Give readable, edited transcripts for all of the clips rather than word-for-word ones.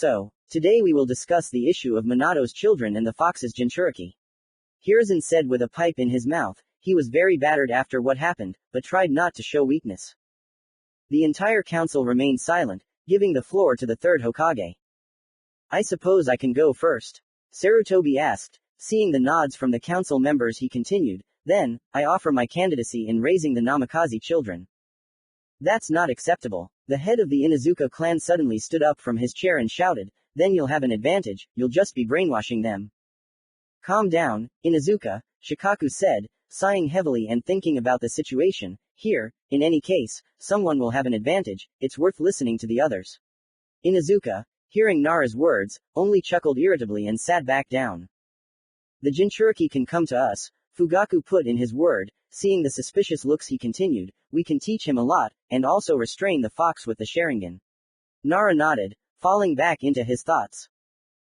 So, today we will discuss the issue of Minato's children and the fox's Jinchuriki. Hiruzen said with a pipe in his mouth. He was very battered after what happened, but tried not to show weakness. The entire council remained silent, giving the floor to the third Hokage. I suppose I can go first? Sarutobi asked. Seeing the nods from the council members, he continued, then, I offer my candidacy in raising the Namikaze children. That's not acceptable. The head of the Inuzuka clan suddenly stood up from his chair and shouted, then you'll have an advantage, you'll just be brainwashing them. Calm down, Inuzuka, Shikaku said, sighing heavily and thinking about the situation. Here, in any case, someone will have an advantage, it's worth listening to the others. Inuzuka, hearing Nara's words, only chuckled irritably and sat back down. The Jinchuriki can come to us, Fugaku put in his word. Seeing the suspicious looks, he continued, we can teach him a lot, and also restrain the fox with the Sharingan. Nara nodded, falling back into his thoughts.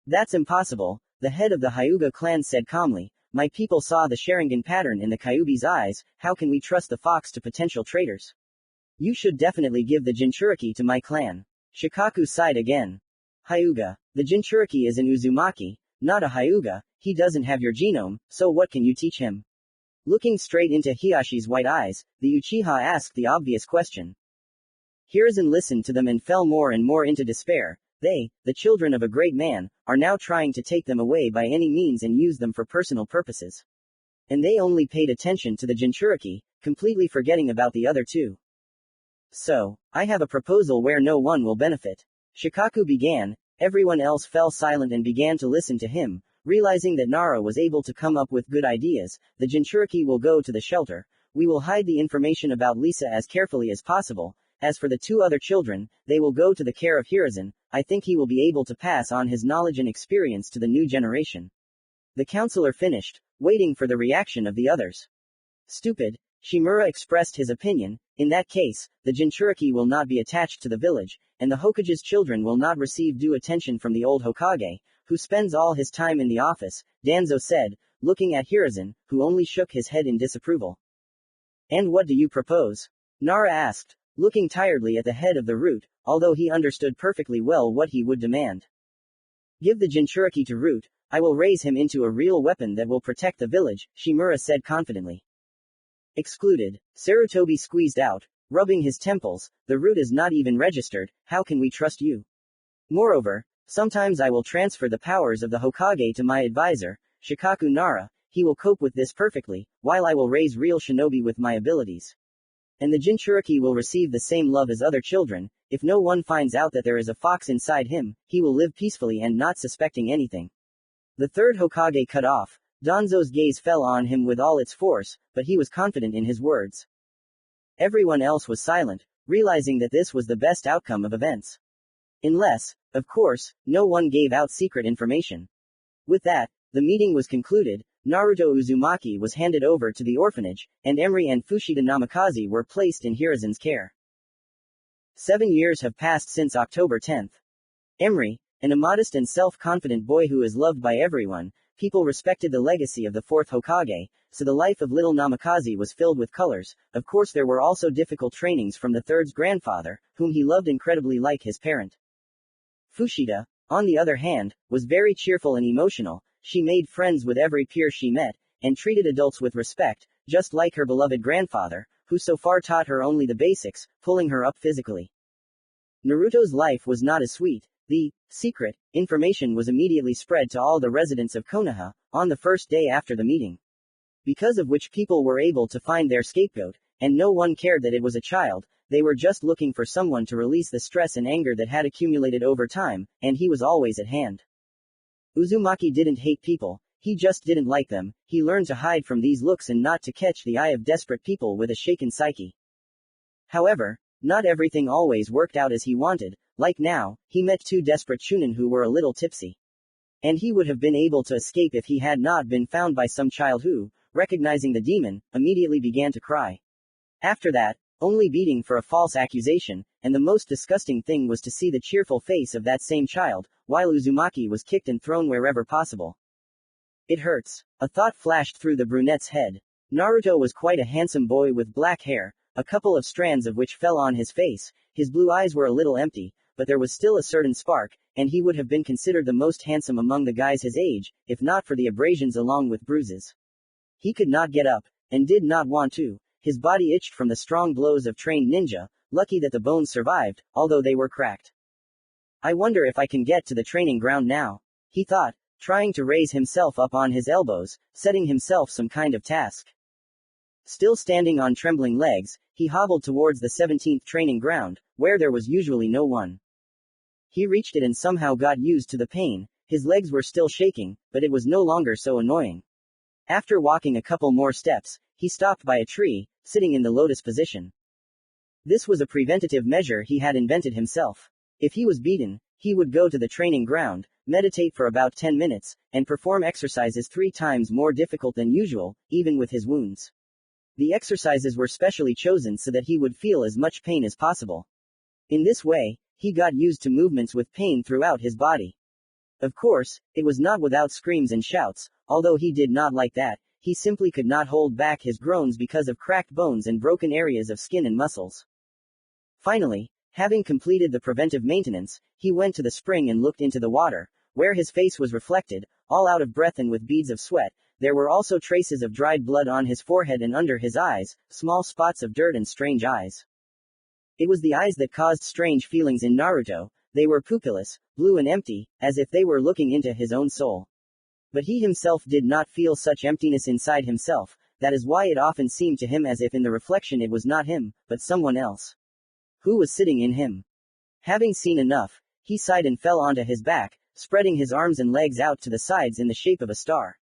That's impossible, the head of the Hyuga clan said calmly. My people saw the Sharingan pattern in the Kyuubi's eyes, how can we trust the fox to potential traitors? You should definitely give the Jinchuriki to my clan. Shikaku sighed again. Hyuga. The Jinchuriki is an Uzumaki, not a Hyuga, he doesn't have your genome, so what can you teach him? Looking straight into Hiyashi's white eyes, the Uchiha asked the obvious question. Hiruzen listened to them and fell more and more into despair. They, the children of a great man, are now trying to take them away by any means and use them for personal purposes. And they only paid attention to the Jinchuriki, completely forgetting about the other two. So, I have a proposal where no one will benefit. Shikaku began. Everyone else fell silent and began to listen to him. Realizing that Nara was able to come up with good ideas, the Jinchuriki will go to the shelter. We will hide the information about Lisa as carefully as possible. As for the two other children, they will go to the care of Hiruzen. I think he will be able to pass on his knowledge and experience to the new generation. The counselor finished, waiting for the reaction of the others. Stupid, Shimura expressed his opinion. In that case, the Jinchuriki will not be attached to the village, and the Hokage's children will not receive due attention from the old Hokage, who spends all his time in the office, Danzo said, looking at Hiruzen, who only shook his head in disapproval. And what do you propose? Nara asked, looking tiredly at the head of the Root, although he understood perfectly well what he would demand. Give the Jinchuriki to Root, I will raise him into a real weapon that will protect the village, Shimura said confidently. Excluded, Sarutobi squeezed out, rubbing his temples, the Root is not even registered, how can we trust you? Moreover, sometimes I will transfer the powers of the Hokage to my advisor, Shikaku Nara, he will cope with this perfectly, while I will raise real shinobi with my abilities. And the Jinchuriki will receive the same love as other children. If no one finds out that there is a fox inside him, he will live peacefully and not suspecting anything. The third Hokage cut off. Danzo's gaze fell on him with all its force, but he was confident in his words. Everyone else was silent, realizing that this was the best outcome of events. Unless, of course, no one gave out secret information. With that, the meeting was concluded. Naruto Uzumaki was handed over to the orphanage, and Emri and Fushida Namikaze were placed in Hiruzen's care. 7 years have passed since October 10th. Emri, an immodest and self-confident boy who is loved by everyone, people respected the legacy of the fourth Hokage, so the life of little Namikaze was filled with colors. Of course there were also difficult trainings from the third's grandfather, whom he loved incredibly like his parent. Fushida, on the other hand, was very cheerful and emotional. She made friends with every peer she met, and treated adults with respect, just like her beloved grandfather, who so far taught her only the basics, pulling her up physically. Naruto's life was not as sweet. The secret information was immediately spread to all the residents of Konoha, on the first day after the meeting. Because of which people were able to find their scapegoat, and no one cared that it was a child, they were just looking for someone to release the stress and anger that had accumulated over time, and he was always at hand. Uzumaki didn't hate people, he just didn't like them. He learned to hide from these looks and not to catch the eye of desperate people with a shaken psyche. However, not everything always worked out as he wanted. Like now, he met two desperate chunin who were a little tipsy. And he would have been able to escape if he had not been found by some child who, recognizing the demon, immediately began to cry. After that, only beating for a false accusation, and the most disgusting thing was to see the cheerful face of that same child, while Uzumaki was kicked and thrown wherever possible. It hurts. A thought flashed through the brunette's head. Naruto was quite a handsome boy with black hair, a couple of strands of which fell on his face. His blue eyes were a little empty, but there was still a certain spark. and he would have been considered the most handsome among the guys his age, if not for the abrasions along with bruises. He could not get up, and did not want to. His body itched from the strong blows of trained ninja, lucky that the bones survived, although they were cracked. I wonder if I can get to the training ground now, he thought, trying to raise himself up on his elbows, setting himself some kind of task. Still standing on trembling legs, he hobbled towards the 17th training ground, where there was usually no one. He reached it and somehow got used to the pain. His legs were still shaking, but it was no longer so annoying. After walking a couple more steps, he stopped by a tree, sitting in the lotus position. This was a preventative measure he had invented himself. If he was beaten, he would go to the training ground, meditate for about 10 minutes, and perform exercises 3 times more difficult than usual, even with his wounds. The exercises were specially chosen so that he would feel as much pain as possible. In this way, he got used to movements with pain throughout his body. Of course, it was not without screams and shouts, although he did not like that. He simply could not hold back his groans because of cracked bones and broken areas of skin and muscles. Finally, having completed the preventive maintenance, he went to the spring and looked into the water, where his face was reflected, all out of breath and with beads of sweat. There were also traces of dried blood on his forehead and under his eyes, small spots of dirt and strange eyes. It was the eyes that caused strange feelings in Naruto. They were pupilless, blue and empty, as if they were looking into his own soul. But he himself did not feel such emptiness inside himself. That is why it often seemed to him as if in the reflection it was not him, but someone else. Who was sitting in him? Having seen enough, he sighed and fell onto his back, spreading his arms and legs out to the sides in the shape of a star.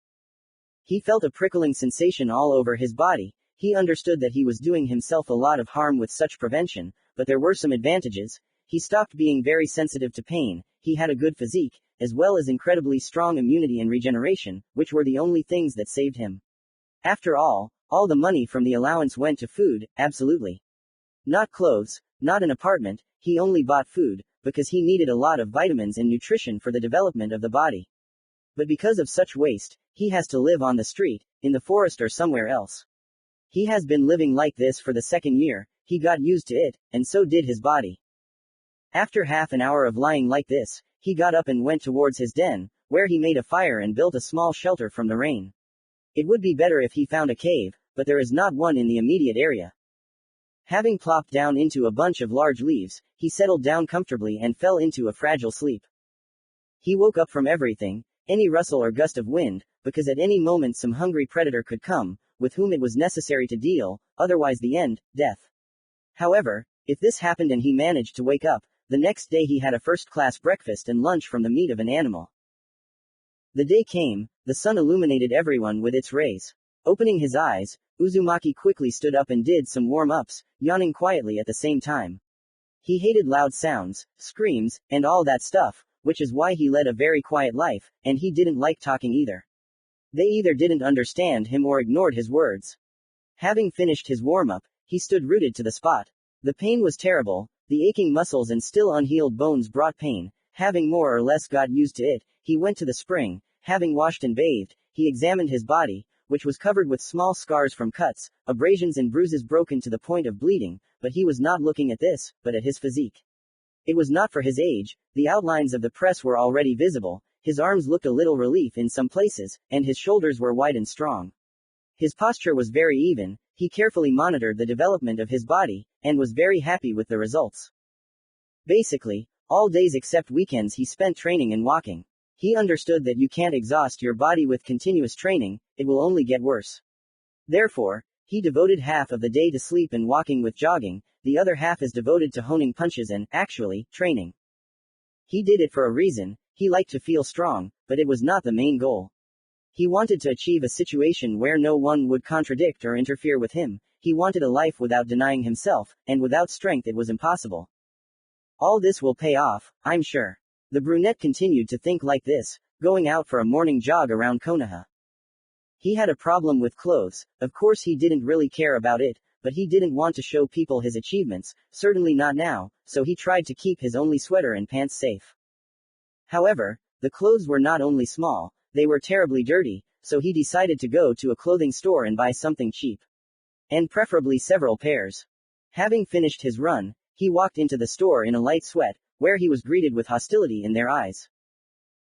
He felt a prickling sensation all over his body. He understood that he was doing himself a lot of harm with such prevention, but there were some advantages. He stopped being very sensitive to pain, he had a good physique, as well as incredibly strong immunity and regeneration, which were the only things that saved him. After all the money from the allowance went to food, absolutely. Not clothes, not an apartment, he only bought food, because he needed a lot of vitamins and nutrition for the development of the body. But because of such waste, he has to live on the street, in the forest or somewhere else. He has been living like this for the 2nd year, he got used to it, and so did his body. After half an hour of lying like this, he got up and went towards his den, where he made a fire and built a small shelter from the rain. It would be better if he found a cave, but there is not one in the immediate area. Having plopped down into a bunch of large leaves, he settled down comfortably and fell into a fragile sleep. He woke up from everything, any rustle or gust of wind, because at any moment some hungry predator could come, with whom it was necessary to deal, otherwise the end, death. However, if this happened and he managed to wake up, the next day he had a first-class breakfast and lunch from the meat of an animal. The day came, the sun illuminated everyone with its rays. Opening his eyes, Uzumaki quickly stood up and did some warm-ups, yawning quietly at the same time. He hated loud sounds, screams, and all that stuff, which is why he led a very quiet life, and he didn't like talking either. They either didn't understand him or ignored his words. Having finished his warm-up, he stood rooted to the spot. The pain was terrible, the aching muscles and still unhealed bones brought pain. Having more or less got used to it, he went to the spring. Having washed and bathed, he examined his body, which was covered with small scars from cuts, abrasions and bruises broken to the point of bleeding, but he was not looking at this, but at his physique. It was not for his age, the outlines of the press were already visible, his arms looked a little relief in some places, and his shoulders were wide and strong. His posture was very even, he carefully monitored the development of his body, and was very happy with the results. Basically, all days except weekends he spent training and walking. He understood that you can't exhaust your body with continuous training, it will only get worse. Therefore, he devoted half of the day to sleep and walking with jogging, the other half is devoted to honing punches and, actually, training. He did it for a reason, he liked to feel strong, but it was not the main goal. He wanted to achieve a situation where no one would contradict or interfere with him, he wanted a life without denying himself, and without strength it was impossible. All this will pay off, I'm sure. The brunette continued to think like this, going out for a morning jog around Konoha. He had a problem with clothes, of course he didn't really care about it, but he didn't want to show people his achievements, certainly not now, so he tried to keep his only sweater and pants safe. However, the clothes were not only small, they were terribly dirty, so he decided to go to a clothing store and buy something cheap. And preferably several pairs. Having finished his run, he walked into the store in a light sweat, where he was greeted with hostility in their eyes.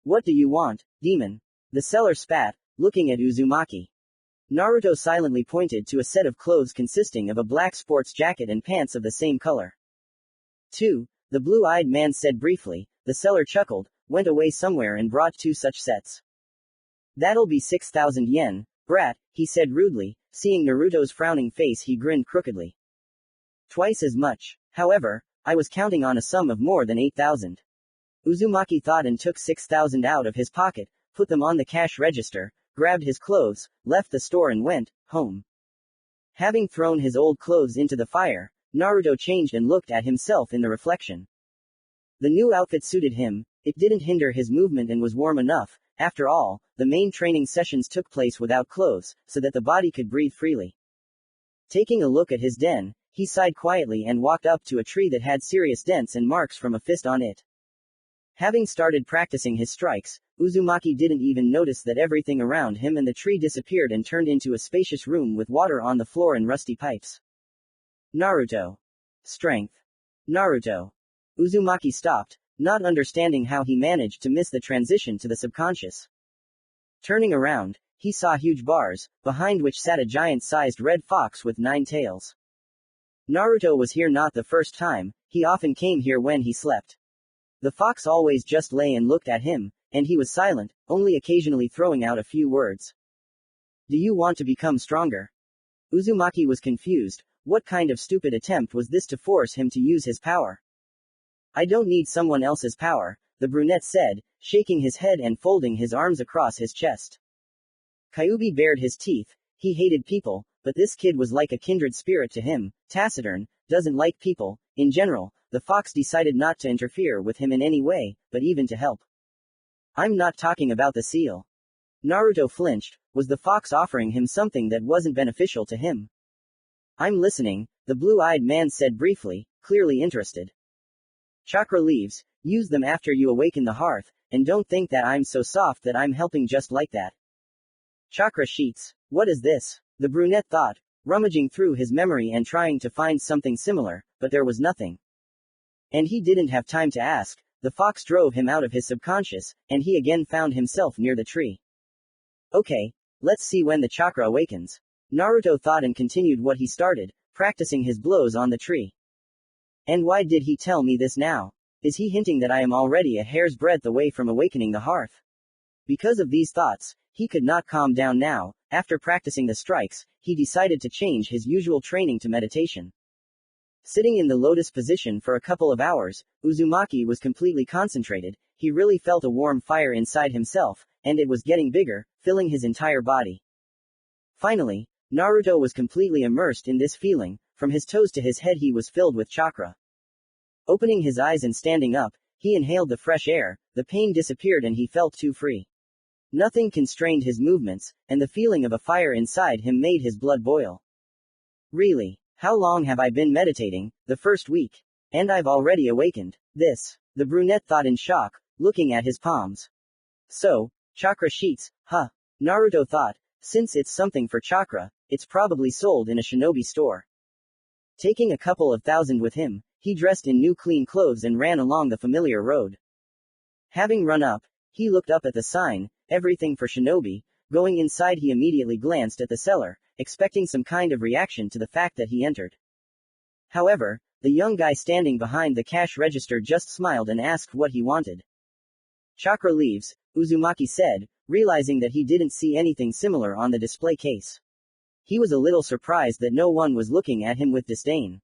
What do you want, demon? The seller spat, looking at Uzumaki. Naruto silently pointed to a set of clothes consisting of a black sports jacket and pants of the same color. 2. The blue-eyed man said briefly. The seller chuckled, went away somewhere and brought 2 such sets. That'll be 6,000 yen, brat, he said rudely. Seeing Naruto's frowning face, he grinned crookedly. Twice as much. However, I was counting on a sum of more than 8,000. Uzumaki thought and took 6,000 out of his pocket, put them on the cash register, grabbed his clothes, left the store and went home. Having thrown his old clothes into the fire, Naruto changed and looked at himself in the reflection. The new outfit suited him, it didn't hinder his movement and was warm enough. After all, the main training sessions took place without clothes, so that the body could breathe freely. Taking a look at his den, he sighed quietly and walked up to a tree that had serious dents and marks from a fist on it. Having started practicing his strikes, Uzumaki didn't even notice that everything around him and the tree disappeared and turned into a spacious room with water on the floor and rusty pipes. Naruto. Strength. Naruto. Uzumaki stopped, not understanding how he managed to miss the transition to the subconscious. Turning around, he saw huge bars, behind which sat a giant-sized red fox with 9 tails. Naruto was here not the first time, he often came here when he slept. The fox always just lay and looked at him, and he was silent, only occasionally throwing out a few words. Do you want to become stronger? Uzumaki was confused. What kind of stupid attempt was this to force him to use his power? I don't need someone else's power, the brunette said, shaking his head and folding his arms across his chest. Kyuubi bared his teeth. He hated people, but this kid was like a kindred spirit to him. Taciturn, doesn't like people. In general, the fox decided not to interfere with him in any way, but even to help. I'm not talking about the seal. Naruto flinched. Was the fox offering him something that wasn't beneficial to him? I'm listening, the blue-eyed man said briefly, clearly interested. Chakra leaves, use them after you awaken the hearth, and don't think that I'm so soft that I'm helping just like that. Chakra sheets. What is this? The brunette thought, rummaging through his memory and trying to find something similar, but there was nothing. And he didn't have time to ask. The fox drove him out of his subconscious, and he again found himself near the tree. Okay, let's see when the chakra awakens. Naruto thought and continued what he started, practicing his blows on the tree. And why did he tell me this now? Is he hinting that I am already a hair's breadth away from awakening the hearth? Because of these thoughts, he could not calm down now. After practicing the strikes, he decided to change his usual training to meditation. Sitting in the lotus position for a couple of hours, Uzumaki was completely concentrated. He really felt a warm fire inside himself, and it was getting bigger, filling his entire body. Finally, Naruto was completely immersed in this feeling. From his toes to his head he was filled with chakra. Opening his eyes and standing up, he inhaled the fresh air, the pain disappeared and he felt too free. Nothing constrained his movements, and the feeling of a fire inside him made his blood boil. Really? How long have I been meditating? The first week. And I've already awakened. This. The brunette thought in shock, looking at his palms. So, chakra sheets, huh? Naruto thought, since it's something for chakra, it's probably sold in a shinobi store. Taking a couple of thousand with him, he dressed in new clean clothes and ran along the familiar road. Having run up, he looked up at the sign, everything for shinobi. Going inside he immediately glanced at the seller, expecting some kind of reaction to the fact that he entered. However, the young guy standing behind the cash register just smiled and asked what he wanted. Chakra leaves, Uzumaki said, realizing that he didn't see anything similar on the display case. He was a little surprised that no one was looking at him with disdain.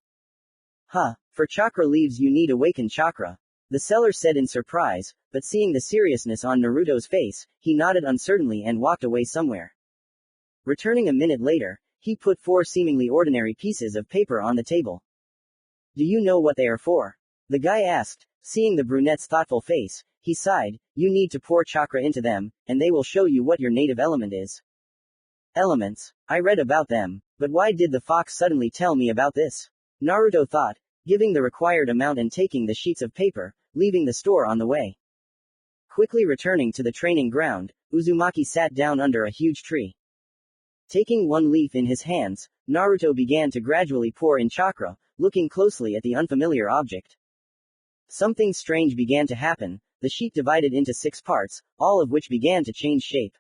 Huh, for chakra leaves you need awakened chakra. The seller said in surprise, but seeing the seriousness on Naruto's face, he nodded uncertainly and walked away somewhere. Returning a minute later, he put 4 seemingly ordinary pieces of paper on the table. Do you know what they are for? The guy asked. Seeing the brunette's thoughtful face, he sighed. You need to pour chakra into them, and they will show you what your native element is. Elements. I read about them, but why did the fox suddenly tell me about this? Naruto thought, giving the required amount and taking the sheets of paper, leaving the store on the way. Quickly returning to the training ground, Uzumaki sat down under a huge tree. Taking one leaf in his hands, Naruto began to gradually pour in chakra, looking closely at the unfamiliar object. Something strange began to happen. The sheet divided into 6 parts, all of which began to change shape.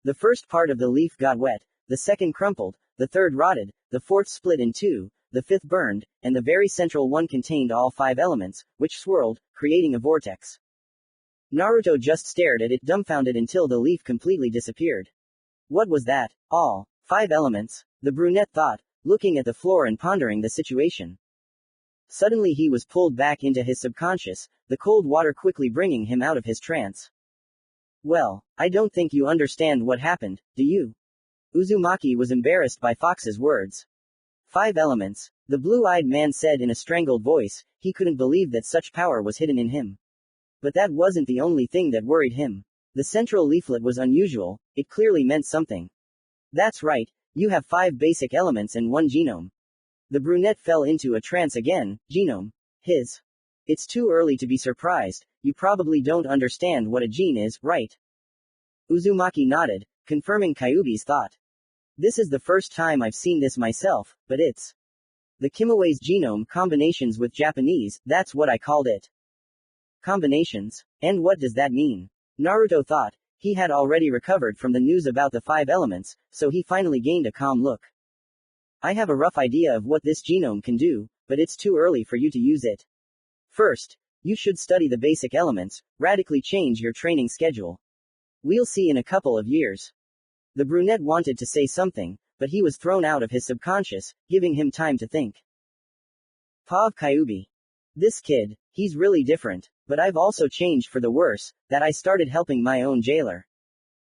The first part of the leaf got wet, the second crumpled, the third rotted, the fourth split in 2, the fifth burned, and the very central one contained all 5 elements, which swirled, creating a vortex. Naruto just stared at it dumbfounded until the leaf completely disappeared. What was that? All 5 elements? The brunette thought, looking at the floor and pondering the situation. Suddenly he was pulled back into his subconscious, the cold water quickly bringing him out of his trance. Well, I don't think you understand what happened, do you? Uzumaki was embarrassed by Fox's words. 5 elements, the blue-eyed man said in a strangled voice. He couldn't believe that such power was hidden in him. But that wasn't the only thing that worried him. The central leaflet was unusual, it clearly meant something. That's right, you have 5 basic elements and 1 genome. The brunette fell into a trance again. Genome. It's too early to be surprised, you probably don't understand what a gene is, right? Uzumaki nodded, confirming Kyuubi's thought. This is the first time I've seen this myself, but it's the Kimaway's genome combinations with Japanese, that's what I called it. Combinations? And what does that mean? Naruto thought. He had already recovered from the news about the 5 elements, so he finally gained a calm look. I have a rough idea of what this genome can do, but it's too early for you to use it. First, you should study the basic elements, radically change your training schedule. We'll see in a couple of years. The brunette wanted to say something, but he was thrown out of his subconscious, giving him time to think. Pav Kyuubi. This kid, he's really different, but I've also changed for the worse, that I started helping my own jailer.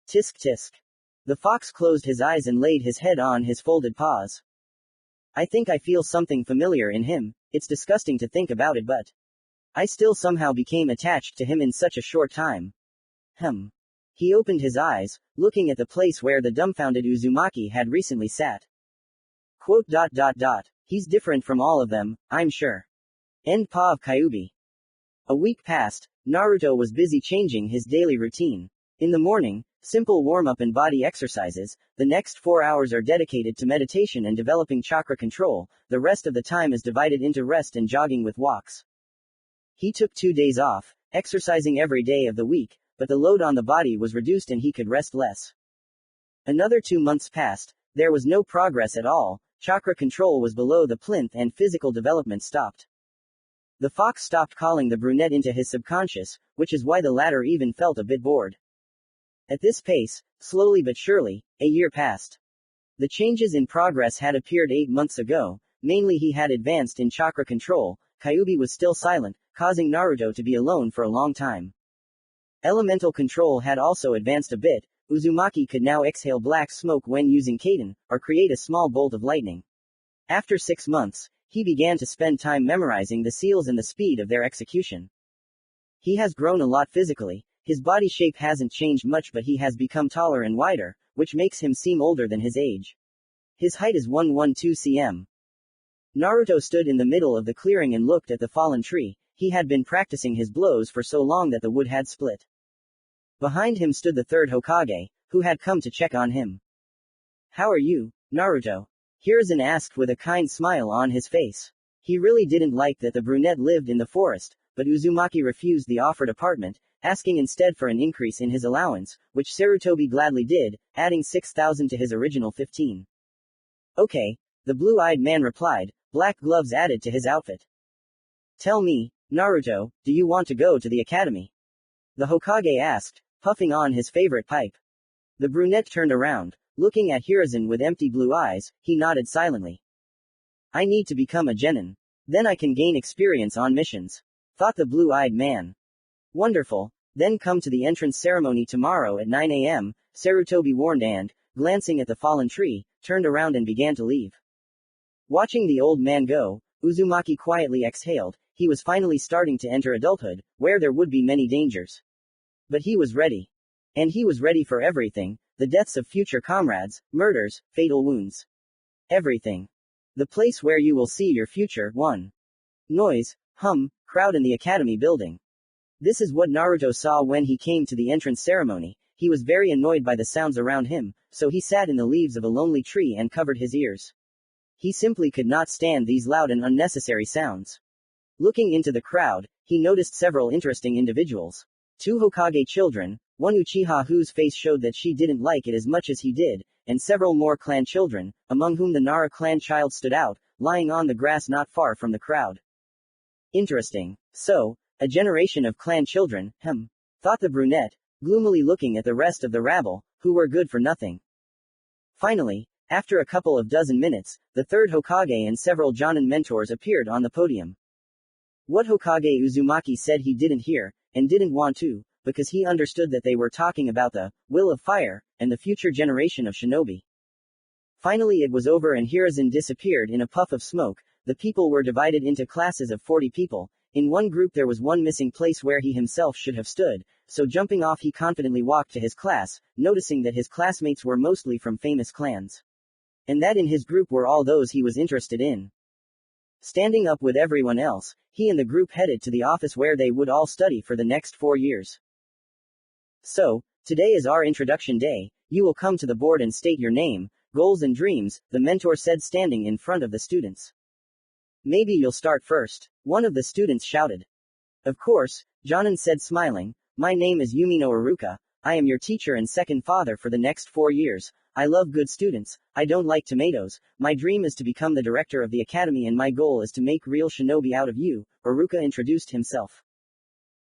Tisk tisk. The fox closed his eyes and laid his head on his folded paws. I think I feel something familiar in him, it's disgusting to think about it but I still somehow became attached to him in such a short time. He opened his eyes, looking at the place where the dumbfounded Uzumaki had recently sat. Quote. He's different from all of them, I'm sure. End Pav Kyuubi. A week passed, Naruto was busy changing his daily routine. In the morning, simple warm-up and body exercises, the next 4 hours are dedicated to meditation and developing chakra control, the rest of the time is divided into rest and jogging with walks. He took 2 days off, exercising every day of the week, but the load on the body was reduced and he could rest less. Another 2 months passed, there was no progress at all, chakra control was below the plinth and physical development stopped. The fox stopped calling the brunette into his subconscious, which is why the latter even felt a bit bored. At this pace, slowly but surely, a year passed. The changes in progress had appeared 8 months ago, mainly he had advanced in chakra control. Kyuubi was still silent, causing Naruto to be alone for a long time. Elemental control had also advanced a bit. Uzumaki could now exhale black smoke when using Kaden, or create a small bolt of lightning. After 6 months, he began to spend time memorizing the seals and the speed of their execution. He has grown a lot physically, his body shape hasn't changed much but he has become taller and wider, which makes him seem older than his age. His height is 112 cm. Naruto stood in the middle of the clearing and looked at the fallen tree. He had been practicing his blows for so long that the wood had split. Behind him stood the 3rd Hokage, who had come to check on him. How are you, Naruto? Hiruzen asked with a kind smile on his face. He really didn't like that the brunette lived in the forest, but Uzumaki refused the offered apartment, asking instead for an increase in his allowance, which Sarutobi gladly did, adding 6,000 to his original 15. Okay, the blue-eyed man replied, black gloves added to his outfit. Tell me, Naruto, do you want to go to the academy? The Hokage asked, puffing on his favorite pipe. The brunette turned around, looking at Hiruzen with empty blue eyes. He nodded silently. I need to become a genin. Then I can gain experience on missions, thought the blue-eyed man. Wonderful, then come to the entrance ceremony tomorrow at 9 a.m., Sarutobi warned and, glancing at the fallen tree, turned around and began to leave. Watching the old man go, Uzumaki quietly exhaled. He was finally starting to enter adulthood, where there would be many dangers. But he was ready. And he was ready for everything, the deaths of future comrades, murders, fatal wounds. Everything. The place where you will see your future. 1. Noise, crowd in the academy building. This is what Naruto saw when he came to the entrance ceremony. He was very annoyed by the sounds around him, so he sat in the leaves of a lonely tree and covered his ears. He simply could not stand these loud and unnecessary sounds. Looking into the crowd, he noticed several interesting individuals. 2 Hokage children, 1 Uchiha whose face showed that she didn't like it as much as he did, and several more clan children, among whom the Nara clan child stood out, lying on the grass not far from the crowd. Interesting. So, a generation of clan children, thought the brunette, gloomily looking at the rest of the rabble, who were good for nothing. Finally, after a couple of dozen minutes, the 3rd Hokage and several Jonin mentors appeared on the podium. What Hokage Uzumaki said he didn't hear, and didn't want to, because he understood that they were talking about the will of fire, and the future generation of shinobi. Finally it was over and Hiruzen disappeared in a puff of smoke. The people were divided into classes of 40 people. In one group there was one missing place where he himself should have stood, so jumping off he confidently walked to his class, noticing that his classmates were mostly from famous clans. And that in his group were all those he was interested in. Standing up with everyone else, he and the group headed to the office where they would all study for the next 4 years. So, today is our introduction day. You will come to the board and state your name, goals and dreams, the mentor said standing in front of the students. Maybe you'll start first, one of the students shouted. Of course, Jonin said smiling, my name is Yumino Iruka, I am your teacher and second father for the next 4 years. I love good students, I don't like tomatoes, my dream is to become the director of the academy and my goal is to make real shinobi out of you, Iruka introduced himself.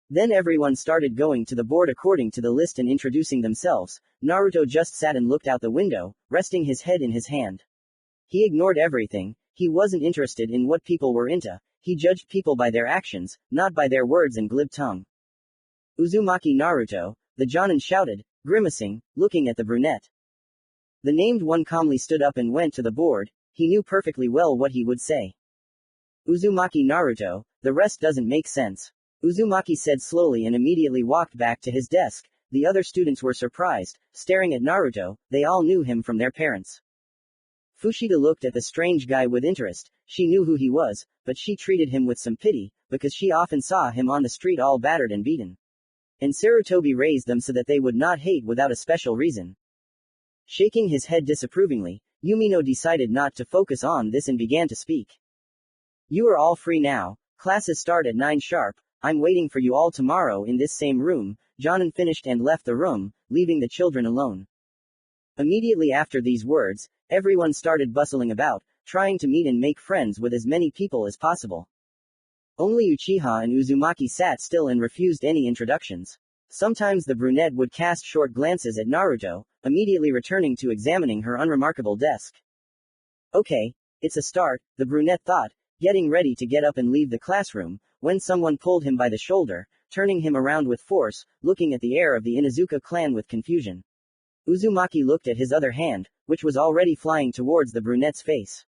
Then everyone started going to the board according to the list and introducing themselves. Naruto just sat and looked out the window, resting his head in his hand. He ignored everything, he wasn't interested in what people were into, he judged people by their actions, not by their words and glib tongue. Uzumaki Naruto, the Jonin shouted, grimacing, looking at the brunette. The named one calmly stood up and went to the board, he knew perfectly well what he would say. Uzumaki Naruto, the rest doesn't make sense. Uzumaki said slowly and immediately walked back to his desk. The other students were surprised, staring at Naruto, they all knew him from their parents. Fushida looked at the strange guy with interest, she knew who he was, but she treated him with some pity, because she often saw him on the street all battered and beaten. And Sarutobi raised them so that they would not hate without a special reason. Shaking his head disapprovingly, Yumino decided not to focus on this and began to speak. You are all free now, classes start at 9 sharp, I'm waiting for you all tomorrow in this same room. Jonin finished and left the room, leaving the children alone. Immediately after these words, everyone started bustling about, trying to meet and make friends with as many people as possible. Only Uchiha and Uzumaki sat still and refused any introductions. Sometimes the brunette would cast short glances at Naruto, immediately returning to examining her unremarkable desk. Okay, it's a start, the brunette thought, getting ready to get up and leave the classroom, when someone pulled him by the shoulder, turning him around with force, looking at the heir of the Inuzuka clan with confusion. Uzumaki looked at his other hand, which was already flying towards the brunette's face.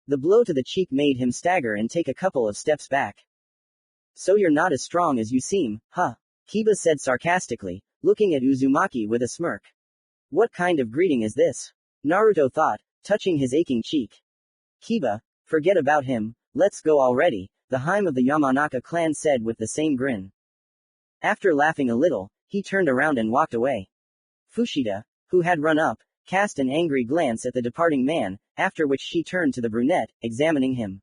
The blow to the cheek made him stagger and take a couple of steps back. So you're not as strong as you seem, huh? Kiba said sarcastically, looking at Uzumaki with a smirk. What kind of greeting is this? Naruto thought, touching his aching cheek. Kiba, forget about him, let's go already, the Hime of the Yamanaka clan said with the same grin. After laughing a little, he turned around and walked away. Fushida, who had run up, cast an angry glance at the departing man, after which she turned to the brunette, examining him.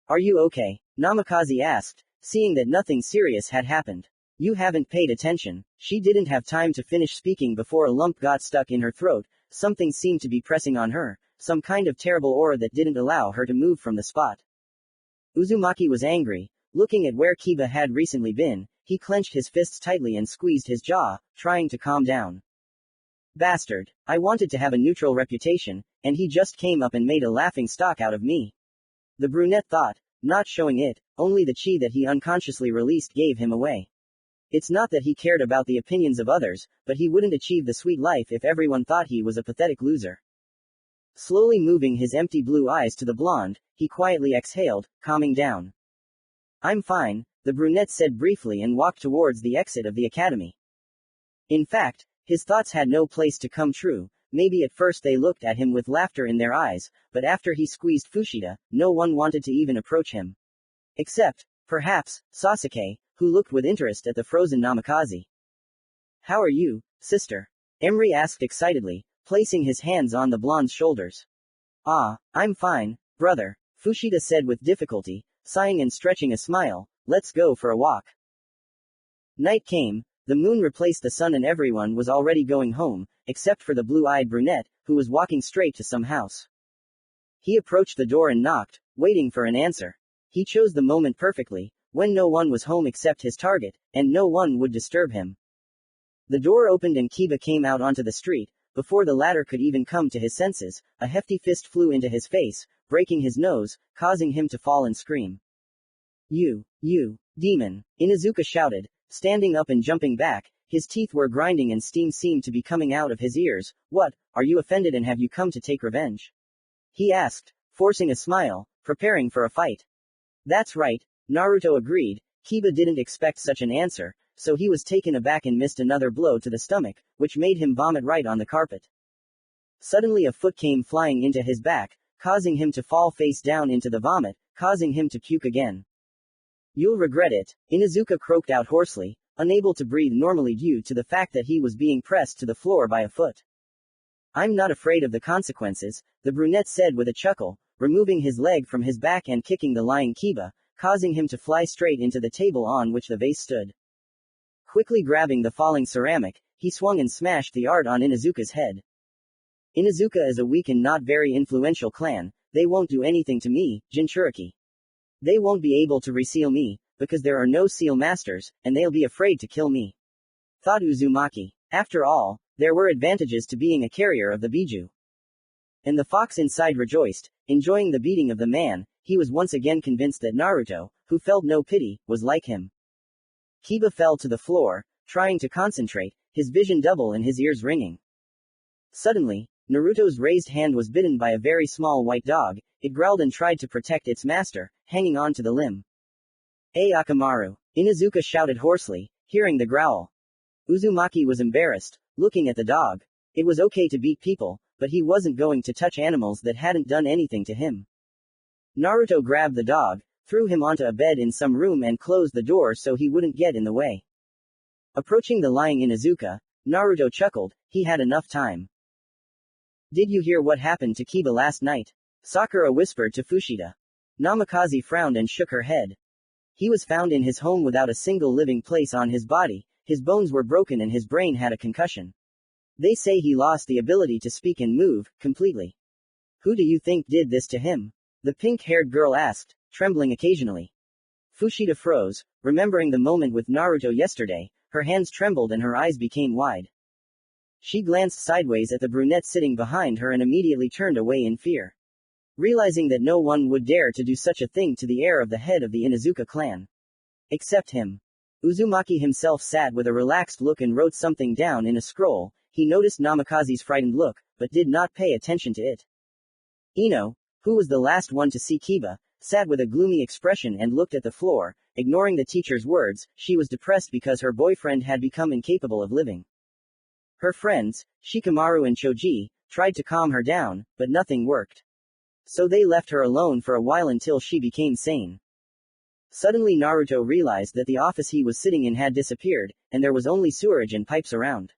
Are you okay? Namikaze asked, seeing that nothing serious had happened. You haven't paid attention. She didn't have time to finish speaking before a lump got stuck in her throat, something seemed to be pressing on her, some kind of terrible aura that didn't allow her to move from the spot. Uzumaki was angry, looking at where Kiba had recently been, he clenched his fists tightly and squeezed his jaw, trying to calm down. Bastard, I wanted to have a neutral reputation, and he just came up and made a laughing stock out of me. The brunette thought, not showing it, only the chi that he unconsciously released gave him away. It's not that he cared about the opinions of others, but he wouldn't achieve the sweet life if everyone thought he was a pathetic loser. Slowly moving his empty blue eyes to the blonde, he quietly exhaled, calming down. I'm fine, the brunette said briefly and walked towards the exit of the academy. In fact, his thoughts had no place to come true. Maybe at first they looked at him with laughter in their eyes, but after he squeezed Fushida, no one wanted to even approach him. Except, perhaps, Sasuke, who looked with interest at the frozen Namikaze. How are you, sister? Emery asked excitedly, placing his hands on the blonde's shoulders. Ah, I'm fine, brother, Fushida said with difficulty, sighing and stretching a smile, let's go for a walk. Night came, the moon replaced the sun and everyone was already going home, except for the blue-eyed brunette, who was walking straight to some house. He approached the door and knocked, waiting for an answer. He chose the moment perfectly, when no one was home except his target, and no one would disturb him. The door opened and Kiba came out onto the street. Before the latter could even come to his senses, a hefty fist flew into his face, breaking his nose, causing him to fall and scream. You demon! Inuzuka shouted, standing up and jumping back. His teeth were grinding and steam seemed to be coming out of his ears. What, are you offended and have you come to take revenge? He asked, forcing a smile, preparing for a fight. That's right, Naruto agreed. Kiba didn't expect such an answer, so he was taken aback and missed another blow to the stomach, which made him vomit right on the carpet. Suddenly a foot came flying into his back, causing him to fall face down into the vomit, causing him to puke again. You'll regret it, Inuzuka croaked out hoarsely, unable to breathe normally due to the fact that he was being pressed to the floor by a foot. I'm not afraid of the consequences, the brunette said with a chuckle, removing his leg from his back and kicking the lying Kiba, causing him to fly straight into the table on which the vase stood. Quickly grabbing the falling ceramic, he swung and smashed the art on Inuzuka's head. Inuzuka is a weak and not very influential clan, they won't do anything to me, Jinchuriki. They won't be able to reseal me, because there are no seal masters, and they'll be afraid to kill me, thought Uzumaki. After all, there were advantages to being a carrier of the Biju. And the fox inside rejoiced, enjoying the beating of the man. He was once again convinced that Naruto, who felt no pity, was like him. Kiba fell to the floor, trying to concentrate, his vision double and his ears ringing. Suddenly, Naruto's raised hand was bitten by a very small white dog. It growled and tried to protect its master, hanging on to the limb. Hey Akamaru! Inuzuka shouted hoarsely, hearing the growl. Uzumaki was embarrassed, looking at the dog. It was okay to beat people, but he wasn't going to touch animals that hadn't done anything to him. Naruto grabbed the dog, threw him onto a bed in some room and closed the door so he wouldn't get in the way. Approaching the lying Inuzuka, Naruto chuckled, he had enough time. Did you hear what happened to Kiba last night? Sakura whispered to Fushida. Namikaze frowned and shook her head. He was found in his home without a single living place on his body, his bones were broken and his brain had a concussion. They say he lost the ability to speak and move, completely. Who do you think did this to him? The pink-haired girl asked, trembling occasionally. Fushida froze, remembering the moment with Naruto yesterday, her hands trembled and her eyes became wide. She glanced sideways at the brunette sitting behind her and immediately turned away in fear. Realizing that no one would dare to do such a thing to the heir of the head of the Inuzuka clan. Except him. Uzumaki himself sat with a relaxed look and wrote something down in a scroll. He noticed Namikaze's frightened look, but did not pay attention to it. Ino, who was the last one to see Kiba, sat with a gloomy expression and looked at the floor, ignoring the teacher's words. She was depressed because her boyfriend had become incapable of living. Her friends, Shikamaru and Choji, tried to calm her down, but nothing worked. So they left her alone for a while until she became sane. Suddenly Naruto realized that the office he was sitting in had disappeared, and there was only sewerage and pipes around.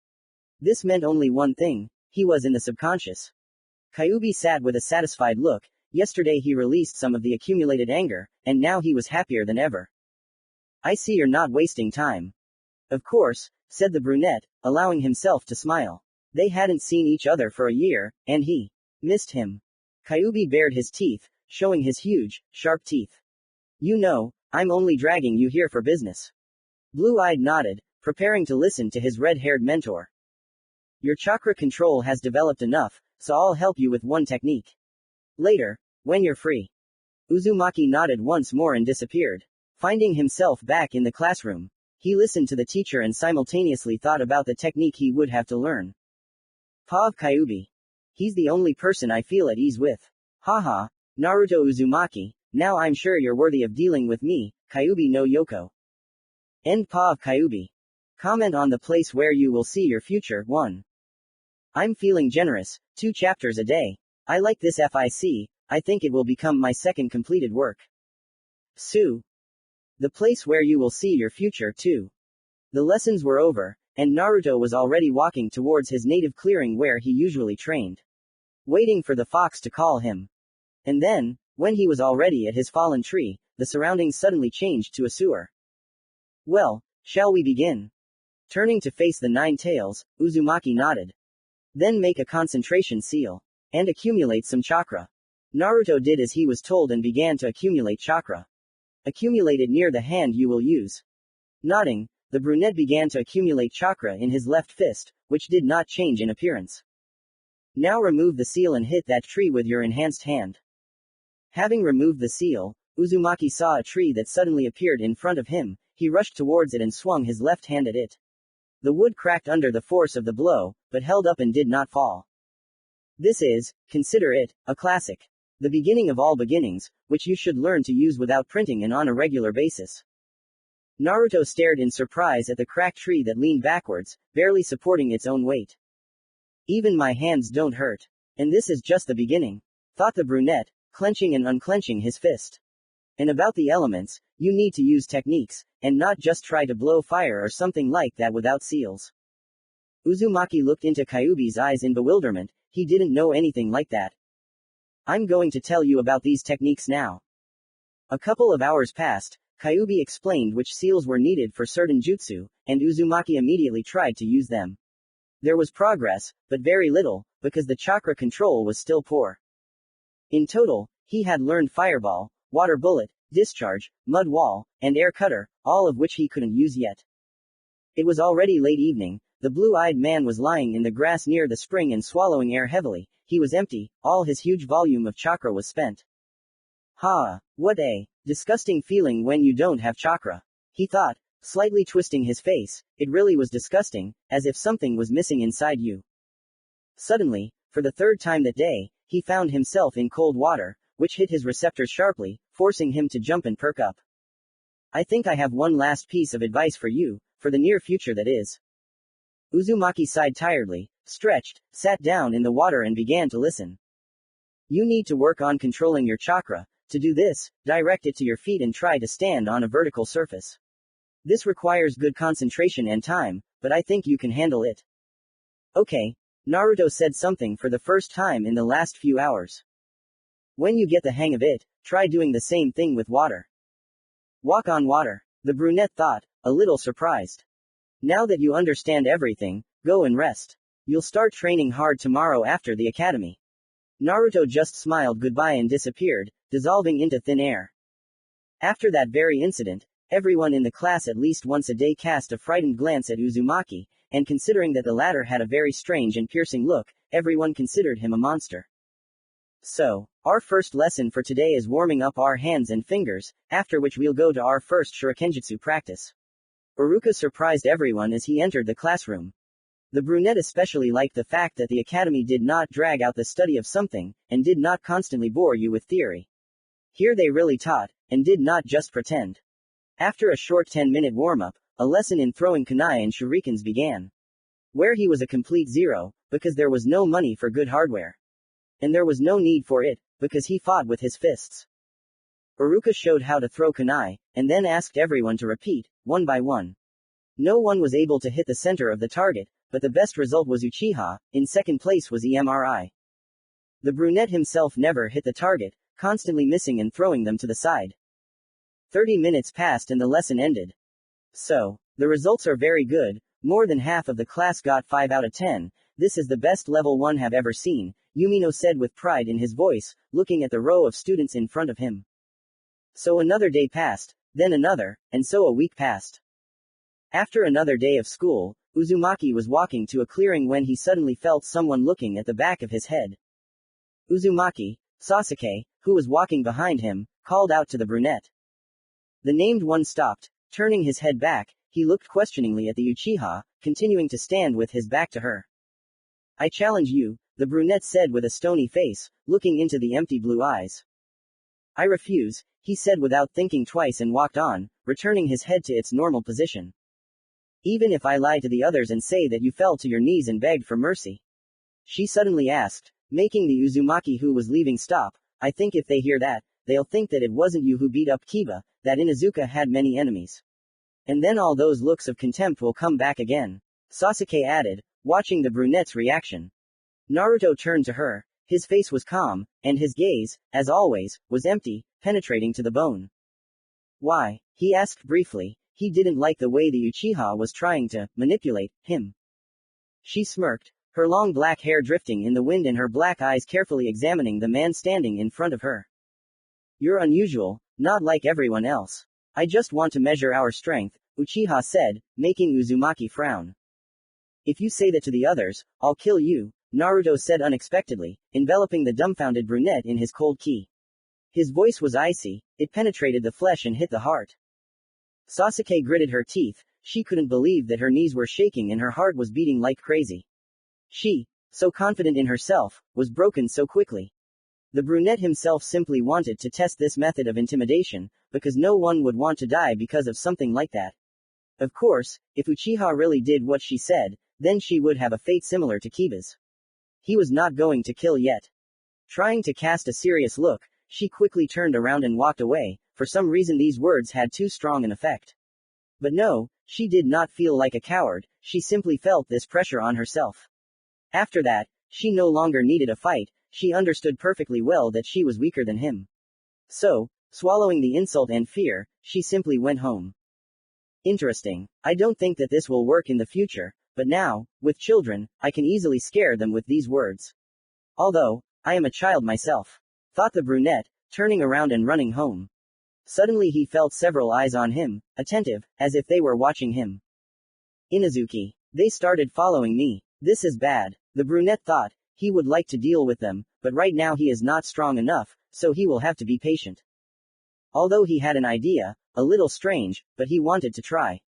This meant only one thing, he was in the subconscious. Kyuubi sat with a satisfied look. Yesterday he released some of the accumulated anger, and now he was happier than ever. I see you're not wasting time. Of course, said the brunette, allowing himself to smile. They hadn't seen each other for a year, and he missed him. Kyuubi bared his teeth, showing his huge, sharp teeth. You know, I'm only dragging you here for business. Blue-eyed nodded, preparing to listen to his red-haired mentor. Your chakra control has developed enough, so I'll help you with one technique. Later, when you're free. Uzumaki nodded once more and disappeared. Finding himself back in the classroom, he listened to the teacher and simultaneously thought about the technique he would have to learn. Pav Kyuubi. He's the only person I feel at ease with. Haha, Naruto Uzumaki, now I'm sure you're worthy of dealing with me, Kyuubi no Yoko. End Pav Kyuubi. Comment on the place where you will see your future. 1. I'm feeling generous, 2 chapters a day. I like this FIC, I think it will become my second completed work. Sue. The place where you will see your future. 2. The lessons were over, and Naruto was already walking towards his native clearing where he usually trained. Waiting for the fox to call him. And then, when he was already at his fallen tree, the surroundings suddenly changed to a sewer. Well, shall we begin? Turning to face the 9 tails, Uzumaki nodded. Then make a concentration seal. And accumulate some chakra. Naruto did as he was told and began to accumulate chakra. Accumulate it near the hand you will use. Nodding, the brunette began to accumulate chakra in his left fist, which did not change in appearance. Now remove the seal and hit that tree with your enhanced hand. Having removed the seal, Uzumaki saw a tree that suddenly appeared in front of him. He rushed towards it and swung his left hand at it. The wood cracked under the force of the blow, but held up and did not fall. This is, consider it, a classic. The beginning of all beginnings, which you should learn to use without printing and on a regular basis. Naruto stared in surprise at the cracked tree that leaned backwards, barely supporting its own weight. Even my hands don't hurt. And this is just the beginning, thought the brunette, clenching and unclenching his fist. And about the elements, you need to use techniques, and not just try to blow fire or something like that without seals. Uzumaki looked into Kyuubi's eyes in bewilderment. He didn't know anything like that. I'm going to tell you about these techniques now. A couple of hours passed. Kyuubi explained which seals were needed for certain jutsu, and Uzumaki immediately tried to use them. There was progress, but very little, because the chakra control was still poor. In total, he had learned fireball, water bullet, discharge, mud wall, and air cutter, all of which he couldn't use yet. It was already late evening. The blue-eyed man was lying in the grass near the spring and swallowing air heavily. He was empty, all his huge volume of chakra was spent. What a disgusting feeling when you don't have chakra, he thought, slightly twisting his face. It really was disgusting, as if something was missing inside you. Suddenly, for the 3rd time that day, he found himself in cold water, which hit his receptors sharply, forcing him to jump and perk up. I think I have one last piece of advice for you, for the near future that is. Uzumaki sighed tiredly, stretched, sat down in the water and began to listen. You need to work on controlling your chakra. To do this, direct it to your feet and try to stand on a vertical surface. This requires good concentration and time, but I think you can handle it. Okay. Naruto said something for the first time in the last few hours. When you get the hang of it, try doing the same thing with water. Walk on water, the brunette thought, a little surprised. Now that you understand everything, go and rest. You'll start training hard tomorrow after the academy. Naruto just smiled goodbye and disappeared, dissolving into thin air. After that very incident, everyone in the class at least once a day cast a frightened glance at Uzumaki, and considering that the latter had a very strange and piercing look, everyone considered him a monster. So, our first lesson for today is warming up our hands and fingers, after which we'll go to our first shurikenjutsu practice. Iruka surprised everyone as he entered the classroom. The brunette especially liked the fact that the academy did not drag out the study of something, and did not constantly bore you with theory. Here they really taught, and did not just pretend. After a short 10-minute warm-up, a lesson in throwing kunai and shurikens began. Where he was a complete zero, because there was no money for good hardware. And there was no need for it, because he fought with his fists. Iruka showed how to throw kunai, and then asked everyone to repeat, one by one. No one was able to hit the center of the target, but the best result was Uchiha. In second place was Emri. The brunette himself never hit the target, constantly missing and throwing them to the side. 30 minutes passed and the lesson ended. So, the results are very good. More than half of the class got 5 out of 10. This is the best level 1 have ever seen, Yumino said with pride in his voice, looking at the row of students in front of him. So another day passed, then another, and so a week passed. After another day of school, Uzumaki was walking to a clearing when he suddenly felt someone looking at the back of his head. Uzumaki, Sasuke, who was walking behind him, called out to the brunette. The named one stopped, turning his head back. He looked questioningly at the Uchiha, continuing to stand with his back to her. I challenge you, the brunette said with a stony face, looking into the empty blue eyes. I refuse, he said without thinking twice and walked on, returning his head to its normal position. Even if I lie to the others and say that you fell to your knees and begged for mercy? She suddenly asked, making the Uzumaki who was leaving stop. I think if they hear that, they'll think that it wasn't you who beat up Kiba, that Inuzuka had many enemies. And then all those looks of contempt will come back again. Sasuke added, watching the brunette's reaction. Naruto turned to her. His face was calm, and his gaze, as always, was empty, penetrating to the bone. Why? He asked briefly. He didn't like the way the Uchiha was trying to manipulate him. She smirked, her long black hair drifting in the wind and her black eyes carefully examining the man standing in front of her. You're unusual, not like everyone else. I just want to measure our strength, Uchiha said, making Uzumaki frown. If you say that to the others, I'll kill you, Naruto said unexpectedly, enveloping the dumbfounded brunette in his cold ki. His voice was icy, it penetrated the flesh and hit the heart. Sasuke gritted her teeth, she couldn't believe that her knees were shaking and her heart was beating like crazy. She, so confident in herself, was broken so quickly. The brunette himself simply wanted to test this method of intimidation, because no one would want to die because of something like that. Of course, if Uchiha really did what she said, then she would have a fate similar to Kiba's. He was not going to kill yet. Trying to cast a serious look, she quickly turned around and walked away. For some reason these words had too strong an effect. But no, she did not feel like a coward, she simply felt this pressure on herself. After that, she no longer needed a fight, she understood perfectly well that she was weaker than him. So, swallowing the insult and fear, she simply went home. Interesting. I don't think that this will work in the future, but now, with children, I can easily scare them with these words. Although, I am a child myself, thought the brunette, turning around and running home. Suddenly he felt several eyes on him, attentive, as if they were watching him. Inazuki. They started following me. This is bad. The brunette thought, he would like to deal with them, but right now he is not strong enough, so he will have to be patient. Although he had an idea, a little strange, but he wanted to try.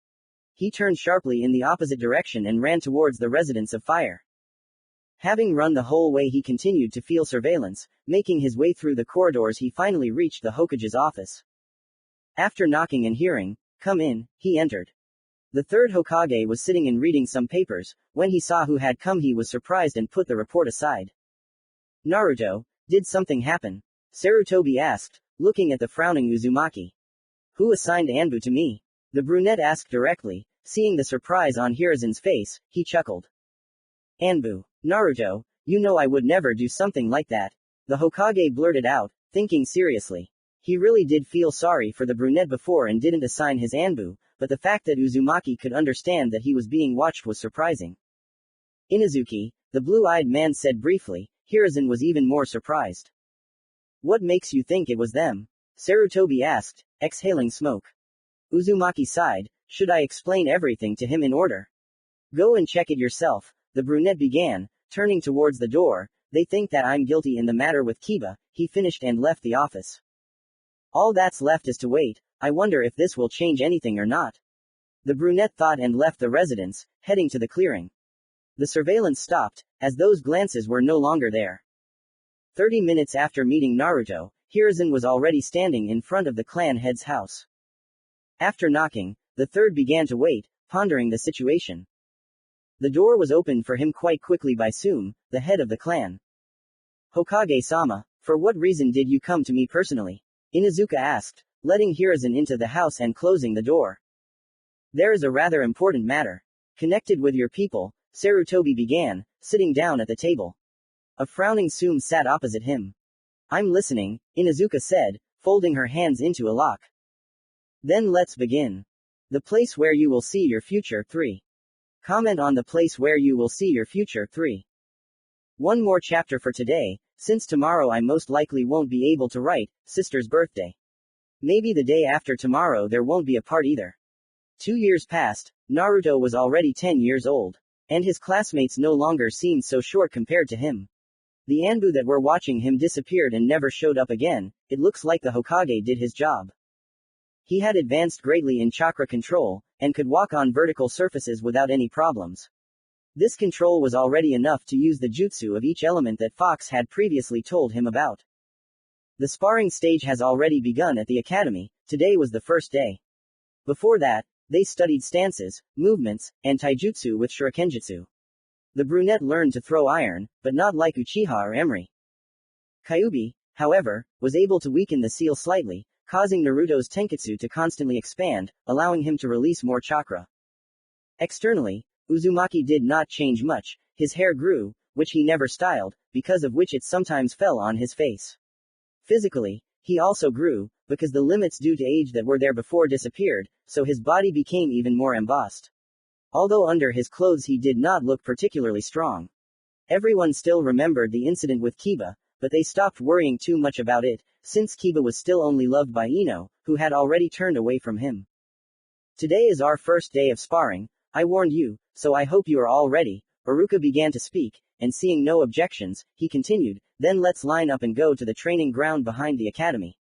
He turned sharply in the opposite direction and ran towards the residence of fire. Having run the whole way he continued to feel surveillance, making his way through the corridors he finally reached the Hokage's office. After knocking and hearing, "Come in," he entered. The third Hokage was sitting and reading some papers. When he saw who had come he was surprised and put the report aside. Naruto, did something happen? Sarutobi asked, looking at the frowning Uzumaki. Who assigned Anbu to me? The brunette asked directly, seeing the surprise on Hirazen's face, he chuckled. Anbu. Naruto, you know I would never do something like that. The Hokage blurted out, thinking seriously. He really did feel sorry for the brunette before and didn't assign his Anbu, but the fact that Uzumaki could understand that he was being watched was surprising. Inazuki, the blue-eyed man said briefly. Hirazen was even more surprised. What makes you think it was them? Sarutobi asked, exhaling smoke. Uzumaki sighed, should I explain everything to him in order? Go and check it yourself, the brunette began, turning towards the door. They think that I'm guilty in the matter with Kiba, he finished and left the office. All that's left is to wait. I wonder if this will change anything or not. The brunette thought and left the residence, heading to the clearing. The surveillance stopped, as those glances were no longer there. 30 minutes after meeting Naruto, Hirazen was already standing in front of the clan head's house. After knocking, the third began to wait, pondering the situation. The door was opened for him quite quickly by Sume, the head of the clan. Hokage-sama, for what reason did you come to me personally? Inuzuka asked, letting Hirazen into the house and closing the door. There is a rather important matter. Connected with your people, Sarutobi began, sitting down at the table. A frowning Sume sat opposite him. I'm listening, Inuzuka said, folding her hands into a lock. Then let's begin. The place where you will see your future. 3. Comment on the place where you will see your future. 3. One more chapter for today, since tomorrow I most likely won't be able to write, sister's birthday. Maybe the day after tomorrow there won't be a part either. 2 years passed, Naruto was already 10 years old. And his classmates no longer seemed so short compared to him. The Anbu that were watching him disappeared and never showed up again. It looks like the Hokage did his job. He had advanced greatly in chakra control, and could walk on vertical surfaces without any problems. This control was already enough to use the jutsu of each element that Fox had previously told him about. The sparring stage has already begun at the academy. Today was the first day. Before that, they studied stances, movements, and taijutsu with shurikenjutsu. The brunette learned to throw iron, but not like Uchiha or Emery. Kyuubi, however, was able to weaken the seal slightly, causing Naruto's tenketsu to constantly expand, allowing him to release more chakra. Externally, Uzumaki did not change much. His hair grew, which he never styled, because of which it sometimes fell on his face. Physically, he also grew, because the limits due to age that were there before disappeared, so his body became even more embossed. Although under his clothes he did not look particularly strong. Everyone still remembered the incident with Kiba, but they stopped worrying too much about it, since Kiba was still only loved by Ino, who had already turned away from him. Today is our first day of sparring, I warned you, so I hope you are all ready. Iruka began to speak, and seeing no objections, he continued, then let's line up and go to the training ground behind the academy.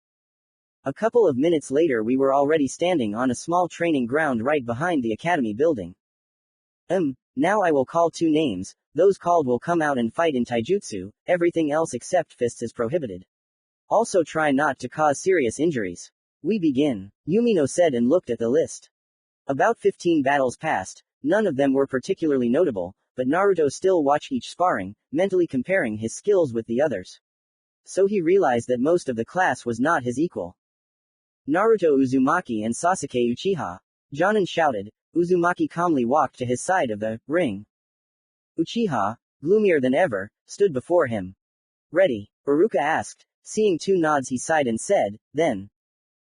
A couple of minutes later we were already standing on a small training ground right behind the academy building. Now I will call 2 names, those called will come out and fight in taijutsu, everything else except fists is prohibited. Also try not to cause serious injuries. We begin, Yumino said and looked at the list. About 15 battles passed, none of them were particularly notable, but Naruto still watched each sparring, mentally comparing his skills with the others. So he realized that most of the class was not his equal. Naruto Uzumaki and Sasuke Uchiha. Jonin shouted. Uzumaki calmly walked to his side of the ring. Uchiha, gloomier than ever, stood before him. Ready? Iruka asked. Seeing 2 nods he sighed and said, then.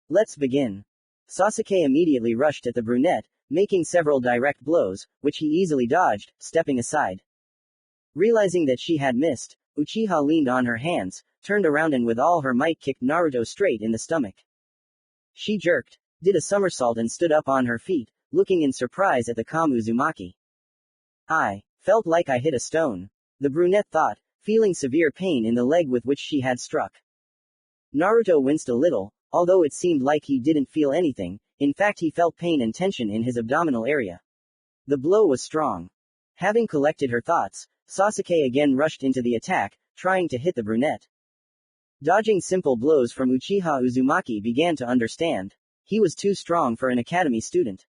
Let's begin. Sasuke immediately rushed at the brunette, making several direct blows, which he easily dodged, stepping aside. Realizing that she had missed, Uchiha leaned on her hands, turned around and with all her might kicked Naruto straight in the stomach. She jerked, did a somersault and stood up on her feet, looking in surprise at the calm Uzumaki. I felt like I hit a stone. The brunette thought, feeling severe pain in the leg with which she had struck. Naruto winced a little, although it seemed like he didn't feel anything, in fact he felt pain and tension in his abdominal area. The blow was strong. Having collected her thoughts, Sasuke again rushed into the attack, trying to hit the brunette. Dodging simple blows from Uchiha Uzumaki began to understand. He was too strong for an academy student.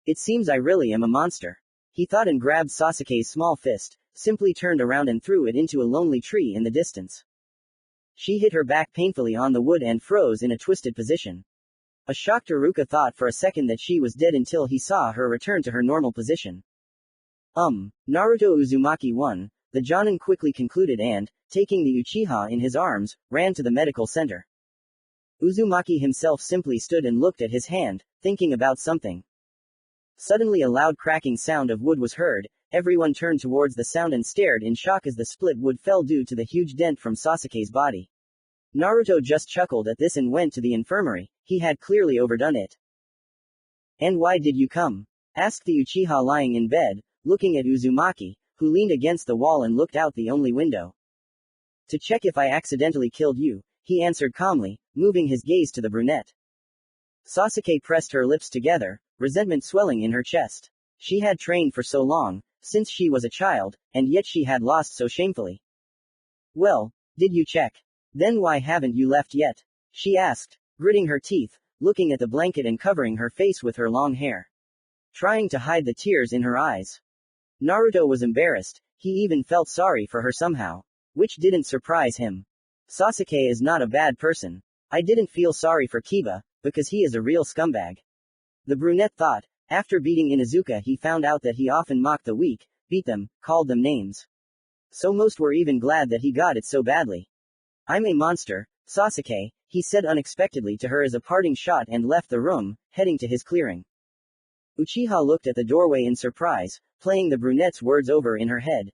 It seems I really am a monster. He thought and grabbed Sasuke's small fist, simply turned around and threw it into a lonely tree in the distance. She hit her back painfully on the wood and froze in a twisted position. A shocked Iruka thought for a second that she was dead until he saw her return to her normal position. Naruto Uzumaki won, the Jonin quickly concluded and, taking the Uchiha in his arms, ran to the medical center. Uzumaki himself simply stood and looked at his hand, thinking about something. Suddenly a loud cracking sound of wood was heard, everyone turned towards the sound and stared in shock as the split wood fell due to the huge dent from Sasuke's body. Naruto just chuckled at this and went to the infirmary, he had clearly overdone it. And why did you come? Asked the Uchiha lying in bed, looking at Uzumaki, who leaned against the wall and looked out the only window. To check if I accidentally killed you, he answered calmly, moving his gaze to the brunette. Sasuke pressed her lips together, resentment swelling in her chest. She had trained for so long, since she was a child, and yet she had lost so shamefully. Well, did you check? Then why haven't you left yet? She asked, gritting her teeth, looking at the blanket and covering her face with her long hair. Trying to hide the tears in her eyes. Naruto was embarrassed, he even felt sorry for her somehow. Which didn't surprise him. Sasuke is not a bad person. I didn't feel sorry for Kiba, because he is a real scumbag. The brunette thought, after beating Inuzuka he found out that he often mocked the weak, beat them, called them names. So most were even glad that he got it so badly. I'm a monster, Sasuke, he said unexpectedly to her as a parting shot and left the room, heading to his clearing. Uchiha looked at the doorway in surprise, playing the brunette's words over in her head.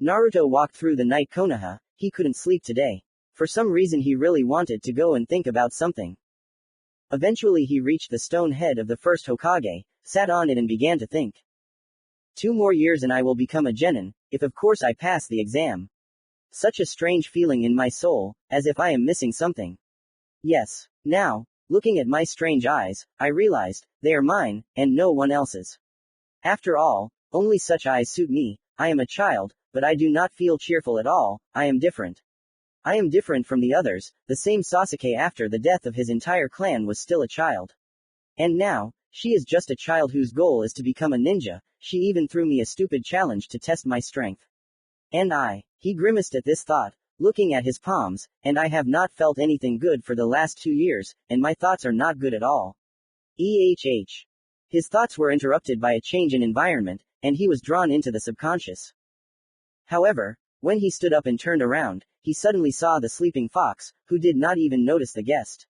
Naruto walked through the night Konoha, he couldn't sleep today. For some reason he really wanted to go and think about something. Eventually he reached the stone head of the first Hokage, sat on it and began to think. 2 more years and I will become a genin, if of course I pass the exam. Such a strange feeling in my soul, as if I am missing something. Yes, now, looking at my strange eyes, I realized, they are mine, and no one else's. After all, only such eyes suit me, I am a child, but I do not feel cheerful at all, I am different. I am different from the others, the same Sasuke after the death of his entire clan was still a child. And now, she is just a child whose goal is to become a ninja, she even threw me a stupid challenge to test my strength. And he grimaced at this thought, looking at his palms, and I have not felt anything good for the last 2 years, and my thoughts are not good at all. His thoughts were interrupted by a change in environment, and he was drawn into the subconscious. However, when he stood up and turned around, he suddenly saw the sleeping fox, who did not even notice the guest.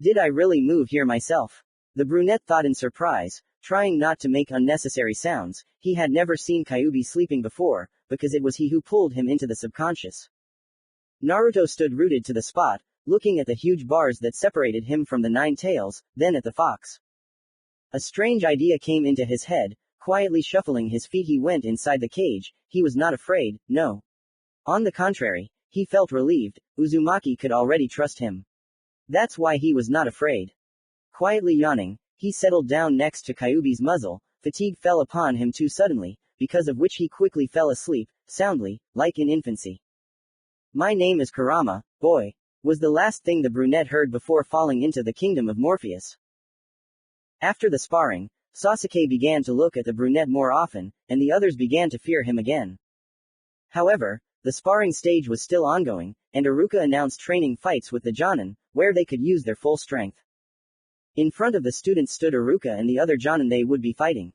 Did I really move here myself? The brunette thought in surprise, trying not to make unnecessary sounds. He had never seen Kyuubi sleeping before, because it was he who pulled him into the subconscious. Naruto stood rooted to the spot, looking at the huge bars that separated him from the nine tails, then at the fox. A strange idea came into his head. Quietly shuffling his feet, he went inside the cage. He was not afraid, no. On the contrary, he felt relieved. Uzumaki could already trust him. That's why he was not afraid. Quietly yawning, he settled down next to Kyuubi's muzzle. Fatigue fell upon him too suddenly, because of which he quickly fell asleep, soundly, like in infancy. My name is Kurama, boy, was the last thing the brunette heard before falling into the kingdom of Morpheus. After the sparring, Sasuke began to look at the brunette more often, and the others began to fear him again. However, the sparring stage was still ongoing, and Iruka announced training fights with the Jonin, where they could use their full strength. In front of the students stood Iruka and the other Jonin they would be fighting.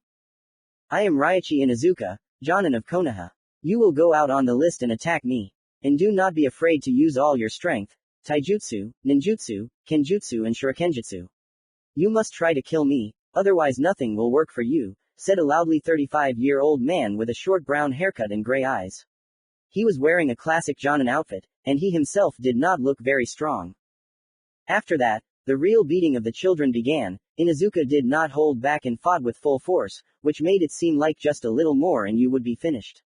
I am Raichi Inuzuka, Jonin of Konoha. You will go out on the list and attack me. And do not be afraid to use all your strength, taijutsu, ninjutsu, kenjutsu and shurikenjutsu. You must try to kill me, otherwise nothing will work for you, said a loudly 35-year-old man with a short brown haircut and gray eyes. He was wearing a classic Jonin outfit, and he himself did not look very strong. After that, the real beating of the children began. Inuzuka did not hold back and fought with full force, which made it seem like just a little more and you would be finished.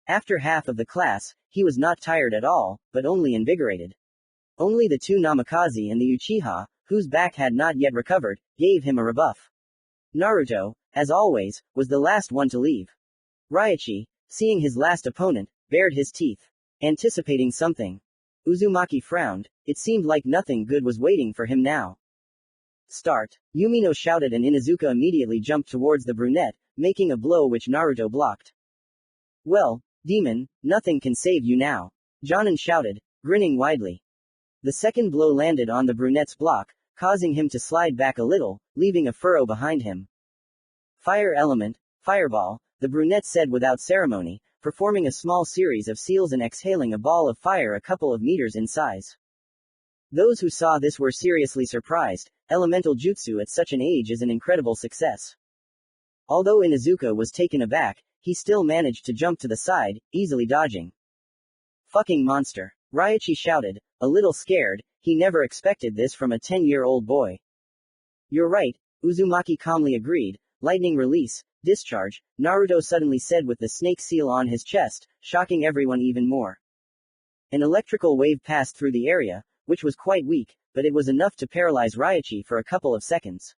After half of the class, he was not tired at all, but only invigorated. Only the two Namikaze and the Uchiha, whose back had not yet recovered, gave him a rebuff. Naruto, as always, was the last one to leave. Raichi, seeing his last opponent, bared his teeth, anticipating something. Uzumaki frowned. It seemed like nothing good was waiting for him now. Start. Yumino shouted and Inuzuka immediately jumped towards the brunette, making a blow which Naruto blocked. Well, demon, nothing can save you now. Jonin shouted, grinning widely. The second blow landed on the brunette's block, causing him to slide back a little, leaving a furrow behind him. Fire element, fireball, the brunette said without ceremony, performing a small series of seals and exhaling a ball of fire a couple of meters in size. Those who saw this were seriously surprised. Elemental jutsu at such an age is an incredible success. Although Inuzuka was taken aback, he still managed to jump to the side, easily dodging. Fucking monster. Raichi shouted, a little scared. He never expected this from a 10-year-old boy. You're right, Uzumaki calmly agreed. Lightning release, discharge, Naruto suddenly said with the snake seal on his chest, shocking everyone even more. An electrical wave passed through the area, which was quite weak, but it was enough to paralyze Raichi for a couple of seconds.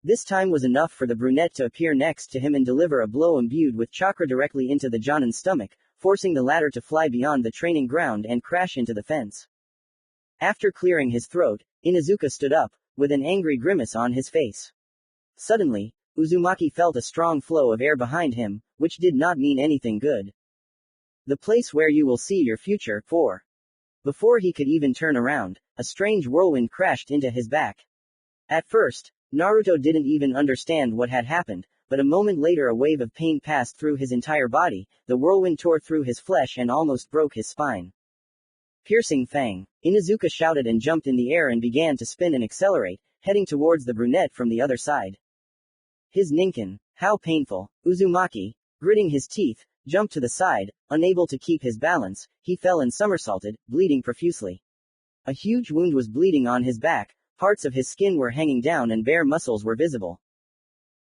This time was enough for the brunette to appear next to him and deliver a blow imbued with chakra directly into the Jonin's stomach, forcing the latter to fly beyond the training ground and crash into the fence. After clearing his throat, Inuzuka stood up, with an angry grimace on his face. Suddenly, Uzumaki felt a strong flow of air behind him, which did not mean anything good. The place where you will see your future, 4. Before he could even turn around, a strange whirlwind crashed into his back. At first, Naruto didn't even understand what had happened, but a moment later a wave of pain passed through his entire body. The whirlwind tore through his flesh and almost broke his spine. Piercing fang. Inuzuka shouted and jumped in the air and began to spin and accelerate, heading towards the brunette from the other side. His ninkin. How painful. Uzumaki, gritting his teeth, jumped to the side. Unable to keep his balance, he fell and somersaulted, bleeding profusely. A huge wound was bleeding on his back. Parts of his skin were hanging down and bare muscles were visible.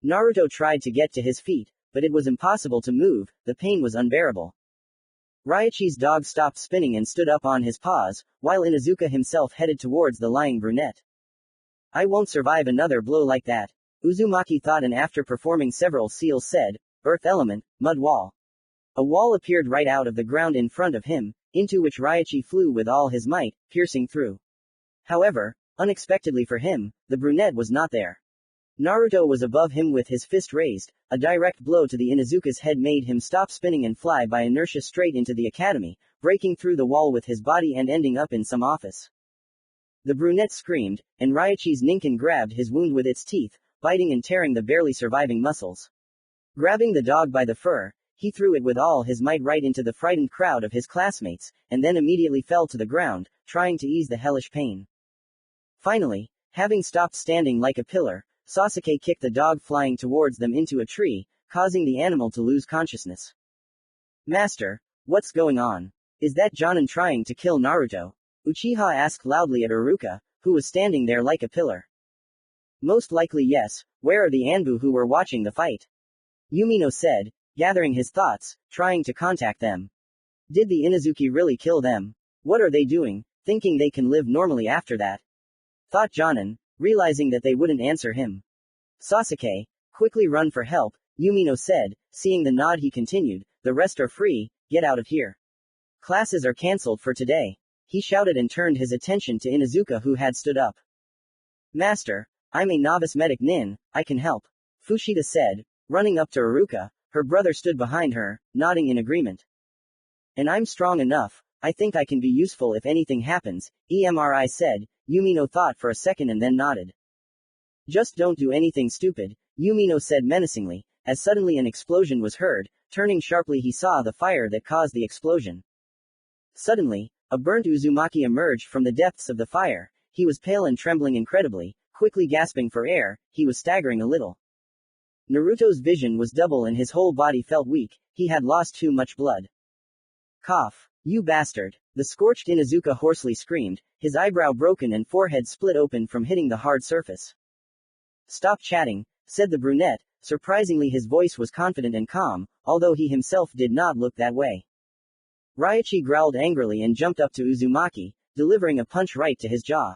Naruto tried to get to his feet, but it was impossible to move. The pain was unbearable. Raichi's dog stopped spinning and stood up on his paws, while Inuzuka himself headed towards the lying brunette. I won't survive another blow like that, Uzumaki thought, and after performing several seals said, Earth element, mud wall. A wall appeared right out of the ground in front of him, into which Raichi flew with all his might, piercing through. However, unexpectedly for him, the brunette was not there. Naruto was above him with his fist raised. A direct blow to the Inuzuka's head made him stop spinning and fly by inertia straight into the academy, breaking through the wall with his body and ending up in some office. The brunette screamed, and Raichi's ninkin grabbed his wound with its teeth, biting and tearing the barely surviving muscles. Grabbing the dog by the fur, he threw it with all his might right into the frightened crowd of his classmates, and then immediately fell to the ground, trying to ease the hellish pain. Finally, having stopped standing like a pillar, Sasuke kicked the dog flying towards them into a tree, causing the animal to lose consciousness. Master, what's going on? Is that Jonin trying to kill Naruto? Uchiha asked loudly at Iruka, who was standing there like a pillar. Most likely yes, where are the Anbu who were watching the fight? Yumino said, gathering his thoughts, trying to contact them. Did the Inazuki really kill them? What are they doing, thinking they can live normally after that? Thought Jonin, realizing that they wouldn't answer him. Sasuke, quickly run for help, Yumino said, seeing the nod he continued, the rest are free, get out of here. Classes are cancelled for today. He shouted and turned his attention to Inuzuka who had stood up. Master, I'm a novice medic nin, I can help. Fushida said, running up to Iruka, her brother stood behind her, nodding in agreement. And I'm strong enough, I think I can be useful if anything happens, Emri said. Yumino thought for a second and then nodded. Just don't do anything stupid, Yumino said menacingly, as suddenly an explosion was heard. Turning sharply he saw the fire that caused the explosion. Suddenly, a burnt Uzumaki emerged from the depths of the fire. He was pale and trembling incredibly, quickly gasping for air, he was staggering a little. Naruto's vision was double and his whole body felt weak, he had lost too much blood. Cough. You bastard. The scorched Inuzuka hoarsely screamed, his eyebrow broken and forehead split open from hitting the hard surface. Stop chatting, said the brunette, surprisingly his voice was confident and calm, although he himself did not look that way. Raichi growled angrily and jumped up to Uzumaki, delivering a punch right to his jaw.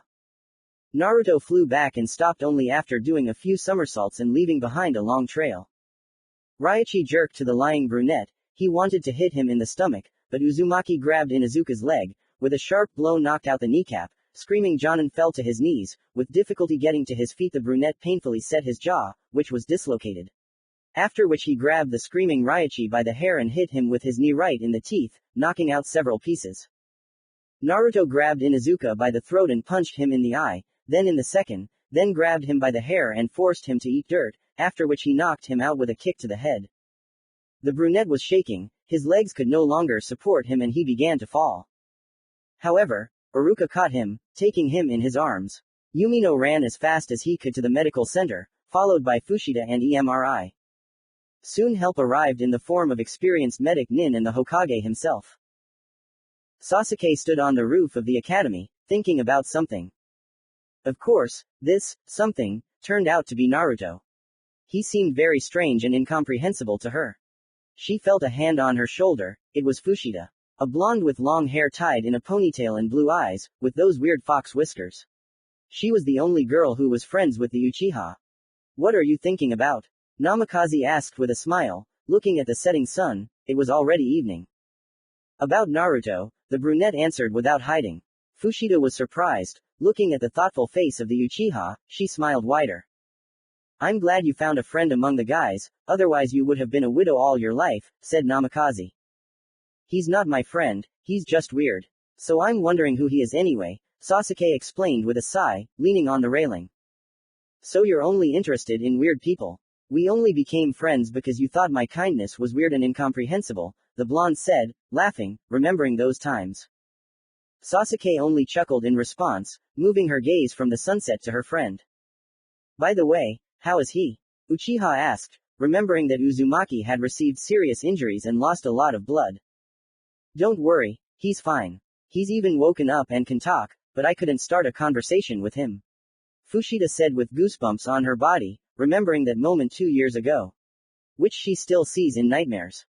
Naruto flew back and stopped only after doing a few somersaults and leaving behind a long trail. Raichi jerked to the lying brunette, he wanted to hit him in the stomach, but Uzumaki grabbed Inuzuka's leg, with a sharp blow knocked out the kneecap. Screaming Jonin fell to his knees, with difficulty getting to his feet the brunette painfully set his jaw, which was dislocated. After which he grabbed the screaming Raichi by the hair and hit him with his knee right in the teeth, knocking out several pieces. Naruto grabbed Inuzuka by the throat and punched him in the eye, then in the second, then grabbed him by the hair and forced him to eat dirt, after which he knocked him out with a kick to the head. The brunette was shaking, his legs could no longer support him and he began to fall. However, Iruka caught him, taking him in his arms. Yumino ran as fast as he could to the medical center, followed by Fushida and Emri. Soon help arrived in the form of experienced medic Nin and the Hokage himself. Sasuke stood on the roof of the academy, thinking about something. Of course, this something turned out to be Naruto. He seemed very strange and incomprehensible to her. She felt a hand on her shoulder, it was Fushida. A blonde with long hair tied in a ponytail and blue eyes, with those weird fox whiskers. She was the only girl who was friends with the Uchiha. What are you thinking about? Namikaze asked with a smile, looking at the setting sun. It was already evening. About Naruto, the brunette answered without hiding. Fushida was surprised, looking at the thoughtful face of the Uchiha, she smiled wider. I'm glad you found a friend among the guys, otherwise you would have been a widow all your life, said Namikaze. He's not my friend, he's just weird. So I'm wondering who he is anyway, Sasuke explained with a sigh, leaning on the railing. So you're only interested in weird people. We only became friends because you thought my kindness was weird and incomprehensible, the blonde said, laughing, remembering those times. Sasuke only chuckled in response, moving her gaze from the sunset to her friend. By the way, how is he? Uchiha asked, remembering that Uzumaki had received serious injuries and lost a lot of blood. Don't worry, he's fine. He's even woken up and can talk, but I couldn't start a conversation with him. Fushida said with goosebumps on her body, remembering that moment 2 years ago. Which she still sees in nightmares.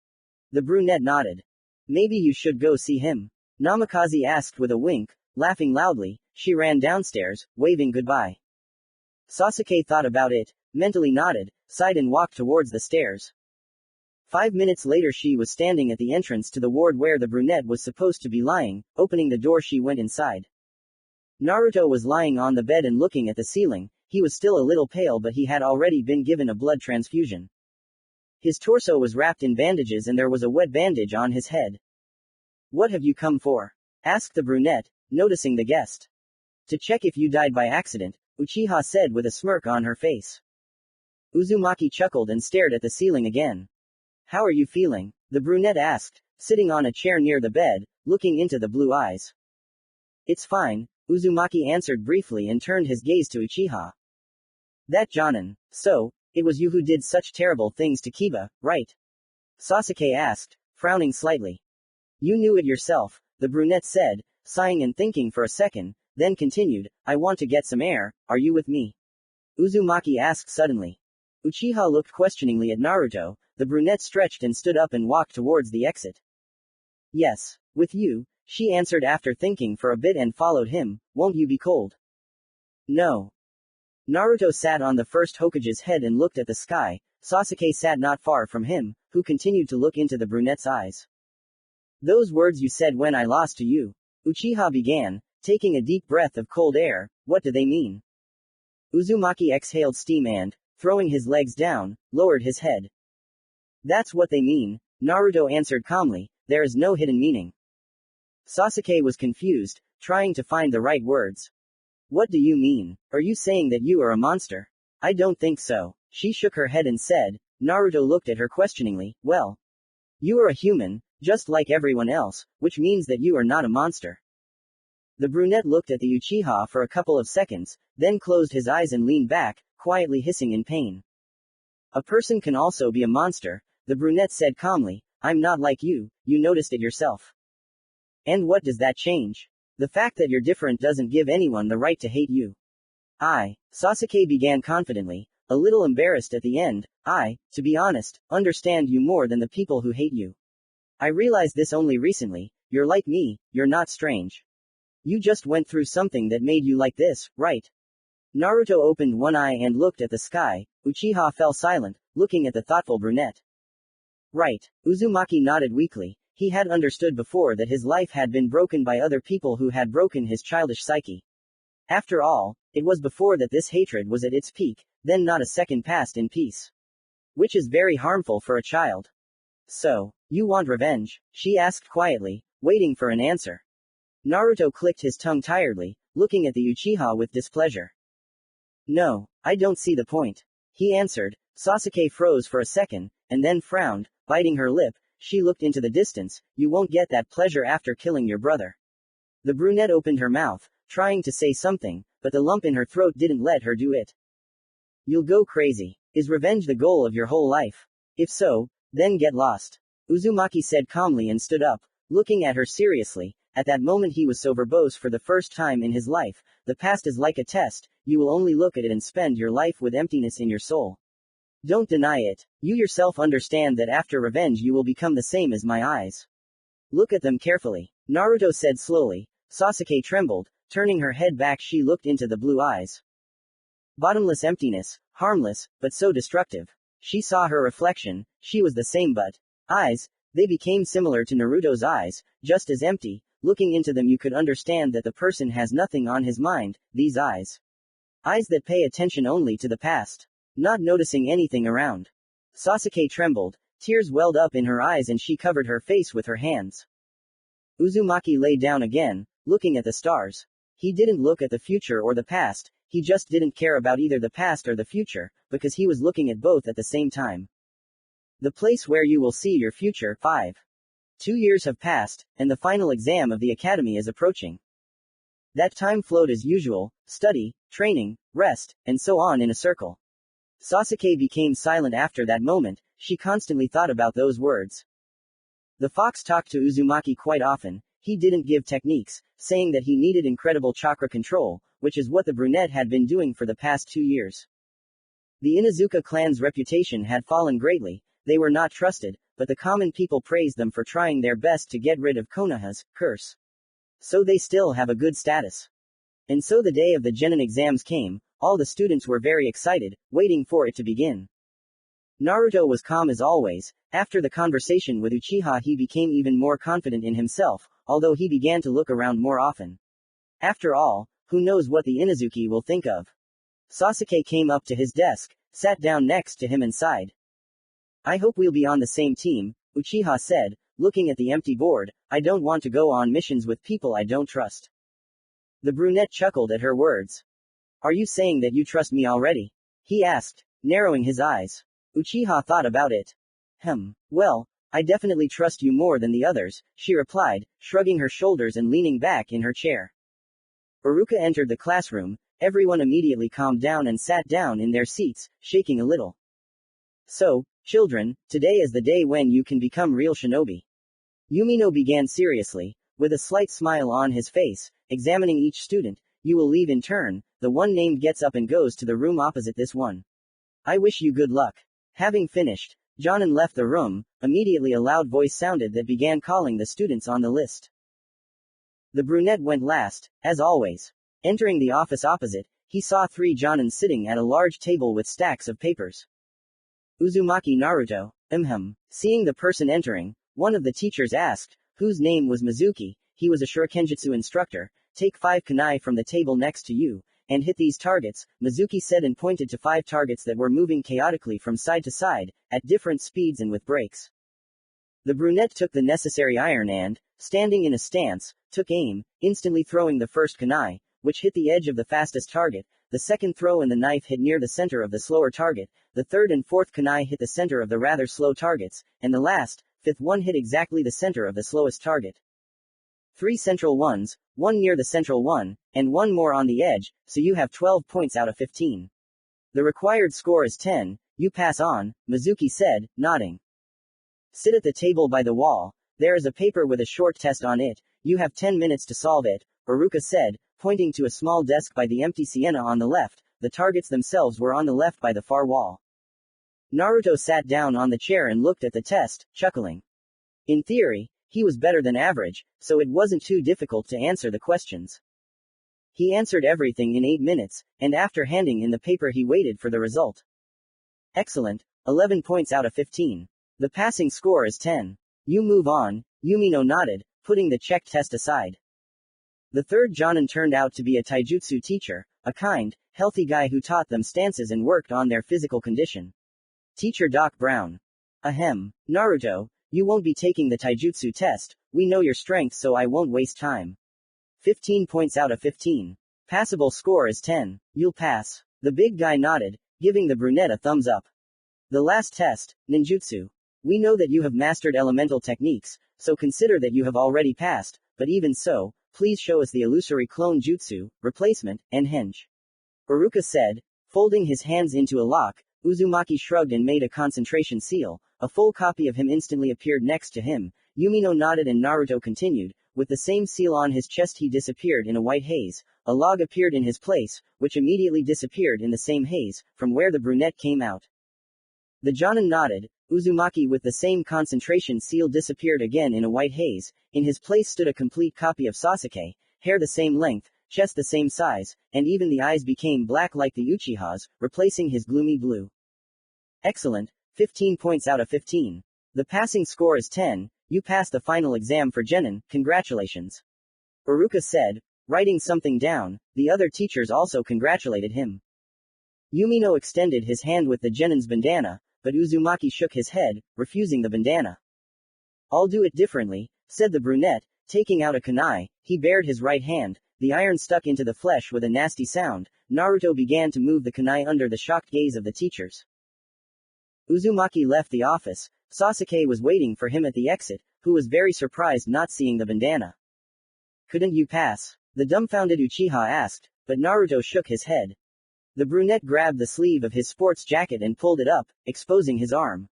The brunette nodded. Maybe you should go see him. Namikaze asked with a wink, laughing loudly, she ran downstairs, waving goodbye. Sasuke thought about it, mentally nodded, sighed and walked towards the stairs. 5 minutes later she was standing at the entrance to the ward where the brunette was supposed to be lying. Opening the door she went inside. Naruto was lying on the bed and looking at the ceiling. He was still a little pale but he had already been given a blood transfusion. His torso was wrapped in bandages and there was a wet bandage on his head. What have you come for? Asked the brunette, noticing the guest. To check if you died by accident, Uchiha said with a smirk on her face. Uzumaki chuckled and stared at the ceiling again. How are you feeling? The brunette asked, sitting on a chair near the bed, looking into the blue eyes. It's fine, Uzumaki answered briefly and turned his gaze to Uchiha. That Jonin. So, it was you who did such terrible things to Kiba, right? Sasuke asked, frowning slightly. You knew it yourself, the brunette said, sighing and thinking for a second, then continued, I want to get some air, are you with me? Uzumaki asked suddenly. Uchiha looked questioningly at Naruto, the brunette stretched and stood up and walked towards the exit. Yes, with you, she answered after thinking for a bit and followed him, won't you be cold? No. Naruto sat on the first Hokage's head and looked at the sky. Sasuke sat not far from him, who continued to look into the brunette's eyes. Those words you said when I lost to you, Uchiha began, taking a deep breath of cold air, what do they mean? Uzumaki exhaled steam and, throwing his legs down, lowered his head. That's what they mean, Naruto answered calmly, there is no hidden meaning. Sasuke was confused, trying to find the right words. What do you mean? Are you saying that you are a monster? I don't think so. She shook her head and said. Naruto looked at her questioningly, well. You are a human, just like everyone else, which means that you are not a monster. The brunette looked at the Uchiha for a couple of seconds, then closed his eyes and leaned back, quietly hissing in pain. A person can also be a monster, the brunette said calmly, I'm not like you noticed it yourself. And what does that change? The fact that you're different doesn't give anyone the right to hate you. Sasuke began confidently, a little embarrassed at the end, to be honest, understand you more than the people who hate you. I realized this only recently, you're like me, you're not strange. You just went through something that made you like this, right? Naruto opened one eye and looked at the sky. Uchiha fell silent, looking at the thoughtful brunette. Right. Uzumaki nodded weakly. He had understood before that his life had been broken by other people who had broken his childish psyche. After all, it was before that this hatred was at its peak, then not a second passed in peace. Which is very harmful for a child. So, you want revenge? She asked quietly, waiting for an answer. Naruto clicked his tongue tiredly, looking at the Uchiha with displeasure. No, I don't see the point. He answered. Sasuke froze for a second, and then frowned, biting her lip. She looked into the distance, you won't get that pleasure after killing your brother. The brunette opened her mouth, trying to say something, but the lump in her throat didn't let her do it. You'll go crazy. Is revenge the goal of your whole life? If so, then get lost. Uzumaki said calmly and stood up, looking at her seriously. At that moment he was so verbose for the first time in his life. The past is like a test, you will only look at it and spend your life with emptiness in your soul. Don't deny it. You yourself understand that after revenge you will become the same as my eyes. Look at them carefully. Naruto said slowly. Sasuke trembled, turning her head back she looked into the blue eyes. Bottomless emptiness, harmless, but so destructive. She saw her reflection, she was the same but eyes, they became similar to Naruto's eyes, just as empty. Looking into them you could understand that the person has nothing on his mind, these eyes. Eyes that pay attention only to the past. Not noticing anything around. Sasuke trembled, tears welled up in her eyes and she covered her face with her hands. Uzumaki lay down again, looking at the stars. He didn't look at the future or the past, he just didn't care about either the past or the future, because he was looking at both at the same time. The place where you will see your future. 5. 2 years have passed, and the final exam of the academy is approaching. That time flowed as usual, study, training, rest, and so on in a circle. Sasuke became silent after that moment, she constantly thought about those words. The fox talked to Uzumaki quite often, he didn't give techniques, saying that he needed incredible chakra control, which is what the brunette had been doing for the past 2 years. The Inuzuka clan's reputation had fallen greatly, they were not trusted, but the common people praised them for trying their best to get rid of Konoha's curse. So they still have a good status. And so the day of the Genin exams came, all the students were very excited, waiting for it to begin. Naruto was calm as always. After the conversation with Uchiha he became even more confident in himself, although he began to look around more often. After all, who knows what the Inuzuki will think of? Sasuke came up to his desk, sat down next to him and sighed. I hope we'll be on the same team, Uchiha said, looking at the empty board. I don't want to go on missions with people I don't trust. The brunette chuckled at her words. Are you saying that you trust me already? He asked, narrowing his eyes. Uchiha thought about it. Well, I definitely trust you more than the others, she replied, shrugging her shoulders and leaning back in her chair. Uruka entered the classroom. Everyone immediately calmed down and sat down in their seats, shaking a little. So, children, today is the day when you can become real shinobi. Yumino began seriously, with a slight smile on his face, examining each student. You will leave in turn. The one named gets up and goes to the room opposite this one. I wish you good luck. Having finished, Jonan left the room. Immediately a loud voice sounded that began calling the students on the list. The brunette went last, as always. Entering the office opposite, he saw 3 Jonans sitting at a large table with stacks of papers. Uzumaki Naruto. Seeing the person entering, one of the teachers asked, whose name was Mizuki. He was a shurikenjutsu instructor. Take 5 kunai from the table next to you, and hit these targets, Mizuki said and pointed to 5 targets that were moving chaotically from side to side, at different speeds and with breaks. The brunette took the necessary iron and, standing in a stance, took aim, instantly throwing the first kunai, which hit the edge of the fastest target. The second throw and the knife hit near the center of the slower target. The third and fourth kunai hit the center of the rather slow targets, and the last, 5th one hit exactly the center of the slowest target. 3 central ones, 1 near the central one, and 1 more on the edge, so you have 12 points out of 15. The required score is 10, you pass on, Mizuki said, nodding. Sit at the table by the wall. There is a paper with a short test on it. You have 10 minutes to solve it, Uruka said, pointing to a small desk by the empty sienna on the left. The targets themselves were on the left by the far wall. Naruto sat down on the chair and looked at the test, chuckling. In theory, he was better than average, so it wasn't too difficult to answer the questions. He answered everything in 8 minutes, and after handing in the paper he waited for the result. Excellent, 11 points out of 15. The passing score is 10. You move on, Yumino nodded, putting the check test aside. The third Jonin turned out to be a taijutsu teacher, a kind, healthy guy who taught them stances and worked on their physical condition. Teacher Doc Brown. Naruto, you won't be taking the taijutsu test, we know your strength so I won't waste time. 15 points out of 15. Passable score is 10, you'll pass. The big guy nodded, giving the brunette a thumbs up. The last test, ninjutsu. We know that you have mastered elemental techniques, so consider that you have already passed, but even so, please show us the illusory clone jutsu, replacement, and henge. Uruka said, folding his hands into a lock. Uzumaki shrugged and made a concentration seal. A full copy of him instantly appeared next to him. Yumino nodded and Naruto continued. With the same seal on his chest he disappeared in a white haze. A log appeared in his place, which immediately disappeared in the same haze, from where the brunette came out. The Jonin nodded. Uzumaki with the same concentration seal disappeared again in a white haze. In his place stood a complete copy of Sasuke, hair the same length, chest the same size, and even the eyes became black like the Uchiha's, replacing his gloomy blue. Excellent, 15 points out of 15. The passing score is 10, you passed the final exam for Genin, congratulations. Uruka said, writing something down. The other teachers also congratulated him. Yumino extended his hand with the Genin's bandana, but Uzumaki shook his head, refusing the bandana. I'll do it differently, said the brunette, taking out a kunai. He bared his right hand. The iron stuck into the flesh with a nasty sound. Naruto began to move the kunai under the shocked gaze of the teachers. Uzumaki left the office. Sasuke was waiting for him at the exit, who was very surprised not seeing the bandana. Couldn't you pass? The dumbfounded Uchiha asked, but Naruto shook his head. The brunette grabbed the sleeve of his sports jacket and pulled it up, exposing his arm.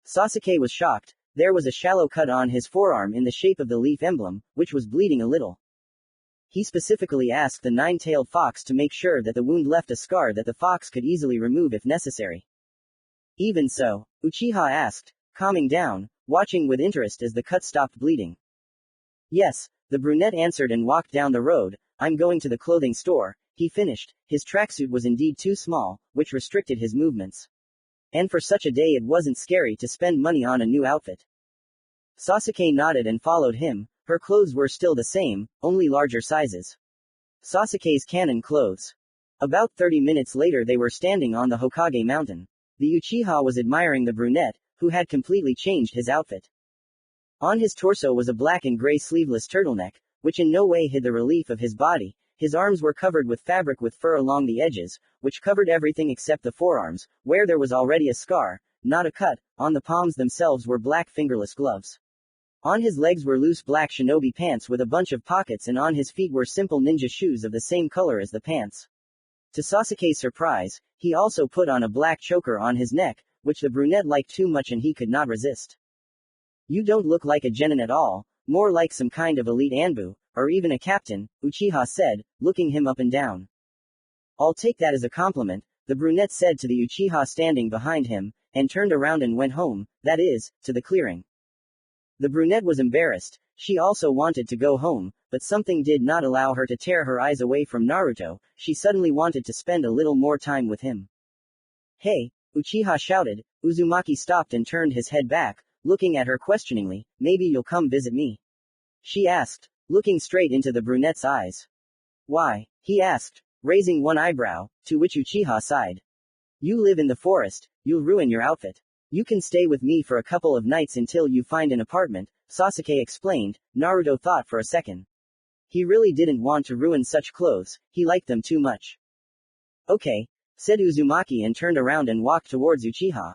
Sasuke was shocked. There was a shallow cut on his forearm in the shape of the leaf emblem, which was bleeding a little. He specifically asked the nine-tailed fox to make sure that the wound left a scar that the fox could easily remove if necessary. Even so, Uchiha asked, calming down, watching with interest as the cut stopped bleeding. Yes, the brunette answered and walked down the road. I'm going to the clothing store, he finished. His tracksuit was indeed too small, which restricted his movements. And for such a day it wasn't scary to spend money on a new outfit. Sasuke nodded and followed him. Her clothes were still the same, only larger sizes. Sasuke's canon clothes. About 30 minutes later they were standing on the Hokage mountain. The Uchiha was admiring the brunette, who had completely changed his outfit. On his torso was a black and gray sleeveless turtleneck, which in no way hid the relief of his body. His arms were covered with fabric with fur along the edges, which covered everything except the forearms, where there was already a scar, not a cut. On the palms themselves were black fingerless gloves. On his legs were loose black shinobi pants with a bunch of pockets, and on his feet were simple ninja shoes of the same color as the pants. To Sasuke's surprise, he also put on a black choker on his neck, which the brunette liked too much and he could not resist. You don't look like a genin at all, more like some kind of elite Anbu, or even a captain, Uchiha said, looking him up and down. I'll take that as a compliment, the brunette said to the Uchiha standing behind him, and turned around and went home, that is, to the clearing. The brunette was embarrassed. She also wanted to go home, but something did not allow her to tear her eyes away from Naruto. She suddenly wanted to spend a little more time with him. Hey, Uchiha shouted. Uzumaki stopped and turned his head back, looking at her questioningly. Maybe you'll come visit me? She asked, looking straight into the brunette's eyes. Why? He asked, raising one eyebrow, to which Uchiha sighed. You live in the forest, you'll ruin your outfit. You can stay with me for a couple of nights until you find an apartment, Sasuke explained. Naruto thought for a second. He really didn't want to ruin such clothes, he liked them too much. Okay, said Uzumaki and turned around and walked towards Uchiha.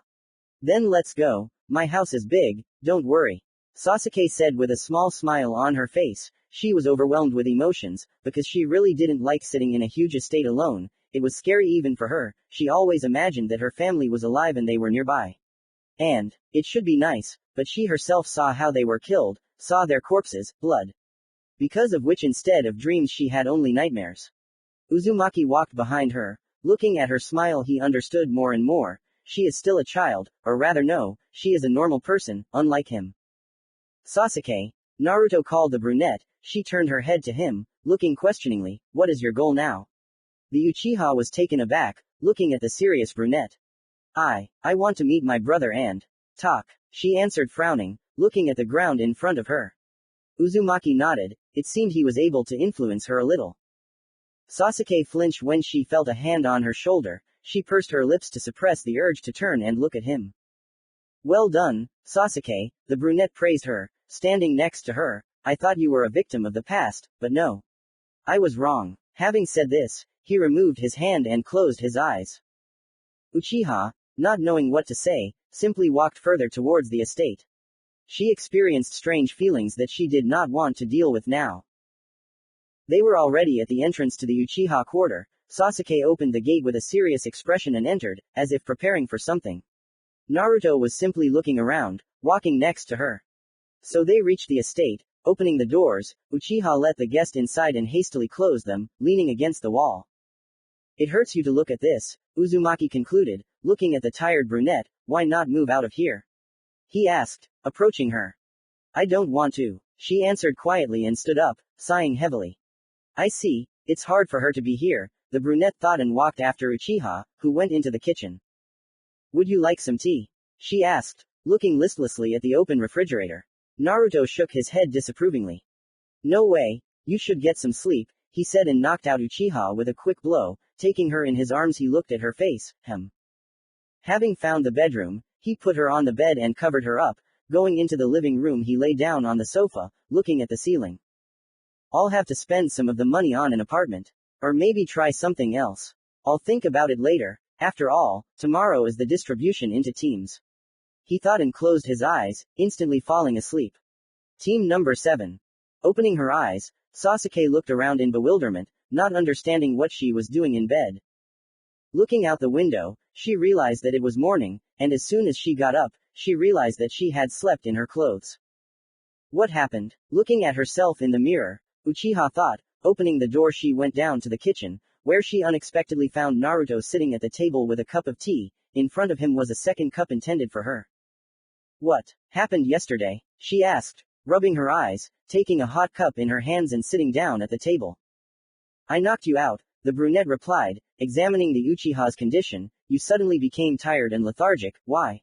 Then let's go, my house is big, don't worry. Sasuke said with a small smile on her face. She was overwhelmed with emotions, because she really didn't like sitting in a huge estate alone. It was scary even for her. She always imagined that her family was alive and they were nearby. And it should be nice, but she herself saw how they were killed, saw their corpses, blood. Because of which instead of dreams she had only nightmares. Uzumaki walked behind her. Looking at her smile he understood more and more. She is still a child, or rather no, she is a normal person, unlike him. Sasuke, Naruto called the brunette. She turned her head to him, looking questioningly. What is your goal now? The Uchiha was taken aback, looking at the serious brunette. I want to meet my brother and talk, she answered frowning, looking at the ground in front of her. Uzumaki nodded. It seemed he was able to influence her a little. Sasuke flinched when she felt a hand on her shoulder. She pursed her lips to suppress the urge to turn and look at him. Well done, Sasuke, the brunette praised her, standing next to her. I thought you were a victim of the past, but no. I was wrong. Having said this, he removed his hand and closed his eyes. Uchiha, not knowing what to say, simply walked further towards the estate. She experienced strange feelings that she did not want to deal with now. They were already at the entrance to the Uchiha quarter. Sasuke opened the gate with a serious expression and entered, as if preparing for something. Naruto was simply looking around, walking next to her. So they reached the estate. Opening the doors, Uchiha let the guest inside and hastily closed them, leaning against the wall. It hurts you to look at this, Uzumaki concluded, looking at the tired brunette. Why not move out of here? He asked, approaching her. I don't want to, she answered quietly and stood up, sighing heavily. I see, it's hard for her to be here, the brunette thought and walked after Uchiha, who went into the kitchen. Would you like some tea? She asked, looking listlessly at the open refrigerator. Naruto shook his head disapprovingly. No way, you should get some sleep, he said and knocked out Uchiha with a quick blow. Taking her in his arms he looked at her face. Having found the bedroom, he put her on the bed and covered her up. Going into the living room he lay down on the sofa, looking at the ceiling. I'll have to spend some of the money on an apartment. Or maybe try something else. I'll think about it later. After all, tomorrow is the distribution into teams. He thought and closed his eyes, instantly falling asleep. Team number 7. Opening her eyes, Sasuke looked around in bewilderment, not understanding what she was doing in bed. Looking out the window, she realized that it was morning, and as soon as she got up, she realized that she had slept in her clothes. What happened? Looking at herself in the mirror, Uchiha thought. Opening the door she went down to the kitchen, where she unexpectedly found Naruto sitting at the table with a cup of tea. In front of him was a second cup intended for her. What happened yesterday? She asked, rubbing her eyes, taking a hot cup in her hands and sitting down at the table. I knocked you out, the brunette replied, examining the Uchiha's condition. You suddenly became tired and lethargic, why?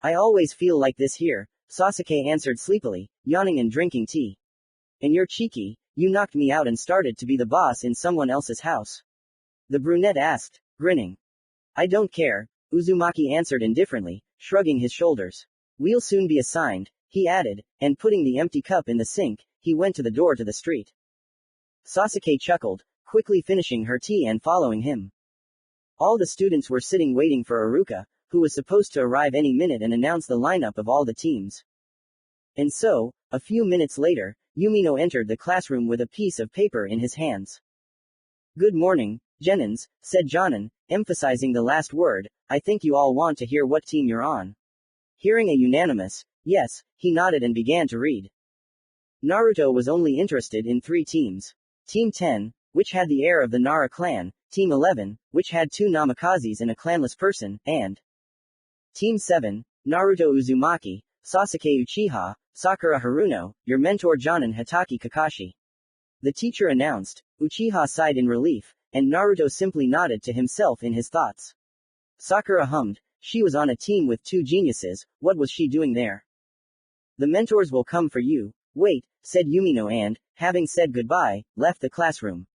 I always feel like this here, Sasuke answered sleepily, yawning and drinking tea. And you're cheeky, you knocked me out and started to be the boss in someone else's house. The brunette asked, grinning. I don't care, Uzumaki answered indifferently, shrugging his shoulders. We'll soon be assigned, he added, and putting the empty cup in the sink, he went to the door to the street. Sasuke chuckled, quickly finishing her tea and following him. All the students were sitting waiting for Iruka, who was supposed to arrive any minute and announce the lineup of all the teams. And so, a few minutes later, Yumino entered the classroom with a piece of paper in his hands. Good morning, Genins, said Jonin, emphasizing the last word. I think you all want to hear what team you're on. Hearing a unanimous yes, he nodded and began to read. Naruto was only interested in 3 teams. Team 10, which had the heir of the Nara clan, Team 11, which had 2 Namakazes and a clanless person, and Team 7, Naruto Uzumaki, Sasuke Uchiha, Sakura Haruno, your mentor Jonin Hatake Kakashi. The teacher announced. Uchiha sighed in relief, and Naruto simply nodded to himself in his thoughts. Sakura hummed. She was on a team with 2 geniuses, what was she doing there? The mentors will come for you. Wait, said Yumino and, having said goodbye, left the classroom.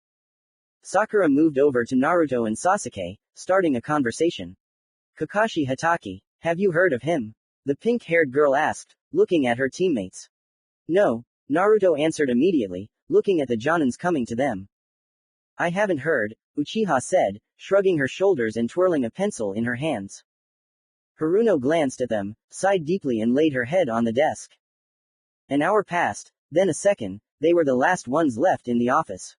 Sakura moved over to Naruto and Sasuke, starting a conversation. Kakashi Hatake, have you heard of him? The pink-haired girl asked, looking at her teammates. No, Naruto answered immediately, looking at the Jonins coming to them. I haven't heard, Uchiha said, shrugging her shoulders and twirling a pencil in her hands. Haruno glanced at them, sighed deeply and laid her head on the desk. An hour passed, then a second, they were the last ones left in the office.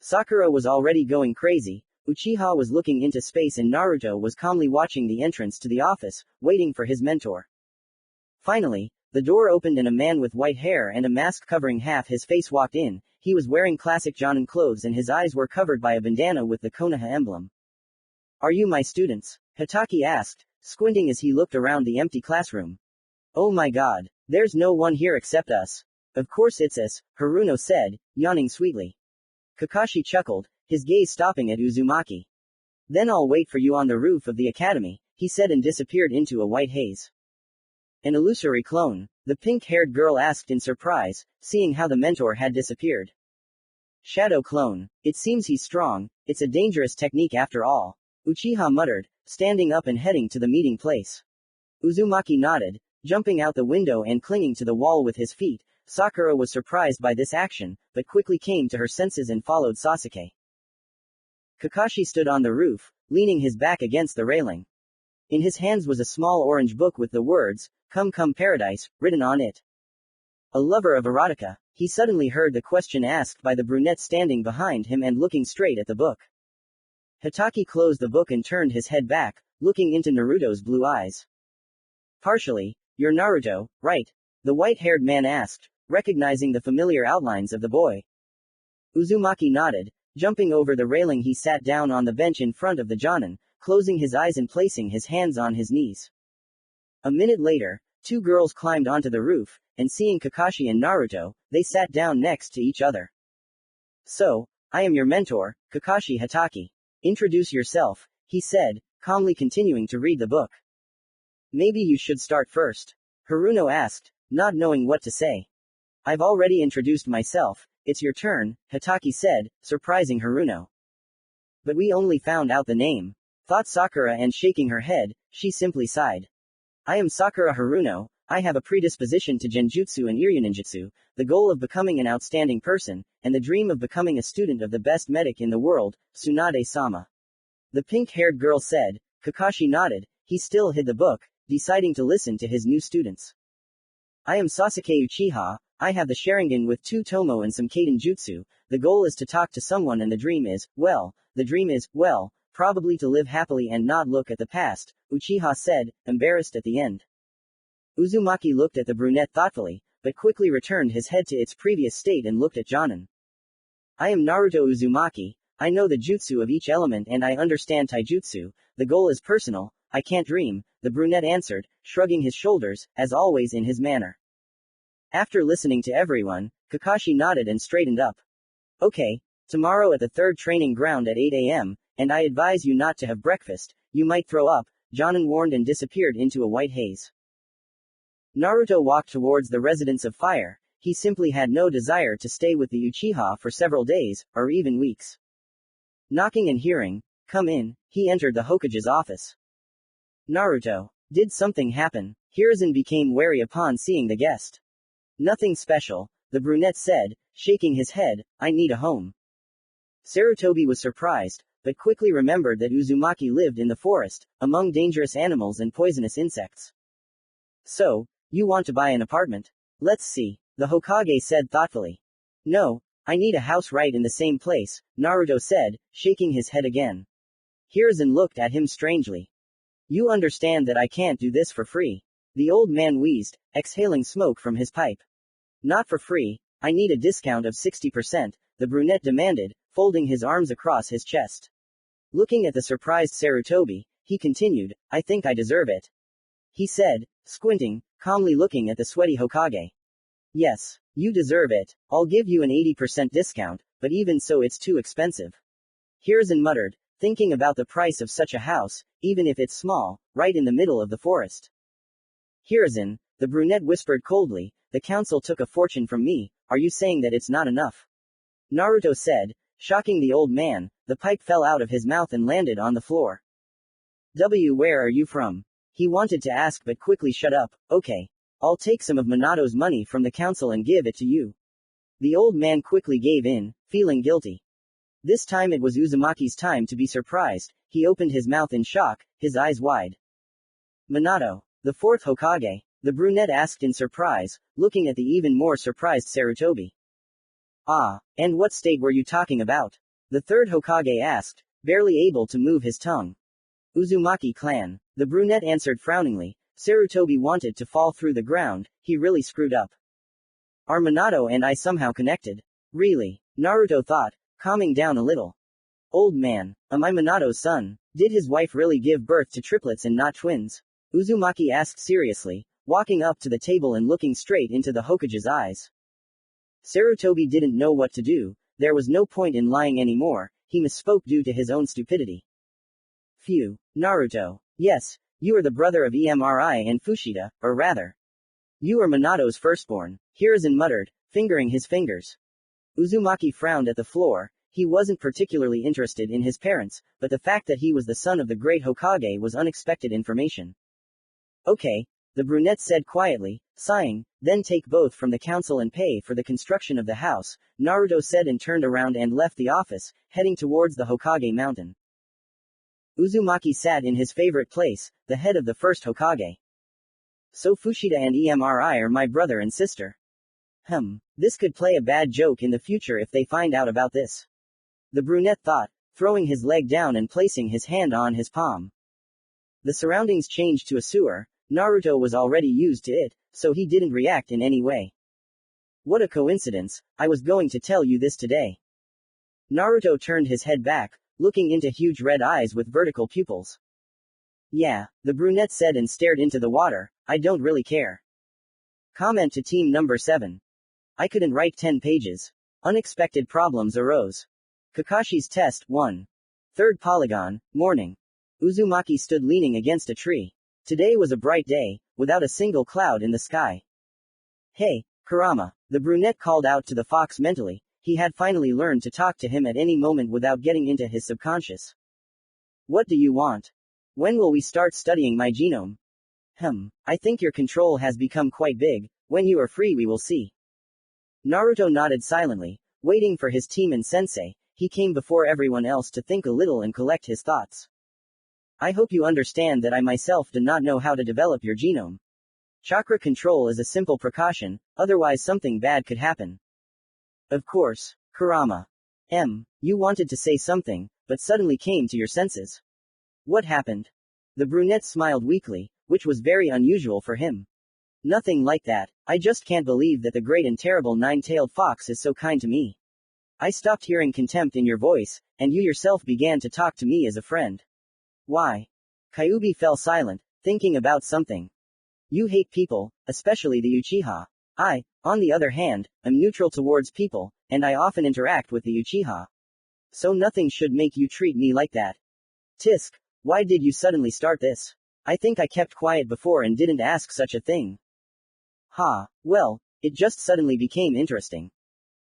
Sakura was already going crazy, Uchiha was looking into space and Naruto was calmly watching the entrance to the office, waiting for his mentor. Finally, the door opened and a man with white hair and a mask covering half his face walked in. He was wearing classic Jonin clothes and his eyes were covered by a bandana with the Konoha emblem. Are you my students? Hatake asked, squinting as he looked around the empty classroom. Oh my god, there's no one here except us. Of course it's us, Haruno said, yawning sweetly. Kakashi chuckled, his gaze stopping at Uzumaki. Then I'll wait for you on the roof of the academy, he said and disappeared into a white haze. An illusory clone, the pink-haired girl asked in surprise, seeing how the mentor had disappeared. Shadow clone. It seems he's strong, it's a dangerous technique after all. Uchiha muttered, standing up and heading to the meeting place. Uzumaki nodded, jumping out the window and clinging to the wall with his feet. Sakura was surprised by this action, but quickly came to her senses and followed Sasuke. Kakashi stood on the roof, leaning his back against the railing. In his hands was a small orange book with the words, Come Come Paradise, written on it. A lover of erotica, he suddenly heard the question asked by the brunette standing behind him and looking straight at the book. Hatake closed the book and turned his head back, looking into Naruto's blue eyes. Partially, you're Naruto, right? The white-haired man asked, recognizing the familiar outlines of the boy. Uzumaki nodded, jumping over the railing he sat down on the bench in front of the Jonin, closing his eyes and placing his hands on his knees. A minute later, 2 girls climbed onto the roof, and seeing Kakashi and Naruto, they sat down next to each other. So, I am your mentor, Kakashi Hatake. Introduce yourself, he said, calmly continuing to read the book. Maybe you should start first. Haruno asked, not knowing what to say. I've already introduced myself, it's your turn, Hatake said, surprising Haruno. But we only found out the name, thought Sakura and shaking her head, she simply sighed. I am Sakura Haruno, I have a predisposition to genjutsu and iryaninjutsu, the goal of becoming an outstanding person, and the dream of becoming a student of the best medic in the world, Tsunade-sama. The pink-haired girl said. Kakashi nodded, he still hid the book, deciding to listen to his new students. I am Sasuke Uchiha, I have the Sharingan with 2 Tomo and some Kaden Jutsu, the goal is to talk to someone and the dream is, probably to live happily and not look at the past, Uchiha said, embarrassed at the end. Uzumaki looked at the brunette thoughtfully, but quickly returned his head to its previous state and looked at Jonin. I am Naruto Uzumaki, I know the jutsu of each element and I understand taijutsu, the goal is personal, I can't dream, the brunette answered, shrugging his shoulders, as always in his manner. After listening to everyone, Kakashi nodded and straightened up. Okay, tomorrow at the 3rd training ground at 8 a.m., and I advise you not to have breakfast, you might throw up, Jonin warned and disappeared into a white haze. Naruto walked towards the residence of fire, he simply had no desire to stay with the Uchiha for several days, or even weeks. Knocking and hearing, come in, he entered the Hokage's office. Naruto, did something happen? Hiruzen became wary upon seeing the guest. Nothing special, the brunette said, shaking his head, I need a home. Sarutobi was surprised, but quickly remembered that Uzumaki lived in the forest, among dangerous animals and poisonous insects. So, you want to buy an apartment? Let's see, the Hokage said thoughtfully. No, I need a house right in the same place, Naruto said, shaking his head again. Hiruzen looked at him strangely. You understand that I can't do this for free. The old man wheezed, exhaling smoke from his pipe. Not for free, I need a discount of 60%, the brunette demanded, folding his arms across his chest. Looking at the surprised Sarutobi, he continued, I think I deserve it. He said, squinting, calmly looking at the sweaty Hokage. Yes, you deserve it. I'll give you an 80% discount, but even so it's too expensive. Hiruzen muttered, thinking about the price of such a house, even if it's small, right in the middle of the forest. Hiruzen, the brunette whispered coldly, the council took a fortune from me, are you saying that it's not enough? Naruto said, shocking the old man, the pipe fell out of his mouth and landed on the floor. Where are you from? He wanted to ask but quickly shut up, okay. I'll take some of Minato's money from the council and give it to you. The old man quickly gave in, feeling guilty. This time it was Uzumaki's time to be surprised, he opened his mouth in shock, his eyes wide. Minato, the fourth Hokage, the brunette asked in surprise, looking at the even more surprised Sarutobi. Ah, and what state were you talking about? The third Hokage asked, barely able to move his tongue. Uzumaki clan, the brunette answered frowningly. Sarutobi wanted to fall through the ground, he really screwed up. Are Minato and I somehow connected? Really? Naruto thought, calming down a little. Old man, am I Minato's son? Did his wife really give birth to triplets and not twins? Uzumaki asked seriously, walking up to the table and looking straight into the Hokage's eyes. Sarutobi didn't know what to do, there was no point in lying anymore, he misspoke due to his own stupidity. Phew, Naruto. Yes, you are the brother of Emri and Fushida, or rather. You are Minato's firstborn, Hiruzen muttered, fingering his fingers. Uzumaki frowned at the floor, he wasn't particularly interested in his parents, but the fact that he was the son of the great Hokage was unexpected information. Okay, the brunette said quietly, sighing, then take both from the council and pay for the construction of the house, Naruto said and turned around and left the office, heading towards the Hokage mountain. Uzumaki sat in his favorite place, the head of the first Hokage. So Fushida and Emri are my brother and sister. This could play a bad joke in the future if they find out about this. The brunette thought, throwing his leg down and placing his hand on his palm. The surroundings changed to a sewer, Naruto was already used to it, so he didn't react in any way. What a coincidence, I was going to tell you this today. Naruto turned his head back, looking into huge red eyes with vertical pupils. Yeah, the brunette said and stared into the water, I don't really care. Comment to team number 7. I couldn't write 10 pages. Unexpected problems arose. Kakashi's test, 1. Third polygon, morning. Uzumaki stood leaning against a tree. Today was a bright day, without a single cloud in the sky. Hey, Kurama, the brunette called out to the fox mentally, he had finally learned to talk to him at any moment without getting into his subconscious. What do you want? When will we start studying my genome? I think your control has become quite big, when you are free we will see. Naruto nodded silently, waiting for his team and sensei, he came before everyone else to think a little and collect his thoughts. I hope you understand that I myself do not know how to develop your genome. Chakra control is a simple precaution, otherwise something bad could happen. Of course, Kurama. You wanted to say something, but suddenly came to your senses. What happened? The brunette smiled weakly, which was very unusual for him. Nothing like that, I just can't believe that the great and terrible nine-tailed fox is so kind to me. I stopped hearing contempt in your voice, and you yourself began to talk to me as a friend. Why? Kyuubi fell silent, thinking about something. You hate people, especially the Uchiha. I, on the other hand, am neutral towards people, and I often interact with the Uchiha. So nothing should make you treat me like that. Tisk, why did you suddenly start this? I think I kept quiet before and didn't ask such a thing. Well, it just suddenly became interesting.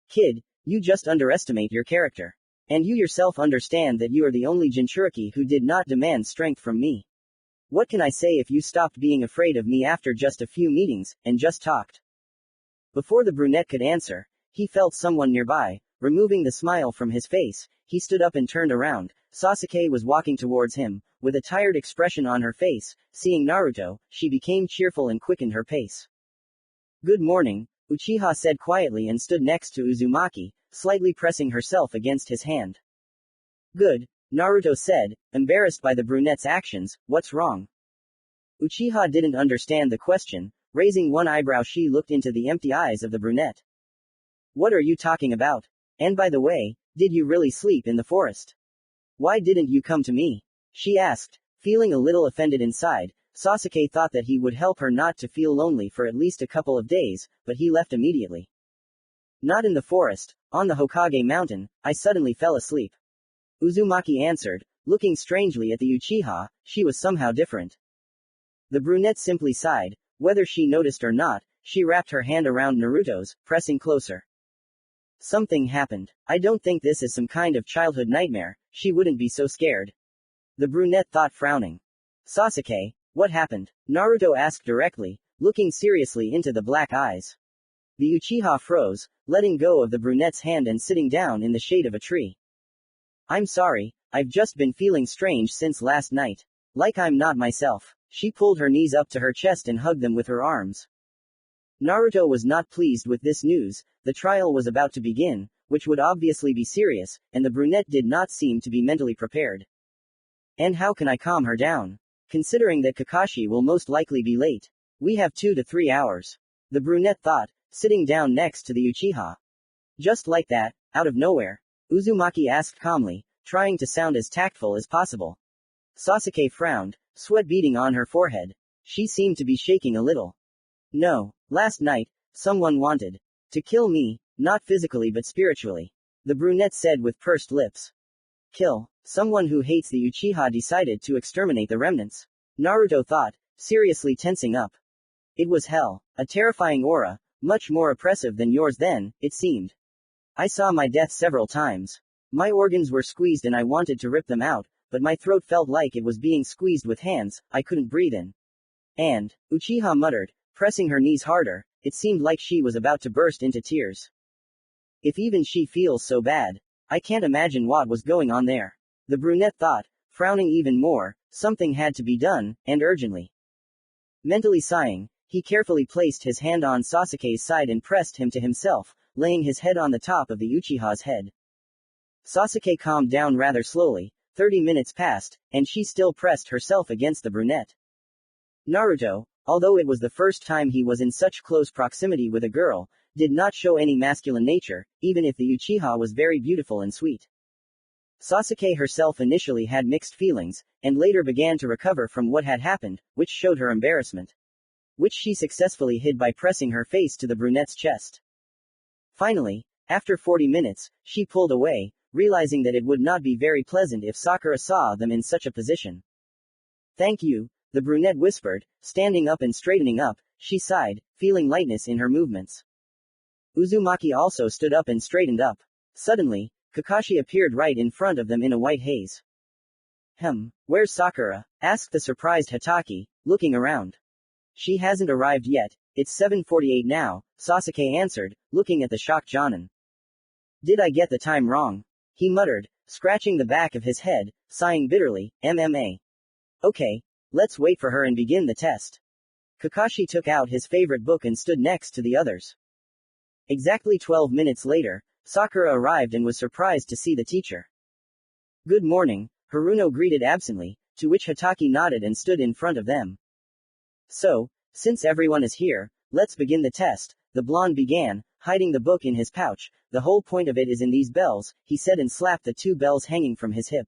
Kid, you just underestimate your character. And you yourself understand that you are the only Jinchuriki who did not demand strength from me. What can I say if you stopped being afraid of me after just a few meetings, and just talked? Before the brunette could answer, he felt someone nearby, removing the smile from his face, he stood up and turned around. Sasuke was walking towards him, with a tired expression on her face. Seeing Naruto, she became cheerful and quickened her pace. Good morning, Uchiha said quietly and stood next to Uzumaki, slightly pressing herself against his hand. Good, Naruto said, embarrassed by the brunette's actions. What's wrong? Uchiha didn't understand the question. Raising one eyebrow, she looked into the empty eyes of the brunette. What are you talking about? And by the way, did you really sleep in the forest? Why didn't you come to me? She asked, feeling a little offended inside. Sasuke thought that he would help her not to feel lonely for at least a couple of days, but he left immediately. Not in the forest, on the Hokage mountain. I suddenly fell asleep. Uzumaki answered, looking strangely at the Uchiha. She was somehow different. The brunette simply sighed. Whether she noticed or not, she wrapped her hand around Naruto's, pressing closer. Something happened. I don't think this is some kind of childhood nightmare. She wouldn't be so scared. The brunette thought, frowning. Sasuke, what happened? Naruto asked directly, looking seriously into the black eyes. The Uchiha froze, letting go of the brunette's hand and sitting down in the shade of a tree. I'm sorry, I've just been feeling strange since last night. Like I'm not myself. She pulled her knees up to her chest and hugged them with her arms. Naruto was not pleased with this news. The trial was about to begin, which would obviously be serious, and the brunette did not seem to be mentally prepared. And how can I calm her down? Considering that Kakashi will most likely be late. We have 2 to 3 hours. The brunette thought, sitting down next to the Uchiha. Just like that, out of nowhere, Uzumaki asked calmly, trying to sound as tactful as possible. Sasuke frowned, sweat beading on her forehead. She seemed to be shaking a little. No, last night, someone wanted to kill me, not physically but spiritually. The brunette said with pursed lips. Kill someone who hates the Uchiha decided to exterminate the remnants. Naruto thought, seriously tensing up. It was hell, a terrifying aura, much more oppressive than yours then, it seemed. I saw my death several times. My organs were squeezed and I wanted to rip them out, but my throat felt like it was being squeezed with hands. I couldn't breathe in. And, Uchiha muttered, pressing her knees harder, it seemed like she was about to burst into tears. If even she feels so bad, I can't imagine what was going on there. The brunette thought, frowning even more. Something had to be done, and urgently. Mentally sighing, he carefully placed his hand on Sasuke's side and pressed him to himself, laying his head on the top of the Uchiha's head. Sasuke calmed down rather slowly. 30 minutes passed, and she still pressed herself against the brunette. Naruto, although it was the first time he was in such close proximity with a girl, did not show any masculine nature, even if the Uchiha was very beautiful and sweet. Sasuke herself initially had mixed feelings, and later began to recover from what had happened, which showed her embarrassment. Which she successfully hid by pressing her face to the brunette's chest. Finally, after 40 minutes, she pulled away, realizing that it would not be very pleasant if Sakura saw them in such a position. Thank you, the brunette whispered, standing up and straightening up. She sighed, feeling lightness in her movements. Uzumaki also stood up and straightened up. Suddenly, Kakashi appeared right in front of them in a white haze. Where's Sakura? Asked the surprised Hitaki, looking around. She hasn't arrived yet. It's 7:48 now, Sasuke answered, looking at the shocked Jonin. Did I get the time wrong? He muttered, scratching the back of his head, sighing bitterly. Okay, let's wait for her and begin the test. Kakashi took out his favorite book and stood next to the others. Exactly 12 minutes later, Sakura arrived and was surprised to see the teacher. Good morning, Haruno greeted absently, to which Hitaki nodded and stood in front of them. So, since everyone is here, let's begin the test, the blonde began, hiding the book in his pouch. The whole point of it is in these bells, he said and slapped the 2 bells hanging from his hip.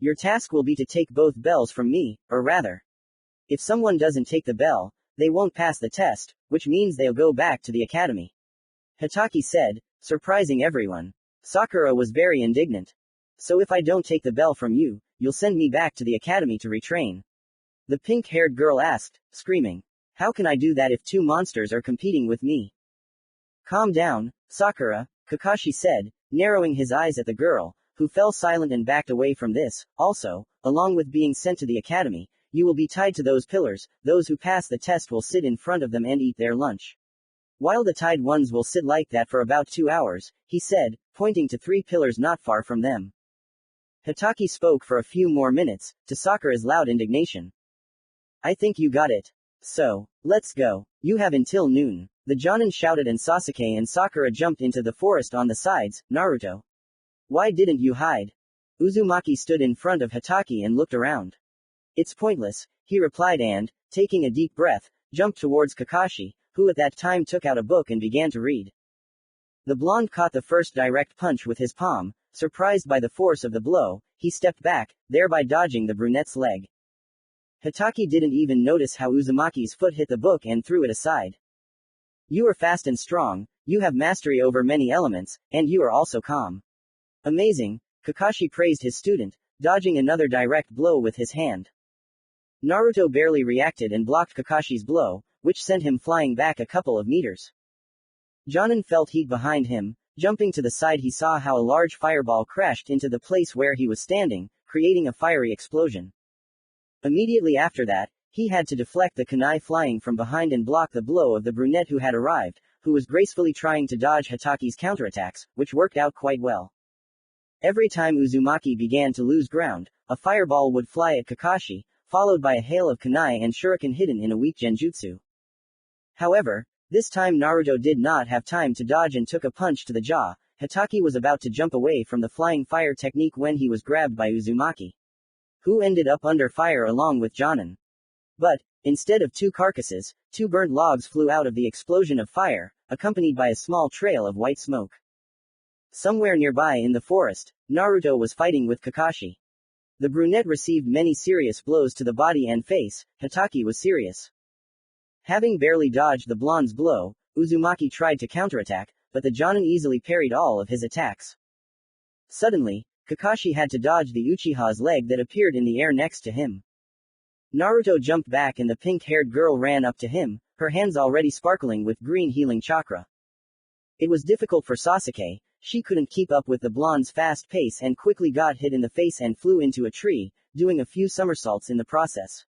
Your task will be to take both bells from me, or rather. If someone doesn't take the bell, they won't pass the test, which means they'll go back to the academy. Hitaki said, surprising everyone. Sakura was very indignant. So if I don't take the bell from you, you'll send me back to the academy to retrain? The pink-haired girl asked, screaming. How can I do that if 2 monsters are competing with me? Calm down, Sakura, Kakashi said, narrowing his eyes at the girl, who fell silent and backed away from this. Also, along with being sent to the academy, you will be tied to those pillars. Those who pass the test will sit in front of them and eat their lunch. While the tied ones will sit like that for about 2 hours, he said, pointing to 3 pillars not far from them. Hitaki spoke for a few more minutes, to Sakura's loud indignation. I think you got it. So, let's go. You have until noon. The Jonin shouted and Sasuke and Sakura jumped into the forest on the sides. Naruto. Why didn't you hide? Uzumaki stood in front of Hatake and looked around. It's pointless, he replied and, taking a deep breath, jumped towards Kakashi, who at that time took out a book and began to read. The blonde caught the first direct punch with his palm. Surprised by the force of the blow, he stepped back, thereby dodging the brunette's leg. Hatake didn't even notice how Uzumaki's foot hit the book and threw it aside. You are fast and strong, you have mastery over many elements, and you are also calm. Amazing, Kakashi praised his student, dodging another direct blow with his hand. Naruto barely reacted and blocked Kakashi's blow, which sent him flying back a couple of meters. Jonin felt heat behind him. Jumping to the side, he saw how a large fireball crashed into the place where he was standing, creating a fiery explosion. Immediately after that, he had to deflect the kunai flying from behind and block the blow of the brunette who had arrived, who was gracefully trying to dodge Hatake's counterattacks, which worked out quite well. Every time Uzumaki began to lose ground, a fireball would fly at Kakashi, followed by a hail of kunai and shuriken hidden in a weak genjutsu. However, this time Naruto did not have time to dodge and took a punch to the jaw. Hatake was about to jump away from the flying fire technique when he was grabbed by Uzumaki, who ended up under fire along with Jonin. But, instead of two carcasses, two burnt logs flew out of the explosion of fire, accompanied by a small trail of white smoke. Somewhere nearby in the forest, Naruto was fighting with Kakashi. The brunette received many serious blows to the body and face. Hatake was serious. Having barely dodged the blonde's blow, Uzumaki tried to counterattack, but the Jonin easily parried all of his attacks. Suddenly, Kakashi had to dodge the Uchiha's leg that appeared in the air next to him. Naruto jumped back and the pink-haired girl ran up to him, her hands already sparkling with green healing chakra. It was difficult for Sasuke. She couldn't keep up with the blonde's fast pace and quickly got hit in the face and flew into a tree, doing a few somersaults in the process.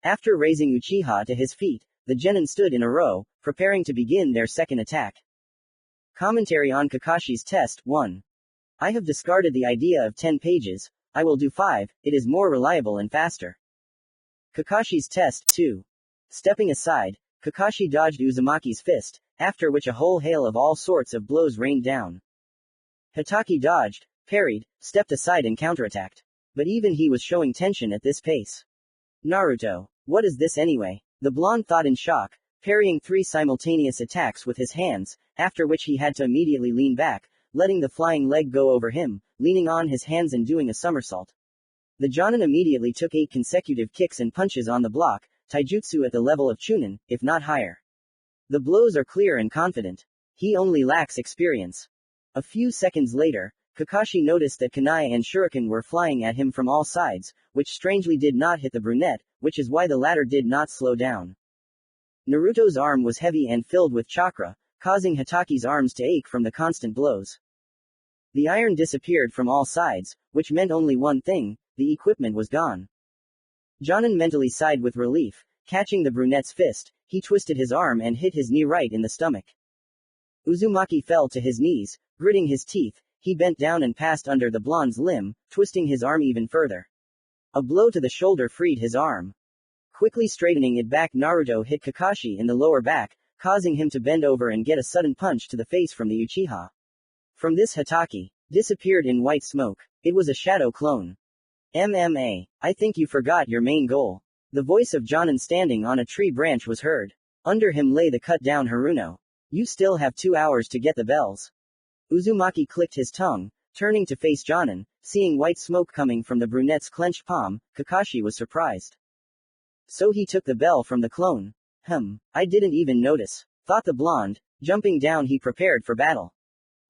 After raising Uchiha to his feet, the genin stood in a row, preparing to begin their second attack. Commentary on Kakashi's test. 1. I have discarded the idea of 10 pages, I will do 5, it is more reliable and faster. Kakashi's test. 2. Stepping aside, Kakashi dodged Uzumaki's fist, after which a whole hail of all sorts of blows rained down. Hatake dodged, parried, stepped aside and counterattacked. But even he was showing tension at this pace. Naruto, what is this anyway? The blonde thought in shock, parrying 3 simultaneous attacks with his hands, after which he had to immediately lean back, letting the flying leg go over him, leaning on his hands and doing a somersault. The Jonin immediately took 8 consecutive kicks and punches on the block, taijutsu at the level of Chunin, if not higher. The blows are clear and confident. He only lacks experience. A few seconds later, Kakashi noticed that kunai and shuriken were flying at him from all sides, which strangely did not hit the brunette, which is why the latter did not slow down. Naruto's arm was heavy and filled with chakra, causing Hatake's arms to ache from the constant blows. The iron disappeared from all sides, which meant only one thing, the equipment was gone. Jonin mentally sighed with relief. Catching the brunette's fist, he twisted his arm and hit his knee right in the stomach. Uzumaki fell to his knees, gritting his teeth. He bent down and passed under the blonde's limb, twisting his arm even further. A blow to the shoulder freed his arm. Quickly straightening it back, Naruto hit Kakashi in the lower back, causing him to bend over and get a sudden punch to the face from the Uchiha. From this, Hatake disappeared in white smoke. It was a shadow clone. MMA, I think you forgot your main goal. The voice of Jonin standing on a tree branch was heard. Under him lay the cut-down Haruno. You still have 2 hours to get the bells. Uzumaki clicked his tongue, turning to face Jonin. Seeing white smoke coming from the brunette's clenched palm, Kakashi was surprised. So he took the bell from the clone. I didn't even notice, thought the blonde. Jumping down, he prepared for battle.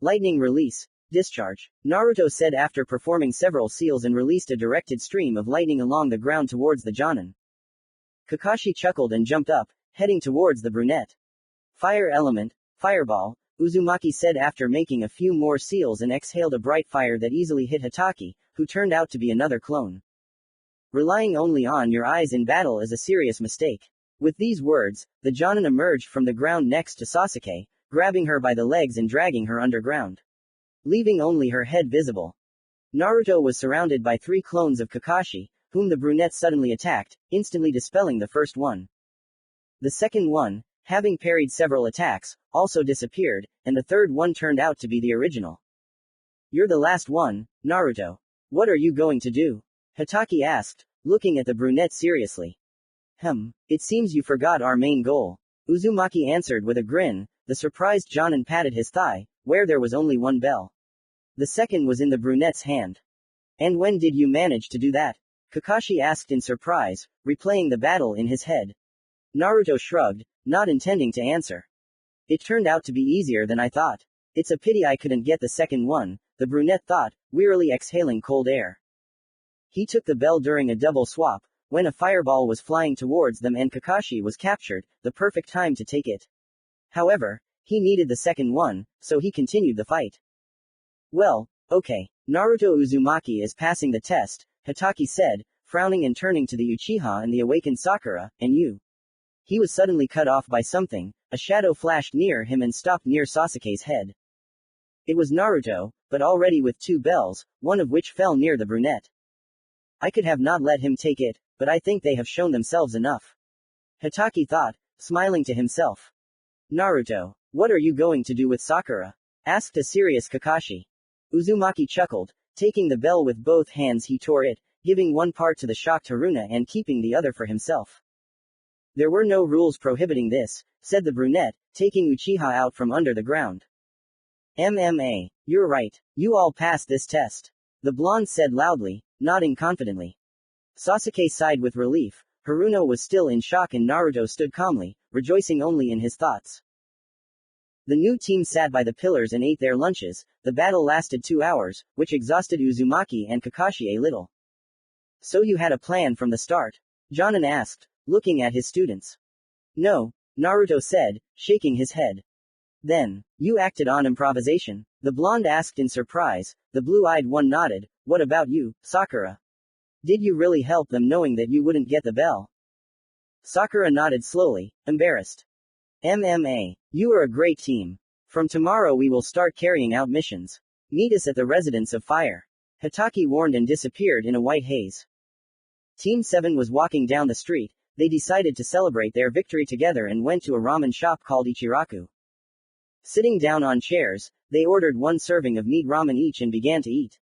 Lightning release. Discharge. Naruto said after performing several seals and released a directed stream of lightning along the ground towards the Jonin. Kakashi chuckled and jumped up, heading towards the brunette. Fire element. Fireball. Uzumaki said after making a few more seals and exhaled a bright fire that easily hit Hatake, who turned out to be another clone. Relying only on your eyes in battle is a serious mistake. With these words, the Jonin emerged from the ground next to Sasuke, grabbing her by the legs and dragging her underground, leaving only her head visible. Naruto was surrounded by 3 clones of Kakashi, whom the brunette suddenly attacked, instantly dispelling the first one. The second one, having parried several attacks, also disappeared, and the third one turned out to be the original. You're the last one, Naruto. What are you going to do? Hatake asked, looking at the brunette seriously. It seems you forgot our main goal. Uzumaki answered with a grin. The surprised Jonin patted his thigh, where there was only one bell. The second was in the brunette's hand. And when did you manage to do that? Kakashi asked in surprise, replaying the battle in his head. Naruto shrugged, not intending to answer. It turned out to be easier than I thought. It's a pity I couldn't get the second one, the brunette thought, wearily exhaling cold air. He took the bell during a double swap, when a fireball was flying towards them and Kakashi was captured, the perfect time to take it. However, he needed the second one, so he continued the fight. Well, okay. Naruto Uzumaki is passing the test, Hatake said, frowning and turning to the Uchiha and the awakened Sakura, and you. He was suddenly cut off by something, a shadow flashed near him and stopped near Sasuke's head. It was Naruto, but already with two bells, one of which fell near the brunette. I could have not let him take it, but I think they have shown themselves enough. Hatake thought, smiling to himself. Naruto, what are you going to do with Sakura? Asked a serious Kakashi. Uzumaki chuckled, taking the bell with both hands he tore it, giving one part to the shocked Haruna and keeping the other for himself. There were no rules prohibiting this, said the brunette, taking Uchiha out from under the ground. You're right, you all passed this test. The blonde said loudly, nodding confidently. Sasuke sighed with relief. Haruna was still in shock and Naruto stood calmly, rejoicing only in his thoughts. The new team sat by the pillars and ate their lunches. The battle lasted 2 hours, which exhausted Uzumaki and Kakashi a little. So you had a plan from the start? Jonin asked, looking at his students. No, Naruto said, shaking his head. Then, you acted on improvisation? The blonde asked in surprise. The blue-eyed one nodded. What about you, Sakura? Did you really help them knowing that you wouldn't get the bell? Sakura nodded slowly, embarrassed. You are a great team. From tomorrow we will start carrying out missions. Meet us at the Residence of Fire. Hatake warned and disappeared in a white haze. Team 7 was walking down the street. They decided to celebrate their victory together and went to a ramen shop called Ichiraku. Sitting down on chairs, they ordered one serving of meat ramen each and began to eat.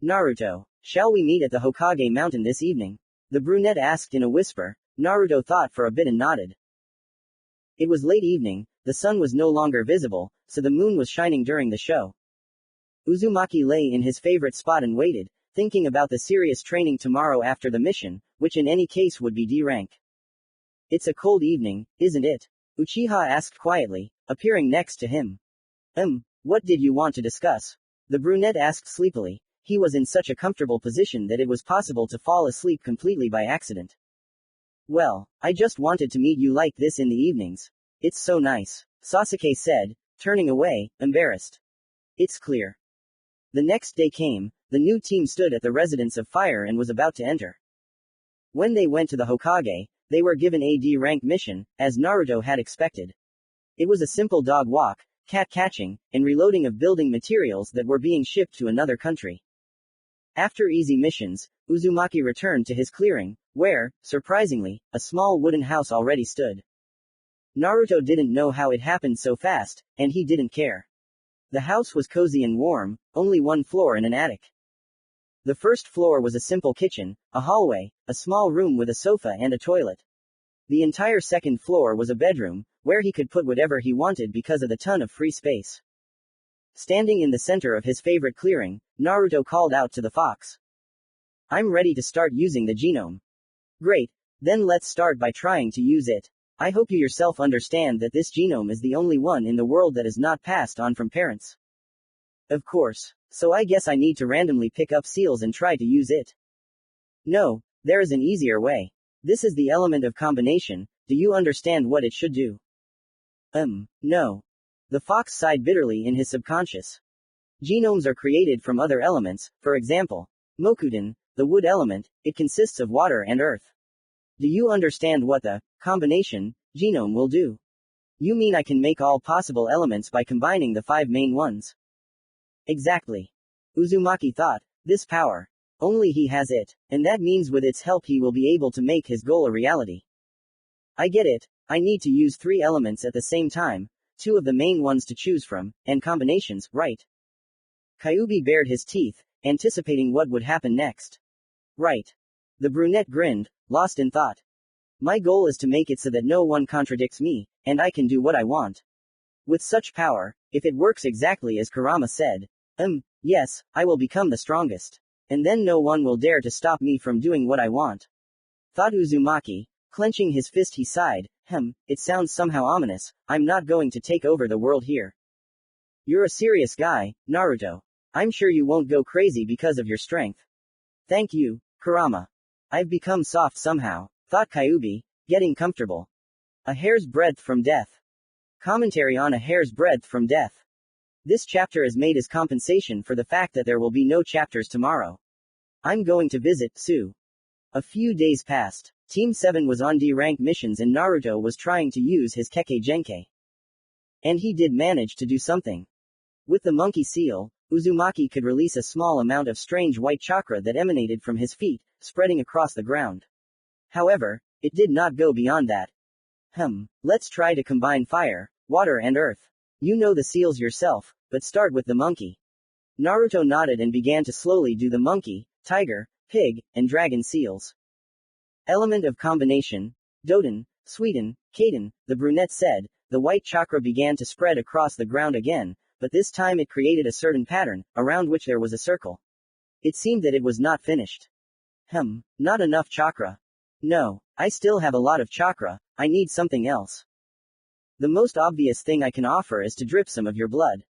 Naruto, shall we meet at the Hokage mountain this evening? The brunette asked in a whisper. Naruto thought for a bit and nodded. It was late evening, the sun was no longer visible, so the moon was shining during the show. Uzumaki lay in his favorite spot and waited, thinking about the serious training tomorrow after the mission, which in any case would be D rank. It's a cold evening, isn't it? Uchiha asked quietly, appearing next to him. What did you want to discuss? The brunette asked sleepily. He was in such a comfortable position that it was possible to fall asleep completely by accident. Well, I just wanted to meet you like this in the evenings. It's so nice, Sasuke said, turning away, embarrassed. It's clear. The next day came, the new team stood at the Residence of Fire and was about to enter. When they went to the Hokage, they were given a D rank mission, as Naruto had expected. It was a simple dog walk, cat catching, and reloading of building materials that were being shipped to another country. After easy missions, Uzumaki returned to his clearing, where, surprisingly, a small wooden house already stood. Naruto didn't know how it happened so fast, and he didn't care. The house was cozy and warm, only one floor and an attic. The first floor was a simple kitchen, a hallway, a small room with a sofa and a toilet. The entire second floor was a bedroom, where he could put whatever he wanted because of the ton of free space. Standing in the center of his favorite clearing, Naruto called out to the fox. I'm ready to start using the genome. Great, then let's start by trying to use it. I hope you yourself understand that this genome is the only one in the world that is not passed on from parents. Of course. So I guess I need to randomly pick up seals and try to use it. No, there is an easier way. This is the element of combination. Do you understand what it should do? No. The fox sighed bitterly in his subconscious. Genomes are created from other elements, for example, Mokuden, the wood element, it consists of water and earth. Do you understand what the combination genome will do? You mean I can make all possible elements by combining the 5 main ones? Exactly. Uzumaki thought, this power. Only he has it, and that means with its help he will be able to make his goal a reality. I get it, I need to use 3 elements at the same time, 2 of the main ones to choose from, and combinations, right? Kyuubi bared his teeth, anticipating what would happen next. Right. The brunette grinned, lost in thought. My goal is to make it so that no one contradicts me, and I can do what I want. With such power, if it works exactly as Kurama said, yes, I will become the strongest. And then no one will dare to stop me from doing what I want. Thought Uzumaki. Clenching his fist he sighed, it sounds somehow ominous, I'm not going to take over the world here. You're a serious guy, Naruto. I'm sure you won't go crazy because of your strength. Thank you, Kurama. I've become soft somehow, thought Kyuubi, getting comfortable. A hair's breadth from death. Commentary on A Hair's Breadth from Death. This chapter is made as compensation for the fact that there will be no chapters tomorrow. I'm going to visit Sue. A few days passed. Team 7 was on D-rank missions and Naruto was trying to use his Kekkei Genkei. And he did manage to do something. With the monkey seal, Uzumaki could release a small amount of strange white chakra that emanated from his feet, spreading across the ground. However, it did not go beyond that. Let's try to combine fire, water and earth. You know the seals yourself, but start with the monkey. Naruto nodded and began to slowly do the monkey, tiger, pig, and dragon seals. Element of combination, Doden, Sweeten, Kaden, the brunette said. The white chakra began to spread across the ground again, but this time it created a certain pattern, around which there was a circle. It seemed that it was not finished. Not enough chakra. No, I still have a lot of chakra, I need something else. The most obvious thing I can offer is to drip some of your blood.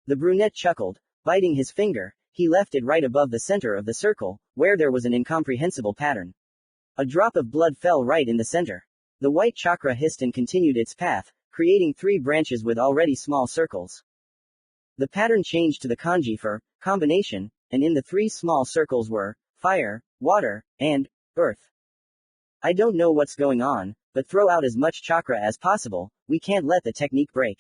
The brunette chuckled, biting his finger, he left it right above the center of the circle, where there was an incomprehensible pattern. A drop of blood fell right in the center. The white chakra hissed and continued its path, creating 3 branches with already small circles. The pattern changed to the kanji for combination, and in the 3 small circles were fire, water, and earth. I don't know what's going on, but throw out as much chakra as possible, we can't let the technique break.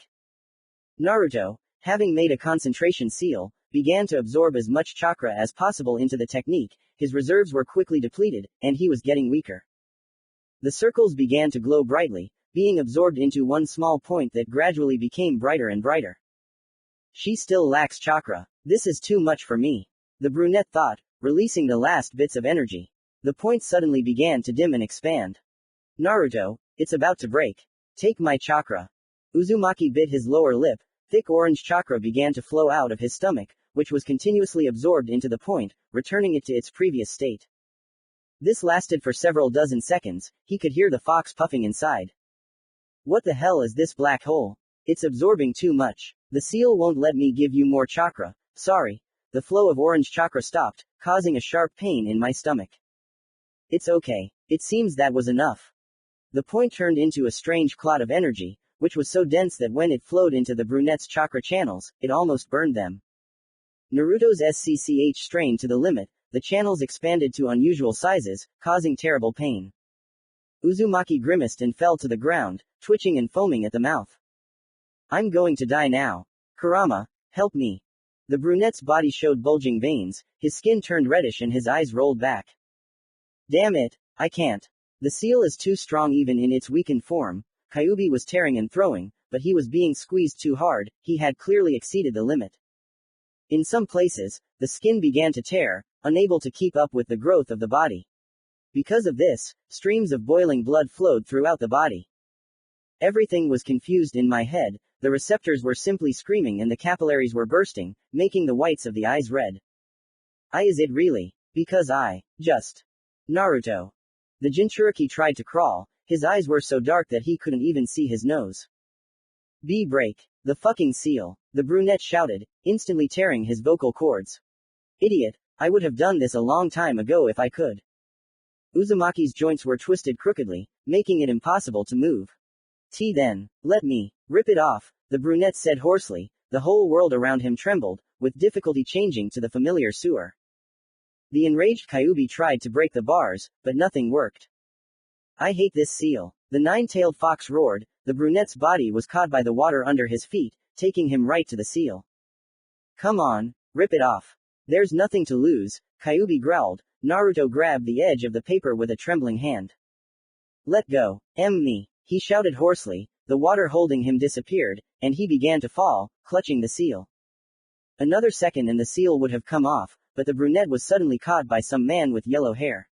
Naruto, having made a concentration seal, began to absorb as much chakra as possible into the technique. His reserves were quickly depleted, and he was getting weaker. The circles began to glow brightly, being absorbed into one small point that gradually became brighter and brighter. She still lacks chakra. This is too much for me. The brunette thought, releasing the last bits of energy. The point suddenly began to dim and expand. Naruto, it's about to break. Take my chakra. Uzumaki bit his lower lip. Thick orange chakra began to flow out of his stomach, which was continuously absorbed into the point, returning it to its previous state. This lasted for several dozen seconds. He could hear the fox puffing inside. What the hell is this black hole? It's absorbing too much. The seal won't let me give you more chakra. Sorry. The flow of orange chakra stopped, causing a sharp pain in my stomach. It's okay. It seems that was enough. The point turned into a strange clot of energy, which was so dense that when it flowed into the brunette's chakra channels, it almost burned them. Naruto's SCCH strained to the limit, the channels expanded to unusual sizes, causing terrible pain. Uzumaki grimaced and fell to the ground, twitching and foaming at the mouth. I'm going to die now. Kurama, help me. The brunette's body showed bulging veins, his skin turned reddish and his eyes rolled back. Damn it, I can't. The seal is too strong even in its weakened form. Kyuubi was tearing and throwing, but he was being squeezed too hard, he had clearly exceeded the limit. In some places, the skin began to tear, unable to keep up with the growth of the body. Because of this, streams of boiling blood flowed throughout the body. Everything was confused in my head, the receptors were simply screaming and the capillaries were bursting, making the whites of the eyes red. Is it really? Because just. Naruto. The Jinchuriki tried to crawl, his eyes were so dark that he couldn't even see his nose. Break. The fucking seal. The brunette shouted, instantly tearing his vocal cords. Idiot, I would have done this a long time ago if I could. Uzumaki's joints were twisted crookedly, making it impossible to move. Then, let me rip it off, the brunette said hoarsely, the whole world around him trembled, with difficulty changing to the familiar sewer. The enraged Kyuubi tried to break the bars, but nothing worked. I hate this seal. The 9-tailed fox roared, the brunette's body was caught by the water under his feet, taking him right to the seal. Come on, rip it off. There's nothing to lose, Kyuubi growled. Naruto grabbed the edge of the paper with a trembling hand. Let go, me. He shouted hoarsely, the water holding him disappeared, and he began to fall, clutching the seal. Another second and the seal would have come off, but the brunette was suddenly caught by some man with yellow hair.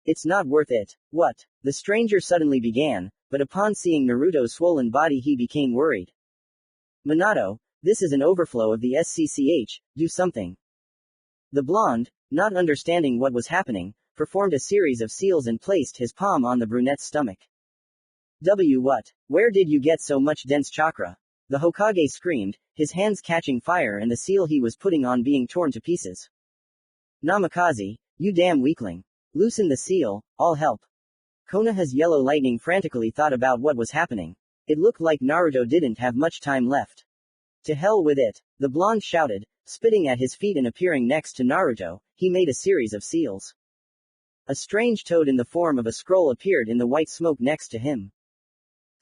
It's not worth it. What? The stranger suddenly began, but upon seeing Naruto's swollen body he became worried. Minato, this is an overflow of the SCCH, do something. The blonde, not understanding what was happening, performed a series of seals and placed his palm on the brunette's stomach. What? Where did you get so much dense chakra? The Hokage screamed, his hands catching fire and the seal he was putting on being torn to pieces. Namikaze, you damn weakling. Loosen the seal, I'll help. Konoha's yellow lightning frantically thought about what was happening. It looked like Naruto didn't have much time left. To hell with it, the blonde shouted, spitting at his feet and appearing next to Naruto, he made a series of seals. A strange toad in the form of a scroll appeared in the white smoke next to him.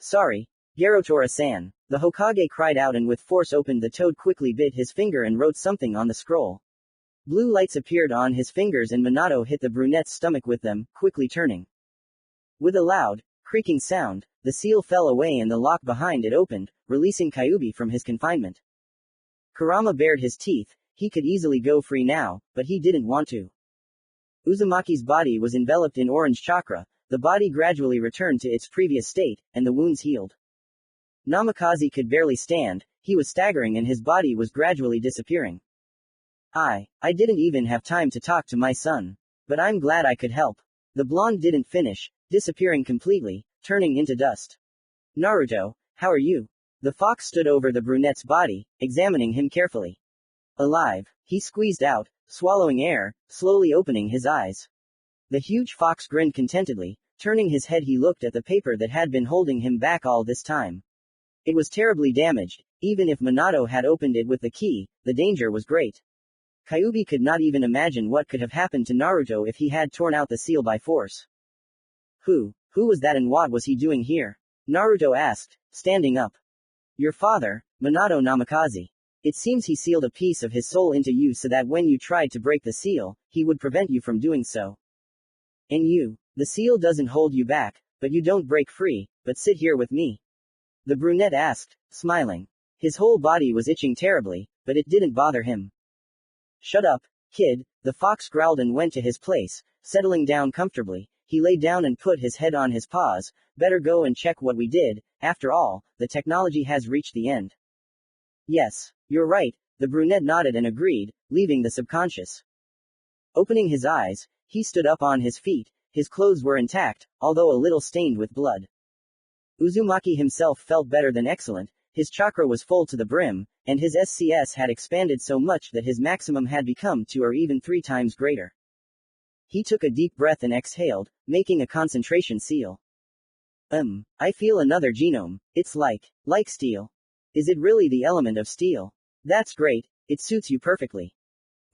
Sorry, Garotora-san, the Hokage cried out and with force opened the toad quickly bit his finger and wrote something on the scroll. Blue lights appeared on his fingers and Minato hit the brunette's stomach with them, quickly turning. With a loud, creaking sound, the seal fell away and the lock behind it opened, releasing Kyuubi from his confinement. Kurama bared his teeth, he could easily go free now, but he didn't want to. Uzumaki's body was enveloped in orange chakra, the body gradually returned to its previous state, and the wounds healed. Namikaze could barely stand, he was staggering and his body was gradually disappearing. I didn't even have time to talk to my son. But I'm glad I could help. The blonde didn't finish, disappearing completely, turning into dust. Naruto, how are you? The fox stood over the brunette's body, examining him carefully. Alive, he squeezed out, swallowing air, slowly opening his eyes. The huge fox grinned contentedly, turning his head he looked at the paper that had been holding him back all this time. It was terribly damaged, even if Minato had opened it with the key, the danger was great. Kyuubi could not even imagine what could have happened to Naruto if he had torn out the seal by force. Who was that and what was he doing here? Naruto asked, standing up. Your father, Minato Namikaze. It seems he sealed a piece of his soul into you so that when you tried to break the seal, he would prevent you from doing so. And you, the seal doesn't hold you back, but you don't break free, but sit here with me. The brunette asked, smiling. His whole body was itching terribly, but it didn't bother him. Shut up, kid, the fox growled and went to his place, settling down comfortably. He lay down and put his head on his paws. Better go and check what we did, after all, the technology has reached the end. Yes, you're right, the brunette nodded and agreed, leaving the subconscious. Opening his eyes, he stood up on his feet, his clothes were intact, although a little stained with blood. Uzumaki himself felt better than excellent, his chakra was full to the brim, and his SCS had expanded so much that his maximum had become 2 or even 3 times greater. He took a deep breath and exhaled, making a concentration seal. I feel another genome, it's like steel. Is it really the element of steel? That's great, it suits you perfectly.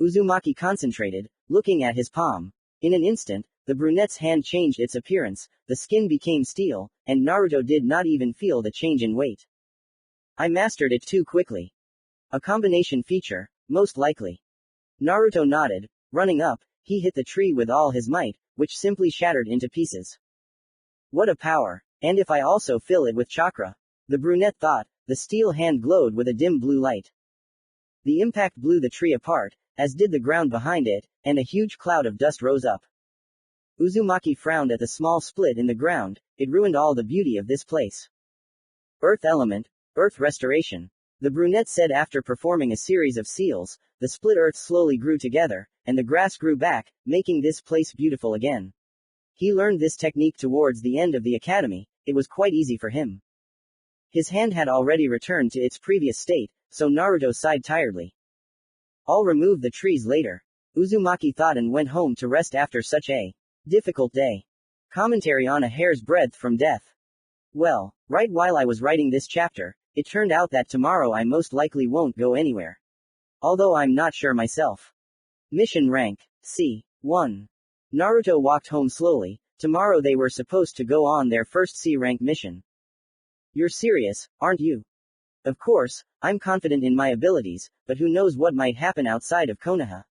Uzumaki concentrated, looking at his palm. In an instant, the brunette's hand changed its appearance, the skin became steel, and Naruto did not even feel the change in weight. I mastered it too quickly. A combination feature, most likely. Naruto nodded, running up, he hit the tree with all his might, which simply shattered into pieces. What a power! And if I also fill it with chakra? The brunette thought, the steel hand glowed with a dim blue light. The impact blew the tree apart, as did the ground behind it, and a huge cloud of dust rose up. Uzumaki frowned at the small split in the ground, it ruined all the beauty of this place. Earth element, earth restoration. The brunette said after performing a series of seals, the split earth slowly grew together, and the grass grew back, making this place beautiful again. He learned this technique towards the end of the academy, it was quite easy for him. His hand had already returned to its previous state, so Naruto sighed tiredly. I'll remove the trees later. Uzumaki thought and went home to rest after such a difficult day. Commentary on a hair's breadth from death. Well, right while I was writing this chapter, it turned out that tomorrow I most likely won't go anywhere. Although I'm not sure myself. Mission rank C1. Naruto walked home slowly. Tomorrow they were supposed to go on their first C-rank mission. You're serious, aren't you? Of course, I'm confident in my abilities, but who knows what might happen outside of Konoha.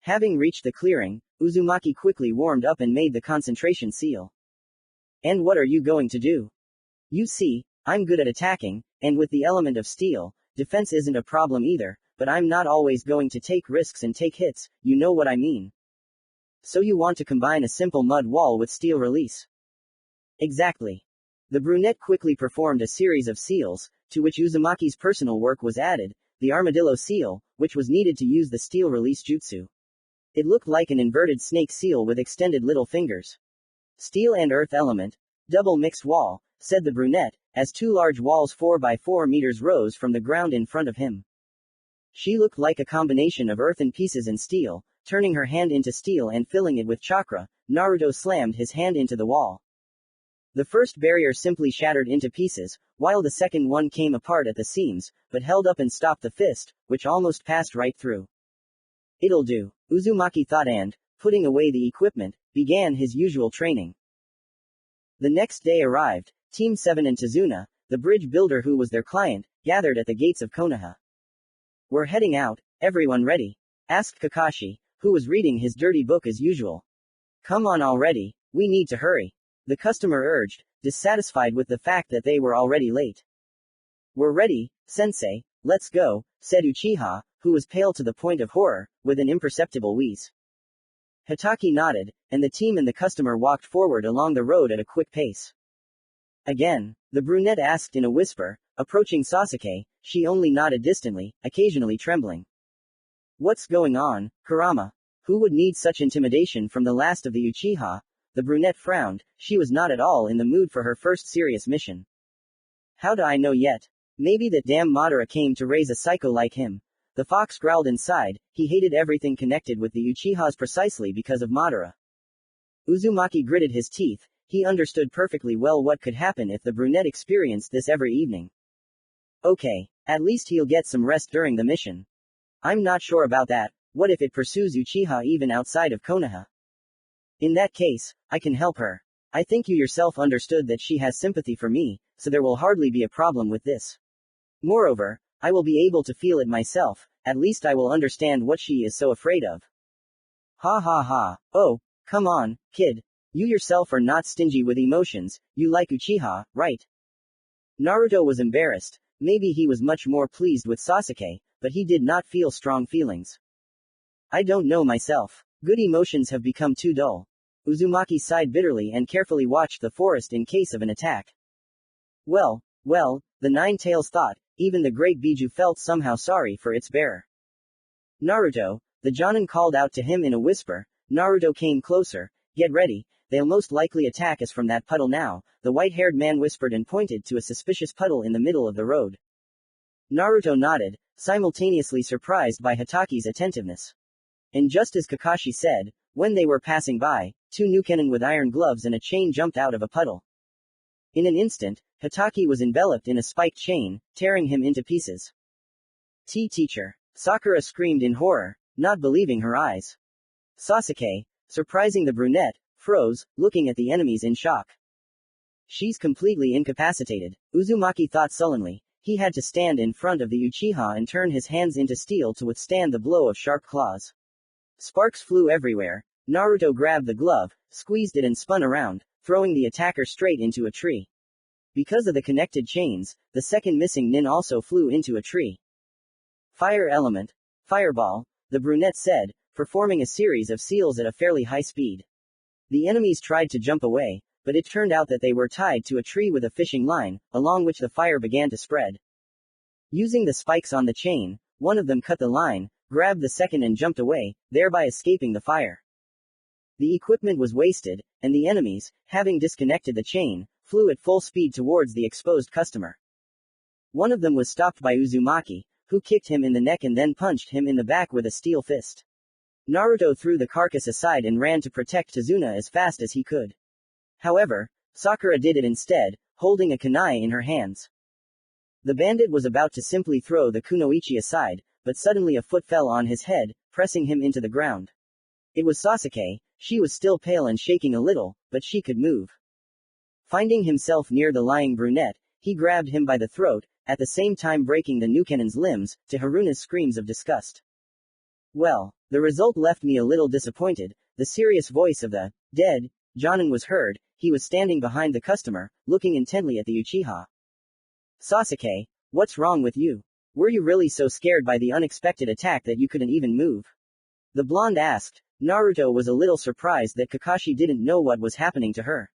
Having reached the clearing, Uzumaki quickly warmed up and made the concentration seal. And what are you going to do? You see, I'm good at attacking, and with the element of steel, defense isn't a problem either, but I'm not always going to take risks and take hits, you know what I mean. So you want to combine a simple mud wall with steel release? Exactly. The brunette quickly performed a series of seals, to which Uzumaki's personal work was added, the armadillo seal, which was needed to use the steel release jutsu. It looked like an inverted snake seal with extended little fingers. Steel and earth element, double mixed wall, said the brunette, as two large walls 4 by 4 meters rose from the ground in front of him. She looked like a combination of earthen pieces and steel. Turning her hand into steel and filling it with chakra, Naruto slammed his hand into the wall. The first barrier simply shattered into pieces, while the second one came apart at the seams, but held up and stopped the fist, which almost passed right through. It'll do, Uzumaki thought and, putting away the equipment, began his usual training. The next day arrived. Team 7 and Tazuna, the bridge builder who was their client, gathered at the gates of Konoha. We're heading out, everyone ready? Asked Kakashi, who was reading his dirty book as usual. Come on already, we need to hurry. The customer urged, dissatisfied with the fact that they were already late. We're ready, sensei, let's go, said Uchiha, who was pale to the point of horror, with an imperceptible wheeze. Hitaki nodded, and the team and the customer walked forward along the road at a quick pace. Again, the brunette asked in a whisper, approaching Sasuke. She only nodded distantly, occasionally trembling. What's going on, Kurama? Who would need such intimidation from the last of the Uchiha? The brunette frowned. She was not at all in the mood for her first serious mission. How do I know yet? Maybe that damn Madara came to raise a psycho like him. The fox growled inside. He hated everything connected with the Uchihas precisely because of Madara. Uzumaki gritted his teeth. He understood perfectly well what could happen if the brunette experienced this every evening. Okay, at least he'll get some rest during the mission. I'm not sure about that. What if it pursues Uchiha even outside of Konoha? In that case, I can help her. I think you yourself understood that she has sympathy for me, so there will hardly be a problem with this. Moreover, I will be able to feel it myself, at least I will understand what she is so afraid of. Ha ha ha. Oh, come on, kid. You yourself are not stingy with emotions, you like Uchiha, right? Naruto was embarrassed. Maybe he was much more pleased with Sasuke, but he did not feel strong feelings. I don't know myself. Good emotions have become too dull. Uzumaki sighed bitterly and carefully watched the forest in case of an attack. Well, the Nine Tails thought, even the great Biju felt somehow sorry for its bearer. Naruto, the Jonin called out to him in a whisper. Naruto came closer. Get ready, they'll most likely attack us from that puddle now, the white-haired man whispered and pointed to a suspicious puddle in the middle of the road. Naruto nodded, simultaneously surprised by Hitaki's attentiveness. And just as Kakashi said, when they were passing by, two Nukenin with iron gloves and a chain jumped out of a puddle. In an instant, Hitaki was enveloped in a spiked chain, tearing him into pieces. Teacher! Sakura screamed in horror, not believing her eyes. Sasuke, surprising the brunette, froze, looking at the enemies in shock. She's completely incapacitated, Uzumaki thought sullenly. He had to stand in front of the Uchiha and turn his hands into steel to withstand the blow of sharp claws. Sparks flew everywhere. Naruto grabbed the glove, squeezed it and spun around, throwing the attacker straight into a tree. Because of the connected chains, the second missing nin also flew into a tree. Fire element. Fireball, the brunette said, performing a series of seals at a fairly high speed. The enemies tried to jump away, but it turned out that they were tied to a tree with a fishing line, along which the fire began to spread. Using the spikes on the chain, one of them cut the line, grabbed the second and jumped away, thereby escaping the fire. The equipment was wasted, and the enemies, having disconnected the chain, flew at full speed towards the exposed customer. One of them was stopped by Uzumaki, who kicked him in the neck and then punched him in the back with a steel fist. Naruto threw the carcass aside and ran to protect Tazuna as fast as he could. However, Sakura did it instead, holding a kunai in her hands. The bandit was about to simply throw the kunoichi aside, but suddenly a foot fell on his head, pressing him into the ground. It was Sasuke. She was still pale and shaking a little, but she could move. Finding himself near the lying brunette, he grabbed him by the throat, at the same time breaking the Nukenin's limbs, to Haruna's screams of disgust. Well, the result left me a little disappointed. The serious voice of the dead Jonin was heard. He was standing behind the customer, looking intently at the Uchiha. Sasuke, what's wrong with you? Were you really so scared by the unexpected attack that you couldn't even move? The blonde asked. Naruto was a little surprised that Kakashi didn't know what was happening to her.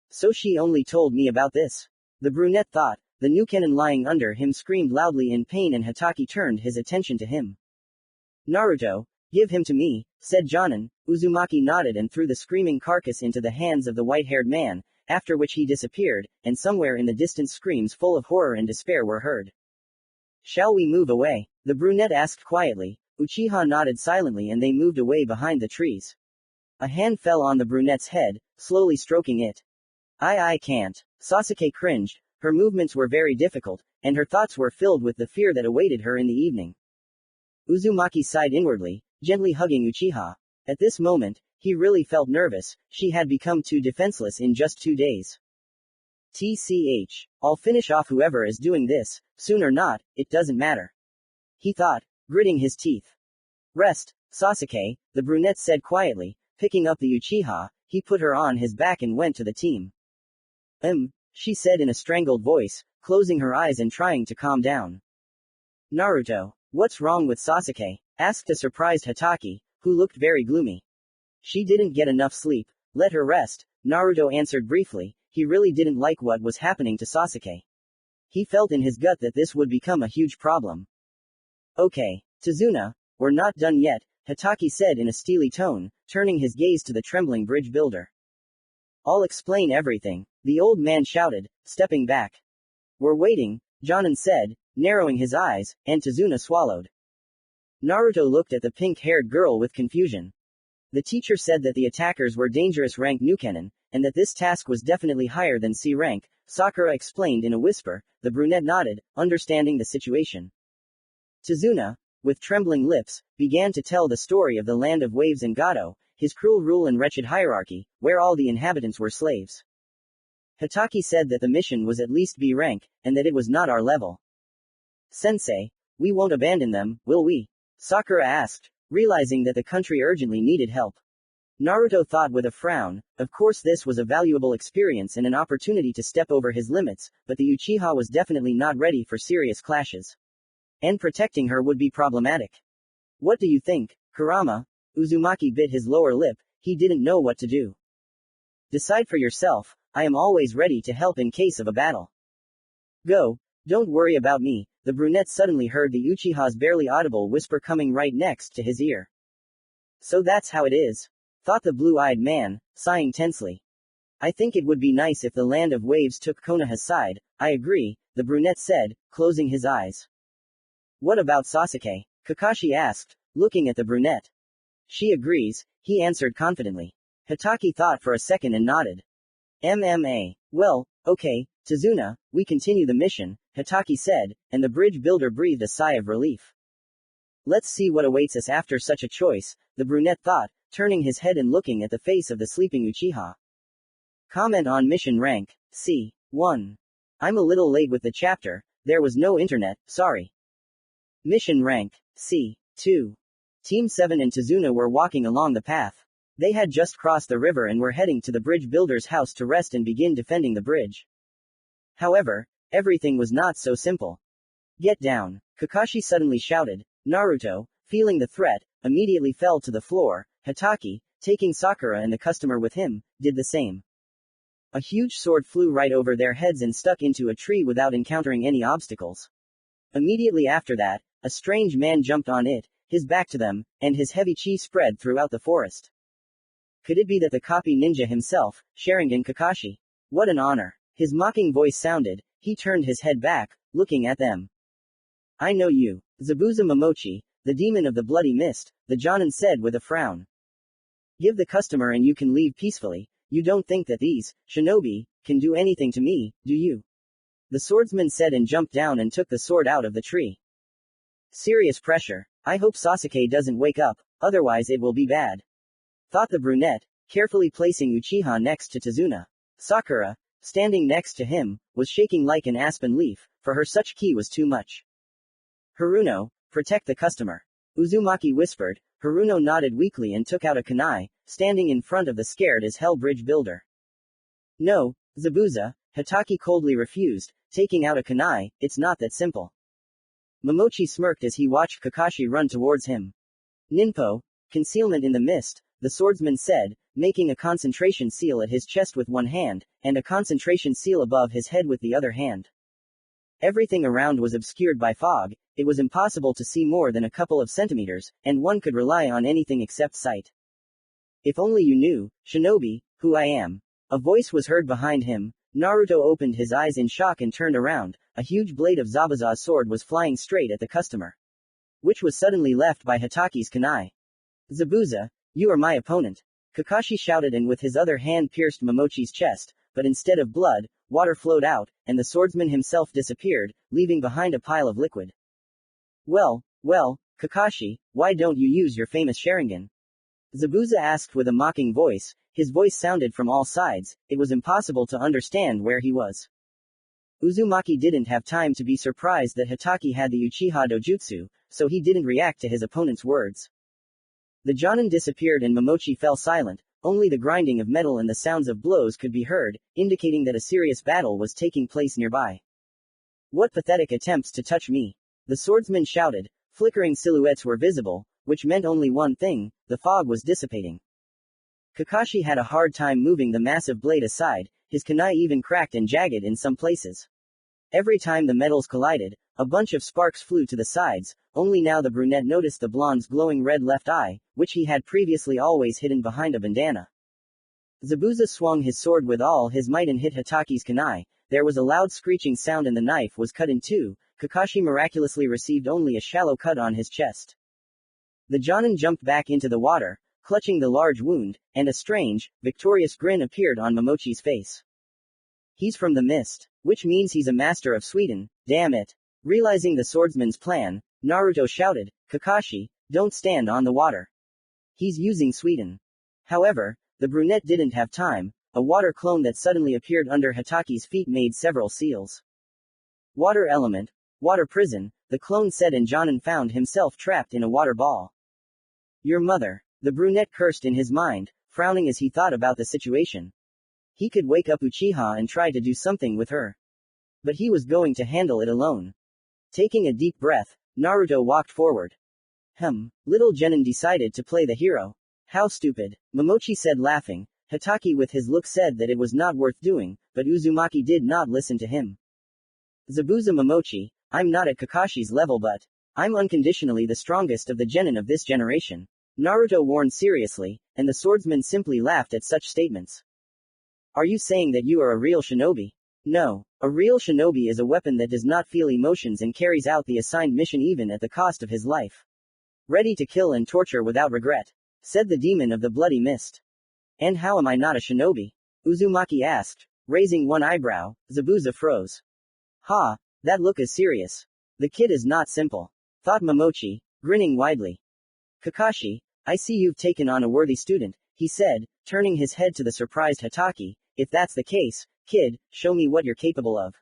So she only told me about this. The brunette thought. The Nukenin lying under him screamed loudly in pain and Hatake turned his attention to him. Naruto, give him to me, said Jonin. Uzumaki nodded and threw the screaming carcass into the hands of the white-haired man, after which he disappeared, and somewhere in the distance screams full of horror and despair were heard. Shall we move away? The brunette asked quietly. Uchiha nodded silently and they moved away behind the trees. A hand fell on the brunette's head, slowly stroking it. I can't. Sasuke cringed. Her movements were very difficult, and her thoughts were filled with the fear that awaited her in the evening. Uzumaki sighed inwardly, gently hugging Uchiha. At this moment, he really felt nervous. She had become too defenseless in just 2 days. TCH. I'll finish off whoever is doing this, soon or not, it doesn't matter. He thought, gritting his teeth. Rest, Sasuke, the brunette said quietly, picking up the Uchiha. He put her on his back and went to the team. She said in a strangled voice, closing her eyes and trying to calm down. Naruto, what's wrong with Sasuke? Asked a surprised Hatake, who looked very gloomy. She didn't get enough sleep. Let her rest, Naruto answered briefly. He really didn't like what was happening to Sasuke. He felt in his gut that this would become a huge problem. Okay, Tazuna, we're not done yet, Hatake said in a steely tone, turning his gaze to the trembling bridge builder. I'll explain everything, the old man shouted, stepping back. We're waiting, Jonin said, narrowing his eyes, and Tazuna swallowed. Naruto looked at the pink-haired girl with confusion. The teacher said that the attackers were dangerous rank Nukenin, and that this task was definitely higher than C rank, Sakura explained in a whisper. The brunette nodded, understanding the situation. Tazuna, with trembling lips, began to tell the story of the land of waves and Gato, his cruel rule and wretched hierarchy, where all the inhabitants were slaves. Hatake said that the mission was at least B rank, and that it was not our level. Sensei, we won't abandon them, will we? Sakura asked, realizing that the country urgently needed help. Naruto thought with a frown. Of course this was a valuable experience and an opportunity to step over his limits, but the Uchiha was definitely not ready for serious clashes. And protecting her would be problematic. What do you think, Kurama? Uzumaki bit his lower lip. He didn't know what to do. Decide for yourself. I am always ready to help in case of a battle. Go. Don't worry about me. The brunette suddenly heard the Uchiha's barely audible whisper coming right next to his ear. So that's how it is, thought the blue-eyed man, sighing tensely. I think it would be nice if the land of waves took Konoha's side. I agree, the brunette said, closing his eyes. What about Sasuke? Kakashi asked, looking at the brunette. She agrees, he answered confidently. Hatake thought for a second and nodded. MMA. Well, okay, Tazuna, we continue the mission, Hatake said, and the bridge builder breathed a sigh of relief. Let's see what awaits us after such a choice, the brunette thought, turning his head and looking at the face of the sleeping Uchiha. Comment on mission rank, C. 1. I'm a little late with the chapter, there was no internet, sorry. Mission rank, C. 2. Team 7 and Tazuna were walking along the path. They had just crossed the river and were heading to the bridge builder's house to rest and begin defending the bridge. However, everything was not so simple. Get down, Kakashi suddenly shouted. Naruto, feeling the threat, immediately fell to the floor. Hatake, taking Sakura and the customer with him, did the same. A huge sword flew right over their heads and stuck into a tree without encountering any obstacles. Immediately after that, a strange man jumped on it, his back to them, and his heavy chi spread throughout the forest. Could it be that the copy ninja himself, Sharingan Kakashi? What an honor. His mocking voice sounded. He turned his head back, looking at them. I know you. Zabuza Momochi, the demon of the bloody mist, the Jonin said with a frown. Give the customer and you can leave peacefully. You don't think that these, shinobi, can do anything to me, do you? The swordsman said and jumped down and took the sword out of the tree. Serious pressure. I hope Sasuke doesn't wake up, otherwise it will be bad. Thought the brunette, carefully placing Uchiha next to Tazuna. Sakura, standing next to him, was shaking like an aspen leaf, for her such ki was too much. Haruno, protect the customer. Uzumaki whispered. Haruno nodded weakly and took out a kunai, standing in front of the scared as hell bridge builder. No, Zabuza, Hitaki coldly refused, taking out a kunai, it's not that simple. Momochi smirked as he watched Kakashi run towards him. Ninpo, concealment in the mist, the swordsman said, making a concentration seal at his chest with one hand, and a concentration seal above his head with the other hand. Everything around was obscured by fog, it was impossible to see more than a couple of centimeters, and one could rely on anything except sight. If only you knew, Shinobi, who I am. A voice was heard behind him. Naruto opened his eyes in shock and turned around. A huge blade of Zabuza's sword was flying straight at the customer, which was suddenly left by Hitaki's kunai. Zabuza, you are my opponent. Kakashi shouted and with his other hand pierced Momochi's chest, but instead of blood, water flowed out, and the swordsman himself disappeared, leaving behind a pile of liquid. Well, Kakashi, why don't you use your famous Sharingan? Zabuza asked with a mocking voice. His voice sounded from all sides, it was impossible to understand where he was. Uzumaki didn't have time to be surprised that Hitaki had the Uchiha Dojutsu, so he didn't react to his opponent's words. The Jonin disappeared and Momochi fell silent, only the grinding of metal and the sounds of blows could be heard, indicating that a serious battle was taking place nearby. What pathetic attempts to touch me! The swordsman shouted, flickering silhouettes were visible, which meant only one thing, the fog was dissipating. Kakashi had a hard time moving the massive blade aside, his kunai even cracked and jagged in some places. Every time the metals collided, a bunch of sparks flew to the sides, only now the brunette noticed the blonde's glowing red left eye, which he had previously always hidden behind a bandana. Zabuza swung his sword with all his might and hit Hitaki's kunai. There was a loud screeching sound and the knife was cut in two. Kakashi miraculously received only a shallow cut on his chest. The Jonin jumped back into the water, clutching the large wound, and a strange, victorious grin appeared on Momochi's face. He's from the mist, which means he's a master of Sweden, damn it. Realizing the swordsman's plan, Naruto shouted, Kakashi, don't stand on the water. He's using Sweden. However, the brunette didn't have time. A water clone that suddenly appeared under Hitaki's feet made several seals. Water element, water prison, the clone said, and Jonin found himself trapped in a water ball. Your mother. The brunette cursed in his mind, frowning as he thought about the situation. He could wake up Uchiha and try to do something with her. But he was going to handle it alone. Taking a deep breath, Naruto walked forward. Little Genin decided to play the hero. How stupid, Momochi said laughing. Hitaki with his look said that it was not worth doing, but Uzumaki did not listen to him. Zabuza Momochi, I'm not at Kakashi's level but I'm unconditionally the strongest of the Genin of this generation. Naruto warned seriously, and the swordsman simply laughed at such statements. Are you saying that you are a real shinobi? No, a real shinobi is a weapon that does not feel emotions and carries out the assigned mission even at the cost of his life. Ready to kill and torture without regret, said the demon of the bloody mist. And how am I not a shinobi? Uzumaki asked, raising one eyebrow. Zabuza froze. Ha, that look is serious. The kid is not simple, thought Momochi, grinning widely. Kakashi, I see you've taken on a worthy student, he said, turning his head to the surprised Hitaki. If that's the case, kid, show me what you're capable of.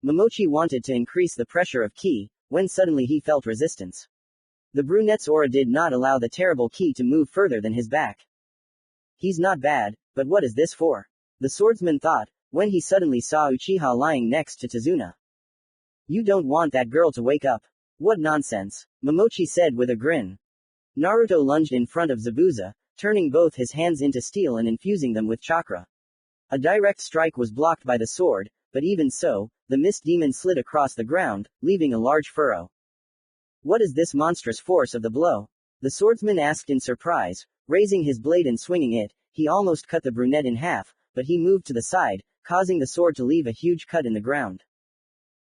Momochi wanted to increase the pressure of ki, when suddenly he felt resistance. The brunette's aura did not allow the terrible ki to move further than his back. He's not bad, but what is this for? The swordsman thought, when he suddenly saw Uchiha lying next to Tazuna. You don't want that girl to wake up. What nonsense, Momochi said with a grin. Naruto lunged in front of Zabuza, turning both his hands into steel and infusing them with chakra. A direct strike was blocked by the sword, but even so, the mist demon slid across the ground, leaving a large furrow. What is this monstrous force of the blow? The swordsman asked in surprise, raising his blade and swinging it. He almost cut the brunette in half, but he moved to the side, causing the sword to leave a huge cut in the ground.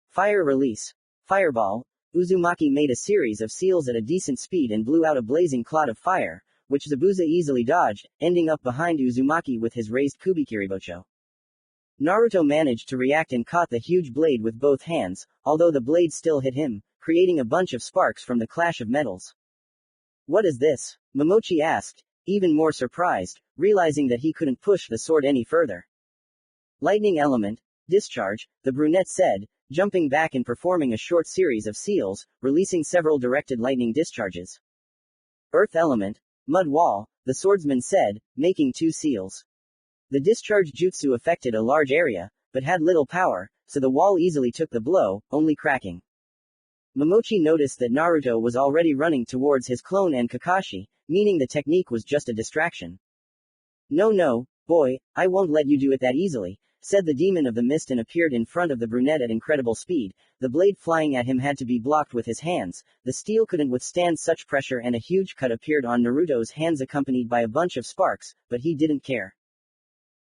Fire release. Fireball. Uzumaki made a series of seals at a decent speed and blew out a blazing cloud of fire, which Zabuza easily dodged, ending up behind Uzumaki with his raised kubikiribocho. Naruto managed to react and caught the huge blade with both hands, although the blade still hit him, creating a bunch of sparks from the clash of metals. What is this? Momochi asked, even more surprised, realizing that he couldn't push the sword any further. Lightning element. Discharge, the brunette said, jumping back and performing a short series of seals, releasing several directed lightning discharges. Earth element. Mud wall, the swordsman said, making 2 seals. The discharge jutsu affected a large area, but had little power, so the wall easily took the blow, only cracking. Momochi noticed that Naruto was already running towards his clone and Kakashi, meaning the technique was just a distraction. No, boy, I won't let you do it that easily, said the demon of the mist and appeared in front of the brunette at incredible speed. The blade flying at him had to be blocked with his hands. The steel couldn't withstand such pressure and a huge cut appeared on Naruto's hands accompanied by a bunch of sparks, but he didn't care.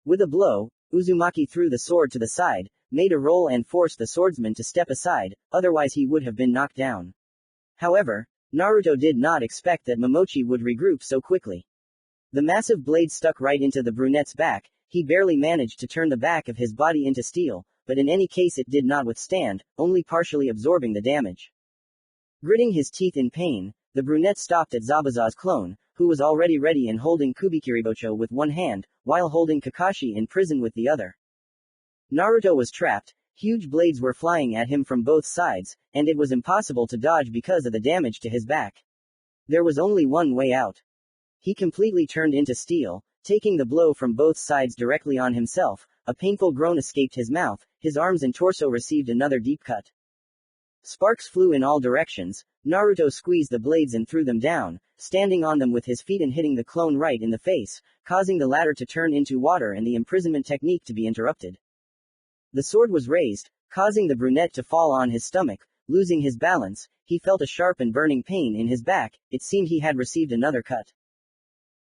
With a blow, Uzumaki threw the sword to the side, made a roll and forced the swordsman to step aside, otherwise he would have been knocked down. However, Naruto did not expect that Momochi would regroup so quickly. The massive blade stuck right into the brunette's back. He barely managed to turn the back of his body into steel, but in any case it did not withstand, only partially absorbing the damage. Gritting his teeth in pain, the brunette stopped at Zabuza's clone, who was already ready and holding Kubikiribocho with one hand, while holding Kakashi in prison with the other. Naruto was trapped, huge blades were flying at him from both sides, and it was impossible to dodge because of the damage to his back. There was only one way out. He completely turned into steel, taking the blow from both sides directly on himself. A painful groan escaped his mouth, his arms and torso received another deep cut. Sparks flew in all directions. Naruto squeezed the blades and threw them down, standing on them with his feet and hitting the clone right in the face, causing the latter to turn into water and the imprisonment technique to be interrupted. The sword was raised, causing the brunette to fall on his stomach. Losing his balance, he felt a sharp and burning pain in his back. It seemed he had received another cut.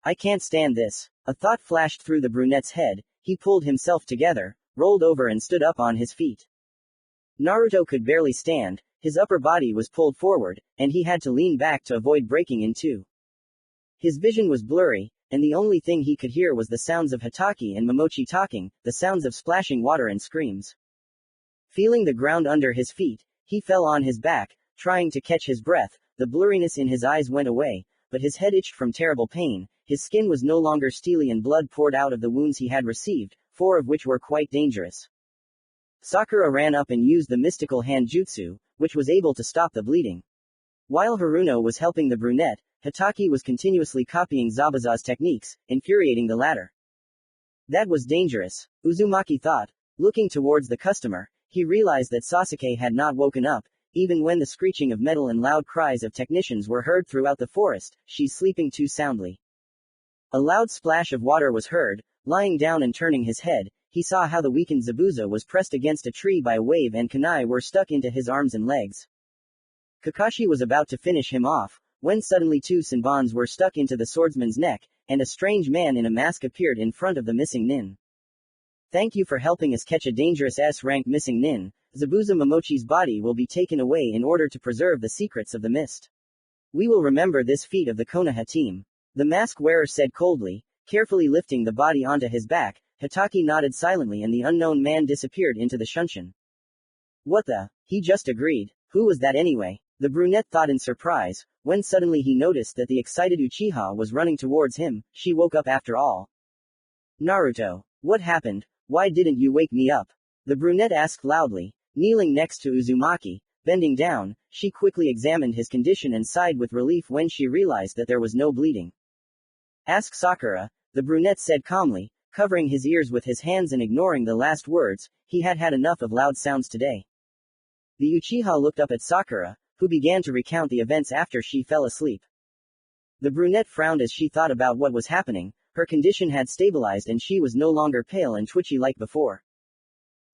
I can't stand this. A thought flashed through the brunette's head. He pulled himself together, rolled over and stood up on his feet. Naruto could barely stand, his upper body was pulled forward, and he had to lean back to avoid breaking in two. His vision was blurry, and the only thing he could hear was the sounds of Hatake and Momochi talking, the sounds of splashing water and screams. Feeling the ground under his feet, he fell on his back, trying to catch his breath. The blurriness in his eyes went away, but his head itched from terrible pain. His skin was no longer steely and blood poured out of the wounds he had received, 4 of which were quite dangerous. Sakura ran up and used the mystical hand jutsu, which was able to stop the bleeding. While Haruno was helping the brunette, Hatake was continuously copying Zabuza's techniques, infuriating the latter. That was dangerous, Uzumaki thought. Looking towards the customer, he realized that Sasuke had not woken up. Even when the screeching of metal and loud cries of technicians were heard throughout the forest, she's sleeping too soundly. A loud splash of water was heard. Lying down and turning his head, he saw how the weakened Zabuza was pressed against a tree by a wave and kunai were stuck into his arms and legs. Kakashi was about to finish him off, when suddenly 2 senbons were stuck into the swordsman's neck, and a strange man in a mask appeared in front of the missing nin. Thank you for helping us catch a dangerous S-rank missing nin. Zabuza Momochi's body will be taken away in order to preserve the secrets of the mist. We will remember this feat of the Konoha team. The mask wearer said coldly, carefully lifting the body onto his back. Hatake nodded silently and the unknown man disappeared into the shunshin. What the? He just agreed. Who was that anyway? The brunette thought in surprise, when suddenly he noticed that the excited Uchiha was running towards him. She woke up after all. Naruto. What happened? Why didn't you wake me up? The brunette asked loudly. Kneeling next to Uzumaki, bending down, she quickly examined his condition and sighed with relief when she realized that there was no bleeding. Ask Sakura, the brunette said calmly, covering his ears with his hands and ignoring the last words. He had had enough of loud sounds today. The Uchiha looked up at Sakura, who began to recount the events after she fell asleep. The brunette frowned as she thought about what was happening. Her condition had stabilized and she was no longer pale and twitchy like before.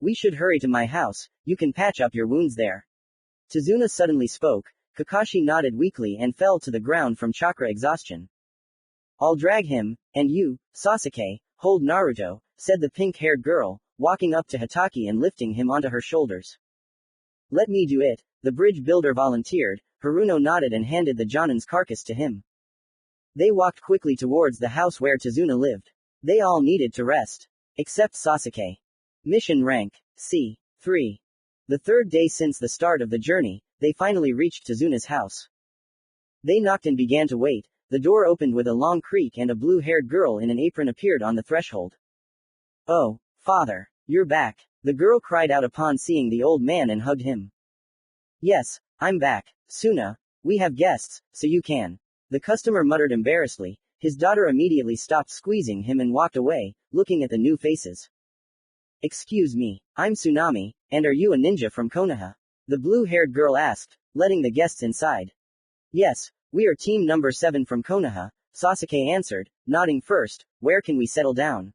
We should hurry to my house. You can patch up your wounds there. Tazuna suddenly spoke. Kakashi nodded weakly and fell to the ground from chakra exhaustion. I'll drag him, and you, Sasuke, hold Naruto, said the pink-haired girl, walking up to Hatake and lifting him onto her shoulders. Let me do it, the bridge builder volunteered. Haruno nodded and handed the Jonin's carcass to him. They walked quickly towards the house where Tazuna lived. They all needed to rest. Except Sasuke. Mission rank, C3. The 3rd day since the start of the journey, they finally reached Tazuna's house. They knocked and began to wait. The door opened with a long creak and a blue-haired girl in an apron appeared on the threshold. Oh, father, you're back. The girl cried out upon seeing the old man and hugged him. Yes, I'm back, Suna. We have guests, so you can. The customer muttered embarrassedly. His daughter immediately stopped squeezing him and walked away, looking at the new faces. Excuse me, I'm Tsunami, and are you a ninja from Konoha? The blue-haired girl asked, letting the guests inside. Yes, we are team number 7 from Konoha, Sasuke answered, nodding first. Where can we settle down?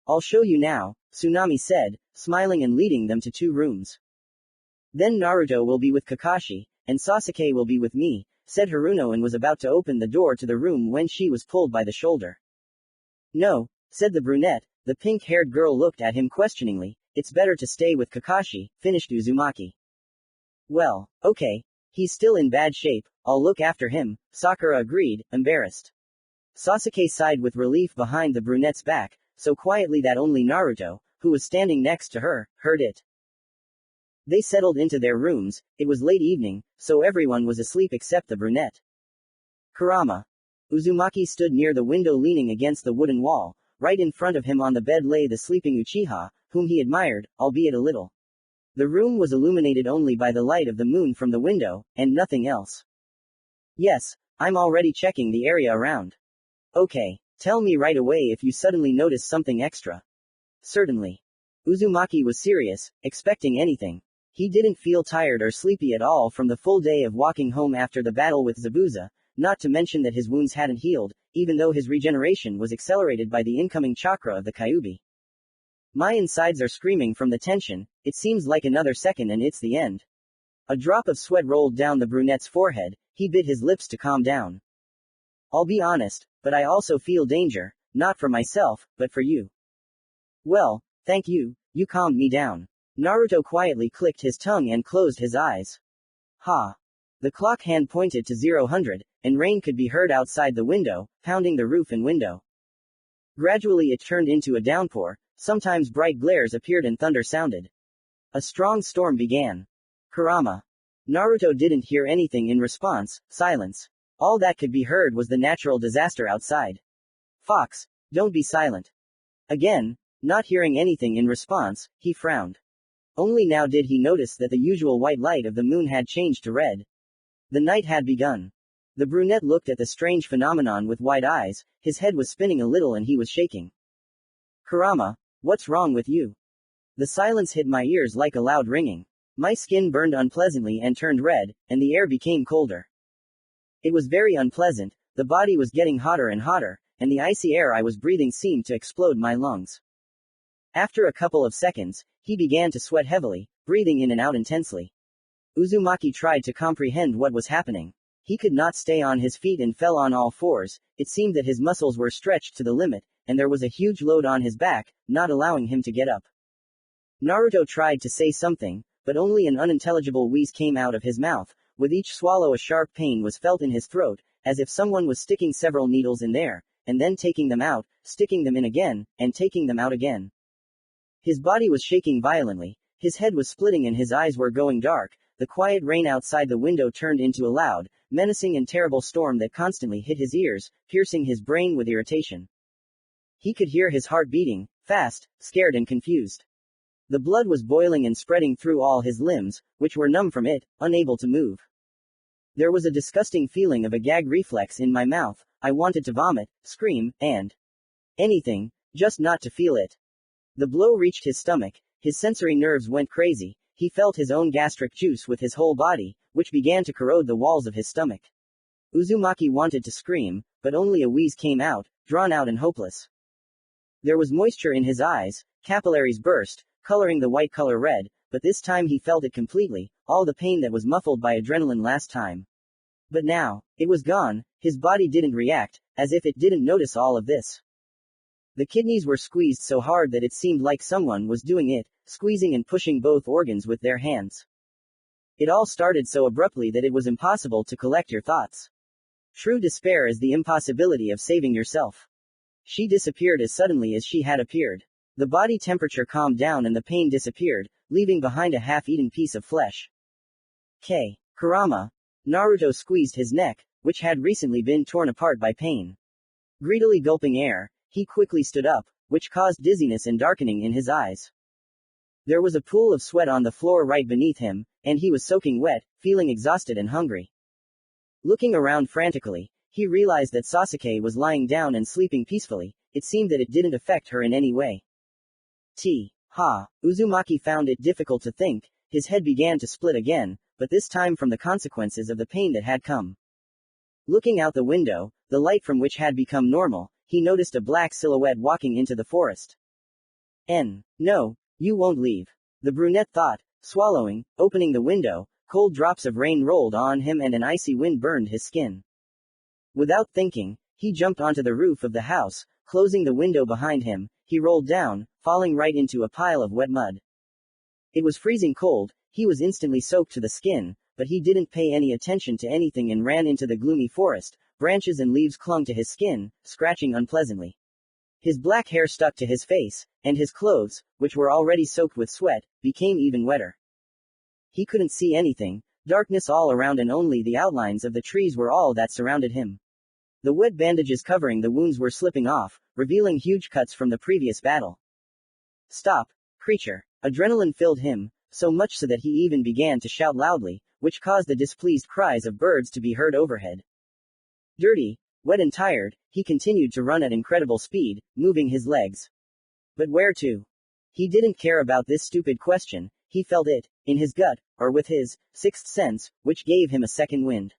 I'll show you now, Tsunami said, smiling and leading them to 2 rooms. Then Naruto will be with Kakashi, and Sasuke will be with me, said Haruno, and was about to open the door to the room when she was pulled by the shoulder. No, said the brunette. The pink-haired girl looked at him questioningly. It's better to stay with Kakashi, finished Uzumaki. Well, okay. He's still in bad shape, I'll look after him, Sakura agreed, embarrassed. Sasuke sighed with relief behind the brunette's back, so quietly that only Naruto, who was standing next to her, heard it. They settled into their rooms. It was late evening, so everyone was asleep except the brunette. Kurama. Uzumaki stood near the window leaning against the wooden wall. Right in front of him on the bed lay the sleeping Uchiha, whom he admired, albeit a little. The room was illuminated only by the light of the moon from the window, and nothing else. Yes, I'm already checking the area around. Okay, tell me right away if you suddenly notice something extra. Certainly. Uzumaki was serious, expecting anything. He didn't feel tired or sleepy at all from the full day of walking home after the battle with Zabuza, not to mention that his wounds hadn't healed, even though his regeneration was accelerated by the incoming chakra of the Kyuubi. My insides are screaming from the tension, it seems like another second and it's the end. A drop of sweat rolled down the brunette's forehead, he bit his lips to calm down. I'll be honest, but I also feel danger, not for myself, but for you. Well, thank you, you calmed me down. Naruto quietly clicked his tongue and closed his eyes. Ha! The clock hand pointed to 000, and rain could be heard outside the window, pounding the roof and window. Gradually it turned into a downpour, sometimes bright glares appeared and thunder sounded. A strong storm began. Kurama. Naruto didn't hear anything in response, silence. All that could be heard was the natural disaster outside. Fox, don't be silent. Again, not hearing anything in response, he frowned. Only now did he notice that the usual white light of the moon had changed to red. The night had begun. The brunette looked at the strange phenomenon with wide eyes, his head was spinning a little and he was shaking. Kurama, what's wrong with you? The silence hit my ears like a loud ringing. My skin burned unpleasantly and turned red, and the air became colder. It was very unpleasant, the body was getting hotter and hotter, and the icy air I was breathing seemed to explode my lungs. After a couple of seconds, he began to sweat heavily, breathing in and out intensely. Uzumaki tried to comprehend what was happening. He could not stay on his feet and fell on all fours. It seemed that his muscles were stretched to the limit, and there was a huge load on his back, not allowing him to get up. Naruto tried to say something, but only an unintelligible wheeze came out of his mouth. With each swallow a sharp pain was felt in his throat, as if someone was sticking several needles in there, and then taking them out, sticking them in again, and taking them out again. His body was shaking violently, his head was splitting and his eyes were going dark. The quiet rain outside the window turned into a loud, menacing and terrible storm that constantly hit his ears, piercing his brain with irritation. He could hear his heart beating, fast, scared and confused. The blood was boiling and spreading through all his limbs, which were numb from it, unable to move. There was a disgusting feeling of a gag reflex in my mouth. I wanted to vomit, scream, and anything, just not to feel it. The blow reached his stomach, his sensory nerves went crazy, he felt his own gastric juice with his whole body, which began to corrode the walls of his stomach. Uzumaki wanted to scream, but only a wheeze came out, drawn out and hopeless. There was moisture in his eyes, capillaries burst, coloring the white color red, but this time he felt it completely, all the pain that was muffled by adrenaline last time. But now, it was gone, his body didn't react, as if it didn't notice all of this. The kidneys were squeezed so hard that it seemed like someone was doing it, squeezing and pushing both organs with their hands. It all started so abruptly that it was impossible to collect your thoughts. True despair is the impossibility of saving yourself. She disappeared as suddenly as she had appeared. The body temperature calmed down and the pain disappeared, leaving behind a half-eaten piece of flesh. Kurama. Naruto squeezed his neck, which had recently been torn apart by pain. Greedily gulping air, he quickly stood up, which caused dizziness and darkening in his eyes. There was a pool of sweat on the floor right beneath him, and he was soaking wet, feeling exhausted and hungry. Looking around frantically, He realized that Sasuke was lying down and sleeping peacefully. It seemed that it didn't affect her in any way. Uzumaki found it difficult to think. His head began to split again, but this time from the consequences of the pain that had come. Looking out the window, the light from which had become normal, he noticed a black silhouette walking into the forest. No, you won't leave. The brunette thought, swallowing, opening the window. Cold drops of rain rolled on him and an icy wind burned his skin. Without thinking, he jumped onto the roof of the house, closing the window behind him. He rolled down, falling right into a pile of wet mud. It was freezing cold, he was instantly soaked to the skin, but he didn't pay any attention to anything and ran into the gloomy forest. Branches and leaves clung to his skin, scratching unpleasantly. His black hair stuck to his face, and his clothes, which were already soaked with sweat, became even wetter. He couldn't see anything, darkness all around and only the outlines of the trees were all that surrounded him. The wet bandages covering the wounds were slipping off, revealing huge cuts from the previous battle. Stop, creature. Adrenaline filled him, so much so that he even began to shout loudly, which caused the displeased cries of birds to be heard overhead. Dirty, wet and tired, he continued to run at incredible speed, moving his legs. But where to? He didn't care about this stupid question, he felt it, in his gut, or with his sixth sense, which gave him a second wind.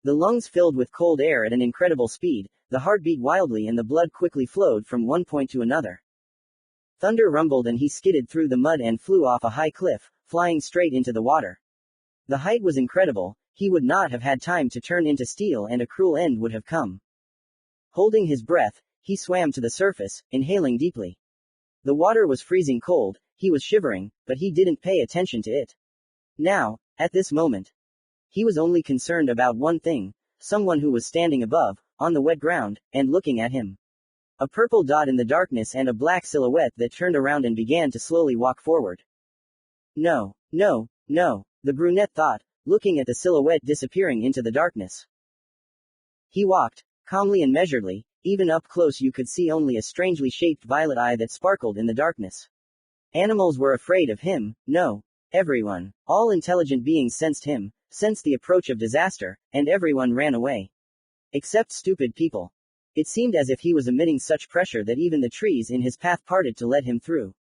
The lungs filled with cold air at an incredible speed, the heart beat wildly and the blood quickly flowed from one point to another. Thunder rumbled and he skidded through the mud and flew off a high cliff, flying straight into the water. The height was incredible, he would not have had time to turn into steel and a cruel end would have come. Holding his breath, he swam to the surface, inhaling deeply. The water was freezing cold, he was shivering, but he didn't pay attention to it. Now, at this moment, he was only concerned about one thing, someone who was standing above, on the wet ground, and looking at him. A purple dot in the darkness and a black silhouette that turned around and began to slowly walk forward. No, the brunette thought, looking at the silhouette disappearing into the darkness. He walked, calmly and measuredly, even up close you could see only a strangely shaped violet eye that sparkled in the darkness. Animals were afraid of him, no. Everyone, all intelligent beings sensed him, sensed the approach of disaster, and everyone ran away. Except stupid people. It seemed as if he was emitting such pressure that even the trees in his path parted to let him through.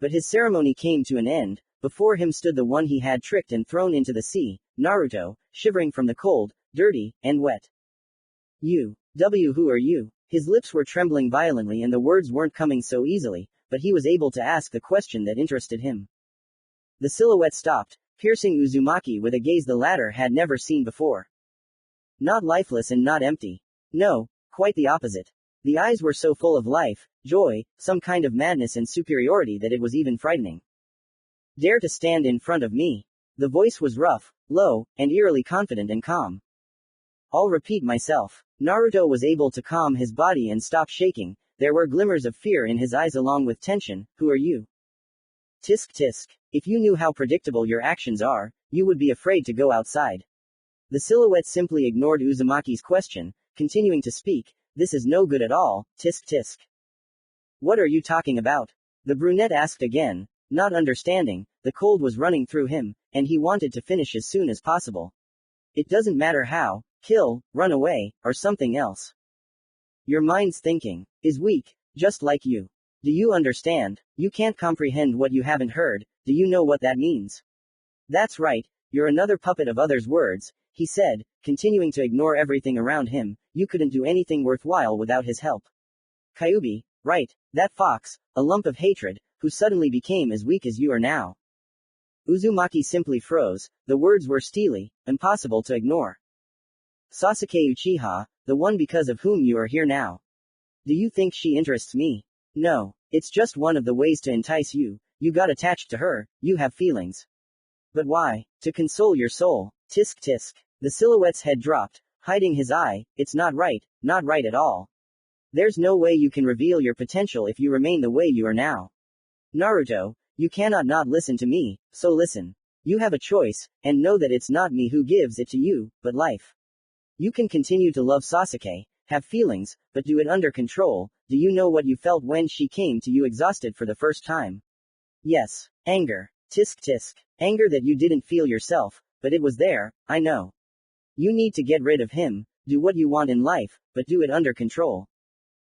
But his ceremony came to an end. Before him stood the one he had tricked and thrown into the sea, Naruto, shivering from the cold, dirty, and wet. Who are you? His lips were trembling violently and the words weren't coming so easily, but he was able to ask the question that interested him. The silhouette stopped, piercing Uzumaki with a gaze the latter had never seen before. Not lifeless and not empty. No, quite the opposite. The eyes were so full of life, joy, some kind of madness and superiority that it was even frightening. Dare to stand in front of me. The voice was rough, low, and eerily confident and calm. I'll repeat myself. Naruto was able to calm his body and stop shaking. There were glimmers of fear in his eyes along with tension. Who are you? Tisk tisk. If you knew how predictable your actions are, you would be afraid to go outside. The silhouette simply ignored Uzumaki's question, continuing to speak. This is no good at all, tisk tisk. What are you talking about? The brunette asked again, not understanding. The cold was running through him, and he wanted to finish as soon as possible. It doesn't matter how, kill, run away, or something else. Your mind's thinking is weak, just like you. Do you understand? You can't comprehend what you haven't heard. Do you know what that means? That's right, you're another puppet of others' words, he said, continuing to ignore everything around him. You couldn't do anything worthwhile without his help. Kyuubi, right, that fox, a lump of hatred, who suddenly became as weak as you are now. Uzumaki simply froze, the words were steely, impossible to ignore. Sasuke Uchiha, the one because of whom you are here now. Do you think she interests me? No, it's just one of the ways to entice you. You got attached to her, you have feelings. But why? To console your soul. Tisk tisk. The silhouette's head dropped, hiding his eye. It's not right at all. There's no way you can reveal your potential if you remain the way you are now. Naruto, you cannot not listen to me, so listen. You have a choice, and know that it's not me who gives it to you, but life. You can continue to love Sasuke, have feelings, but do it under control. Do you know what you felt when she came to you exhausted for the first time? Yes, anger. Tisk tisk. Anger that you didn't feel yourself, but it was there, I know. You need to get rid of him. do what you want in life, but do it under control.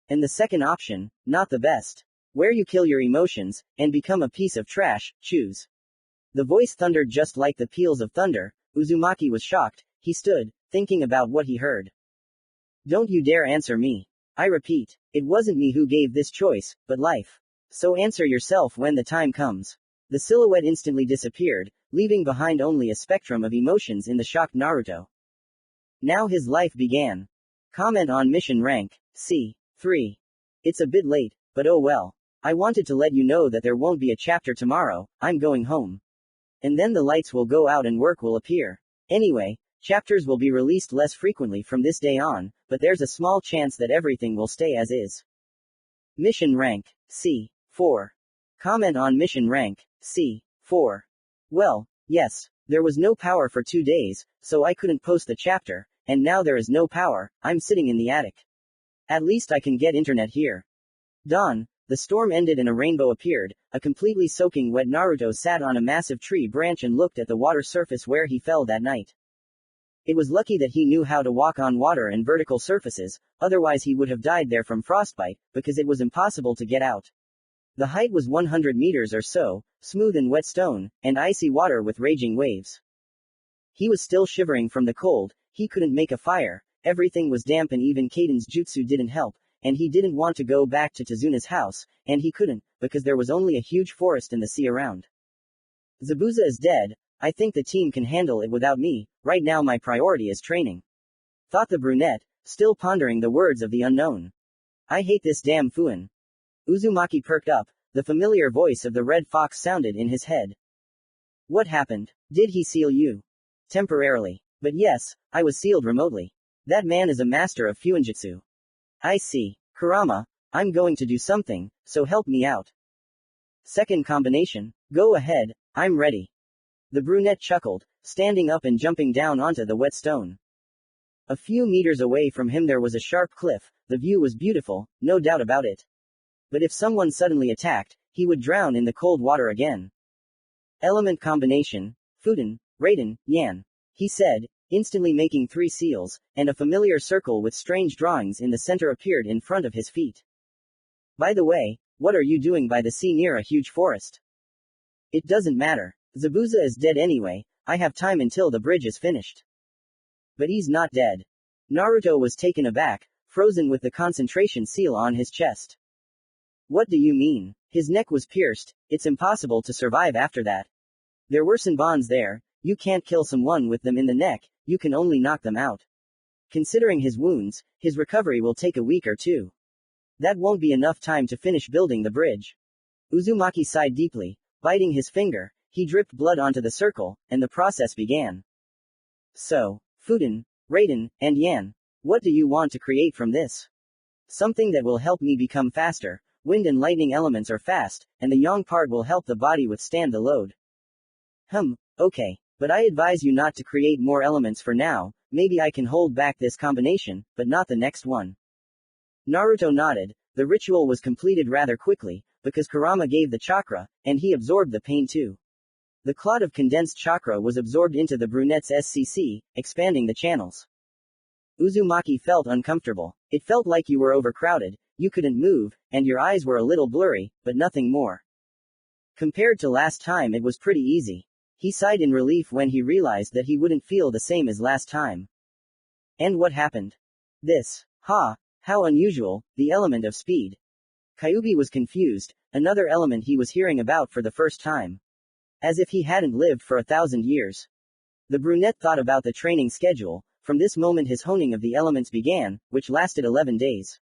And the second option, not the best. Where you kill your emotions, and become a piece of trash, choose. The voice thundered just like the peals of thunder. Uzumaki was shocked. He stood, thinking about what he heard. Don't you dare answer me. I repeat, it wasn't me who gave this choice, but life. So answer yourself when the time comes. The silhouette instantly disappeared, leaving behind only a spectrum of emotions in the shocked Naruto. Now his life began. Comment on mission rank, C3. It's a bit late, but oh well. I wanted to let you know that there won't be a chapter tomorrow, I'm going home. And then the lights will go out and work will appear. Anyway, chapters will be released less frequently from this day on, but there's a small chance that everything will stay as is. Mission rank, C4. Comment on mission rank, C4. Well, yes, there was no power for 2 days, so I couldn't post the chapter, and now there is no power, I'm sitting in the attic. At least I can get internet here. Dawn, the storm ended and a rainbow appeared. A completely soaking wet Naruto sat on a massive tree branch and looked at the water surface where he fell that night. It was lucky that he knew how to walk on water and vertical surfaces, otherwise he would have died there from frostbite, because it was impossible to get out. The height was 100 meters or so, smooth and wet stone, and icy water with raging waves. He was still shivering from the cold, he couldn't make a fire, everything was damp and even Kaiden's jutsu didn't help, and he didn't want to go back to Tazuna's house, and he couldn't, because there was only a huge forest and the sea around. Zabuza is dead, I think the team can handle it without me, right now my priority is training. Thought the brunette, still pondering the words of the unknown. I hate this damn FUNN. Uzumaki perked up, the familiar voice of the red fox sounded in his head. What happened? Did he seal you? Temporarily. But yes, I was sealed remotely. That man is a master of fuinjutsu. I see. Kurama, I'm going to do something, so help me out. Second combination, go ahead, I'm ready. The brunette chuckled, standing up and jumping down onto the wet stone. A few meters away from him there was a sharp cliff, the view was beautiful, no doubt about it. But if someone suddenly attacked, he would drown in the cold water again. Element combination, Fuden, Raiden, Yan. He said, instantly making 3 seals, and a familiar circle with strange drawings in the center appeared in front of his feet. By the way, what are you doing by the sea near a huge forest? It doesn't matter. Zabuza is dead anyway, I have time until the bridge is finished. But he's not dead. Naruto was taken aback, frozen with the concentration seal on his chest. What do you mean? His neck was pierced, it's impossible to survive after that. There were Senbons there, you can't kill someone with them in the neck, you can only knock them out. Considering his wounds, his recovery will take a week or 2. That won't be enough time to finish building the bridge. Uzumaki sighed deeply, biting his finger, he dripped blood onto the circle, and the process began. So, Fuden, Raiden, and Yan, what do you want to create from this? Something that will help me become faster. Wind and lightning elements are fast, and the yang part will help the body withstand the load. Okay. But I advise you not to create more elements for now, maybe I can hold back this combination, but not the next one. Naruto nodded, the ritual was completed rather quickly, because Kurama gave the chakra, and he absorbed the pain too. The clot of condensed chakra was absorbed into the brunette's SCC, expanding the channels. Uzumaki felt uncomfortable. It felt like you were overcrowded, you couldn't move, and your eyes were a little blurry, but nothing more. Compared to last time it was pretty easy. He sighed in relief when he realized that he wouldn't feel the same as last time. And what happened? This. How unusual, the element of speed. Kyuubi was confused, another element he was hearing about for the first time. As if he hadn't lived for 1,000 years. The brunette thought about the training schedule, from this moment his honing of the elements began, which lasted 11 days.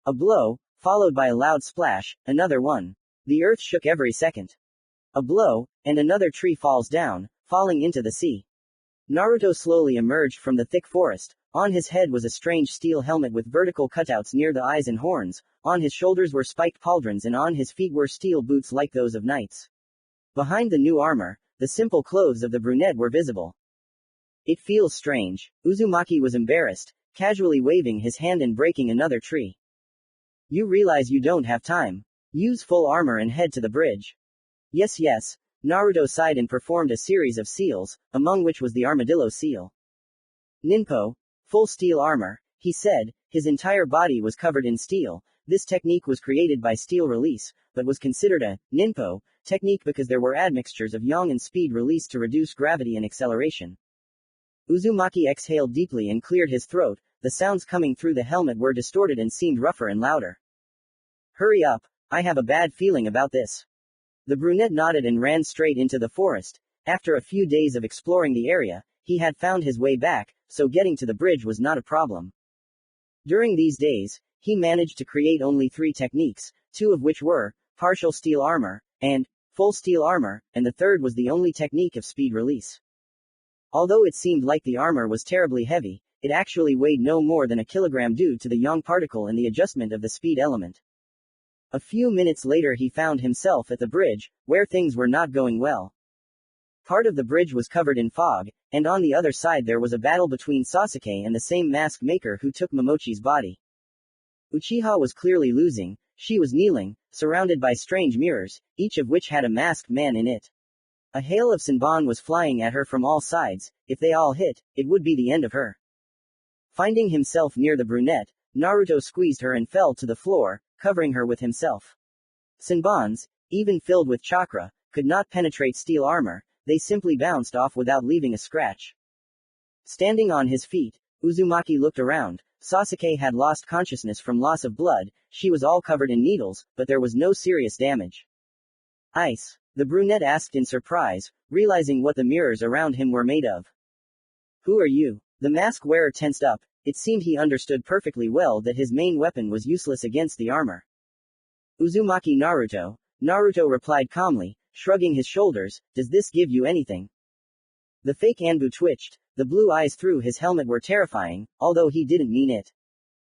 A blow, followed by a loud splash, another one. The earth shook every second. A blow, and another tree falls down, falling into the sea. Naruto slowly emerged from the thick forest. On his head was a strange steel helmet with vertical cutouts near the eyes and horns, on his shoulders were spiked pauldrons and on his feet were steel boots like those of knights. Behind the new armor, the simple clothes of the brunette were visible. It feels strange. Uzumaki was embarrassed, casually waving his hand and breaking another tree. You realize you don't have time. Use full armor and head to the bridge. Yes. Naruto sighed and performed a series of seals, among which was the armadillo seal. Ninpo. Full steel armor, he said, his entire body was covered in steel. This technique was created by steel release, but was considered a ninpo technique because there were admixtures of yang and speed release to reduce gravity and acceleration. Uzumaki exhaled deeply and cleared his throat. The sounds coming through the helmet were distorted and seemed rougher and louder. Hurry up, I have a bad feeling about this. The brunette nodded and ran straight into the forest. After a few days of exploring the area, he had found his way back, so getting to the bridge was not a problem. During these days, he managed to create only 3 techniques, 2 of which were partial steel armor and full steel armor, and the third was the only technique of speed release. Although it seemed like the armor was terribly heavy, it actually weighed no more than a kilogram due to the yang particle and the adjustment of the speed element. A few minutes later he found himself at the bridge, where things were not going well. Part of the bridge was covered in fog, and on the other side there was a battle between Sasuke and the same mask maker who took Momochi's body. Uchiha was clearly losing. She was kneeling, surrounded by strange mirrors, each of which had a masked man in it. A hail of senbon was flying at her from all sides. If they all hit, it would be the end of her. Finding himself near the brunette, Naruto squeezed her and fell to the floor, covering her with himself. Senbons, even filled with chakra, could not penetrate steel armor. They simply bounced off without leaving a scratch. Standing on his feet, Uzumaki looked around. Sasuke had lost consciousness from loss of blood. She was all covered in needles, but there was no serious damage. Ice? The brunette asked in surprise, realizing what the mirrors around him were made of. Who are you? The mask wearer tensed up. It seemed he understood perfectly well that his main weapon was useless against the armor. Uzumaki Naruto. Naruto replied calmly, shrugging his shoulders, does this give you anything? The fake Anbu twitched. The blue eyes through his helmet were terrifying, although he didn't mean it.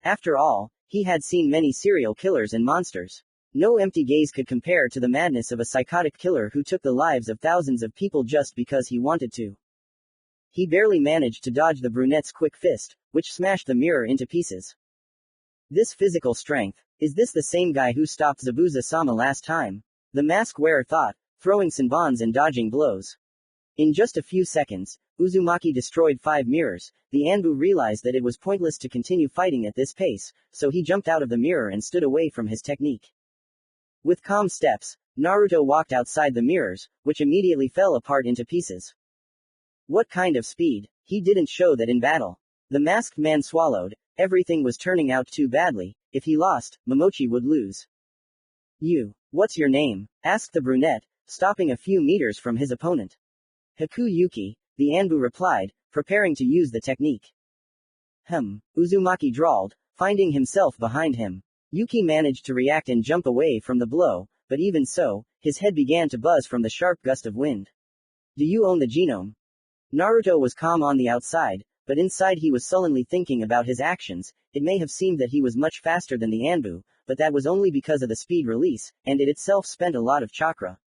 After all, he had seen many serial killers and monsters. No empty gaze could compare to the madness of a psychotic killer who took the lives of thousands of people just because he wanted to. He barely managed to dodge the brunette's quick fist, which smashed the mirror into pieces. This physical strength, is this the same guy who stopped Zabuza-sama last time? The mask wearer thought, throwing senbons and dodging blows. In just a few seconds, Uzumaki destroyed 5 mirrors. The Anbu realized that it was pointless to continue fighting at this pace, so he jumped out of the mirror and stood away from his technique. With calm steps, Naruto walked outside the mirrors, which immediately fell apart into pieces. What kind of speed? He didn't show that in battle. The masked man swallowed. Everything was turning out too badly. If he lost, Momochi would lose. You. What's your name? Asked the brunette, stopping a few meters from his opponent. Haku Yuki, the Anbu replied, preparing to use the technique. Uzumaki drawled, finding himself behind him. Yuki managed to react and jump away from the blow, but even so, his head began to buzz from the sharp gust of wind. Do you own the genome? Naruto was calm on the outside, but inside he was sullenly thinking about his actions. It may have seemed that he was much faster than the Anbu, but that was only because of the speed release, and it itself spent a lot of chakra.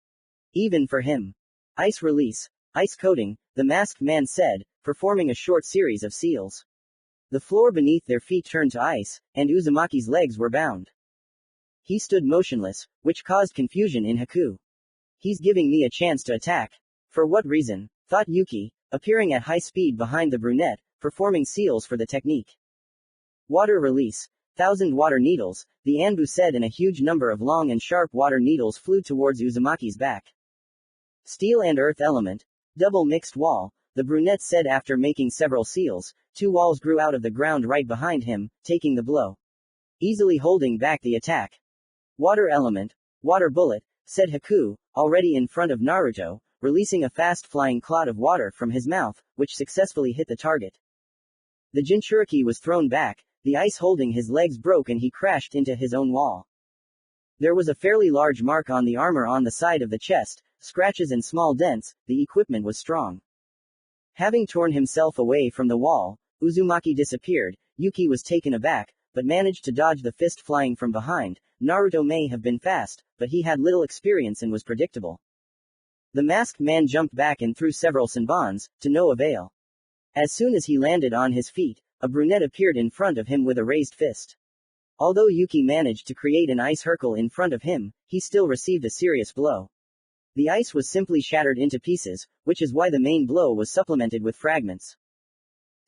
Even for him. Ice release. Ice coating, the masked man said, performing a short series of seals. The floor beneath their feet turned to ice, and Uzumaki's legs were bound. He stood motionless, which caused confusion in Haku. He's giving me a chance to attack. For what reason? Thought Yuki, appearing at high speed behind the brunette, performing seals for the technique. Water release. 1,000 water needles, the Anbu said, and a huge number of long and sharp water needles flew towards Uzumaki's back. Steel and earth element. Double mixed wall, the brunette said after making several seals. 2 walls grew out of the ground right behind him, taking the blow. Easily holding back the attack. Water element. Water bullet, said Haku, already in front of Naruto, releasing a fast-flying cloud of water from his mouth, which successfully hit the target. The Jinchuriki was thrown back, the ice holding his legs broke and he crashed into his own wall. There was a fairly large mark on the armor on the side of the chest, scratches and small dents. The equipment was strong. Having torn himself away from the wall, Uzumaki disappeared. Yuki was taken aback, but managed to dodge the fist flying from behind. Naruto may have been fast, but he had little experience and was predictable. The masked man jumped back and threw several senbons, to no avail. As soon as he landed on his feet, a brunette appeared in front of him with a raised fist. Although Yuki managed to create an ice hurtle in front of him, he still received a serious blow. The ice was simply shattered into pieces, which is why the main blow was supplemented with fragments.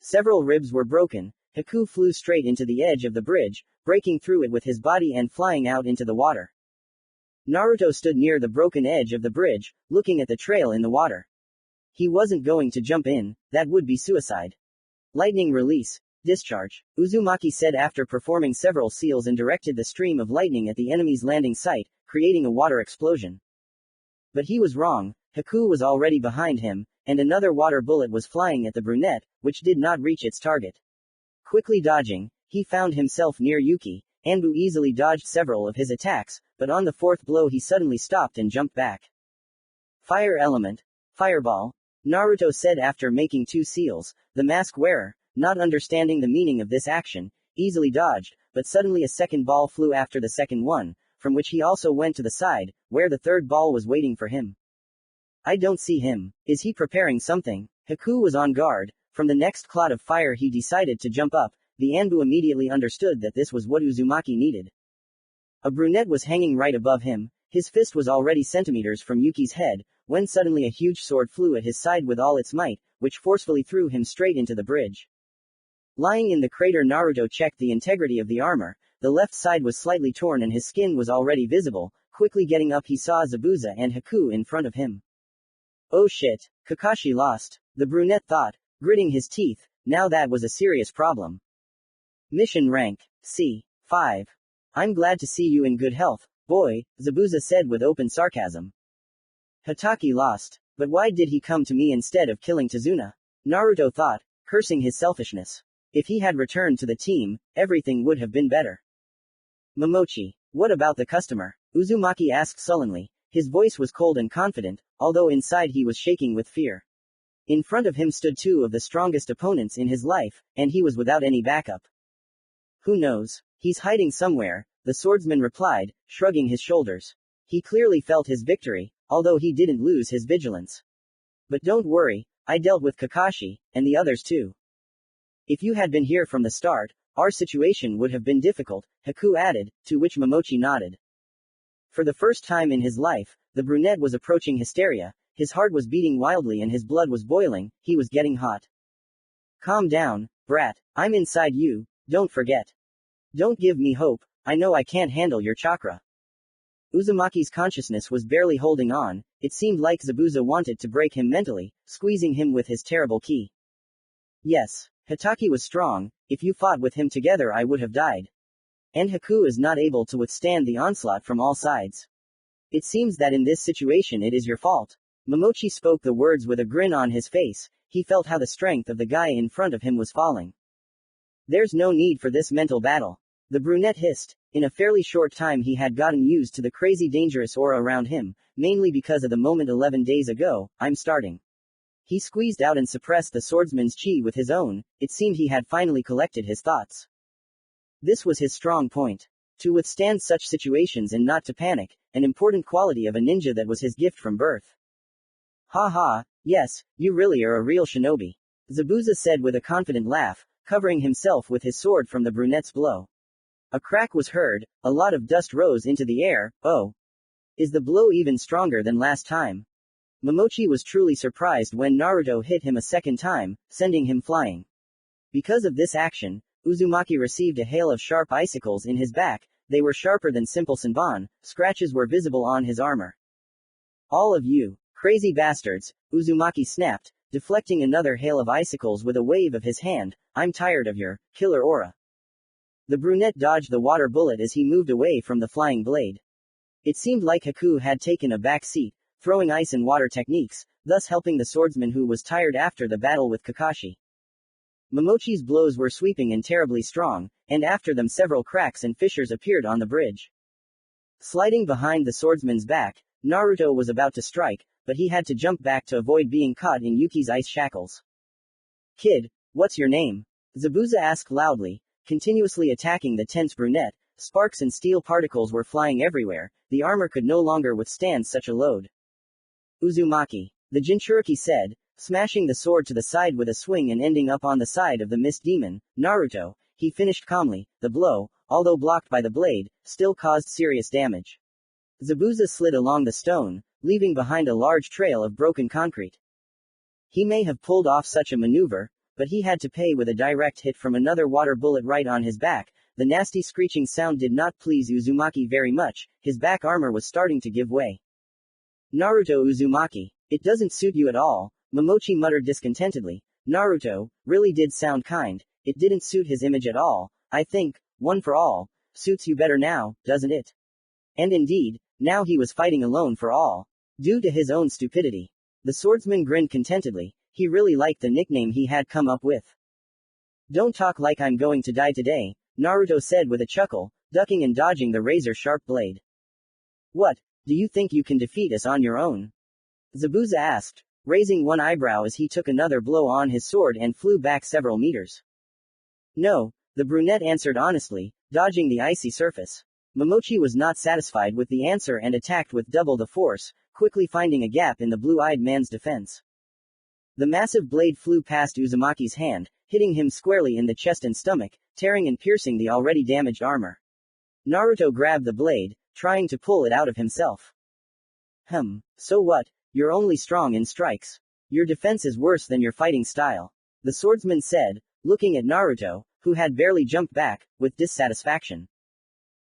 Several ribs were broken. Haku flew straight into the edge of the bridge, breaking through it with his body and flying out into the water. Naruto stood near the broken edge of the bridge, looking at the trail in the water. He wasn't going to jump in, that would be suicide. Lightning release. Discharge. Uzumaki said after performing several seals and directed the stream of lightning at the enemy's landing site, creating a water explosion. But he was wrong. Haku was already behind him, and another water bullet was flying at the brunette, which did not reach its target. Quickly dodging, he found himself near Yuki. Anbu easily dodged several of his attacks, but on the fourth blow he suddenly stopped and jumped back. Fire element. Fireball. Naruto said after making 2 seals. The mask wearer, not understanding the meaning of this action, easily dodged, but suddenly a second ball flew after the second one, from which he also went to the side, where the third ball was waiting for him. I don't see him. Is he preparing something? Haku was on guard. From the next cloud of fire he decided to jump up. The Anbu immediately understood that this was what Uzumaki needed. A brunette was hanging right above him. His fist was already centimeters from Yuki's head, when suddenly a huge sword flew at his side with all its might, which forcefully threw him straight into the bridge. Lying in the crater, Naruto checked the integrity of the armor. The left side was slightly torn and his skin was already visible. Quickly getting up he saw Zabuza and Haku in front of him. Oh shit, Kakashi lost, the brunette thought, gritting his teeth. Now that was a serious problem. Mission rank, C. 5. I'm glad to see you in good health, boy, Zabuza said with open sarcasm. Hatake lost. But why did he come to me instead of killing Tazuna? Naruto thought, cursing his selfishness. If he had returned to the team, everything would have been better. Momochi. What about the customer? Uzumaki asked sullenly. His voice was cold and confident, although inside he was shaking with fear. In front of him stood 2 of the strongest opponents in his life, and he was without any backup. Who knows? He's hiding somewhere, the swordsman replied, shrugging his shoulders. He clearly felt his victory, although he didn't lose his vigilance. But don't worry, I dealt with Kakashi, and the others too. If you had been here from the start, our situation would have been difficult, Haku added, to which Momochi nodded. For the first time in his life, the brunette was approaching hysteria. His heart was beating wildly and his blood was boiling. He was getting hot. Calm down, brat, I'm inside you, don't forget. Don't give me hope, I know I can't handle your chakra. Uzumaki's consciousness was barely holding on. It seemed like Zabuza wanted to break him mentally, squeezing him with his terrible ki. Yes, Hatake was strong. If you fought with him together I would have died. And Haku is not able to withstand the onslaught from all sides. It seems that in this situation it is your fault. Momochi spoke the words with a grin on his face. He felt how the strength of the guy in front of him was falling. There's no need for this mental battle. The brunette hissed. In a fairly short time he had gotten used to the crazy dangerous aura around him, mainly because of the moment 11 days ago. I'm starting. He squeezed out and suppressed the swordsman's chi with his own. It seemed he had finally collected his thoughts. This was his strong point. To withstand such situations and not to panic, an important quality of a ninja that was his gift from birth. Ha ha, yes, you really are a real shinobi. Zabuza said with a confident laugh, covering himself with his sword from the brunette's blow. A crack was heard, a lot of dust rose into the air. Oh. Is the blow even stronger than last time? Momochi was truly surprised when Naruto hit him a second time, sending him flying. Because of this action, Uzumaki received a hail of sharp icicles in his back. They were sharper than simple senbon. Scratches were visible on his armor. All of you, crazy bastards, Uzumaki snapped, deflecting another hail of icicles with a wave of his hand. I'm tired of your killer aura. The brunette dodged the water bullet as he moved away from the flying blade. It seemed like Haku had taken a back seat, throwing ice and water techniques, thus helping the swordsman who was tired after the battle with Kakashi. Momochi's blows were sweeping and terribly strong, and after them several cracks and fissures appeared on the bridge. Sliding behind the swordsman's back, Naruto was about to strike, but he had to jump back to avoid being caught in Yuki's ice shackles. Kid, what's your name? Zabuza asked loudly, continuously attacking the tense brunette. Sparks and steel particles were flying everywhere. The armor could no longer withstand such a load. Uzumaki, the Jinchuriki said, smashing the sword to the side with a swing and ending up on the side of the mist demon. Naruto, he finished calmly. The blow, although blocked by the blade, still caused serious damage. Zabuza slid along the stone, leaving behind a large trail of broken concrete. He may have pulled off such a maneuver, but he had to pay with a direct hit from another water bullet right on his back. The nasty screeching sound did not please Uzumaki very much, his back armor was starting to give way. Naruto Uzumaki. It doesn't suit you at all, Momochi muttered discontentedly. Naruto, really did sound kind, it didn't suit his image at all, I think, one for all, suits you better now, doesn't it? And indeed, now he was fighting alone for all. Due to his own stupidity. The swordsman grinned contentedly, he really liked the nickname he had come up with. Don't talk like I'm going to die today, Naruto said with a chuckle, ducking and dodging the razor-sharp blade. What, do you think you can defeat us on your own? Zabuza asked, raising one eyebrow as he took another blow on his sword and flew back several meters. No, the brunette answered honestly, dodging the icy surface. Momochi was not satisfied with the answer and attacked with double the force, quickly finding a gap in the blue-eyed man's defense. The massive blade flew past Uzumaki's hand, hitting him squarely in the chest and stomach, tearing and piercing the already damaged armor. Naruto grabbed the blade, trying to pull it out of himself. So what? You're only strong in strikes. Your defense is worse than your fighting style, the swordsman said, looking at Naruto, who had barely jumped back, with dissatisfaction.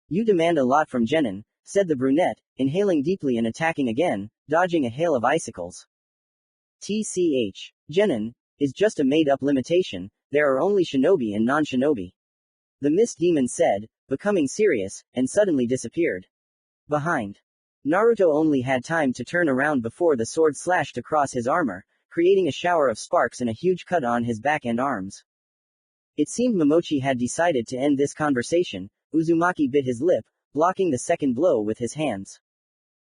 You demand a lot from Genome, said the brunette, inhaling deeply and attacking again, dodging a hail of icicles. TCH. Genome is just a made-up limitation, there are only shinobi and non-shinobi. The mist demon said, becoming serious, and suddenly disappeared. Behind. Naruto only had time to turn around before the sword slashed across his armor, creating a shower of sparks and a huge cut on his back and arms. It seemed Momochi had decided to end this conversation. Uzumaki bit his lip, blocking the second blow with his hands.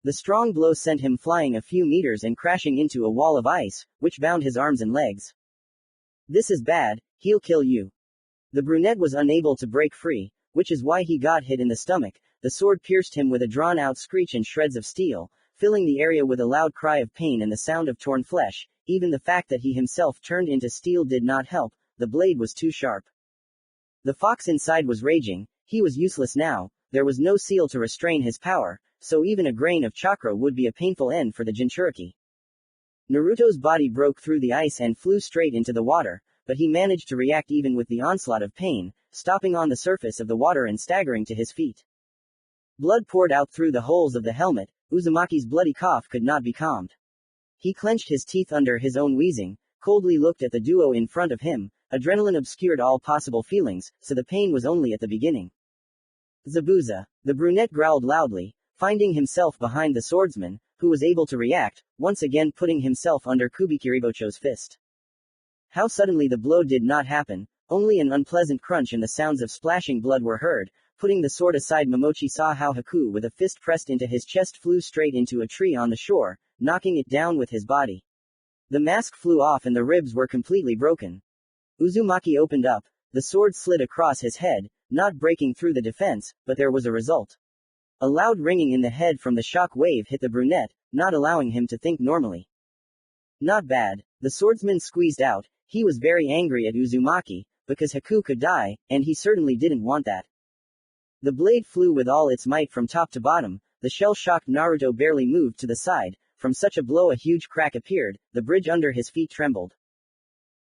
The strong blow sent him flying a few meters and crashing into a wall of ice, which bound his arms and legs. This is bad, he'll kill you. The brunette was unable to break free, which is why he got hit in the stomach. The sword pierced him with a drawn-out screech and shreds of steel, filling the area with a loud cry of pain and the sound of torn flesh. Even the fact that he himself turned into steel did not help, the blade was too sharp. The fox inside was raging, he was useless now, there was no seal to restrain his power, so even a grain of chakra would be a painful end for the Jinchuriki. Naruto's body broke through the ice and flew straight into the water, but he managed to react even with the onslaught of pain, stopping on the surface of the water and staggering to his feet. Blood poured out through the holes of the helmet, Uzumaki's bloody cough could not be calmed. He clenched his teeth under his own wheezing, coldly looked at the duo in front of him, adrenaline obscured all possible feelings, so the pain was only at the beginning. Zabuza. The brunette growled loudly, finding himself behind the swordsman, who was able to react, once again putting himself under Kubikiribocho's fist. How suddenly the blow did not happen, only an unpleasant crunch and the sounds of splashing blood were heard. Putting the sword aside, Momochi saw how Haku with a fist pressed into his chest flew straight into a tree on the shore, knocking it down with his body. The mask flew off and the ribs were completely broken. Uzumaki opened up, the sword slid across his head, not breaking through the defense, but there was a result. A loud ringing in the head from the shock wave hit the brunette, not allowing him to think normally. Not bad, the swordsman squeezed out, he was very angry at Uzumaki, because Haku could die, and he certainly didn't want that. The blade flew with all its might from top to bottom, the shell-shocked Naruto barely moved to the side, from such a blow a huge crack appeared, the bridge under his feet trembled.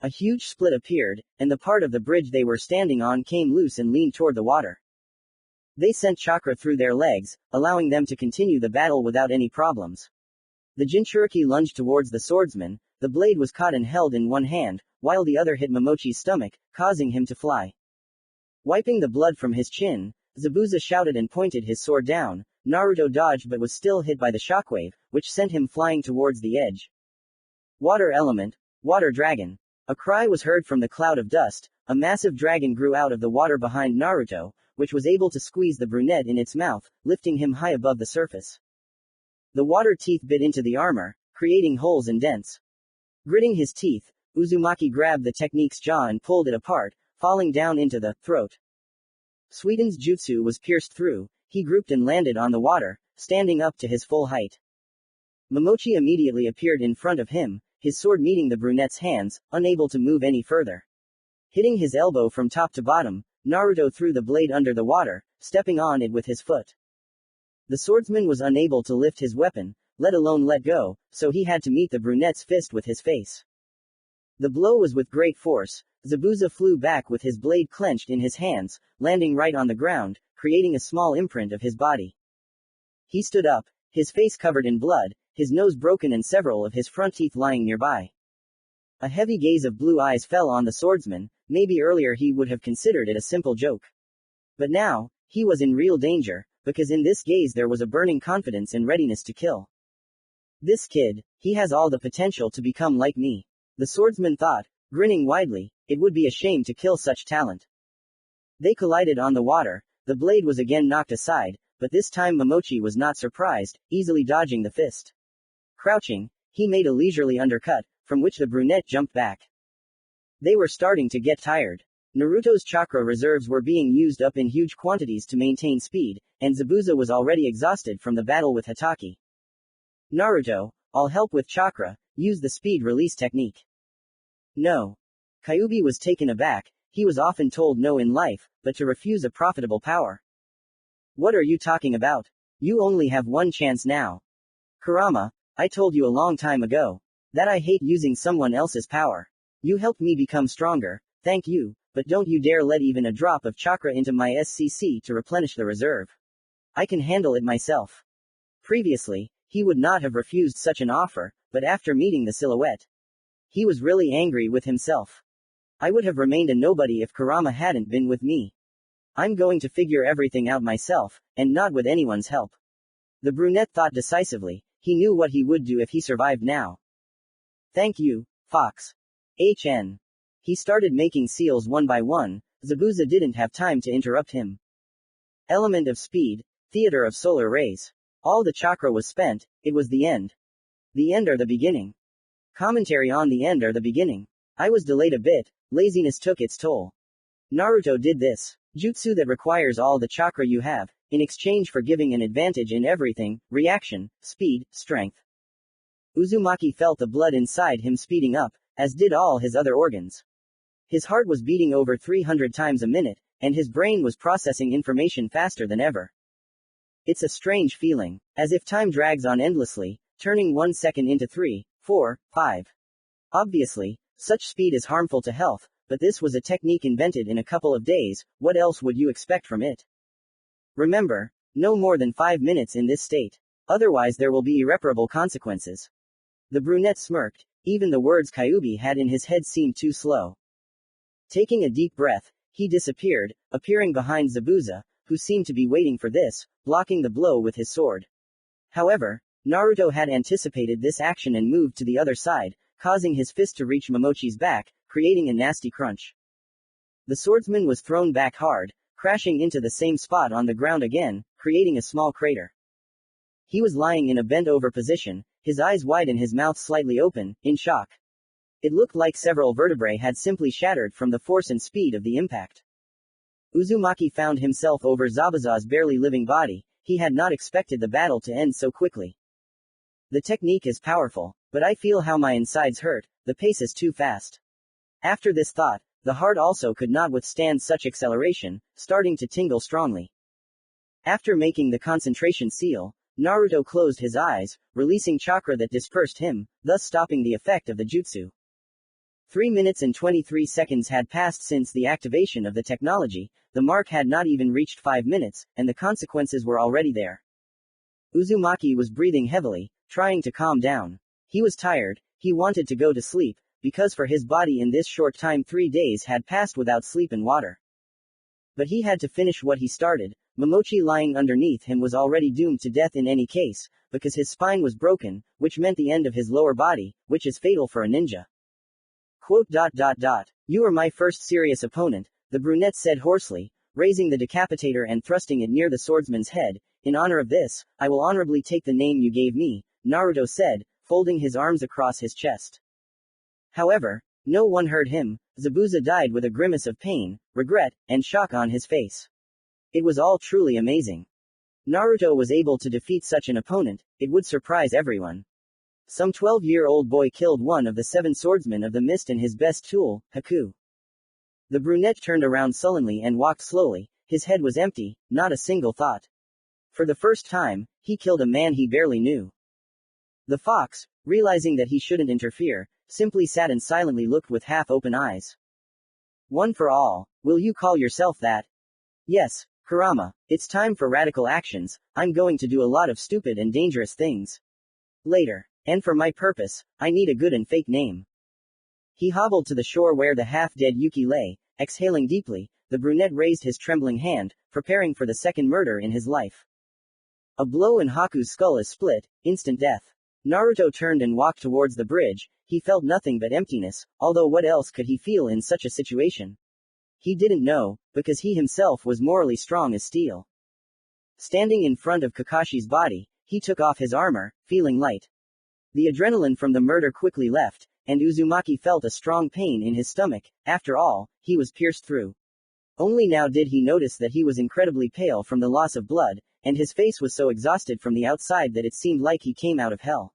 A huge split appeared, and the part of the bridge they were standing on came loose and leaned toward the water. They sent chakra through their legs, allowing them to continue the battle without any problems. The Jinchuriki lunged towards the swordsman, the blade was caught and held in one hand, while the other hit Momochi's stomach, causing him to fly. Wiping the blood from his chin, Zabuza shouted and pointed his sword down. Naruto dodged but was still hit by the shockwave, which sent him flying towards the edge. Water element, water dragon. A cry was heard from the cloud of dust, a massive dragon grew out of the water behind Naruto, which was able to squeeze the brunette in its mouth, lifting him high above the surface. The water teeth bit into the armor, creating holes and dents. Gritting his teeth, Uzumaki grabbed the technique's jaw and pulled it apart, falling down into the throat. Suiden's jutsu was pierced through, he grouped and landed on the water, standing up to his full height. Momochi immediately appeared in front of him, his sword meeting the brunette's hands, unable to move any further. Hitting his elbow from top to bottom, Naruto threw the blade under the water, stepping on it with his foot. The swordsman was unable to lift his weapon, let alone let go, so he had to meet the brunette's fist with his face. The blow was with great force. Zabuza flew back with his blade clenched in his hands, landing right on the ground, creating a small imprint of his body. He stood up, his face covered in blood, his nose broken and several of his front teeth lying nearby. A heavy gaze of blue eyes fell on the swordsman. Maybe earlier he would have considered it a simple joke. But now, he was in real danger, because in this gaze there was a burning confidence and readiness to kill. This kid, he has all the potential to become like me. The swordsman thought, grinning widely. It would be a shame to kill such talent. They collided on the water. The blade was again knocked aside, but this time Momochi was not surprised, easily dodging the fist. Crouching, he made a leisurely undercut, from which the brunette jumped back. They were starting to get tired. Naruto's chakra reserves were being used up in huge quantities to maintain speed, and Zabuza was already exhausted from the battle with Hatake. Naruto, I'll help with chakra, use the speed release technique. No. Kyuubi was taken aback. He was often told no in life, but to refuse a profitable power. What are you talking about? You only have one chance now. Kurama, I told you a long time ago that I hate using someone else's power. You helped me become stronger, thank you, but don't you dare let even a drop of chakra into my SCC to replenish the reserve. I can handle it myself. Previously, he would not have refused such an offer, but after meeting the silhouette, he was really angry with himself. I would have remained a nobody if Kurama hadn't been with me. I'm going to figure everything out myself, and not with anyone's help. The brunette thought decisively. He knew what he would do if he survived now. Thank you, Fox. HN. He started making seals one by one. Zabuza didn't have time to interrupt him. Element of speed, theater of solar rays. All the chakra was spent. It was the end. The end or the beginning. Commentary on the end or the beginning. I was delayed a bit. Laziness took its toll. Naruto did this jutsu that requires all the chakra you have, in exchange for giving an advantage in everything: reaction, speed, strength. Uzumaki felt the blood inside him speeding up, as did all his other organs. His heart was beating over 300 times a minute, and his brain was processing information faster than ever. It's a strange feeling, as if time drags on endlessly, turning 1 second into 3, 4, 5. Obviously, such speed is harmful to health, but this was a technique invented in a couple of days. What else would you expect from it? Remember, no more than 5 minutes in this state. Otherwise there will be irreparable consequences. The brunette smirked. Even the words Kyuubi had in his head seemed too slow. Taking a deep breath, he disappeared, appearing behind Zabuza, who seemed to be waiting for this, blocking the blow with his sword. However, Naruto had anticipated this action and moved to the other side, causing his fist to reach Momochi's back, creating a nasty crunch. The swordsman was thrown back hard, crashing into the same spot on the ground again, creating a small crater. He was lying in a bent-over position, his eyes wide and his mouth slightly open, in shock. It looked like several vertebrae had simply shattered from the force and speed of the impact. Uzumaki found himself over Zabuza's barely living body. He had not expected the battle to end so quickly. The technique is powerful, but I feel how my insides hurt. The pace is too fast. After this thought, the heart also could not withstand such acceleration, starting to tingle strongly. After making the concentration seal, Naruto closed his eyes, releasing chakra that dispersed him, thus stopping the effect of the jutsu. 3 minutes and 23 seconds had passed since the activation of the technology. The mark had not even reached 5 minutes, and the consequences were already there. Uzumaki was breathing heavily, trying to calm down. He was tired. He wanted to go to sleep, because for his body in this short time 3 days had passed without sleep and water. But he had to finish what he started. Momochi lying underneath him was already doomed to death in any case, because his spine was broken, which meant the end of his lower body, which is fatal for a ninja. You are my first serious opponent, the brunette said hoarsely, raising the decapitator and thrusting it near the swordsman's head. In honor of this, I will honorably take the name you gave me, Naruto said, folding his arms across his chest. However, no one heard him. Zabuza died with a grimace of pain, regret, and shock on his face. It was all truly amazing. Naruto was able to defeat such an opponent. It would surprise everyone. Some 12-year-old boy killed one of the 7 swordsmen of the mist and his best tool, Haku. The brunette turned around sullenly and walked slowly. His head was empty, not a single thought. For the first time, he killed a man he barely knew. The fox, realizing that he shouldn't interfere, simply sat and silently looked with half-open eyes. One for all. Will you call yourself that? Yes, Kurama. It's time for radical actions. I'm going to do a lot of stupid and dangerous things. Later. And for my purpose, I need a good and fake name. He hobbled to the shore where the half-dead Yuki lay, exhaling deeply. The brunette raised his trembling hand, preparing for the second murder in his life. A blow and Haku's skull is split, instant death. Naruto turned and walked towards the bridge. He felt nothing but emptiness, although what else could he feel in such a situation? He didn't know, because he himself was morally strong as steel. Standing in front of Kakashi's body, he took off his armor, feeling light. The adrenaline from the murder quickly left, and Uzumaki felt a strong pain in his stomach. After all, he was pierced through. Only now did he notice that he was incredibly pale from the loss of blood, and his face was so exhausted from the outside that it seemed like he came out of hell.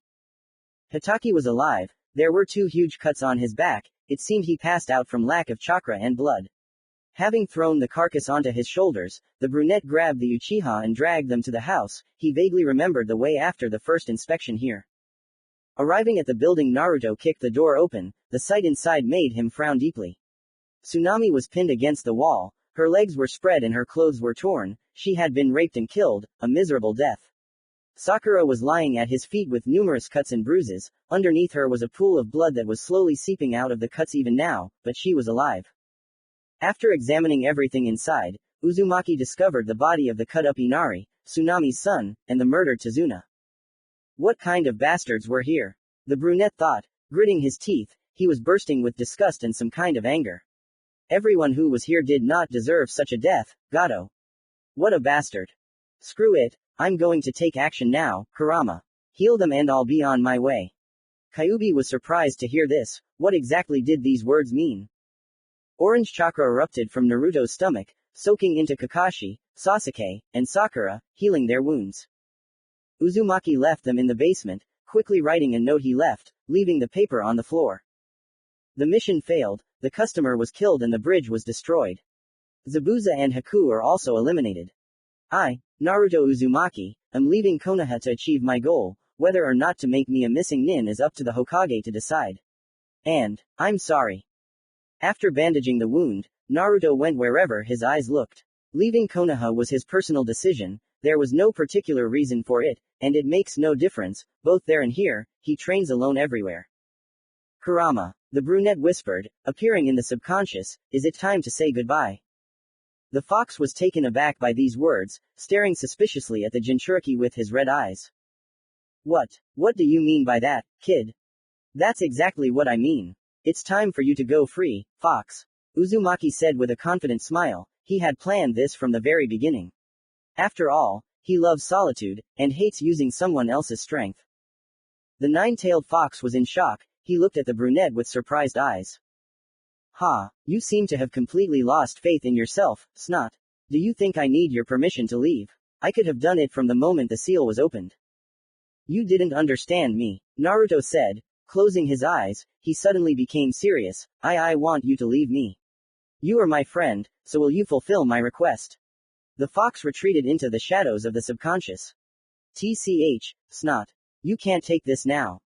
Hitaki was alive. There were 2 huge cuts on his back. It seemed he passed out from lack of chakra and blood. Having thrown the carcass onto his shoulders, the brunette grabbed the Uchiha and dragged them to the house. He vaguely remembered the way after the first inspection here. Arriving at the building, Naruto kicked the door open. The sight inside made him frown deeply. Tsunami was pinned against the wall. Her legs were spread and her clothes were torn. She had been raped and killed, a miserable death. Sakura was lying at his feet with numerous cuts and bruises. Underneath her was a pool of blood that was slowly seeping out of the cuts even now, but she was alive. After examining everything inside, Uzumaki discovered the body of the cut-up Inari, Tsunami's son, and the murdered Tazuna. What kind of bastards were here? The brunette thought. Gritting his teeth, he was bursting with disgust and some kind of anger. Everyone who was here did not deserve such a death. Gato. What a bastard. Screw it, I'm going to take action now, Kurama. Heal them and I'll be on my way. Kyuubi was surprised to hear this. What exactly did these words mean? Orange chakra erupted from Naruto's stomach, soaking into Kakashi, Sasuke, and Sakura, healing their wounds. Uzumaki left them in the basement, quickly writing a note he left, leaving the paper on the floor. The mission failed, the customer was killed and the bridge was destroyed. Zabuza and Haku are also eliminated. I, Naruto Uzumaki, am leaving Konoha to achieve my goal. Whether or not to make me a missing nin is up to the Hokage to decide. And, I'm sorry. After bandaging the wound, Naruto went wherever his eyes looked. Leaving Konoha was his personal decision. There was no particular reason for it, and it makes no difference, both there and here, he trains alone everywhere. Kurama, the brunette whispered, appearing in the subconscious, is it time to say goodbye? The fox was taken aback by these words, staring suspiciously at the Jinchuriki with his red eyes. What do you mean by that, kid? That's exactly what I mean. It's time for you to go free, fox. Uzumaki said with a confident smile. He had planned this from the very beginning. After all, he loves solitude, and hates using someone else's strength. The nine-tailed fox was in shock. He looked at the brunette with surprised eyes. Ha, you seem to have completely lost faith in yourself, snot. Do you think I need your permission to leave? I could have done it from the moment the seal was opened. You didn't understand me, Naruto said. Closing his eyes, he suddenly became serious. I want you to leave me. You are my friend, so will you fulfill my request? The fox retreated into the shadows of the subconscious. TCH, snot. You can't take this now.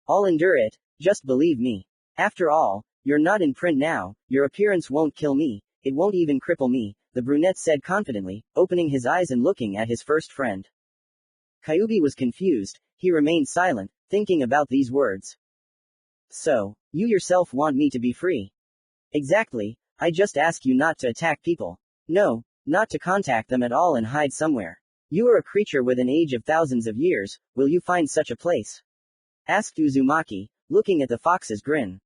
I'll endure it, just believe me. After all, you're not in print now, your appearance won't kill me, it won't even cripple me, the brunette said confidently, opening his eyes and looking at his first friend. Kyuubi was confused. He remained silent, thinking about these words. So, you yourself want me to be free? Exactly, I just ask you not to attack people. No, not to contact them at all and hide somewhere. You are a creature with an age of thousands of years, will you find such a place? Asked Uzumaki, looking at the fox's grin.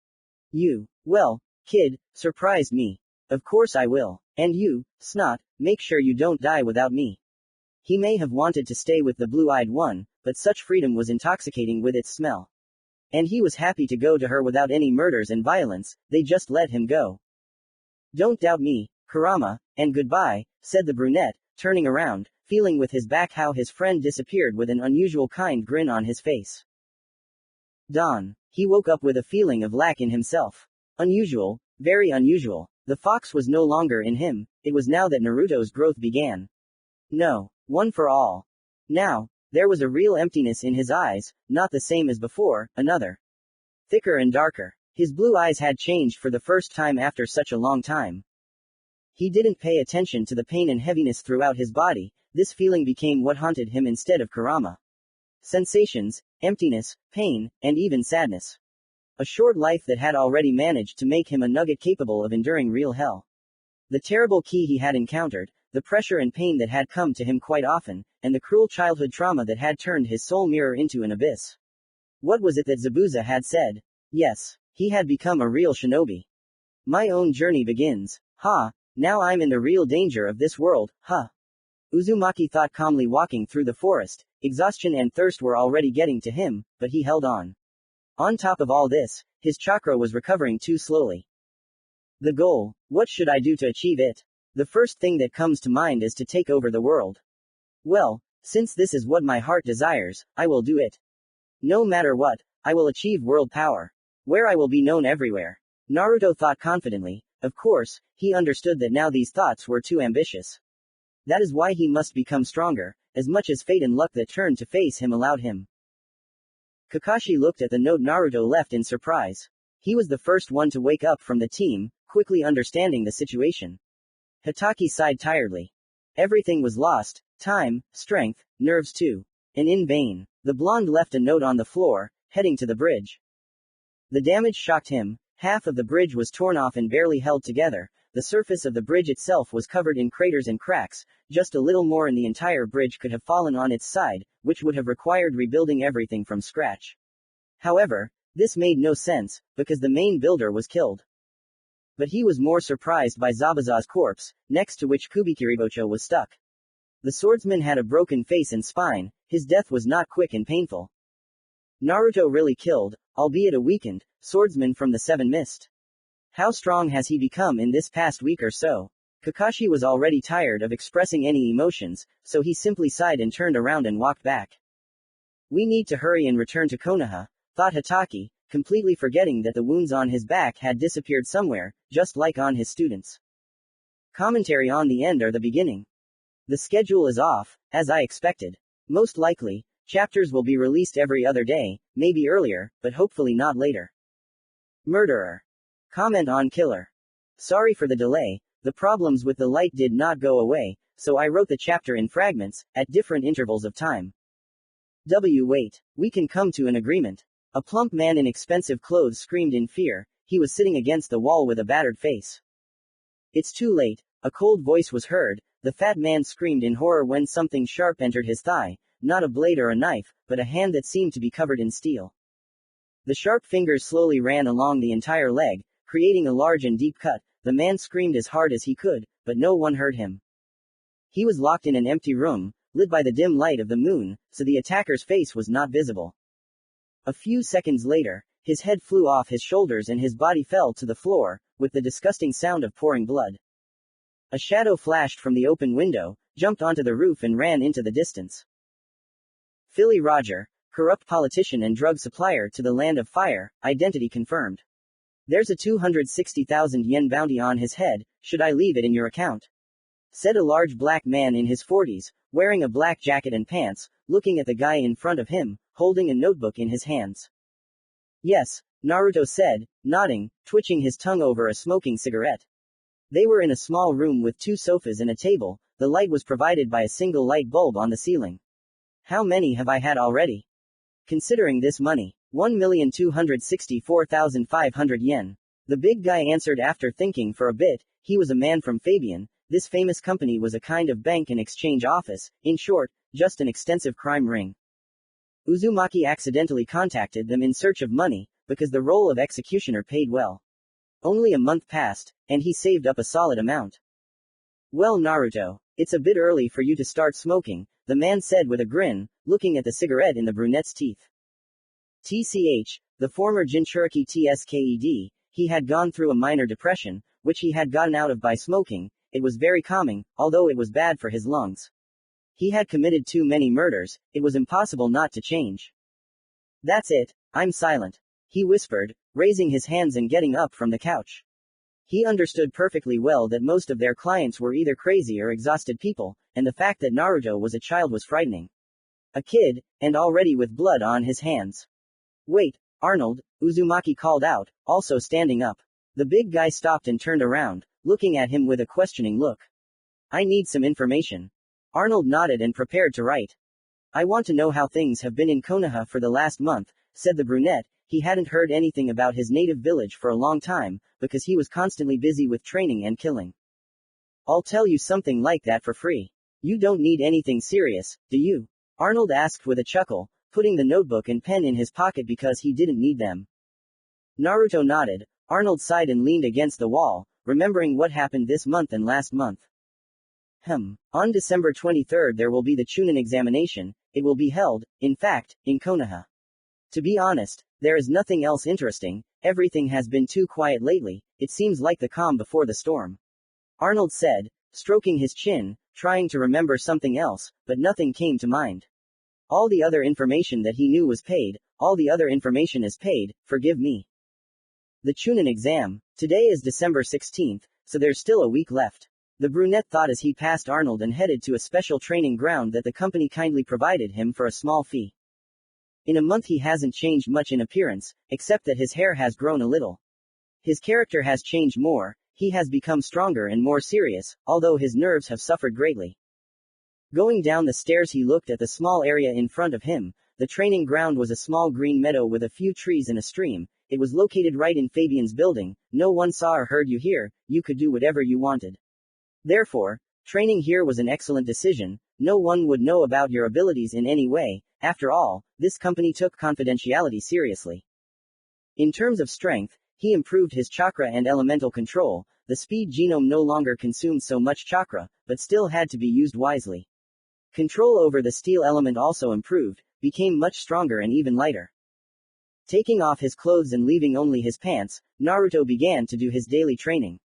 You, well, kid, surprised me. Of course I will. And you, snot, make sure you don't die without me. He may have wanted to stay with the blue-eyed one, but such freedom was intoxicating with its smell. And he was happy to go to her without any murders and violence, they just let him go. Don't doubt me, Kurama, and goodbye, said the brunette, turning around, feeling with his back how his friend disappeared with an unusual kind grin on his face. Dawn. He woke up with a feeling of lack in himself. Unusual, very unusual. The fox was no longer in him, it was now that Naruto's growth began. No, one for all. Now, there was a real emptiness in his eyes, not the same as before, another thicker and darker. His blue eyes had changed for the first time after such a long time. He didn't pay attention to the pain and heaviness throughout his body, this feeling became what haunted him instead of Kurama. Sensations, emptiness, pain, and even sadness. A short life that had already managed to make him a nugget capable of enduring real hell. The terrible key he had encountered, the pressure and pain that had come to him quite often, and the cruel childhood trauma that had turned his soul mirror into an abyss. What was it that Zabuza had said? Yes, he had become a real shinobi. My own journey begins. Now I'm in the real danger of this world, Uzumaki thought calmly, walking through the forest. Exhaustion and thirst were already getting to him, but he held on. On top of all this, his chakra was recovering too slowly. The goal. What should I do to achieve it? The first thing that comes to mind is to take over the world. Well, since this is what my heart desires, I will do it. No matter what, I will achieve world power. Where I will be known everywhere. Naruto thought confidently. Of course, he understood that now these thoughts were too ambitious. That is why he must become stronger, as much as fate and luck that turned to face him allowed him. Kakashi looked at the note Naruto left in surprise. He was the first one to wake up from the team, quickly understanding the situation. Hitaki sighed tiredly. Everything was lost, time, strength, nerves too. And in vain. The blonde left a note on the floor, heading to the bridge. The damage shocked him. Half of the bridge was torn off and barely held together. The surface of the bridge itself was covered in craters and cracks. Just a little more and the entire bridge could have fallen on its side, which would have required rebuilding everything from scratch. However, this made no sense, because the main builder was killed. But he was more surprised by Zabuza's corpse, next to which Kubikiribocho was stuck. The swordsman had a broken face and spine. His death was not quick and painful. Naruto really killed, albeit a weakened, swordsman from the Seven Mist. How strong has he become in this past week or so? Kakashi was already tired of expressing any emotions, so he simply sighed and turned around and walked back. We need to hurry and return to Konoha, thought Hitaki, completely forgetting that the wounds on his back had disappeared somewhere, just like on his students. Commentary on the end or the beginning. The schedule is off, as I expected. Most likely, chapters will be released every other day, maybe earlier, but hopefully not later. Murderer. Comment on killer. Sorry for the delay, the problems with the light did not go away, so I wrote the chapter in fragments, at different intervals of time. Wait. We can come to an agreement. A plump man in expensive clothes screamed in fear. He was sitting against the wall with a battered face. It's too late, a cold voice was heard. The fat man screamed in horror when something sharp entered his thigh, not a blade or a knife, but a hand that seemed to be covered in steel. The sharp fingers slowly ran along the entire leg, creating a large and deep cut. The man screamed as hard as he could, but no one heard him. He was locked in an empty room, lit by the dim light of the moon, so the attacker's face was not visible. A few seconds later, his head flew off his shoulders and his body fell to the floor, with the disgusting sound of pouring blood. A shadow flashed from the open window, jumped onto the roof and ran into the distance. Philly Roger, corrupt politician and drug supplier to the Land of Fire, identity confirmed. There's a 260,000 yen bounty on his head, should I leave it in your account? Said a large black man in his 40s, wearing a black jacket and pants, looking at the guy in front of him, holding a notebook in his hands. Yes, Naruto said, nodding, twitching his tongue over a smoking cigarette. They were in a small room with 2 sofas and a table. The light was provided by a single light bulb on the ceiling. How many have I had already? Considering this money, 1,264,500 yen. The big guy answered after thinking for a bit. He was a man from Fabian. This famous company was a kind of bank and exchange office, in short, just an extensive crime ring. Uzumaki accidentally contacted them in search of money, because the role of executioner paid well. Only a month passed, and he saved up a solid amount. Well, Naruto, it's a bit early for you to start smoking, the man said with a grin, looking at the cigarette in the brunette's teeth. TCH, the former Jinchuriki TSKED, he had gone through a minor depression, which he had gotten out of by smoking. It was very calming, although it was bad for his lungs. He had committed too many murders, it was impossible not to change. That's it, I'm silent, he whispered, raising his hands and getting up from the couch. He understood perfectly well that most of their clients were either crazy or exhausted people, and the fact that Naruto was a child was frightening. A kid, and already with blood on his hands. Wait, Arnold, Uzumaki called out, also standing up. The big guy stopped and turned around, looking at him with a questioning look. I need some information. Arnold nodded and prepared to write. I want to know how things have been in Konoha for the last month, said the brunette. He hadn't heard anything about his native village for a long time, because he was constantly busy with training and killing. I'll tell you something like that for free. You don't need anything serious, do you? Arnold asked with a chuckle, putting the notebook and pen in his pocket because he didn't need them. Naruto nodded. Arnold sighed and leaned against the wall, remembering what happened this month and last month. On December 23rd there will be the Chunin examination. It will be held, in fact, in Konoha. To be honest, there is nothing else interesting. Everything has been too quiet lately. It seems like the calm before the storm. Arnold said, stroking his chin, trying to remember something else, but nothing came to mind. All the other information that he knew was paid. All the other information is paid, forgive me. The Chunin exam. Today is December 16th, so there's still a week left. The brunette thought as he passed Arnold and headed to a special training ground that the company kindly provided him for a small fee. In a month he hasn't changed much in appearance, except that his hair has grown a little. His character has changed more. He has become stronger and more serious, although his nerves have suffered greatly. Going down the stairs he looked at the small area in front of him. The training ground was a small green meadow with a few trees and a stream. It was located right in Fabian's building. No one saw or heard you here. You could do whatever you wanted. Therefore, training here was an excellent decision. No one would know about your abilities in any way. After all, this company took confidentiality seriously. In terms of strength, he improved his chakra and elemental control. The speed genome no longer consumed so much chakra, but still had to be used wisely. Control over the steel element also improved, became much stronger and even lighter. Taking off his clothes and leaving only his pants, Naruto began to do his daily training.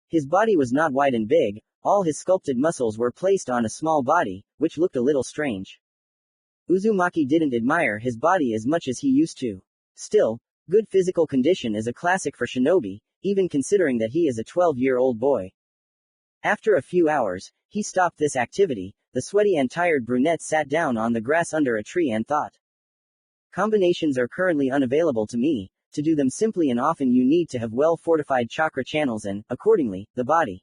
His body was not wide and big. All his sculpted muscles were placed on a small body, which looked a little strange. Uzumaki didn't admire his body as much as he used to. Still, good physical condition is a classic for shinobi, even considering that he is a 12-year-old boy. After a few hours, he stopped this activity. The sweaty and tired brunette sat down on the grass under a tree and thought. Combinations are currently unavailable to me. To do them simply and often you need to have well-fortified chakra channels and, accordingly, the body.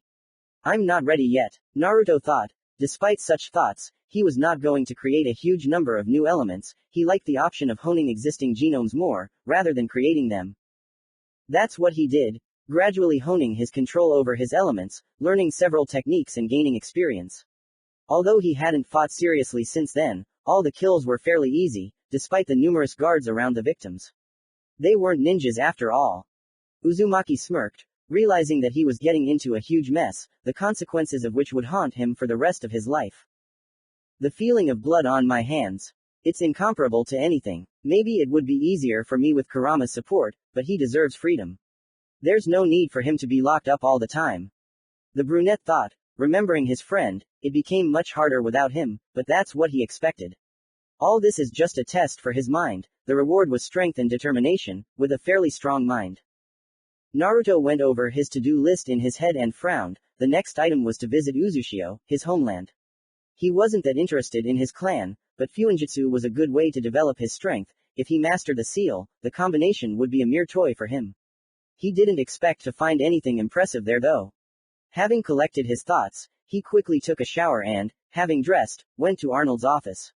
I'm not ready yet, Naruto thought. Despite such thoughts, he was not going to create a huge number of new elements. He liked the option of honing existing genomes more, rather than creating them. That's what he did, gradually honing his control over his elements, learning several techniques and gaining experience. Although he hadn't fought seriously since then, all the kills were fairly easy, despite the numerous guards around the victims. They weren't ninjas after all. Uzumaki smirked, realizing that he was getting into a huge mess, the consequences of which would haunt him for the rest of his life. The feeling of blood on my hands. It's incomparable to anything. Maybe it would be easier for me with Kurama's support, but he deserves freedom. There's no need for him to be locked up all the time. The brunette thought, remembering his friend. It became much harder without him, but that's what he expected. All this is just a test for his mind. The reward was strength and determination, with a fairly strong mind. Naruto went over his to-do list in his head and frowned. The next item was to visit Uzushio, his homeland. He wasn't that interested in his clan, but Fuinjutsu was a good way to develop his strength. If he mastered the seal, the combination would be a mere toy for him. He didn't expect to find anything impressive there though. Having collected his thoughts, he quickly took a shower and, having dressed, went to Arnold's office.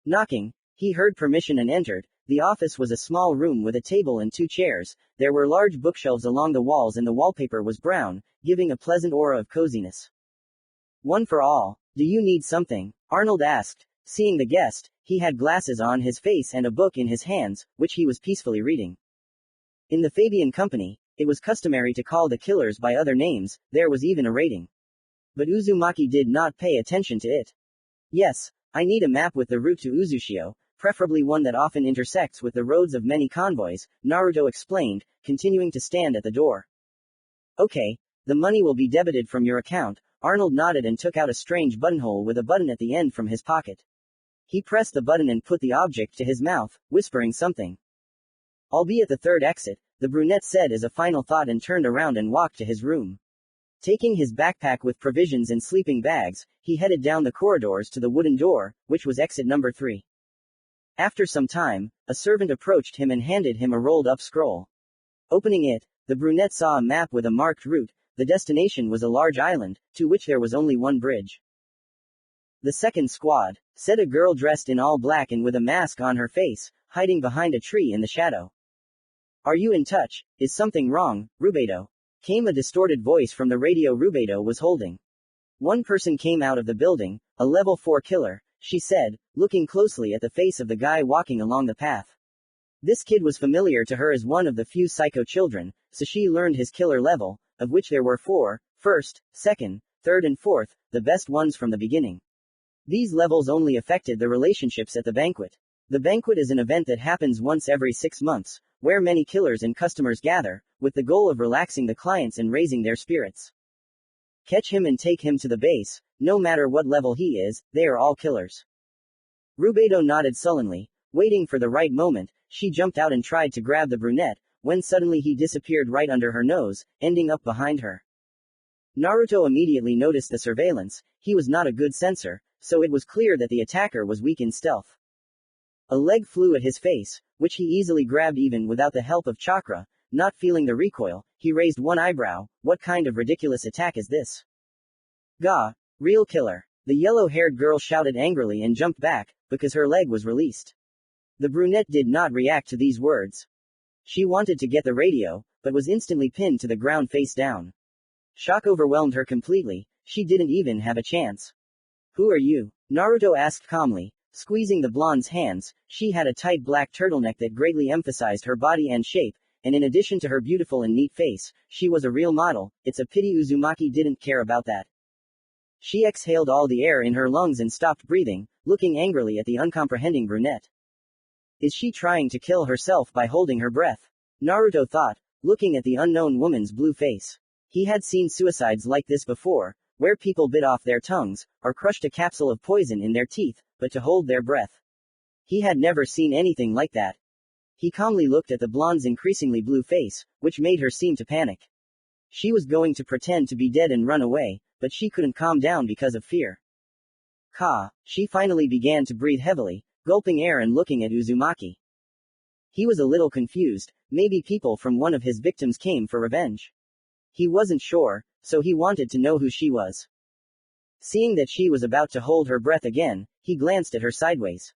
Knocking, he heard permission and entered. The office was a small room with a table and 2 chairs. There were large bookshelves along the walls and the wallpaper was brown, giving a pleasant aura of coziness. One for all. Do you need something? Arnold asked. Seeing the guest, he had glasses on his face and a book in his hands, which he was peacefully reading. In the Fabian company, it was customary to call the killers by other names. There was even a rating. But Uzumaki did not pay attention to it. Yes, I need a map with the route to Uzushio, preferably one that often intersects with the roads of many convoys, Naruto explained, continuing to stand at the door. Okay, the money will be debited from your account. Arnold nodded and took out a strange buttonhole with a button at the end from his pocket. He pressed the button and put the object to his mouth, whispering something. I'll be at the 3rd exit, the brunette said as a final thought and turned around and walked to his room. Taking his backpack with provisions and sleeping bags, he headed down the corridors to the wooden door, which was exit number 3. After some time, a servant approached him and handed him a rolled-up scroll. Opening it, the brunette saw a map with a marked route. The destination was a large island, to which there was only one bridge. "The second squad," said a girl dressed in all black and with a mask on her face, hiding behind a tree in the shadow. "Are you in touch? Is something wrong, Rubedo?" came a distorted voice from the radio Rubedo was holding. One person came out of the building, a level 4 killer, she said, looking closely at the face of the guy walking along the path. This kid was familiar to her as one of the few psycho children, so she learned his killer level, of which there were 4, first, second, third and fourth, the best ones from the beginning. These levels only affected the relationships at the banquet. The banquet is an event that happens once every 6 months, where many killers and customers gather, with the goal of relaxing the clients and raising their spirits. Catch him and take him to the base, no matter what level he is, they are all killers. Rubedo nodded sullenly, waiting for the right moment. She jumped out and tried to grab the brunette, when suddenly he disappeared right under her nose, ending up behind her. Naruto immediately noticed the surveillance. He was not a good sensor, so it was clear that the attacker was weak in stealth. A leg flew at his face, which he easily grabbed even without the help of chakra. Not feeling the recoil, he raised one eyebrow. What kind of ridiculous attack is this? Gah! Real killer! The yellow-haired girl shouted angrily and jumped back, because her leg was released. The brunette did not react to these words. She wanted to get the radio, but was instantly pinned to the ground face down. Shock overwhelmed her completely. She didn't even have a chance. "Who are you?" Naruto asked calmly, squeezing the blonde's hands. She had a tight black turtleneck that greatly emphasized her body and shape, and in addition to her beautiful and neat face, she was a real model. It's a pity Uzumaki didn't care about that. She exhaled all the air in her lungs and stopped breathing, looking angrily at the uncomprehending brunette. Is she trying to kill herself by holding her breath? Naruto thought, looking at the unknown woman's blue face. He had seen suicides like this before, where people bit off their tongues, or crushed a capsule of poison in their teeth, but to hold their breath. He had never seen anything like that. He calmly looked at the blonde's increasingly blue face, which made her seem to panic. She was going to pretend to be dead and run away, but she couldn't calm down because of fear. She finally began to breathe heavily, gulping air and looking at Uzumaki. He was a little confused. Maybe people from one of his victims came for revenge. He wasn't sure, so he wanted to know who she was. Seeing that she was about to hold her breath again, he glanced at her sideways.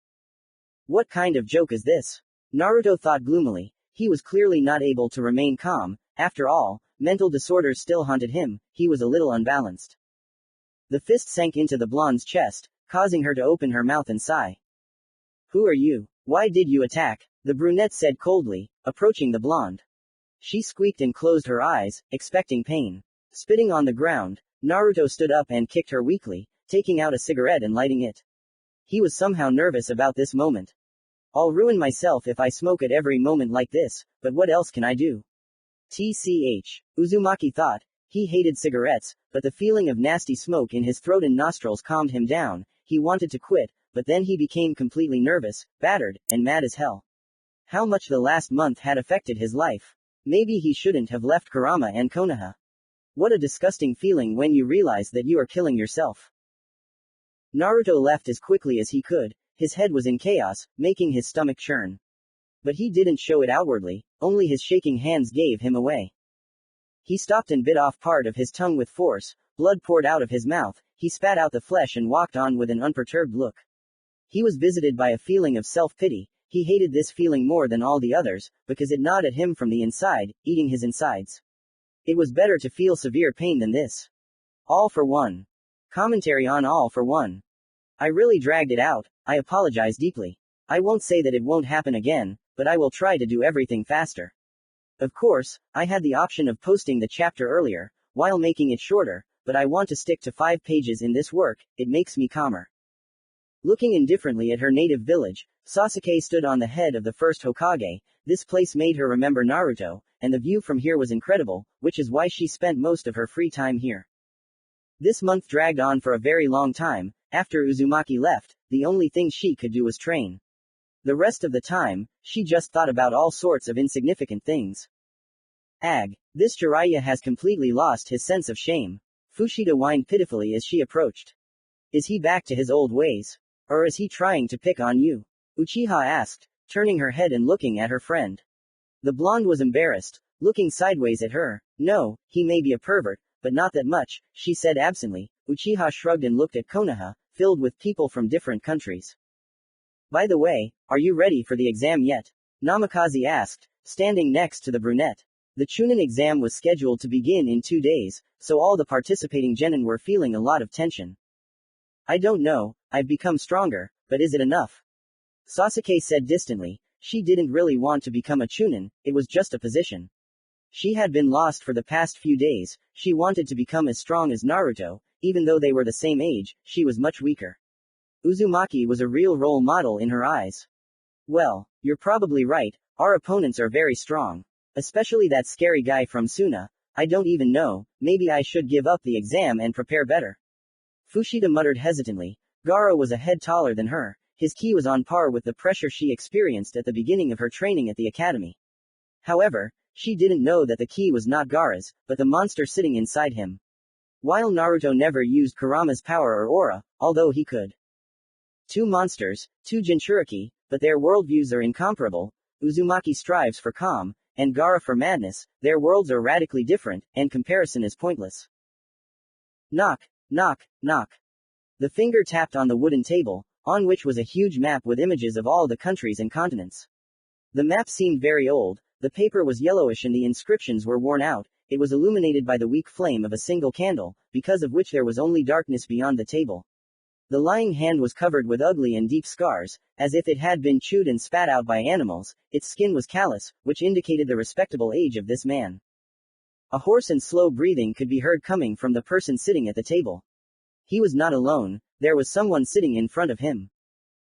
What kind of joke is this? Naruto thought gloomily. He was clearly not able to remain calm. After all, mental disorders still haunted him. He was a little unbalanced. The fist sank into the blonde's chest, causing her to open her mouth and sigh. Who are you? Why did you attack? The brunette said coldly, approaching the blonde. She squeaked and closed her eyes, expecting pain. Spitting on the ground, Naruto stood up and kicked her weakly, taking out a cigarette and lighting it. He was somehow nervous about this moment. I'll ruin myself if I smoke at every moment like this, but what else can I do? TCH. Uzumaki thought. He hated cigarettes, but the feeling of nasty smoke in his throat and nostrils calmed him down. He wanted to quit, but then he became completely nervous, battered, and mad as hell. How much the last month had affected his life. Maybe he shouldn't have left Kurama and Konoha. What a disgusting feeling when you realize that you are killing yourself. Naruto left as quickly as he could. His head was in chaos, making his stomach churn. But he didn't show it outwardly, only his shaking hands gave him away. He stopped and bit off part of his tongue with force. Blood poured out of his mouth. He spat out the flesh and walked on with an unperturbed look. He was visited by a feeling of self-pity. He hated this feeling more than all the others, because it gnawed at him from the inside, eating his insides. It was better to feel severe pain than this. All for one. Commentary on All for One. I really dragged it out. I apologize deeply. I won't say that it won't happen again, but I will try to do everything faster. Of course, I had the option of posting the chapter earlier, while making it shorter, but I want to stick to 5 pages in this work. It makes me calmer. Looking indifferently at her native village, Sasuke stood on the head of the first Hokage. This place made her remember Naruto, and the view from here was incredible, which is why she spent most of her free time here. This month dragged on for a very long time. After Uzumaki left, the only thing she could do was train. The rest of the time, she just thought about all sorts of insignificant things. This Jiraiya has completely lost his sense of shame. Fushida whined pitifully as she approached. Is he back to his old ways? Or is he trying to pick on you? Uchiha asked, turning her head and looking at her friend. The blonde was embarrassed, looking sideways at her. No, he may be a pervert, but not that much, she said absently. Uchiha shrugged and looked at Konoha, filled with people from different countries. By the way, are you ready for the exam yet? Namikaze asked, standing next to the brunette. The Chunin exam was scheduled to begin in 2 days, so all the participating genin were feeling a lot of tension. I don't know, I've become stronger, but is it enough? Sasuke said distantly. She didn't really want to become a Chunin, it was just a position. She had been lost for the past few days, she wanted to become as strong as Naruto, even though they were the same age, she was much weaker. Uzumaki was a real role model in her eyes. Well, you're probably right, our opponents are very strong. Especially that scary guy from Suna. I don't even know, maybe I should give up the exam and prepare better. Fushida muttered hesitantly. Gaara was a head taller than her. His ki was on par with the pressure she experienced at the beginning of her training at the academy. However, she didn't know that the ki was not Gaara's, but the monster sitting inside him. While Naruto never used Kurama's power or aura, although he could. 2 monsters, 2 Jinchuriki, but their worldviews are incomparable. Uzumaki strives for calm, and Gaara for madness. Their worlds are radically different, and comparison is pointless. Knock, knock, knock. The finger tapped on the wooden table, on which was a huge map with images of all the countries and continents. The map seemed very old, the paper was yellowish and the inscriptions were worn out. It was illuminated by the weak flame of a single candle, because of which there was only darkness beyond the table. The lying hand was covered with ugly and deep scars, as if it had been chewed and spat out by animals. Its skin was callous, which indicated the respectable age of this man. A hoarse and slow breathing could be heard coming from the person sitting at the table. He was not alone, there was someone sitting in front of him.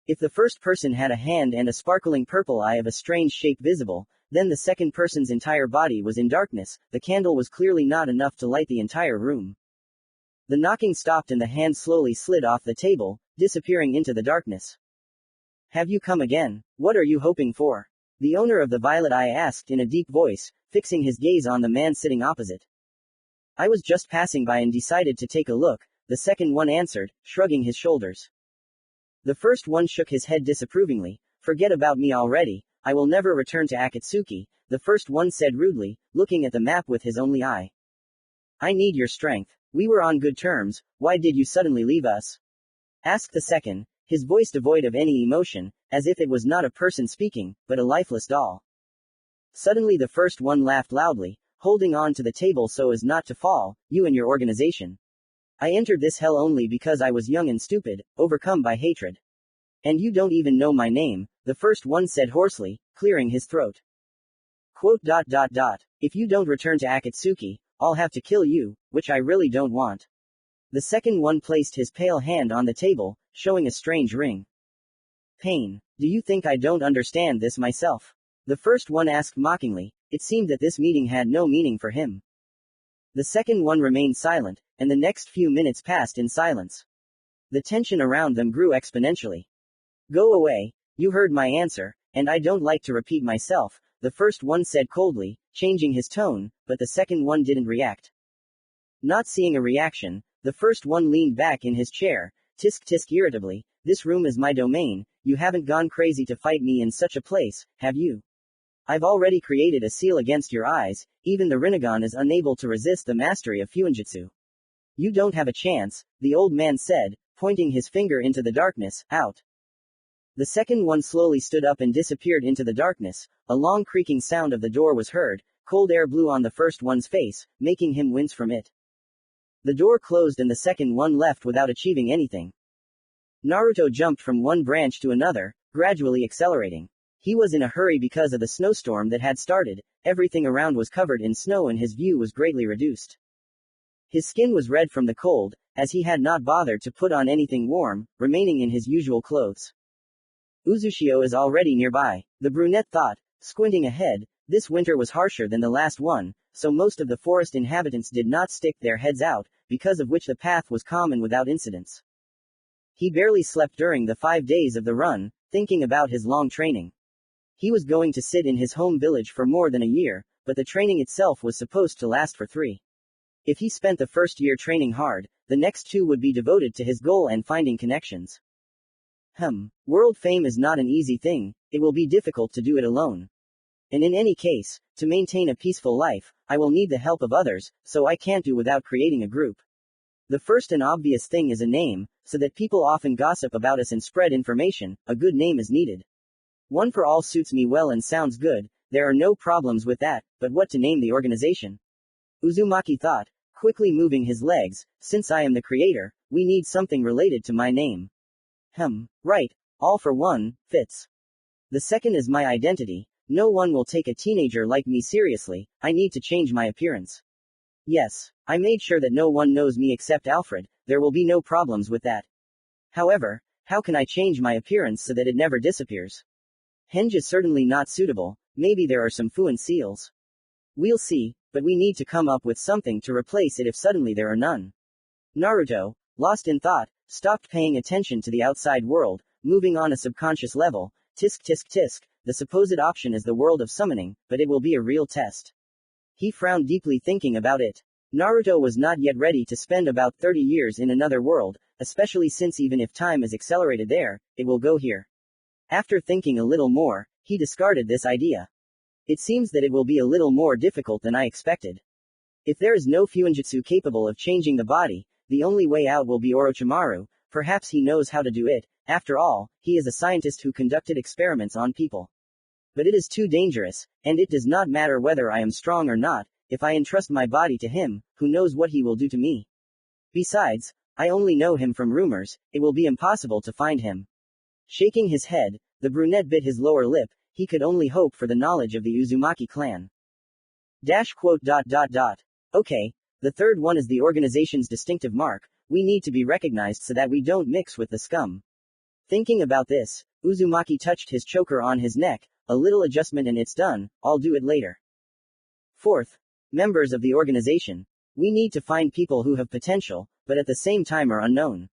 If the first person had a hand and a sparkling purple eye of a strange shape visible, then the second person's entire body was in darkness. The candle was clearly not enough to light the entire room. The knocking stopped and the hand slowly slid off the table, disappearing into the darkness. Have you come again? What are you hoping for? The owner of the violet eye asked in a deep voice, fixing his gaze on the man sitting opposite. I was just passing by and decided to take a look, the second one answered, shrugging his shoulders. The first one shook his head disapprovingly. Forget about me already, I will never return to Akatsuki, the first one said rudely, looking at the map with his only eye. I need your strength. We were on good terms, why did you suddenly leave us? Asked the second, his voice devoid of any emotion, as if it was not a person speaking, but a lifeless doll. Suddenly the first one laughed loudly, holding on to the table so as not to fall. You and your organization. I entered this hell only because I was young and stupid, overcome by hatred. And you don't even know my name, the first one said hoarsely, clearing his throat. Quote. If you don't return to Akatsuki, I'll have to kill you, which I really don't want. The second one placed his pale hand on the table, showing a strange ring. Pain. Do you think I don't understand this myself? The first one asked mockingly. It seemed that this meeting had no meaning for him. The second one remained silent, and the next few minutes passed in silence. The tension around them grew exponentially. Go away, you heard my answer, and I don't like to repeat myself, the first one said coldly, changing his tone, but the second one didn't react. Not seeing a reaction, the first one leaned back in his chair, tisk irritably, this room is my domain, you haven't gone crazy to fight me in such a place, have you? I've already created a seal against your eyes, even the Rinnegan is unable to resist the mastery of Fuinjutsu. You don't have a chance, the old man said, pointing his finger into the darkness, out. The second one slowly stood up and disappeared into the darkness. A long creaking sound of the door was heard, cold air blew on the first one's face, making him wince from it. The door closed and the second one left without achieving anything. Naruto jumped from one branch to another, gradually accelerating. He was in a hurry because of the snowstorm that had started, everything around was covered in snow and his view was greatly reduced. His skin was red from the cold, as he had not bothered to put on anything warm, remaining in his usual clothes. Uzushio is already nearby, the brunette thought, squinting ahead. This winter was harsher than the last one, so most of the forest inhabitants did not stick their heads out, because of which the path was calm and without incidents. He barely slept during the 5 days of the run, thinking about his long training. He was going to sit in his home village for more than a year, but the training itself was supposed to last for 3. If he spent the first year training hard, the next 2 would be devoted to his goal and finding connections. World fame is not an easy thing, it will be difficult to do it alone. And in any case, to maintain a peaceful life, I will need the help of others, so I can't do without creating a group. The first and obvious thing is a name, so that people often gossip about us and spread information. A good name is needed. One for all suits me well and sounds good, there are no problems with that, but what to name the organization? Uzumaki thought, quickly moving his legs. Since I am the creator, we need something related to my name. Right, all for one, fits. The second is my identity. No one will take a teenager like me seriously, I need to change my appearance. Yes, I made sure that no one knows me except Alfred, there will be no problems with that. However, how can I change my appearance so that it never disappears? Henge is certainly not suitable, maybe there are some FUNN seals. We'll see, but we need to come up with something to replace it if suddenly there are none. Naruto, lost in thought, stopped paying attention to the outside world, moving on a subconscious level. Tisk tisk tisk, the supposed option is the world of summoning, but it will be a real test. He frowned deeply thinking about it. Naruto was not yet ready to spend about 30 years in another world, especially since even if time is accelerated there, it will go here. After thinking a little more, he discarded this idea. It seems that it will be a little more difficult than I expected. If there is no fuinjutsu capable of changing the body, the only way out will be Orochimaru. Perhaps he knows how to do it. After all, he is a scientist who conducted experiments on people. But it is too dangerous, and it does not matter whether I am strong or not, if I entrust my body to him, who knows what he will do to me. Besides, I only know him from rumors, it will be impossible to find him. Shaking his head, the brunette bit his lower lip, he could only hope for the knowledge of the Uzumaki clan. Okay, the third one is the organization's distinctive mark, we need to be recognized so that we don't mix with the scum. Thinking about this, Uzumaki touched his choker on his neck, a little adjustment and it's done, I'll do it later. Fourth, members of the organization. We need to find people who have potential, but at the same time are unknown.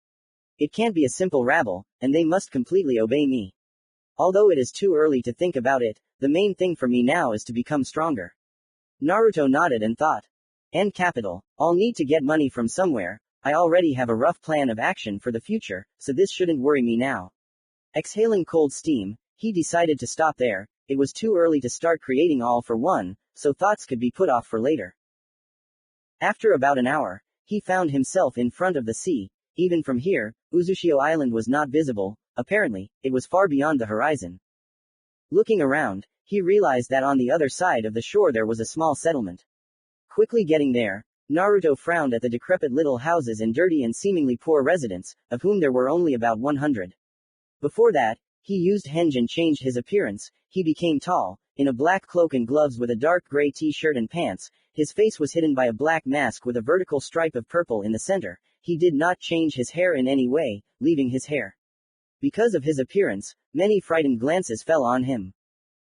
It can't be a simple rabble, and they must completely obey me. Although it is too early to think about it, the main thing for me now is to become stronger. Naruto nodded and thought. And capital. I'll need to get money from somewhere. I already have a rough plan of action for the future, so this shouldn't worry me now. Exhaling cold steam, he decided to stop there. It was too early to start creating all for one, so thoughts could be put off for later. After about an hour, he found himself in front of the sea. Even from here, Uzushio Island was not visible. Apparently, it was far beyond the horizon. Looking around, he realized that on the other side of the shore there was a small settlement. Quickly getting there, Naruto frowned at the decrepit little houses and dirty and seemingly poor residents, of whom there were only about 100. Before that, he used henge and changed his appearance. He became tall, in a black cloak and gloves with a dark gray t-shirt and pants. His face was hidden by a black mask with a vertical stripe of purple in the center. He did not change his hair in any way, leaving his hair. Because of his appearance, many frightened glances fell on him.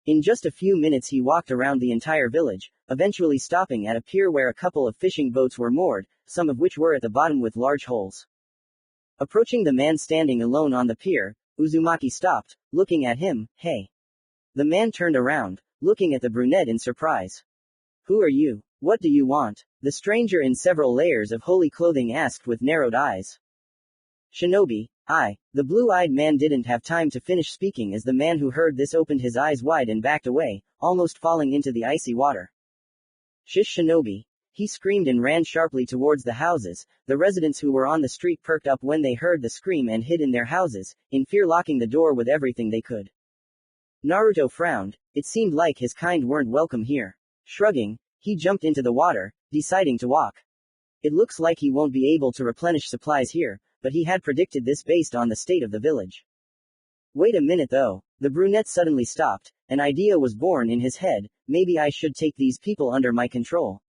In just a few minutes he walked around the entire village, eventually stopping at a pier where a couple of fishing boats were moored, some of which were at the bottom with large holes. Approaching the man standing alone on the pier, Uzumaki stopped, looking at him. Hey. The man turned around, looking at the brunette in surprise. Who are you? What do you want? The stranger in several layers of holy clothing asked with narrowed eyes. Shinobi, the blue-eyed man didn't have time to finish speaking as the man who heard this opened his eyes wide and backed away, almost falling into the icy water. Shish Shinobi. He screamed and ran sharply towards the houses. The residents who were on the street perked up when they heard the scream and hid in their houses, in fear locking the door with everything they could. Naruto frowned, it seemed like his kind weren't welcome here. Shrugging, he jumped into the water, deciding to walk. It looks like he won't be able to replenish supplies here, but he had predicted this based on the state of the village. Wait a minute though, the brunette suddenly stopped, an idea was born in his head, maybe I should take these people under my control.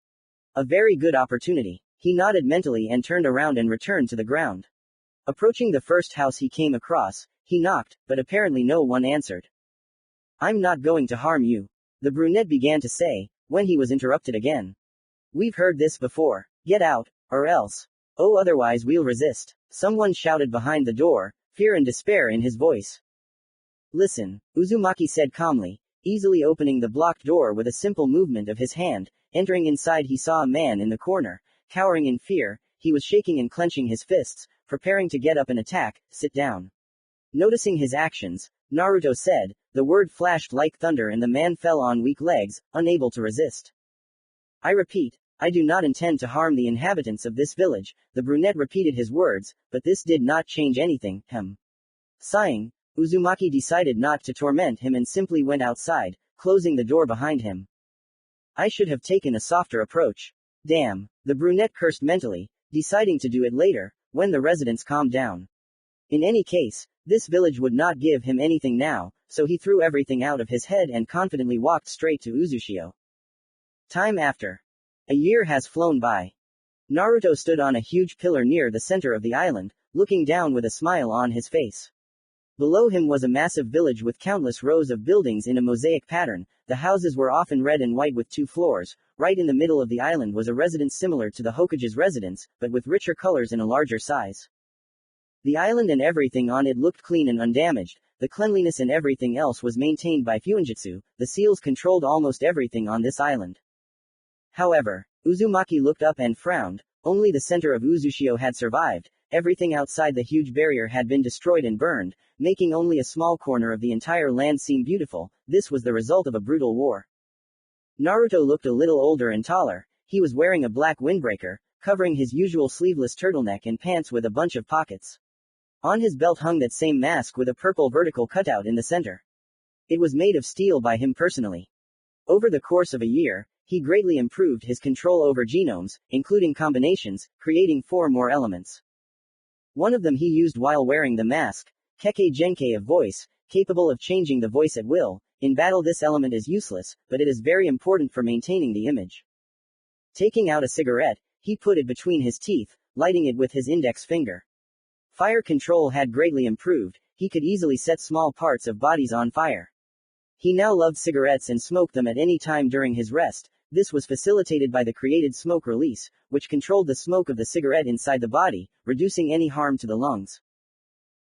A very good opportunity. He nodded mentally and turned around and returned to the ground. Approaching the first house he came across, he knocked, but apparently no one answered. I'm not going to harm you, the brunette began to say, when he was interrupted again. We've heard this before. Get out, or else. Oh, otherwise we'll resist. Someone shouted behind the door, fear and despair in his voice. Listen, Uzumaki said calmly, easily opening the blocked door with a simple movement of his hand. Entering inside he saw a man in the corner, cowering in fear. He was shaking and clenching his fists, preparing to get up and attack. Sit down. Noticing his actions, Naruto said, the word flashed like thunder and the man fell on weak legs, unable to resist. I repeat, I do not intend to harm the inhabitants of this village, the brunette repeated his words, but this did not change anything, Sighing, Uzumaki decided not to torment him and simply went outside, closing the door behind him. I should have taken a softer approach. Damn, the brunette cursed mentally, deciding to do it later, when the residents calmed down. In any case, this village would not give him anything now, so he threw everything out of his head and confidently walked straight to Uzushio. Time after. A year has flown by. Naruto stood on a huge pillar near the center of the island, looking down with a smile on his face. Below him was a massive village with countless rows of buildings in a mosaic pattern. The houses were often red and white with 2 floors. Right in the middle of the island was a residence similar to the Hokage's residence, but with richer colors and a larger size. The island and everything on it looked clean and undamaged. The cleanliness and everything else was maintained by Fuinjutsu. The seals controlled almost everything on this island. However, Uzumaki looked up and frowned. Only the center of Uzushio had survived. Everything outside the huge barrier had been destroyed and burned, making only a small corner of the entire land seem beautiful. This was the result of a brutal war. Naruto looked a little older and taller. He was wearing a black windbreaker, covering his usual sleeveless turtleneck and pants with a bunch of pockets. On his belt hung that same mask with a purple vertical cutout in the center. It was made of steel by him personally. Over the course of a year, he greatly improved his control over genomes, including combinations, creating 4 more elements. One of them he used while wearing the mask, Kekkei Genkei of voice, capable of changing the voice at will. In battle this element is useless, but it is very important for maintaining the image. Taking out a cigarette, he put it between his teeth, lighting it with his index finger. Fire control had greatly improved. He could easily set small parts of bodies on fire. He now loved cigarettes and smoked them at any time during his rest. This was facilitated by the created smoke release, which controlled the smoke of the cigarette inside the body, reducing any harm to the lungs.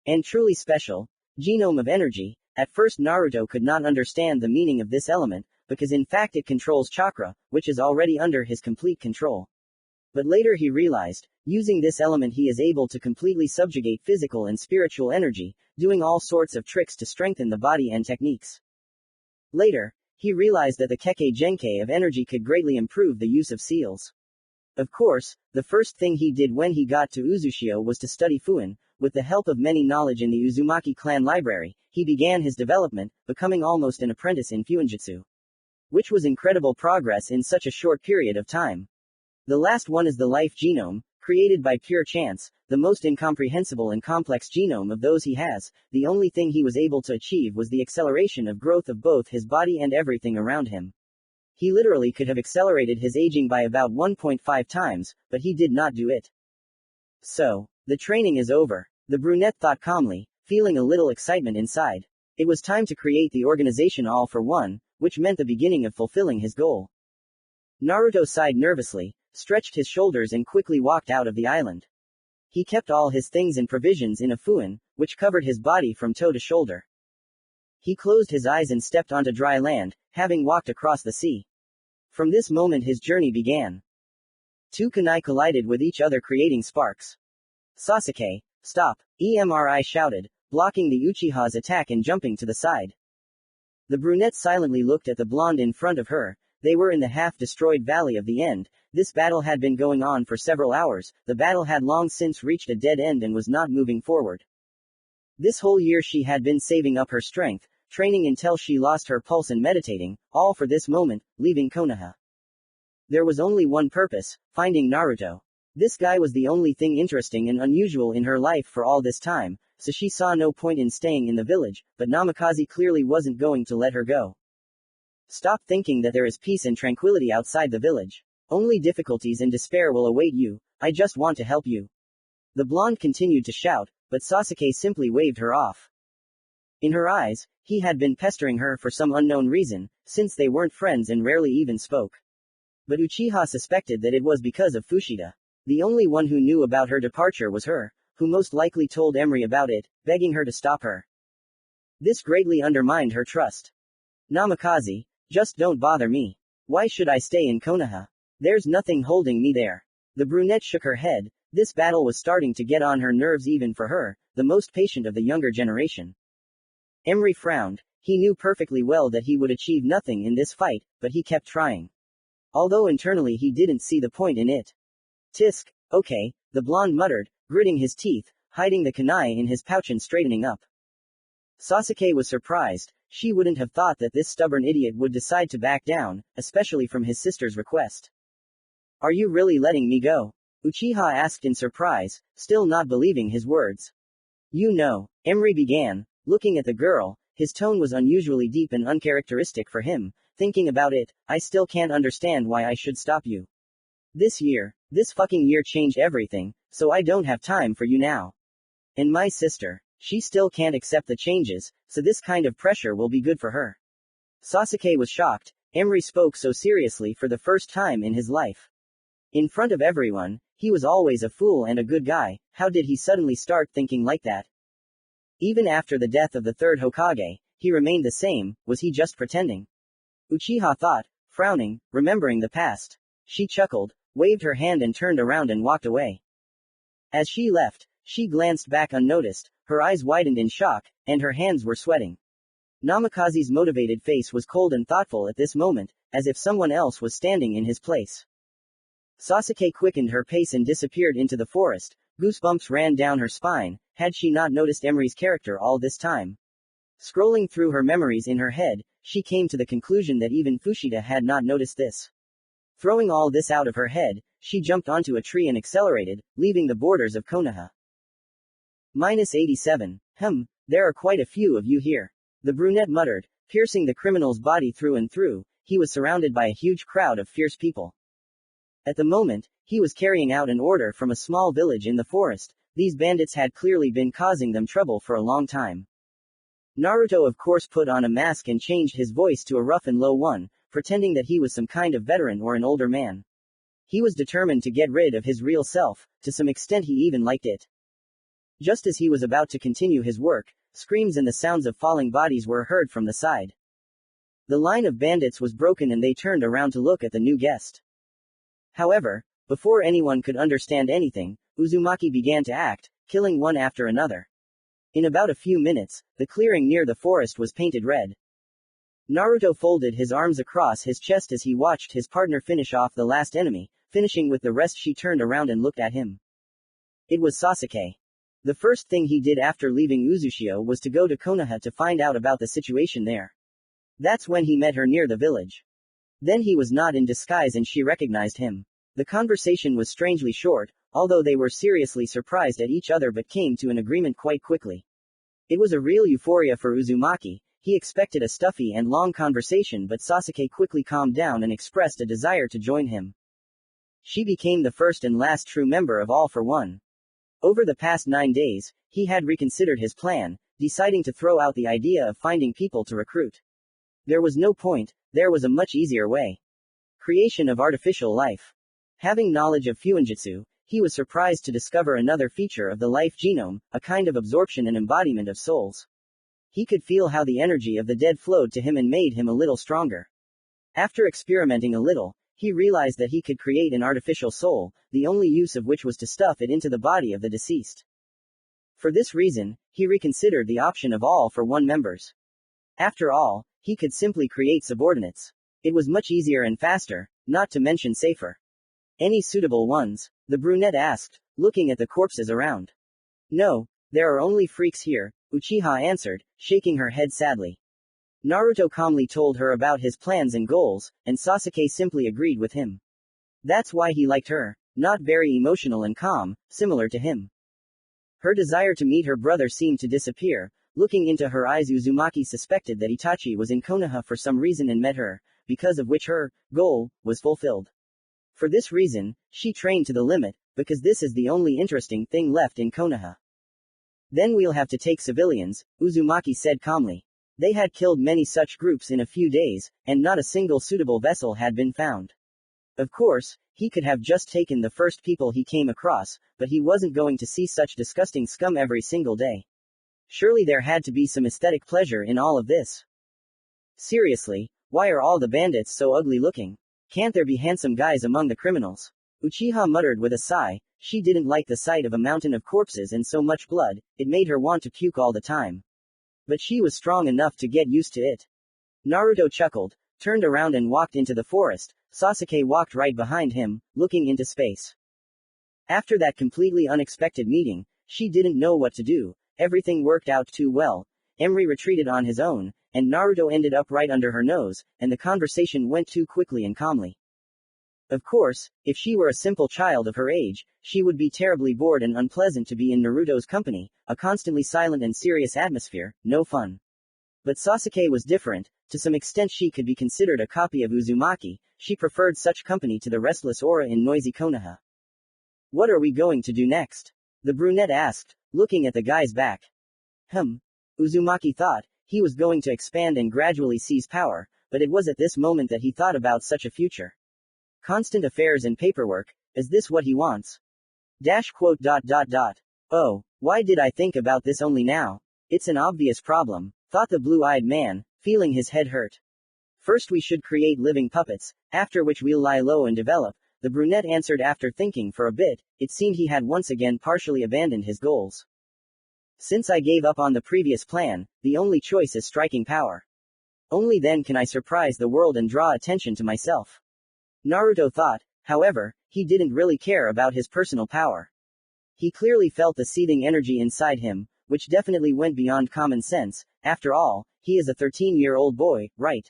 And truly special, genome of energy. At first Naruto could not understand the meaning of this element, because in fact it controls chakra, which is already under his complete control. But later he realized, using this element he is able to completely subjugate physical and spiritual energy, doing all sorts of tricks to strengthen the body and techniques. Later, he realized that the Kekkei Genkei of energy could greatly improve the use of seals. Of course, the first thing he did when he got to Uzushio was to study FUNN. With the help of many knowledge in the Uzumaki clan library, he began his development, becoming almost an apprentice in Fuinjutsu. Which was incredible progress in such a short period of time. The last one is the life genome, created by pure chance, the most incomprehensible and complex genome of those he has. The only thing he was able to achieve was the acceleration of growth of both his body and everything around him. He literally could have accelerated his aging by about 1.5 times, but he did not do it. So, the training is over, the brunette thought calmly, feeling a little excitement inside. It was time to create the organization all for one, which meant the beginning of fulfilling his goal. Naruto sighed nervously, stretched his shoulders and quickly walked out of the island. He kept all his things and provisions in a FUNN, which covered his body from toe to shoulder. He closed his eyes and stepped onto dry land, having walked across the sea. From this moment his journey began. 2 kunai collided with each other creating sparks. Sasuke, stop, Emri shouted, blocking the Uchiha's attack and jumping to the side. The brunette silently looked at the blonde in front of her. They were in the half-destroyed Valley of the End. This battle had been going on for several hours. The battle had long since reached a dead end and was not moving forward. This whole year she had been saving up her strength, training until she lost her pulse and meditating, all for this moment, leaving Konoha. There was only one purpose, finding Naruto. This guy was the only thing interesting and unusual in her life for all this time, so she saw no point in staying in the village, but Namikaze clearly wasn't going to let her go. Stop thinking that there is peace and tranquility outside the village. Only difficulties and despair will await you. I just want to help you. The blonde continued to shout, but Sasuke simply waved her off. In her eyes, he had been pestering her for some unknown reason, since they weren't friends and rarely even spoke. But Uchiha suspected that it was because of Fushida. The only one who knew about her departure was her, who most likely told Emri about it, begging her to stop her. This greatly undermined her trust. Namikaze, just don't bother me. Why should I stay in Konoha? There's nothing holding me there. The brunette shook her head. This battle was starting to get on her nerves even for her. the most patient of the younger generation. Emery frowned. He knew perfectly well that he would achieve nothing in this fight, but he kept trying. Although internally he didn't see the point in it. Tisk, okay, the blonde muttered, gritting his teeth, hiding the kunai in his pouch and straightening up. Sasuke was surprised. She wouldn't have thought that this stubborn idiot would decide to back down, especially from his sister's request. Are you really letting me go? Uchiha asked in surprise, still not believing his words. You know, Emery began, looking at the girl. His tone was unusually deep and uncharacteristic for him. Thinking about it, I still can't understand why I should stop you. This fucking year changed everything, so I don't have time for you now. And my sister, she still can't accept the changes, so this kind of pressure will be good for her. Sasuke was shocked. Emery spoke so seriously for the first time in his life. In front of everyone, he was always a fool and a good guy. How did he suddenly start thinking like that? Even after the death of the third Hokage, he remained the same. Was he just pretending? Uchiha thought, frowning, remembering the past. She chuckled, waved her hand and turned around and walked away. As she left, she glanced back unnoticed, her eyes widened in shock, and her hands were sweating. Namikaze's motivated face was cold and thoughtful at this moment, as if someone else was standing in his place. Sasuke quickened her pace and disappeared into the forest. Goosebumps ran down her spine. Had she not noticed Emery's character all this time? Scrolling through her memories in her head, she came to the conclusion that even Fushida had not noticed this. Throwing all this out of her head, she jumped onto a tree and accelerated, leaving the borders of Konoha. -87. There are quite a few of you here. The brunette muttered, piercing the criminal's body through and through. He was surrounded by a huge crowd of fierce people. At the moment, he was carrying out an order from a small village in the forest. These bandits had clearly been causing them trouble for a long time. Naruto of course put on a mask and changed his voice to a rough and low one, pretending that he was some kind of veteran or an older man. He was determined to get rid of his real self. To some extent he even liked it. Just as he was about to continue his work, screams and the sounds of falling bodies were heard from the side. The line of bandits was broken and they turned around to look at the new guest. However, before anyone could understand anything, Uzumaki began to act, killing one after another. In about a few minutes, the clearing near the forest was painted red. Naruto folded his arms across his chest as he watched his partner finish off the last enemy. Finishing with the rest, she turned around and looked at him. It was Sasuke. The first thing he did after leaving Uzushio was to go to Konoha to find out about the situation there. That's when he met her near the village. Then he was not in disguise and she recognized him. The conversation was strangely short, although they were seriously surprised at each other but came to an agreement quite quickly. It was a real euphoria for Uzumaki. He expected a stuffy and long conversation but Sasuke quickly calmed down and expressed a desire to join him. She became the first and last true member of All for One. Over the past 9 days, he had reconsidered his plan, deciding to throw out the idea of finding people to recruit. There was no point, there was a much easier way. Creation of artificial life. Having knowledge of Fuinjutsu, he was surprised to discover another feature of the life genome, a kind of absorption and embodiment of souls. He could feel how the energy of the dead flowed to him and made him a little stronger. After experimenting a little, he realized that he could create an artificial soul, the only use of which was to stuff it into the body of the deceased. For this reason, he reconsidered the option of All for One members. After all, he could simply create subordinates. It was much easier and faster, not to mention safer. Any suitable ones? The brunette asked, looking at the corpses around. No, there are only freaks here, Uchiha answered, shaking her head sadly. Naruto calmly told her about his plans and goals, and Sasuke simply agreed with him. That's why he liked her, not very emotional and calm, similar to him. Her desire to meet her brother seemed to disappear. Looking into her eyes, Uzumaki suspected that Itachi was in Konoha for some reason and met her, because of which her goal was fulfilled. For this reason, she trained to the limit, because this is the only interesting thing left in Konoha. Then we'll have to take civilians, Uzumaki said calmly. They had killed many such groups in a few days, and not a single suitable vessel had been found. Of course, he could have just taken the first people he came across, but he wasn't going to see such disgusting scum every single day. Surely there had to be some aesthetic pleasure in all of this. Seriously, why are all the bandits so ugly looking? Can't there be handsome guys among the criminals? Uchiha muttered with a sigh, she didn't like the sight of a mountain of corpses and so much blood, it made her want to puke all the time. But she was strong enough to get used to it. Naruto chuckled, turned around and walked into the forest. Sasuke walked right behind him, looking into space. After that completely unexpected meeting, she didn't know what to do. Everything worked out too well. Emery retreated on his own, and Naruto ended up right under her nose, and the conversation went too quickly and calmly. Of course, if she were a simple child of her age, she would be terribly bored and unpleasant to be in Naruto's company, a constantly silent and serious atmosphere, no fun. But Sasuke was different. To some extent she could be considered a copy of Uzumaki. She preferred such company to the restless aura in noisy Konoha. What are we going to do next? The brunette asked, looking at the guy's back. Uzumaki thought, he was going to expand and gradually seize power, but it was at this moment that he thought about such a future. Constant affairs and paperwork, is this what he wants? Oh, why did I think about this only now? It's an obvious problem, thought the blue-eyed man, feeling his head hurt. First we should create living puppets, after which we'll lie low and develop, the brunette answered after thinking for a bit. It seemed he had once again partially abandoned his goals. Since I gave up on the previous plan, the only choice is striking power. Only then can I surprise the world and draw attention to myself. Naruto thought, however, he didn't really care about his personal power. He clearly felt the seething energy inside him, which definitely went beyond common sense. After all, he is a 13-year-old boy, right?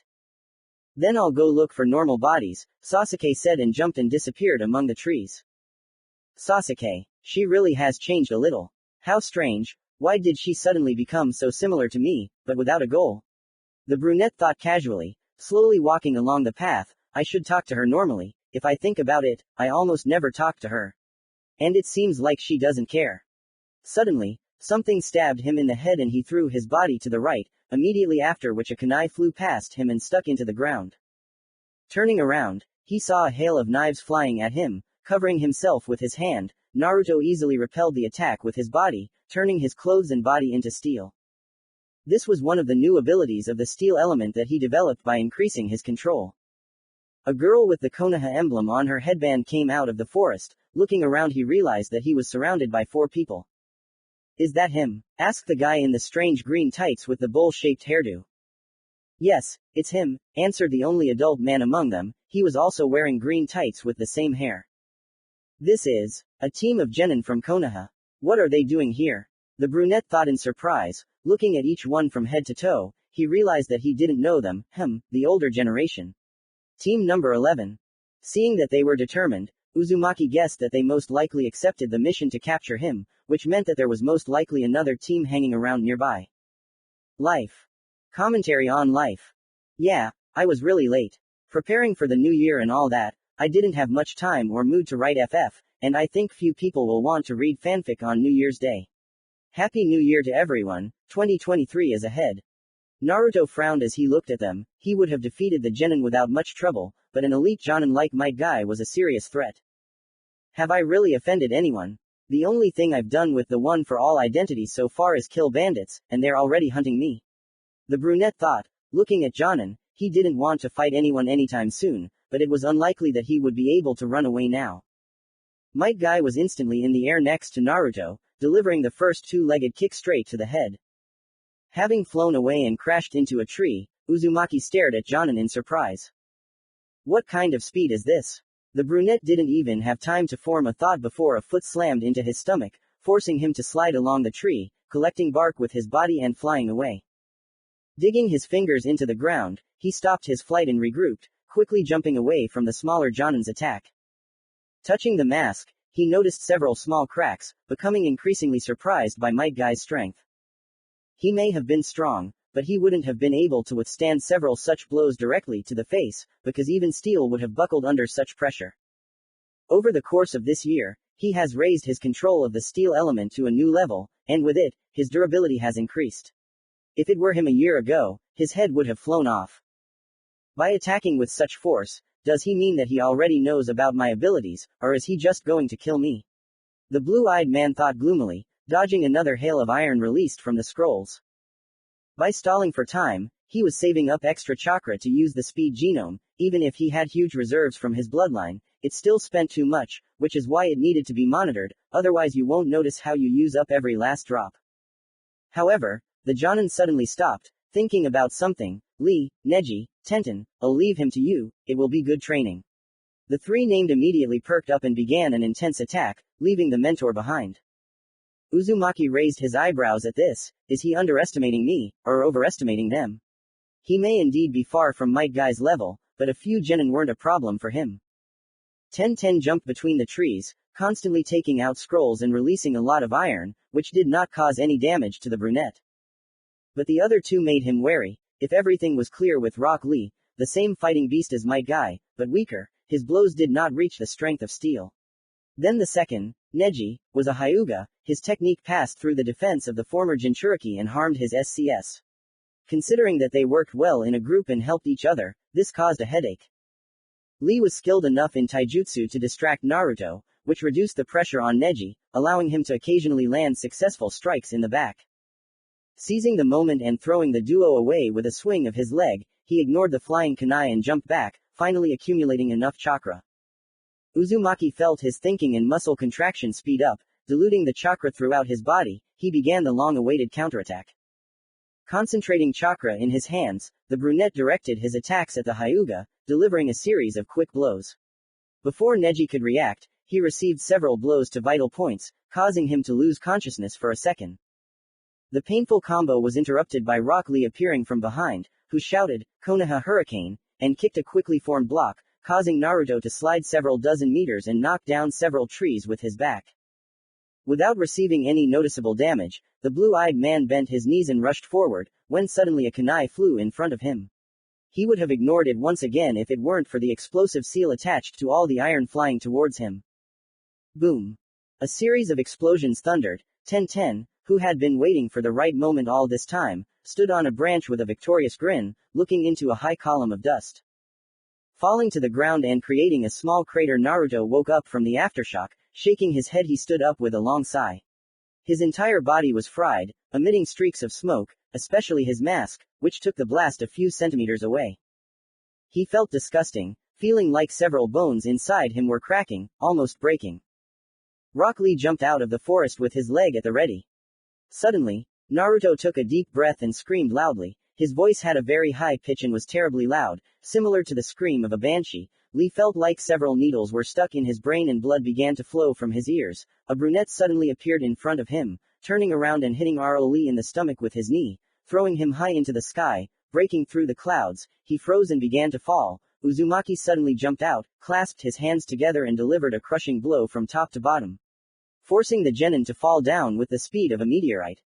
Then I'll go look for normal bodies, Sasuke said and jumped and disappeared among the trees. Sasuke, she really has changed a little. How strange, why did she suddenly become so similar to me, but without a goal? The brunette thought casually, slowly walking along the path. I should talk to her normally. If I think about it, I almost never talk to her. And it seems like she doesn't care. Suddenly, something stabbed him in the head and he threw his body to the right, immediately after which a kunai flew past him and stuck into the ground. Turning around, he saw a hail of knives flying at him. Covering himself with his hand, Naruto easily repelled the attack with his body, turning his clothes and body into steel. This was one of the new abilities of the steel element that he developed by increasing his control. A girl with the Konoha emblem on her headband came out of the forest. Looking around he realized that he was surrounded by 4 people. Is that him? Asked the guy in the strange green tights with the bowl-shaped hairdo. Yes, it's him, answered the only adult man among them. He was also wearing green tights with the same hair. This is a team of genin from Konoha. What are they doing here? The brunette thought in surprise. Looking at each one from head to toe, he realized that he didn't know them. The older generation. Team number 11. Seeing that they were determined, Uzumaki guessed that they most likely accepted the mission to capture him, which meant that there was most likely another team hanging around nearby. Life. Commentary on life. Yeah, I was really late. Preparing for the new year and all that, I didn't have much time or mood to write FF, and I think few people will want to read fanfic on New Year's Day. Happy New Year to everyone, 2023 is ahead. Naruto frowned as he looked at them. He would have defeated the genin without much trouble, but an elite jonin like Might Guy was a serious threat. Have I really offended anyone? The only thing I've done with the one for all identity so far is kill bandits, and they're already hunting me. The brunette thought, looking at Jonin, he didn't want to fight anyone anytime soon, but it was unlikely that he would be able to run away now. Might Guy was instantly in the air next to Naruto, delivering the first 2-legged kick straight to the head. Having flown away and crashed into a tree, Uzumaki stared at Jonin in surprise. What kind of speed is this? The brunette didn't even have time to form a thought before a foot slammed into his stomach, forcing him to slide along the tree, collecting bark with his body and flying away. Digging his fingers into the ground, he stopped his flight and regrouped, quickly jumping away from the smaller Jonin's attack. Touching the mask, he noticed several small cracks, becoming increasingly surprised by Might Guy's strength. He may have been strong, but he wouldn't have been able to withstand several such blows directly to the face, because even steel would have buckled under such pressure. Over the course of this year, he has raised his control of the steel element to a new level, and with it, his durability has increased. If it were him a year ago, his head would have flown off. By attacking with such force, does he mean that he already knows about my abilities, or is he just going to kill me? The blue-eyed man thought gloomily, dodging another hail of iron released from the scrolls. By stalling for time, he was saving up extra chakra to use the speed genome. Even if he had huge reserves from his bloodline, it still spent too much, which is why it needed to be monitored, otherwise you won't notice how you use up every last drop. However, the Jonin suddenly stopped, thinking about something. Lee, Neji, Tenten, I'll leave him to you, it will be good training. The three named immediately perked up and began an intense attack, leaving the mentor behind. Uzumaki raised his eyebrows at this. Is he underestimating me, or overestimating them? He may indeed be far from Might Guy's level, but a few genin weren't a problem for him. Ten jumped between the trees, constantly taking out scrolls and releasing a lot of iron, which did not cause any damage to the brunette. But the other two made him wary. If everything was clear with Rock Lee, the same fighting beast as Might Guy, but weaker, his blows did not reach the strength of steel. Then the second, Neji, was a Hyuga. His technique passed through the defense of the former Jinchuriki and harmed his SCS. Considering that they worked well in a group and helped each other, this caused a headache. Lee was skilled enough in taijutsu to distract Naruto, which reduced the pressure on Neji, allowing him to occasionally land successful strikes in the back. Seizing the moment and throwing the duo away with a swing of his leg, he ignored the flying kunai and jumped back, finally accumulating enough chakra. Uzumaki felt his thinking and muscle contraction speed up, diluting the chakra throughout his body. He began the long-awaited counterattack. Concentrating chakra in his hands, the brunette directed his attacks at the Hyuga, delivering a series of quick blows. Before Neji could react, he received several blows to vital points, causing him to lose consciousness for a second. The painful combo was interrupted by Rock Lee appearing from behind, who shouted, Konoha Hurricane, and kicked a quickly formed block, causing Naruto to slide several dozen meters and knock down several trees with his back. Without receiving any noticeable damage, the blue-eyed man bent his knees and rushed forward, when suddenly a kunai flew in front of him. He would have ignored it once again if it weren't for the explosive seal attached to all the iron flying towards him. Boom! A series of explosions thundered. Ten, who had been waiting for the right moment all this time, stood on a branch with a victorious grin, looking into a high column of dust. Falling to the ground and creating a small crater, Naruto woke up from the aftershock. Shaking his head, he stood up with a long sigh. His entire body was fried, emitting streaks of smoke, especially his mask, which took the blast a few centimeters away. He felt disgusting, feeling like several bones inside him were cracking, almost breaking. Rock Lee jumped out of the forest with his leg at the ready. Suddenly, Naruto took a deep breath and screamed loudly. His voice had a very high pitch and was terribly loud, similar to the scream of a banshee. Lee felt like several needles were stuck in his brain and blood began to flow from his ears. A brunette suddenly appeared in front of him, turning around and hitting Lee in the stomach with his knee, throwing him high into the sky. Breaking through the clouds, he froze and began to fall. Uzumaki suddenly jumped out, clasped his hands together and delivered a crushing blow from top to bottom, forcing the genin to fall down with the speed of a meteorite.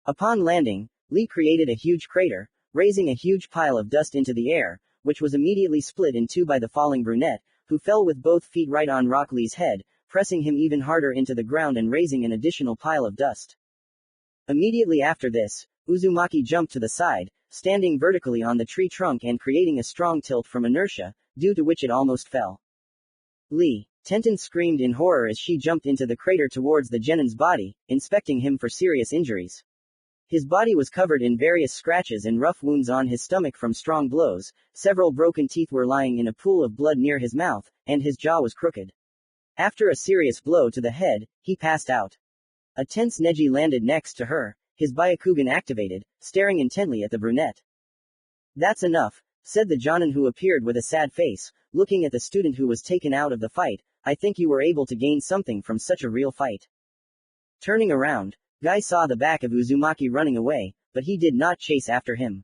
Upon landing, Lee created a huge crater, raising a huge pile of dust into the air, which was immediately split in two by the falling brunette, who fell with both feet right on Rock Lee's head, pressing him even harder into the ground and raising an additional pile of dust. Immediately after this, Uzumaki jumped to the side, standing vertically on the tree trunk and creating a strong tilt from inertia, due to which it almost fell. Lee, Tenten screamed in horror as she jumped into the crater towards the genin's body, inspecting him for serious injuries. His body was covered in various scratches and rough wounds on his stomach from strong blows, several broken teeth were lying in a pool of blood near his mouth, and his jaw was crooked. After a serious blow to the head, he passed out. A tense Neji landed next to her, his Byakugan activated, staring intently at the brunette. That's enough, said the Jonin, who appeared with a sad face, looking at the student who was taken out of the fight. I think you were able to gain something from such a real fight. Turning around, Guy saw the back of Uzumaki running away, but he did not chase after him.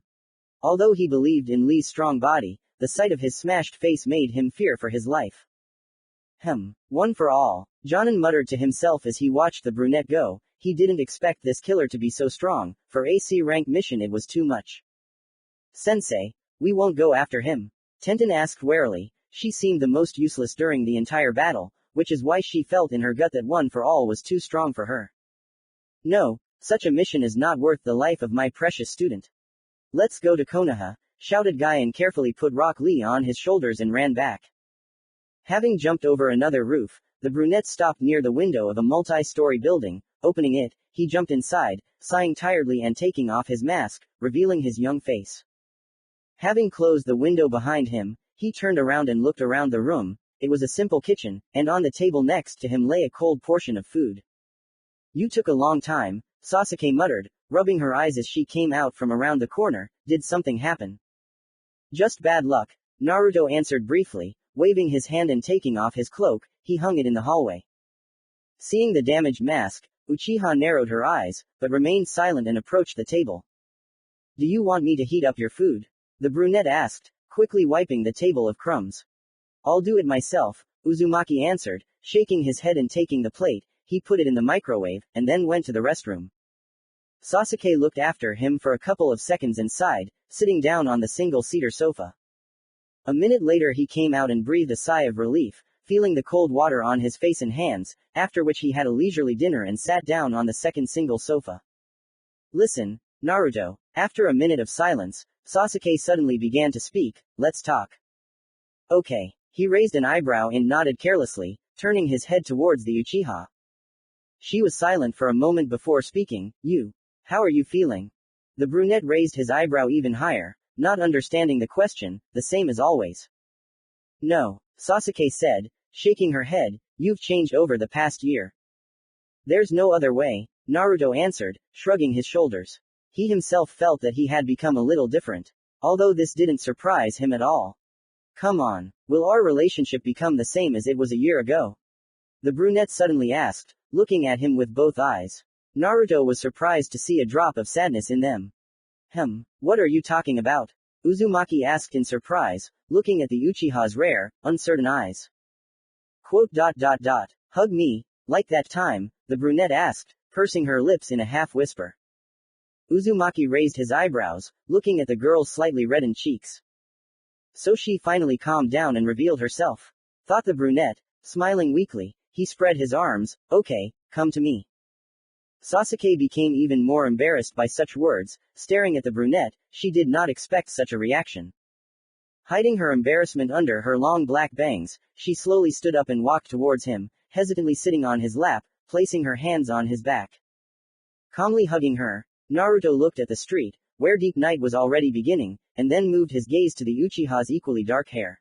Although he believed in Lee's strong body, the sight of his smashed face made him fear for his life. One for all, Jonin muttered to himself as he watched the brunette go. He didn't expect this killer to be so strong. For a C-rank mission it was too much. Sensei, we won't go after him? Tenten asked warily. She seemed the most useless during the entire battle, which is why she felt in her gut that one for all was too strong for her. No, such a mission is not worth the life of my precious student. Let's go to Konoha, shouted Guy and carefully put Rock Lee on his shoulders and ran back. Having jumped over another roof, the brunette stopped near the window of a multi-story building. Opening it, he jumped inside, sighing tiredly and taking off his mask, revealing his young face. Having closed the window behind him, he turned around and looked around the room. It was a simple kitchen, and on the table next to him lay a cold portion of food. You took a long time, Sasuke muttered, rubbing her eyes as she came out from around the corner. Did something happen? Just bad luck, Naruto answered briefly, waving his hand and taking off his cloak. He hung it in the hallway. Seeing the damaged mask, Uchiha narrowed her eyes, but remained silent and approached the table. Do you want me to heat up your food? The brunette asked, quickly wiping the table of crumbs. I'll do it myself, Uzumaki answered, shaking his head and taking the plate. He put it in the microwave, and then went to the restroom. Sasuke looked after him for a couple of seconds and sighed, sitting down on the single-seater sofa. A minute later he came out and breathed a sigh of relief, feeling the cold water on his face and hands, after which he had a leisurely dinner and sat down on the second single sofa. Listen, Naruto. After a minute of silence, Sasuke suddenly began to speak. Let's talk. Okay. He raised an eyebrow and nodded carelessly, turning his head towards the Uchiha. She was silent for a moment before speaking. How are you feeling? The brunette raised his eyebrow even higher, not understanding the question, the same as always. No, Sasuke said, shaking her head, you've changed over the past year. There's no other way, Naruto answered, shrugging his shoulders. He himself felt that he had become a little different. Although this didn't surprise him at all. Come on, will our relationship become the same as it was a year ago? The brunette suddenly asked, looking at him with both eyes. Naruto was surprised to see a drop of sadness in them. What are you talking about? Uzumaki asked in surprise, looking at the Uchiha's rare, uncertain eyes. Hug me, like that time, the brunette asked, pursing her lips in a half-whisper. Uzumaki raised his eyebrows, looking at the girl's slightly reddened cheeks. So she finally calmed down and revealed herself, thought the brunette, smiling weakly. He spread his arms. Okay, come to me. Sasuke became even more embarrassed by such words, staring at the brunette. She did not expect such a reaction. Hiding her embarrassment under her long black bangs, she slowly stood up and walked towards him, hesitantly sitting on his lap, placing her hands on his back. Calmly hugging her, Naruto looked at the street, where deep night was already beginning, and then moved his gaze to the Uchiha's equally dark hair.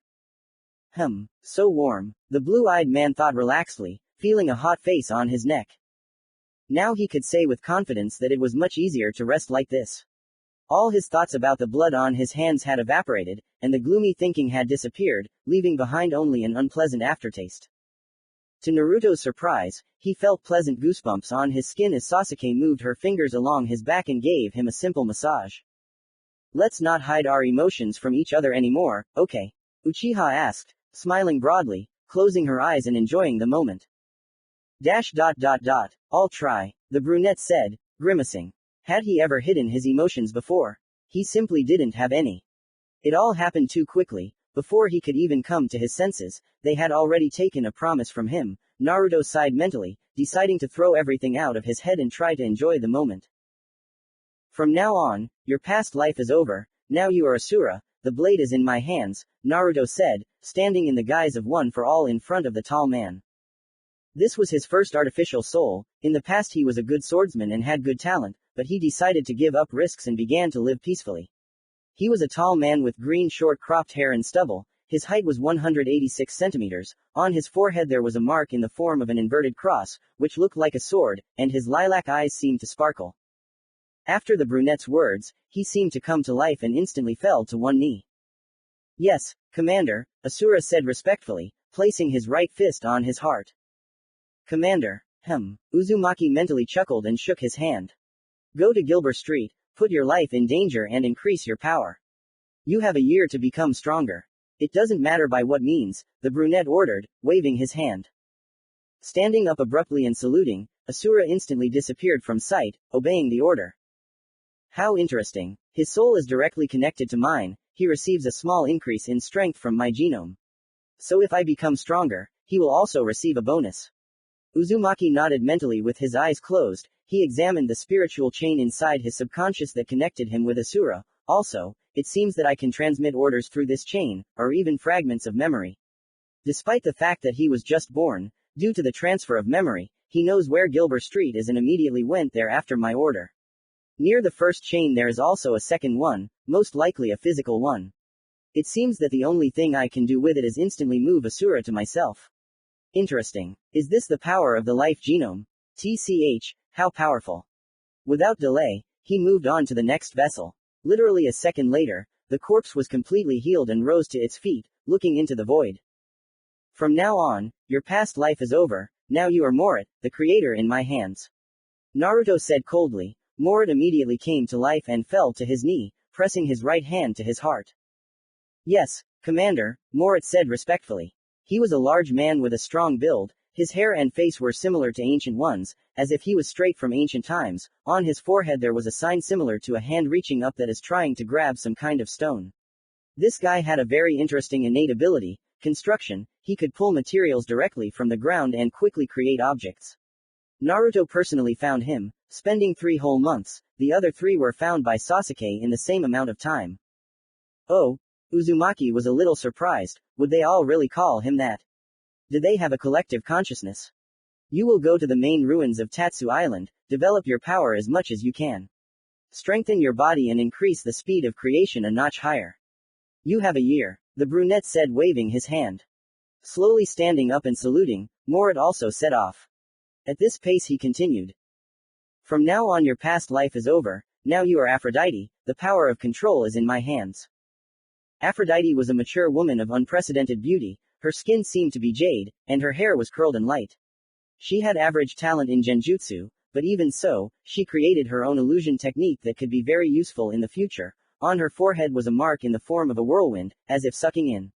So warm, the blue-eyed man thought relaxedly, feeling a hot face on his neck. Now he could say with confidence that it was much easier to rest like this. All his thoughts about the blood on his hands had evaporated, and the gloomy thinking had disappeared, leaving behind only an unpleasant aftertaste. To Naruto's surprise, he felt pleasant goosebumps on his skin as Sasuke moved her fingers along his back and gave him a simple massage. Let's not hide our emotions from each other anymore, okay? Uchiha asked, smiling broadly, closing her eyes and enjoying the moment. I'll try, the brunette said, grimacing. Had he ever hidden his emotions before? He simply didn't have any. It all happened too quickly. Before he could even come to his senses, they had already taken a promise from him. Naruto sighed mentally, deciding to throw everything out of his head and try to enjoy the moment. From now on, your past life is over. Now you are Asura. The blade is in my hands, Naruto said, standing in the guise of one for all in front of the tall man. This was his first artificial soul. In the past he was a good swordsman and had good talent, but he decided to give up risks and began to live peacefully. He was a tall man with green short cropped hair and stubble. His height was 186 centimeters. On his forehead there was a mark in the form of an inverted cross, which looked like a sword, and his lilac eyes seemed to sparkle. After the brunette's words, he seemed to come to life and instantly fell to one knee. Yes, Commander, Asura said respectfully, placing his right fist on his heart. Commander, Uzumaki mentally chuckled and shook his hand. Go to Gilbert Street, put your life in danger and increase your power. You have a year to become stronger. It doesn't matter by what means, the brunette ordered, waving his hand. Standing up abruptly and saluting, Asura instantly disappeared from sight, obeying the order. How interesting. His soul is directly connected to mine. He receives a small increase in strength from my genome. So if I become stronger, he will also receive a bonus. Uzumaki nodded mentally with his eyes closed. He examined the spiritual chain inside his subconscious that connected him with Asura. Also, it seems that I can transmit orders through this chain, or even fragments of memory. Despite the fact that he was just born, due to the transfer of memory, he knows where Gilbert Street is and immediately went there after my order. Near the first chain there is also a second one, most likely a physical one. It seems that the only thing I can do with it is instantly move Asura to myself. Interesting. Is this the power of the life genome? TCH, how powerful. Without delay, he moved on to the next vessel. Literally a second later, the corpse was completely healed and rose to its feet, looking into the void. From now on, your past life is over, now you are Morit, the creator in my hands. Naruto said coldly. Morit immediately came to life and fell to his knee, pressing his right hand to his heart. Yes, Commander, Morit said respectfully. He was a large man with a strong build, his hair and face were similar to ancient ones, as if he was straight from ancient times. On his forehead there was a sign similar to a hand reaching up that is trying to grab some kind of stone. This guy had a very interesting innate ability, construction. He could pull materials directly from the ground and quickly create objects. Naruto personally found him, spending 3 whole months, the other 3 were found by Sasuke in the same amount of time. Oh, Uzumaki was a little surprised. Would they all really call him that? Did they have a collective consciousness? You will go to the main ruins of Tatsu Island, develop your power as much as you can. Strengthen your body and increase the speed of creation a notch higher. You have a year, the brunette said waving his hand. Slowly standing up and saluting, Morit also set off. At this pace he continued. From now on your past life is over, now you are Aphrodite, the power of control is in my hands. Aphrodite was a mature woman of unprecedented beauty, her skin seemed to be jade, and her hair was curled and light. She had average talent in genjutsu, but even so, she created her own illusion technique that could be very useful in the future. On her forehead was a mark in the form of a whirlwind, as if sucking in.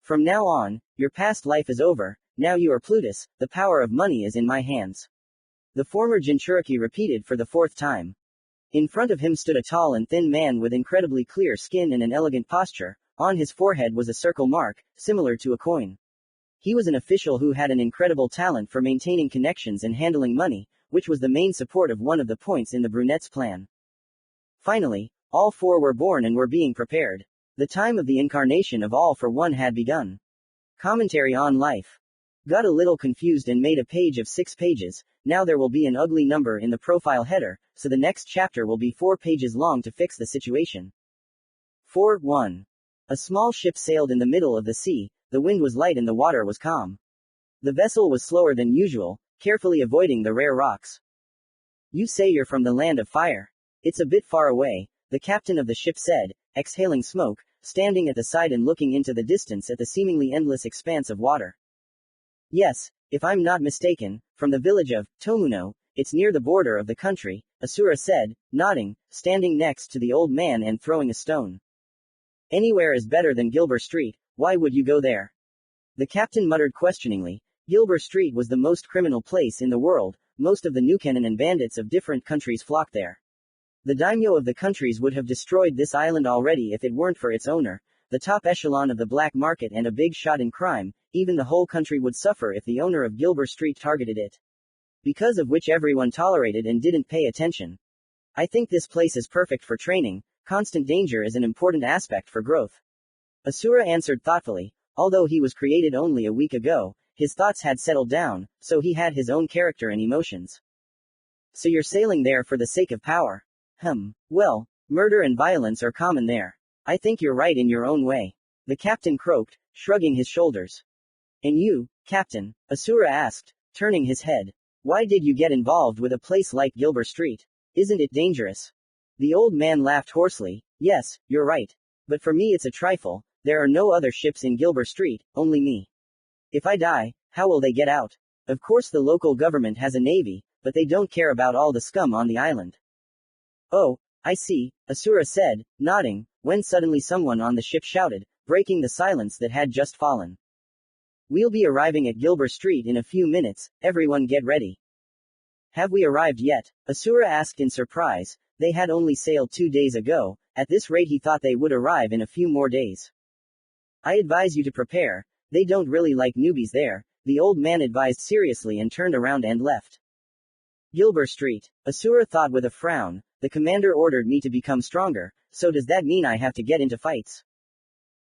From now on, your past life is over, now you are Plutus, the power of money is in my hands. The former Jinchuriki repeated for the 4th time. In front of him stood a tall and thin man with incredibly clear skin and an elegant posture. On his forehead was a circle mark, similar to a coin. He was an official who had an incredible talent for maintaining connections and handling money, which was the main support of one of the points in the brunette's plan. Finally, all 4 were born and were being prepared. The time of the incarnation of All for One had begun. Commentary on life. Got a little confused and made a page of 6 pages. Now there will be an ugly number in the profile header, so the next chapter will be 4 pages long to fix the situation. 4:1. A small ship sailed in the middle of the sea, the wind was light and the water was calm. The vessel was slower than usual, carefully avoiding the rare rocks. You say you're from the land of fire. It's a bit far away, the captain of the ship said, exhaling smoke, standing at the side and looking into the distance at the seemingly endless expanse of water. Yes, if I'm not mistaken, from the village of Tomuno, it's near the border of the country, Asura said, nodding, standing next to the old man and throwing a stone. Anywhere is better than Gilbert Street, why would you go there? The captain muttered questioningly. Gilbert Street was the most criminal place in the world, most of the Nukenin and bandits of different countries flocked there. The daimyo of the countries would have destroyed this island already if it weren't for its owner, the top echelon of the black market and a big shot in crime. Even the whole country would suffer if the owner of Gilbert Street targeted it. Because of which everyone tolerated and didn't pay attention. I think this place is perfect for training, constant danger is an important aspect for growth. Asura answered thoughtfully, although he was created only a week ago, his thoughts had settled down, so he had his own character and emotions. So you're sailing there for the sake of power? Well, murder and violence are common there. I think you're right in your own way. The captain croaked, shrugging his shoulders. And you, Captain? Asura asked, turning his head. Why did you get involved with a place like Gilbert Street? Isn't it dangerous? The old man laughed hoarsely. Yes, you're right. But for me it's a trifle, there are no other ships in Gilbert Street, only me. If I die, how will they get out? Of course the local government has a navy, but they don't care about all the scum on the island. Oh, I see, Asura said, nodding, when suddenly someone on the ship shouted, breaking the silence that had just fallen. We'll be arriving at Gilbert Street in a few minutes, everyone get ready. Have we arrived yet? Asura asked in surprise, they had only sailed 2 days ago, at this rate he thought they would arrive in a few more days. I advise you to prepare, they don't really like newbies there, the old man advised seriously and turned around and left. Gilbert Street, Asura thought with a frown, the commander ordered me to become stronger, so does that mean I have to get into fights?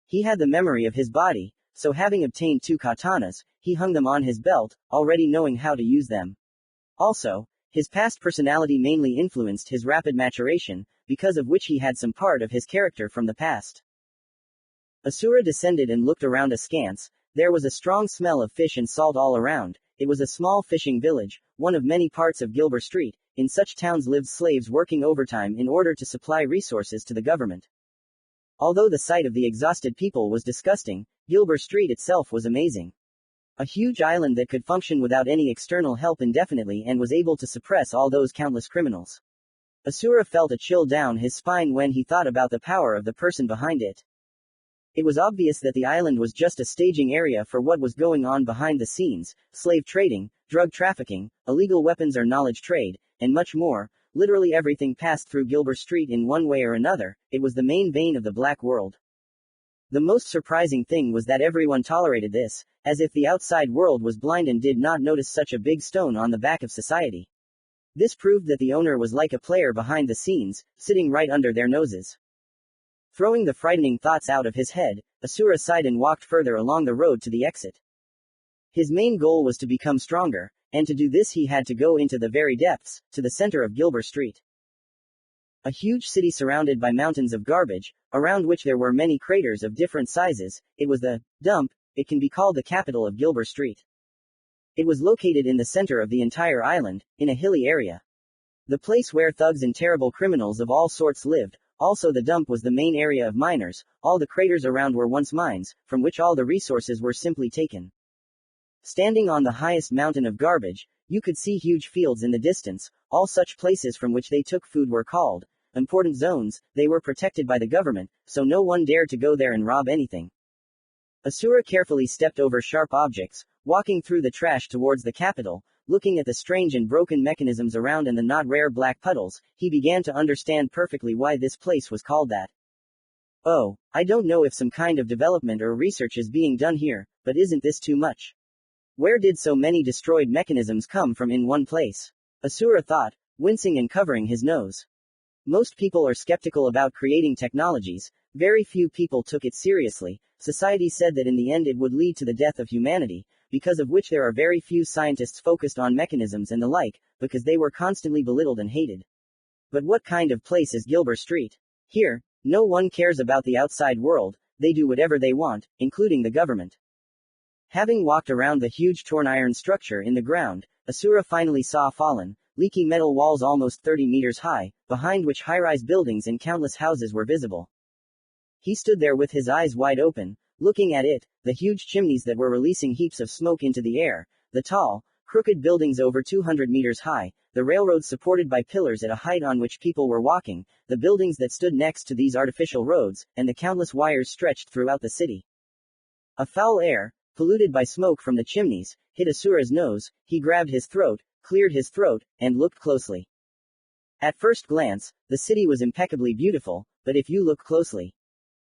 He had the memory of his body, so having obtained 2 katanas, he hung them on his belt, already knowing how to use them. Also, his past personality mainly influenced his rapid maturation, because of which he had some part of his character from the past. Asura descended and looked around askance. There was a strong smell of fish and salt all around. It was a small fishing village, one of many parts of Gilbert Street. In such towns lived slaves working overtime in order to supply resources to the government. Although the sight of the exhausted people was disgusting, Gilbert Street itself was amazing. A huge island that could function without any external help indefinitely and was able to suppress all those countless criminals. Asura felt a chill down his spine when he thought about the power of the person behind it. It was obvious that the island was just a staging area for what was going on behind the scenes: slave trading, drug trafficking, illegal weapons or knowledge trade, and much more. Literally everything passed through Gilbert Street in one way or another. It was the main vein of the black world. The most surprising thing was that everyone tolerated this, as if the outside world was blind and did not notice such a big stone on the back of society. This proved that the owner was like a player behind the scenes, sitting right under their noses. Throwing the frightening thoughts out of his head, Asura sighed and walked further along the road to the exit. His main goal was to become stronger, and to do this he had to go into the very depths, to the center of Gilbert Street. A huge city surrounded by mountains of garbage, around which there were many craters of different sizes. It was the dump. It can be called the capital of Gilbert Street. It was located in the center of the entire island, in a hilly area. The place where thugs and terrible criminals of all sorts lived. Also, the dump was the main area of miners. All the craters around were once mines, from which all the resources were simply taken. Standing on the highest mountain of garbage, you could see huge fields in the distance. All such places from which they took food were called important zones. They were protected by the government, so no one dared to go there and rob anything. Asura carefully stepped over sharp objects, walking through the trash towards the capital. Looking at the strange and broken mechanisms around and the not rare black puddles, he began to understand perfectly why this place was called that. Oh, I don't know if some kind of development or research is being done here, but isn't this too much? Where did so many destroyed mechanisms come from in one place? Asura thought, wincing and covering his nose. Most people are skeptical about creating technologies. Very few people took it seriously. Society said that in the end it would lead to the death of humanity, because of which there are very few scientists focused on mechanisms and the like, because they were constantly belittled and hated. But what kind of place is Gilbert Street? Here, no one cares about the outside world. They do whatever they want, including the government. Having walked around the huge torn iron structure in the ground, Asura finally saw fallen, leaky metal walls almost 30 meters high, behind which high-rise buildings and countless houses were visible. He stood there with his eyes wide open, looking at it, the huge chimneys that were releasing heaps of smoke into the air, the tall, crooked buildings over 200 meters high, the railroads supported by pillars at a height on which people were walking, the buildings that stood next to these artificial roads, and the countless wires stretched throughout the city. A foul air, polluted by smoke from the chimneys, hit Asura's nose. He grabbed his throat, cleared his throat, and looked closely. At first glance, the city was impeccably beautiful, but if you look closely,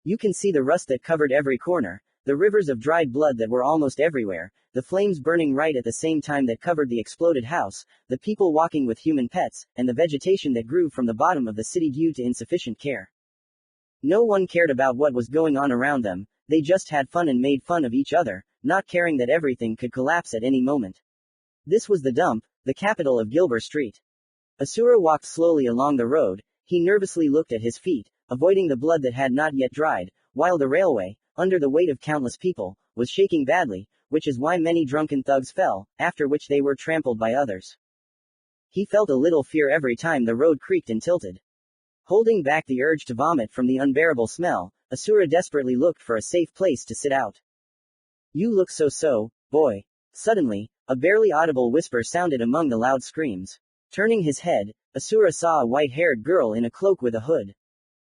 you can see the rust that covered every corner, the rivers of dried blood that were almost everywhere, the flames burning right at the same time that covered the exploded house, the people walking with human pets, and the vegetation that grew from the bottom of the city due to insufficient care. No one cared about what was going on around them. They just had fun and made fun of each other, not caring that everything could collapse at any moment. This was the dump, the capital of Gilbert Street. Asura walked slowly along the road. He nervously looked at his feet, avoiding the blood that had not yet dried, while the railway, under the weight of countless people, was shaking badly, which is why many drunken thugs fell, after which they were trampled by others. He felt a little fear every time the road creaked and tilted. Holding back the urge to vomit from the unbearable smell, Asura desperately looked for a safe place to sit out. "You look so, boy." Suddenly, a barely audible whisper sounded among the loud screams. Turning his head, Asura saw a white-haired girl in a cloak with a hood.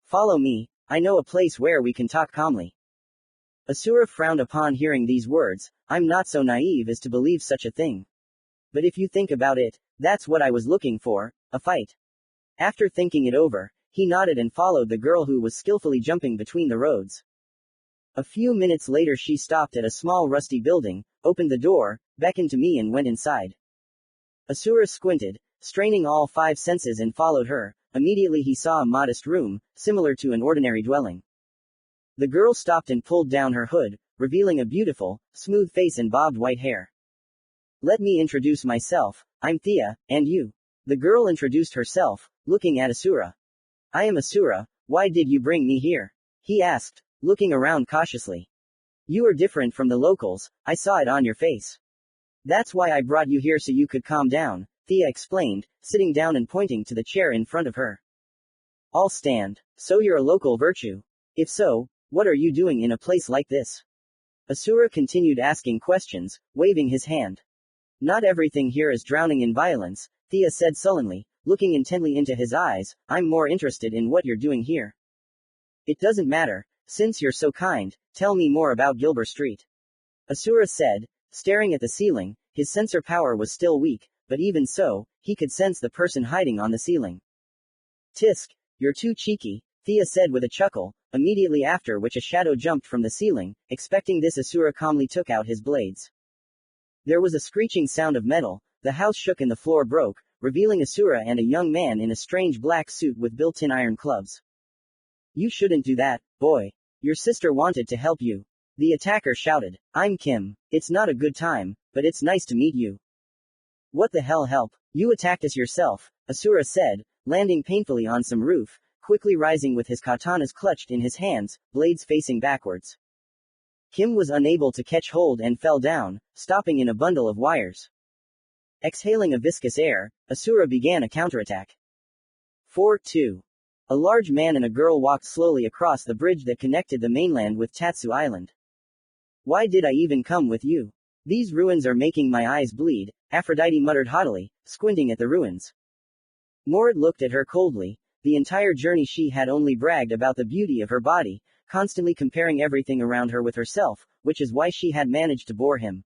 "Follow me, I know a place where we can talk calmly." Asura frowned upon hearing these words. "I'm not so naive as to believe such a thing. But if you think about it, that's what I was looking for, a fight." After thinking it over, he nodded and followed the girl who was skillfully jumping between the roads. A few minutes later she stopped at a small rusty building, opened the door, beckoned to me and went inside. Asura squinted, straining all 5 senses and followed her. Immediately he saw a modest room, similar to an ordinary dwelling. The girl stopped and pulled down her hood, revealing a beautiful, smooth face and bobbed white hair. "Let me introduce myself, I'm Thea, and you?" The girl introduced herself, looking at Asura. "I am Asura, why did you bring me here?" he asked. looking around cautiously. You are different from the locals, I saw it on your face. That's why I brought you here so you could calm down, Thea explained, sitting down and pointing to the chair in front of her. I'll stand. So you're a local virtue? If so, what are you doing in a place like this? Asura continued asking questions, waving his hand. Not everything here is drowning in violence, Thea said sullenly, looking intently into his eyes. I'm more interested in what you're doing here. It doesn't matter, since you're so kind, tell me more about Gilbert Street. Asura said, staring at the ceiling. His sensor power was still weak, but even so, he could sense the person hiding on the ceiling. Tisk, you're too cheeky, Thea said with a chuckle, immediately after which a shadow jumped from the ceiling. Expecting this, Asura calmly took out his blades. There was a screeching sound of metal, the house shook and the floor broke, revealing Asura and a young man in a strange black suit with built-in iron clubs. You shouldn't do that, boy. Your sister wanted to help you. The attacker shouted. I'm Kim. It's not a good time, but it's nice to meet you. What the hell, help? You attacked us yourself, Asura said, landing painfully on some roof, quickly rising with his katanas clutched in his hands, blades facing backwards. Kim was unable to catch hold and fell down, stopping in a bundle of wires. Exhaling a viscous air, Asura began a counterattack. 4-2. A large man and a girl walked slowly across the bridge that connected the mainland with Tatsu Island. Why did I even come with you? These ruins are making my eyes bleed, Aphrodite muttered haughtily, squinting at the ruins. Morit looked at her coldly. The entire journey she had only bragged about the beauty of her body, constantly comparing everything around her with herself, which is why she had managed to bore him.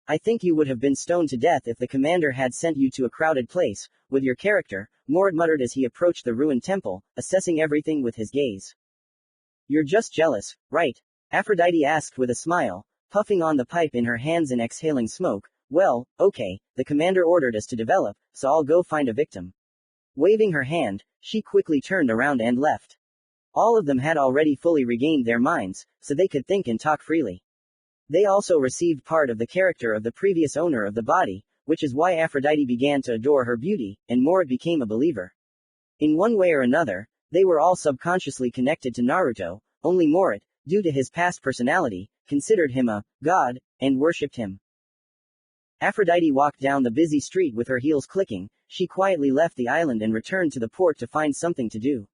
I think you would have been stoned to death if the commander had sent you to a crowded place, with your character, Morit muttered as he approached the ruined temple, assessing everything with his gaze. You're just jealous, right? Aphrodite asked with a smile, puffing on the pipe in her hands and exhaling smoke. Well, okay, the commander ordered us to develop, so I'll go find a victim. Waving her hand, she quickly turned around and left. All of them had already fully regained their minds, so they could think and talk freely. They also received part of the character of the previous owner of the body, which is why Aphrodite began to adore her beauty, and Morit became a believer. In one way or another, they were all subconsciously connected to Naruto. Only Morit, due to his past personality, considered him a god, and worshipped him. Aphrodite walked down the busy street with her heels clicking. She quietly left the island and returned to the port to find something to do.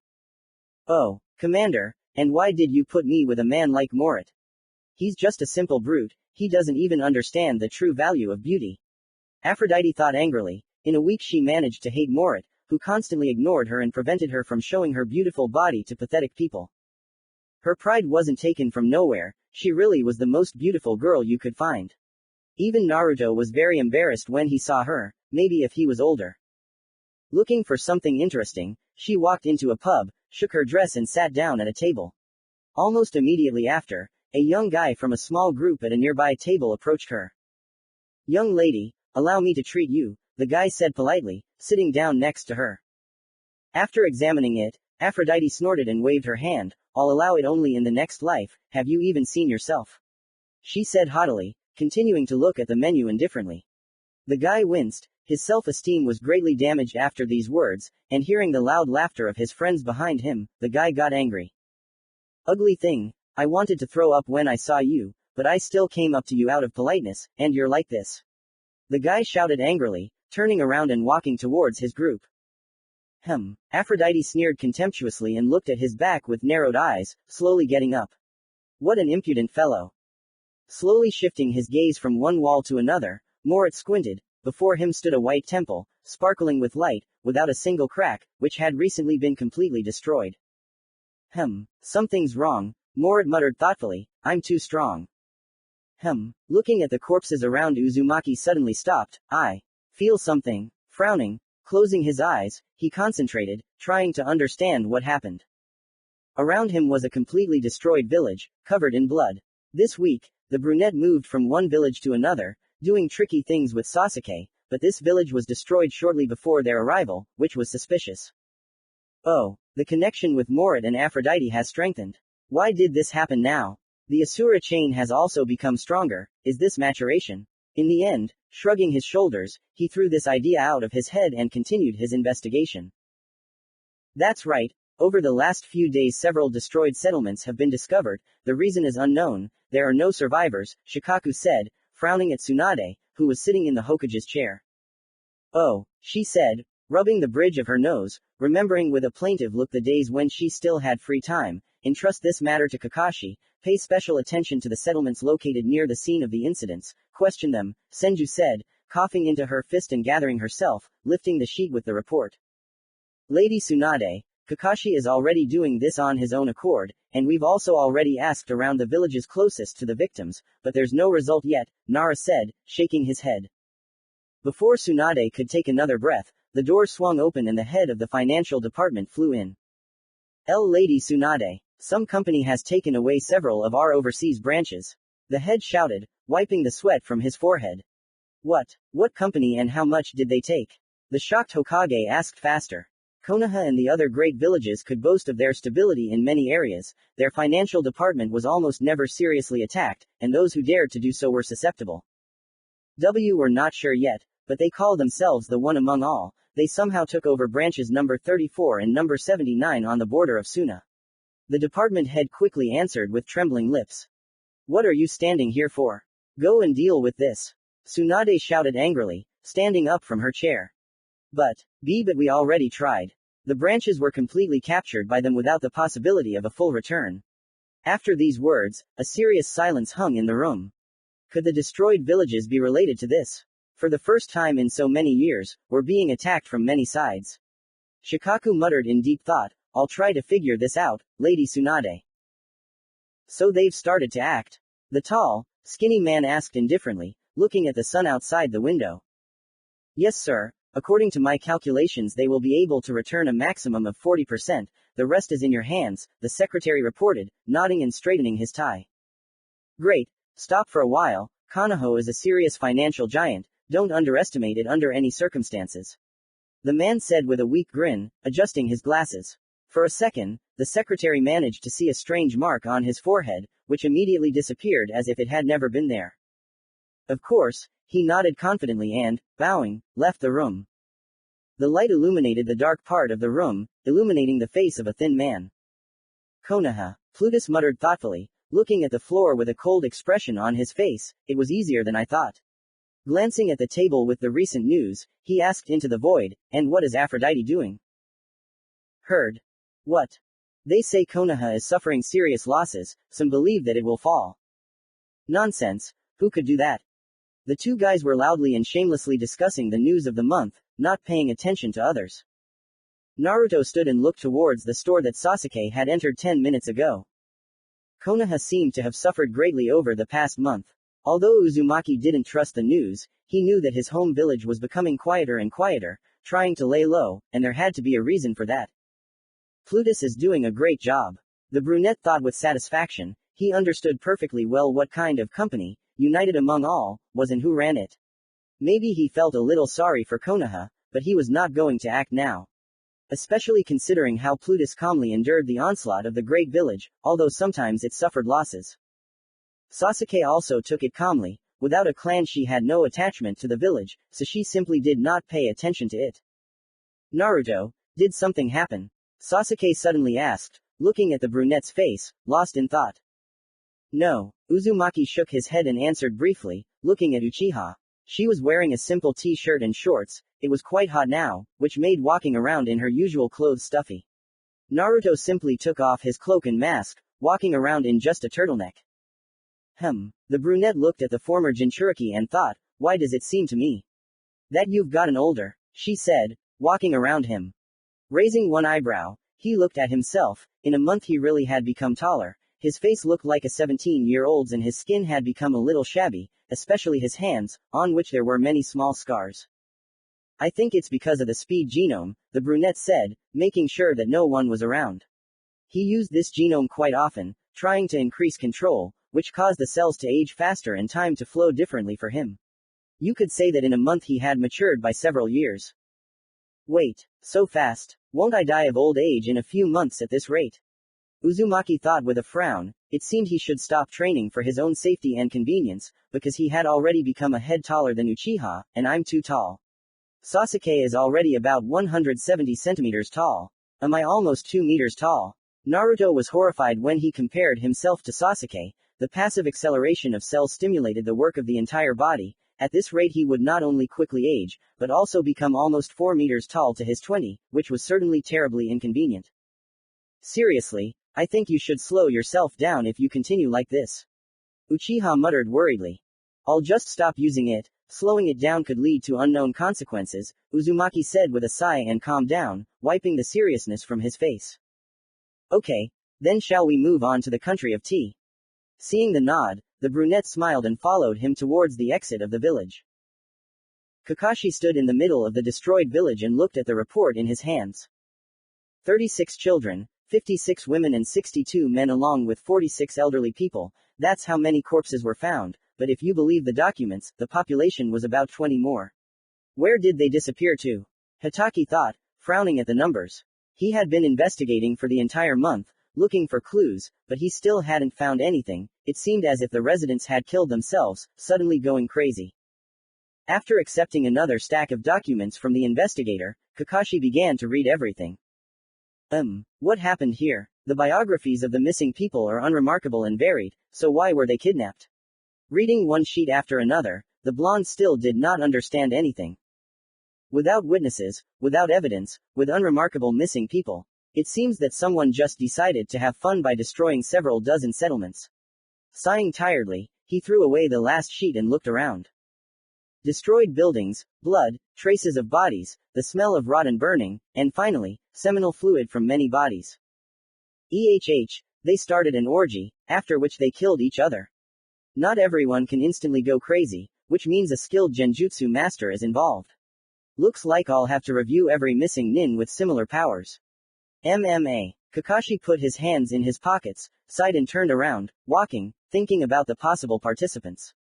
Oh, Commander, and why did you put me with a man like Morit? He's just a simple brute, he doesn't even understand the true value of beauty. Aphrodite thought angrily. In a week she managed to hate Morit, who constantly ignored her and prevented her from showing her beautiful body to pathetic people. Her pride wasn't taken from nowhere, she really was the most beautiful girl you could find. Even Naruto was very embarrassed when he saw her, maybe if he was older. Looking for something interesting, she walked into a pub, shook her dress and sat down at a table. Almost immediately after, a young guy from a small group at a nearby table approached her. Young lady, allow me to treat you, the guy said politely, sitting down next to her. After examining it, Aphrodite snorted and waved her hand. I'll allow it only in the next life. Have you even seen yourself? She said haughtily, continuing to look at the menu indifferently. The guy winced. His self-esteem was greatly damaged after these words, and hearing the loud laughter of his friends behind him, the guy got angry. Ugly thing, I wanted to throw up when I saw you, but I still came up to you out of politeness, and you're like this. The guy shouted angrily, turning around and walking towards his group. Aphrodite sneered contemptuously and looked at his back with narrowed eyes, slowly getting up. What an impudent fellow. Slowly shifting his gaze from one wall to another, Morit squinted. Before him stood a white temple, sparkling with light, without a single crack, which had recently been completely destroyed. Something's wrong, Morit muttered thoughtfully, I'm too strong. Looking at the corpses around Uzumaki suddenly stopped. I feel something. Frowning, closing his eyes, he concentrated, trying to understand what happened. Around him was a completely destroyed village, covered in blood. This week, the brunette moved from one village to another, doing tricky things with Sasuke, but this village was destroyed shortly before their arrival, which was suspicious. Oh, the connection with Morit and Aphrodite has strengthened. Why did this happen now? The Asura chain has also become stronger. Is this maturation? In the end, shrugging his shoulders, he threw this idea out of his head and continued his investigation. That's right. Over the last few days several destroyed settlements have been discovered, the reason is unknown, there are no survivors, Shikaku said, frowning at Tsunade, who was sitting in the Hokage's chair. Oh, she said, rubbing the bridge of her nose, remembering with a plaintive look the days when she still had free time. Entrust this matter to Kakashi, pay special attention to the settlements located near the scene of the incidents, question them, Senju said, coughing into her fist and gathering herself, lifting the sheet with the report. Lady Tsunade, Kakashi is already doing this on his own accord, and we've also already asked around the villages closest to the victims, but there's no result yet, Nara said, shaking his head. Before Tsunade could take another breath, the door swung open and the head of the financial department flew in. Lady Tsunade, some company has taken away several of our overseas branches. The head shouted, wiping the sweat from his forehead. What company and how much did they take? The shocked Hokage asked faster. Konoha and the other great villages could boast of their stability in many areas, their financial department was almost never seriously attacked, and those who dared to do so were susceptible. Were not sure yet, but they called themselves the one among all, they somehow took over branches number 34 and number 79 on the border of Suna. The department head quickly answered with trembling lips. What are you standing here for? Go and deal with this. Tsunade shouted angrily, standing up from her chair. But we already tried. The branches were completely captured by them without the possibility of a full return. After these words, a serious silence hung in the room. Could the destroyed villages be related to this? For the first time in so many years, we're being attacked from many sides. Shikaku muttered in deep thought, I'll try to figure this out, Lady Tsunade. So they've started to act? The tall, skinny man asked indifferently, looking at the sun outside the window. Yes, sir. According to my calculations, they will be able to return a maximum of 40%, the rest is in your hands, the secretary reported, nodding and straightening his tie. Great. Stop for a while, Konoha is a serious financial giant, don't underestimate it under any circumstances. The man said with a weak grin, adjusting his glasses. For a second, the secretary managed to see a strange mark on his forehead, which immediately disappeared as if it had never been there. Of course, he nodded confidently and, bowing, left the room. The light illuminated the dark part of the room, illuminating the face of a thin man. Konoha, Plutus muttered thoughtfully, looking at the floor with a cold expression on his face, it was easier than I thought. Glancing at the table with the recent news, he asked into the void, and what is Aphrodite doing? Heard. What? They say Konoha is suffering serious losses, some believe that it will fall. Nonsense, who could do that? The two guys were loudly and shamelessly discussing the news of the month, not paying attention to others. Naruto stood and looked towards the store that Sasuke had entered 10 minutes ago. Konoha seemed to have suffered greatly over the past month. Although Uzumaki didn't trust the news, he knew that his home village was becoming quieter and quieter, trying to lay low, and there had to be a reason for that. Plutus is doing a great job. The brunette thought with satisfaction, he understood perfectly well what kind of company, united among all, was and who ran it. Maybe he felt a little sorry for Konoha, but he was not going to act now. Especially considering how Plutus calmly endured the onslaught of the great village, although sometimes it suffered losses. Sasuke also took it calmly, without a clan she had no attachment to the village, so she simply did not pay attention to it. Naruto, did something happen? Sasuke suddenly asked, looking at the brunette's face, lost in thought. No, Uzumaki shook his head and answered briefly, looking at Uchiha. She was wearing a simple t-shirt and shorts, it was quite hot now, which made walking around in her usual clothes stuffy. Naruto simply took off his cloak and mask, walking around in just a turtleneck. The brunette looked at the former Jinchuriki and thought, why does it seem to me that you've gotten older, she said, walking around him. Raising one eyebrow, he looked at himself, in a month he really had become taller, his face looked like a 17-year-old's and his skin had become a little shabby, especially his hands, on which there were many small scars. I think it's because of the speed genome, the brunette said, making sure that no one was around. He used this genome quite often, trying to increase control, which caused the cells to age faster and time to flow differently for him. You could say that in a month he had matured by several years. Wait, so fast? Won't I die of old age in a few months at this rate? Uzumaki thought with a frown, it seemed he should stop training for his own safety and convenience, because he had already become a head taller than Uchiha, and I'm too tall. Sasuke is already about 170 centimeters tall. Am I almost 2 meters tall? Naruto was horrified when he compared himself to Sasuke. The passive acceleration of cells stimulated the work of the entire body. At this rate he would not only quickly age, but also become almost 4 meters tall to his 20, which was certainly terribly inconvenient. Seriously, I think you should slow yourself down if you continue like this. Uchiha muttered worriedly. I'll just stop using it. Slowing it down could lead to unknown consequences, Uzumaki said with a sigh and calmed down, wiping the seriousness from his face. Okay, then shall we move on to the country of tea? Seeing the nod, the brunette smiled and followed him towards the exit of the village. Kakashi stood in the middle of the destroyed village and looked at the report in his hands. 36 children, 56 women and 62 men along with 46 elderly people, that's how many corpses were found, but if you believe the documents, the population was about 20 more. Where did they disappear to? Hitaki thought, frowning at the numbers. He had been investigating for the entire month, looking for clues, but he still hadn't found anything. It seemed as if the residents had killed themselves, suddenly going crazy. After accepting another stack of documents from the investigator, Kakashi began to read everything. What happened here? The biographies of the missing people are unremarkable and varied, so why were they kidnapped? Reading one sheet after another, the blonde still did not understand anything. Without witnesses, without evidence, with unremarkable missing people, it seems that someone just decided to have fun by destroying several dozen settlements. Sighing tiredly, he threw away the last sheet and looked around. Destroyed buildings, blood, traces of bodies, the smell of rotten burning, and finally, seminal fluid from many bodies. They started an orgy, after which they killed each other. Not everyone can instantly go crazy, which means a skilled genjutsu master is involved. Looks like I'll have to review every missing nin with similar powers. Kakashi put his hands in his pockets, sighed and turned around, walking, thinking about the possible participants.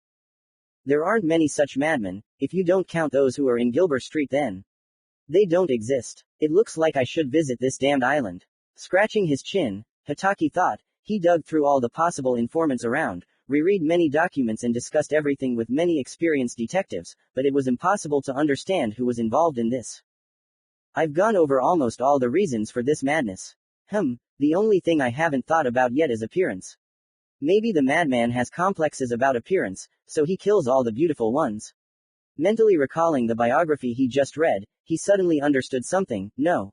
There aren't many such madmen, if you don't count those who are in Gilbert Street then. They don't exist. It looks like I should visit this damned island. Scratching his chin, Hitaki thought, he dug through all the possible informants around, reread many documents and discussed everything with many experienced detectives, but it was impossible to understand who was involved in this. I've gone over almost all the reasons for this madness. The only thing I haven't thought about yet is appearance. Maybe the madman has complexes about appearance, so he kills all the beautiful ones. Mentally recalling the biography he just read, he suddenly understood something. No.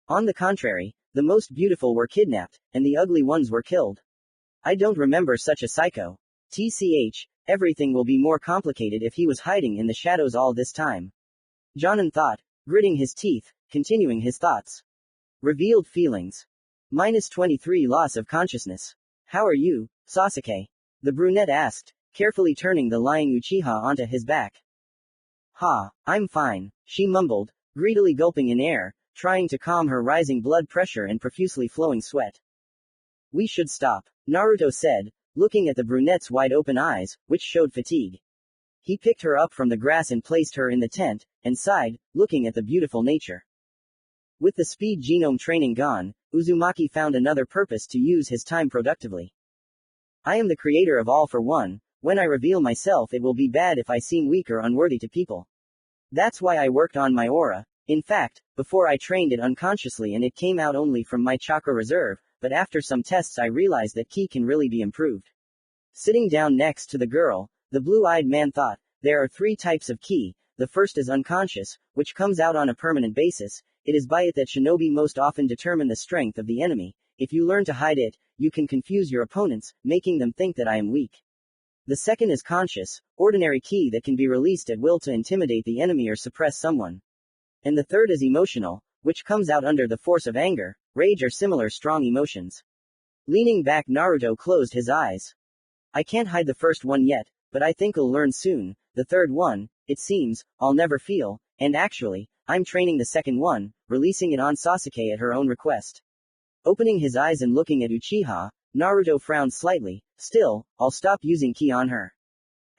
On the contrary, the most beautiful were kidnapped, and the ugly ones were killed. I don't remember such a psycho. Everything will be more complicated if he was hiding in the shadows all this time. Jonan thought, gritting his teeth, continuing his thoughts. Revealed feelings. -23 loss of consciousness. How are you, Sasuke? The brunette asked, carefully turning the lying Uchiha onto his back. I'm fine, she mumbled, greedily gulping in air, trying to calm her rising blood pressure and profusely flowing sweat. We should stop, Naruto said, looking at the brunette's wide-open eyes, which showed fatigue. He picked her up from the grass and placed her in the tent, and sighed, looking at the beautiful nature. With the speed genome training gone, Uzumaki found another purpose to use his time productively. I am the creator of all for one. When I reveal myself it will be bad if I seem weak or unworthy to people. That's why I worked on my aura. In fact, before I trained it unconsciously and it came out only from my chakra reserve, but after some tests I realized that ki can really be improved. Sitting down next to the girl, the blue-eyed man thought, there are 3 types of ki. The first is unconscious, which comes out on a permanent basis. It is by it that shinobi most often determine the strength of the enemy. If you learn to hide it, you can confuse your opponents, making them think that I am weak. The second is conscious, ordinary ki that can be released at will to intimidate the enemy or suppress someone. And the third is emotional, which comes out under the force of anger, rage or similar strong emotions. Leaning back, Naruto closed his eyes. I can't hide the first one yet, but I think I'll learn soon. The third one, it seems, I'll never feel, and actually, I'm training the second one, releasing it on Sasuke at her own request. Opening his eyes and looking at Uchiha, Naruto frowned slightly. Still, I'll stop using ki on her.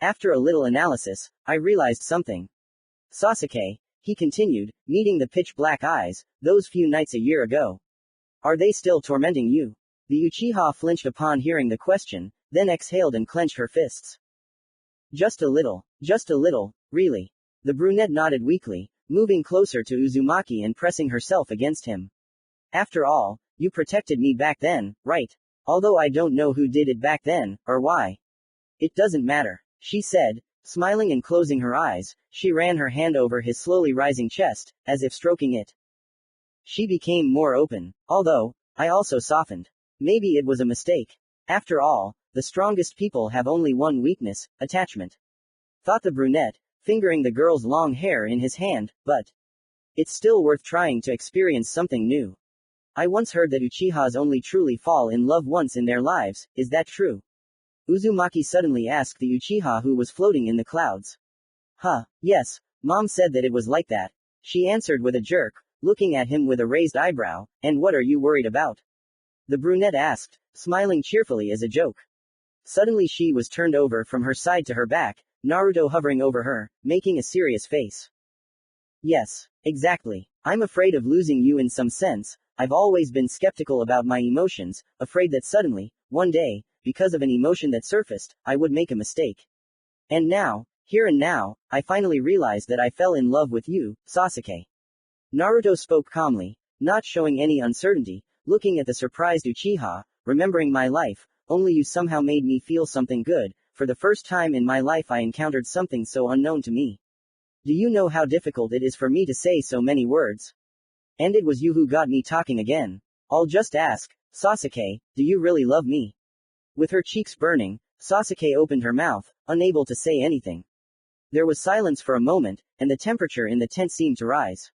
After a little analysis, I realized something. Sasuke, he continued, meeting the pitch-black eyes, those few nights a year ago. Are they still tormenting you? The Uchiha flinched upon hearing the question, then exhaled and clenched her fists. Just a little, really. The brunette nodded weakly, moving closer to Uzumaki and pressing herself against him. After all, you protected me back then, right? Although I don't know who did it back then, or why. It doesn't matter, she said, smiling and closing her eyes. She ran her hand over his slowly rising chest, as if stroking it. She became more open, although, I also softened. Maybe it was a mistake. After all, the strongest people have only one weakness, attachment. Thought the brunette, fingering the girl's long hair in his hand, but it's still worth trying to experience something new. I once heard that Uchihas only truly fall in love once in their lives, is that true? Uzumaki suddenly asked the Uchiha who was floating in the clouds. Yes, Mom said that it was like that. She answered with a jerk, looking at him with a raised eyebrow. And what are you worried about? The brunette asked, smiling cheerfully as a joke. Suddenly she was turned over from her side to her back, Naruto hovering over her, making a serious face. Yes, exactly. I'm afraid of losing you in some sense. I've always been skeptical about my emotions, afraid that suddenly, one day, because of an emotion that surfaced, I would make a mistake. And now, here and now, I finally realized that I fell in love with you, Sasuke. Naruto spoke calmly, not showing any uncertainty, looking at the surprised Uchiha. Remembering my life, only you somehow made me feel something good. For the first time in my life I encountered something so unknown to me. Do you know how difficult it is for me to say so many words? And it was you who got me talking again. I'll just ask, Sasuke, do you really love me? With her cheeks burning, Sasuke opened her mouth, unable to say anything. There was silence for a moment, and the temperature in the tent seemed to rise.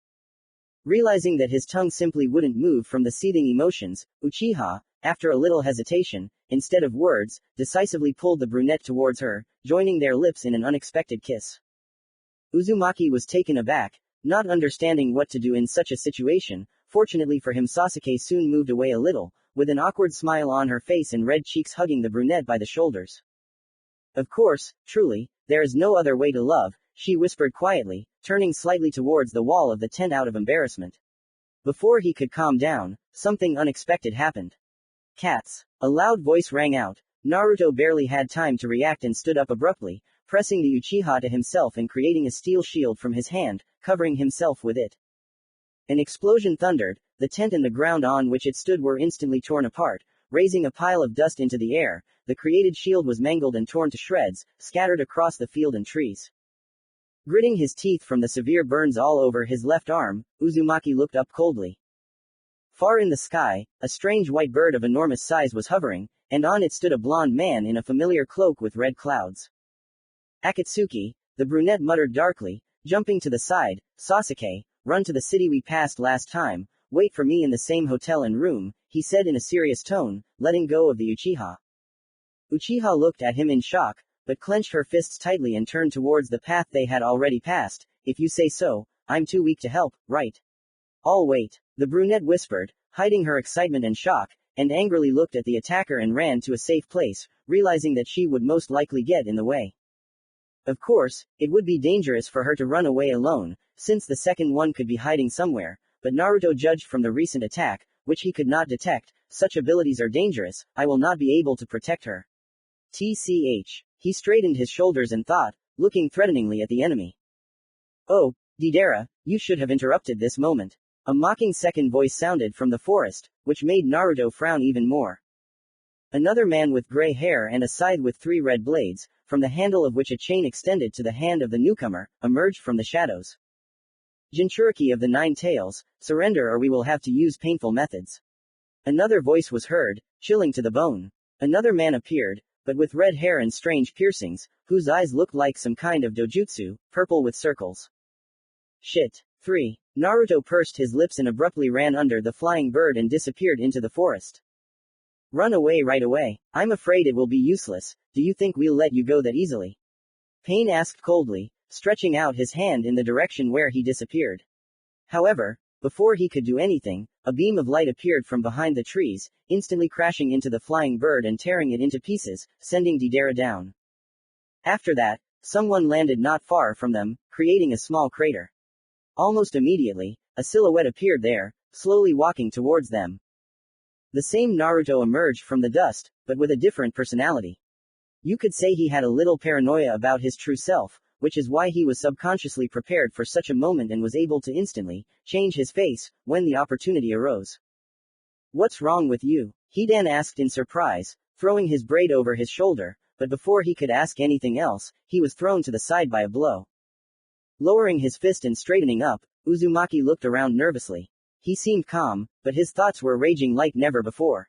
Realizing that his tongue simply wouldn't move from the seething emotions, Uchiha, after a little hesitation, instead of words, decisively pulled the brunette towards her, joining their lips in an unexpected kiss. Uzumaki was taken aback, not understanding what to do in such a situation. Fortunately for him, Sasuke soon moved away a little, with an awkward smile on her face and red cheeks, hugging the brunette by the shoulders. Of course, truly, there is no other way to love, she whispered quietly, turning slightly towards the wall of the tent out of embarrassment. Before he could calm down, something unexpected happened. Cats! A loud voice rang out. Naruto barely had time to react and stood up abruptly, pressing the Uchiha to himself and creating a steel shield from his hand, covering himself with it. An explosion thundered. The tent and the ground on which it stood were instantly torn apart, raising a pile of dust into the air. The created shield was mangled and torn to shreds, scattered across the field and trees. Gritting his teeth from the severe burns all over his left arm, Uzumaki looked up coldly. Far in the sky, a strange white bird of enormous size was hovering, and on it stood a blond man in a familiar cloak with red clouds. Akatsuki, the brunette muttered darkly, jumping to the side. Sasuke, run to the city we passed last time. Wait for me in the same hotel and room, he said in a serious tone, letting go of the Uchiha. Uchiha looked at him in shock, but clenched her fists tightly and turned towards the path they had already passed. If you say so, I'm too weak to help, right? I'll wait, the brunette whispered, hiding her excitement and shock, and angrily looked at the attacker and ran to a safe place, realizing that she would most likely get in the way. Of course, it would be dangerous for her to run away alone, since the second one could be hiding somewhere, but Naruto judged from the recent attack, which he could not detect, such abilities are dangerous. I will not be able to protect her. TCH. He straightened his shoulders and thought, looking threateningly at the enemy. Oh, Deidara, you should have interrupted this moment. A mocking second voice sounded from the forest, which made Naruto frown even more. Another man with gray hair and a scythe with 3 red blades, from the handle of which a chain extended to the hand of the newcomer, emerged from the shadows. Jinchuriki of the 9 tails, surrender or we will have to use painful methods. Another voice was heard, chilling to the bone. Another man appeared, but with red hair and strange piercings, whose eyes looked like some kind of dojutsu, purple with circles. Shit. 3. Naruto pursed his lips and abruptly ran under the flying bird and disappeared into the forest. Run away right away. I'm afraid it will be useless. Do you think we'll let you go that easily? Pain asked coldly, stretching out his hand in the direction where he disappeared. However, before he could do anything, a beam of light appeared from behind the trees, instantly crashing into the flying bird and tearing it into pieces, sending Deidara down. After that, someone landed not far from them, creating a small crater. Almost immediately, a silhouette appeared there, slowly walking towards them. The same Naruto emerged from the dust, but with a different personality. You could say he had a little paranoia about his true self, which is why he was subconsciously prepared for such a moment and was able to instantly change his face when the opportunity arose. What's wrong with you? Hidan asked in surprise, throwing his braid over his shoulder, but before he could ask anything else, he was thrown to the side by a blow. Lowering his fist and straightening up, Uzumaki looked around nervously. He seemed calm, but his thoughts were raging like never before.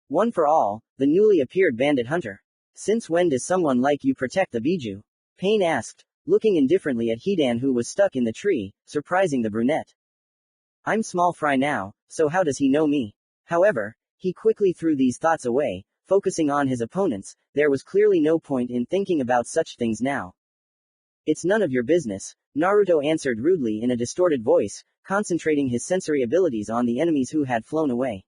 One for all, the newly appeared bandit hunter. Since when does someone like you protect the Biju? Pain asked, looking indifferently at Hidan who was stuck in the tree, surprising the brunette. I'm small fry now, so how does he know me? However, he quickly threw these thoughts away, focusing on his opponents. There was clearly no point in thinking about such things now. It's none of your business, Naruto answered rudely in a distorted voice, concentrating his sensory abilities on the enemies who had flown away.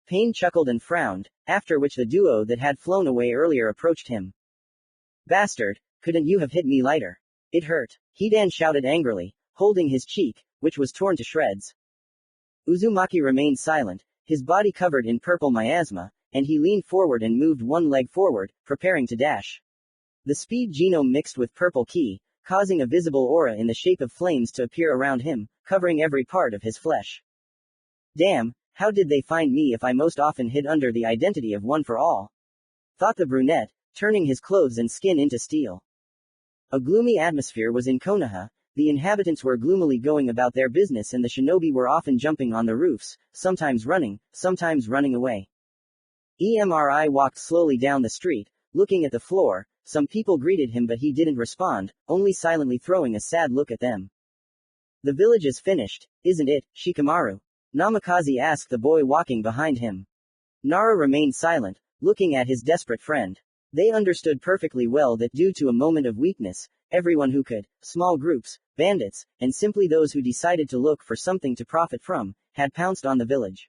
Pain chuckled and frowned, after which the duo that had flown away earlier approached him. Bastard, couldn't you have hit me lighter? It hurt, Hidan shouted angrily, holding his cheek, which was torn to shreds. Uzumaki remained silent, his body covered in purple miasma, and he leaned forward and moved one leg forward, preparing to dash. The speed genome mixed with purple ki, causing a visible aura in the shape of flames to appear around him, covering every part of his flesh. Damn, how did they find me if I most often hid under the identity of one for all? Thought the brunette, turning his clothes and skin into steel. A gloomy atmosphere was in Konoha. The inhabitants were gloomily going about their business and the shinobi were often jumping on the roofs, sometimes running away. Emri walked slowly down the street, looking at the floor. Some people greeted him but he didn't respond, only silently throwing a sad look at them. The village is finished, isn't it, Shikamaru? Namikaze asked the boy walking behind him. Nara remained silent, looking at his desperate friend. They understood perfectly well that due to a moment of weakness, everyone who could, small groups, bandits, and simply those who decided to look for something to profit from, had pounced on the village.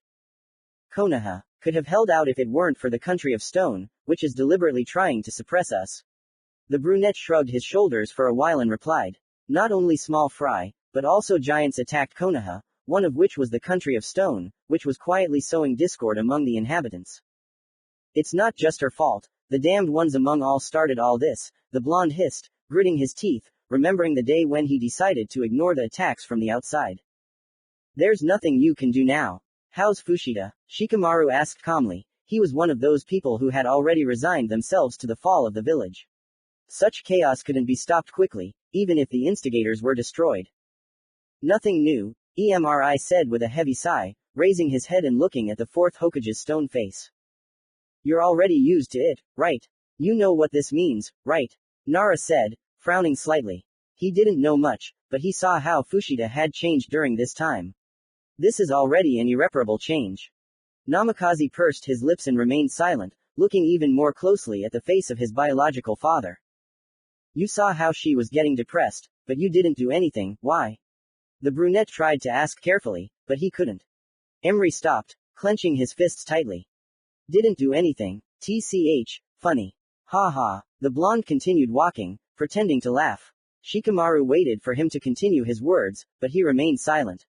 Konoha could have held out if it weren't for the country of stone, which is deliberately trying to suppress us. The brunette shrugged his shoulders for a while and replied. Not only small fry, but also giants attacked Konoha, one of which was the country of stone, which was quietly sowing discord among the inhabitants. It's not just her fault, the damned ones among all started all this, the blonde hissed, gritting his teeth, remembering the day when he decided to ignore the attacks from the outside. There's nothing you can do now. How's Fushida? Shikamaru asked calmly. He was one of those people who had already resigned themselves to the fall of the village. Such chaos couldn't be stopped quickly, even if the instigators were destroyed. Nothing new, Emri said with a heavy sigh, raising his head and looking at the fourth Hokage's stone face. You're already used to it, right? You know what this means, right? Nara said, frowning slightly. He didn't know much, but he saw how Fushida had changed during this time. This is already an irreparable change. Namikaze pursed his lips and remained silent, looking even more closely at the face of his biological father. You saw how she was getting depressed, but you didn't do anything, why? The brunette tried to ask carefully, but he couldn't. Emery stopped, clenching his fists tightly. Didn't do anything, tch, funny. Ha ha, the blonde continued walking, pretending to laugh. Shikamaru waited for him to continue his words, but he remained silent.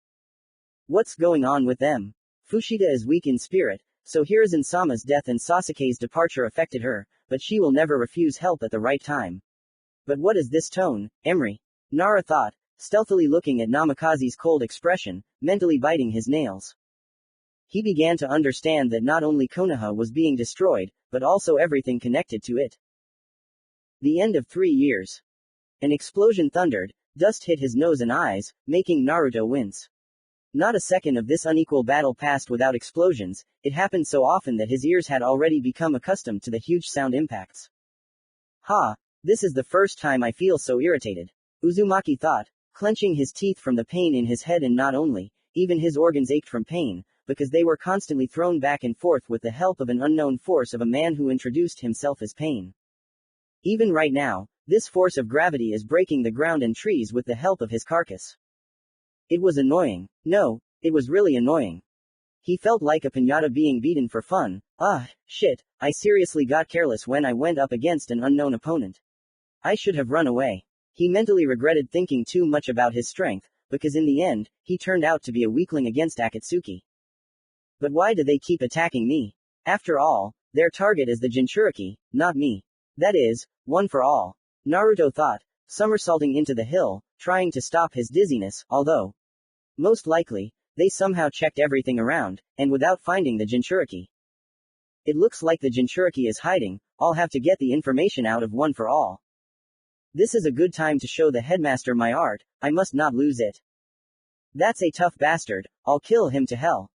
What's going on with them? Fushida is weak in spirit, so Hiruzen-sama's death and Sasuke's departure affected her, but she will never refuse help at the right time. But what is this tone, Emery? Nara thought, stealthily looking at Namikaze's cold expression, mentally biting his nails. He began to understand that not only Konoha was being destroyed, but also everything connected to it. The end of 3 years. An explosion thundered, dust hit his nose and eyes, making Naruto wince. Not a second of this unequal battle passed without explosions. It happened so often that his ears had already become accustomed to the huge sound impacts. Ha! This is the first time I feel so irritated. Uzumaki thought, clenching his teeth from the pain in his head, and not only, even his organs ached from pain, because they were constantly thrown back and forth with the help of an unknown force of a man who introduced himself as pain. Even right now, this force of gravity is breaking the ground and trees with the help of his carcass. It was annoying. No, it was really annoying. He felt like a piñata being beaten for fun. Shit, I seriously got careless when I went up against an unknown opponent. I should have run away. He mentally regretted thinking too much about his strength, because in the end, he turned out to be a weakling against Akatsuki. But why do they keep attacking me? After all, their target is the Jinchuriki, not me. That is, one for all. Naruto thought, somersaulting into the hill, trying to stop his dizziness, although most likely, They somehow checked everything around, and without finding the Jinchuriki. It looks like the Jinchuriki is hiding, I'll have to get the information out of one for all. This is a good time to show the headmaster my art, I must not lose it. That's a tough bastard, I'll kill him to hell.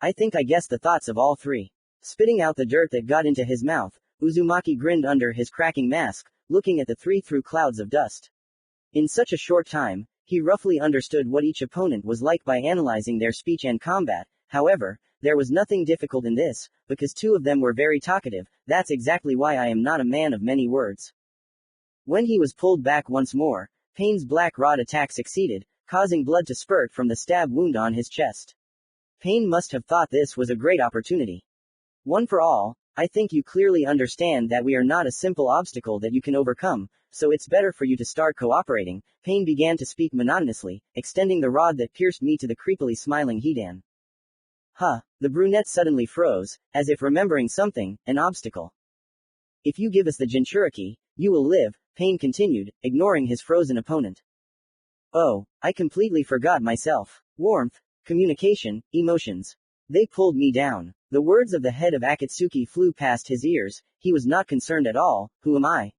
I think I guessed the thoughts of all three. Spitting out the dirt that got into his mouth, Uzumaki grinned under his cracking mask, looking at the three through clouds of dust. In such a short time, he roughly understood what each opponent was like by analyzing their speech and combat. However, there was nothing difficult in this, because two of them were very talkative. That's exactly why I am not a man of many words. When he was pulled back once more, Pain's black rod attack succeeded, causing blood to spurt from the stab wound on his chest. Pain must have thought this was a great opportunity. One for all, I think you clearly understand that we are not a simple obstacle that you can overcome, so it's better for you to start cooperating. Pain began to speak monotonously, extending the rod that pierced me to the creepily smiling Hidan. Huh, the brunette suddenly froze, as if remembering something, an obstacle. If you give us the Jinchuriki, you will live, Pain continued, ignoring his frozen opponent. Oh, I completely forgot myself. Warmth, communication, emotions. They pulled me down. The words of the head of Akatsuki flew past his ears, he was not concerned at all. Who am I?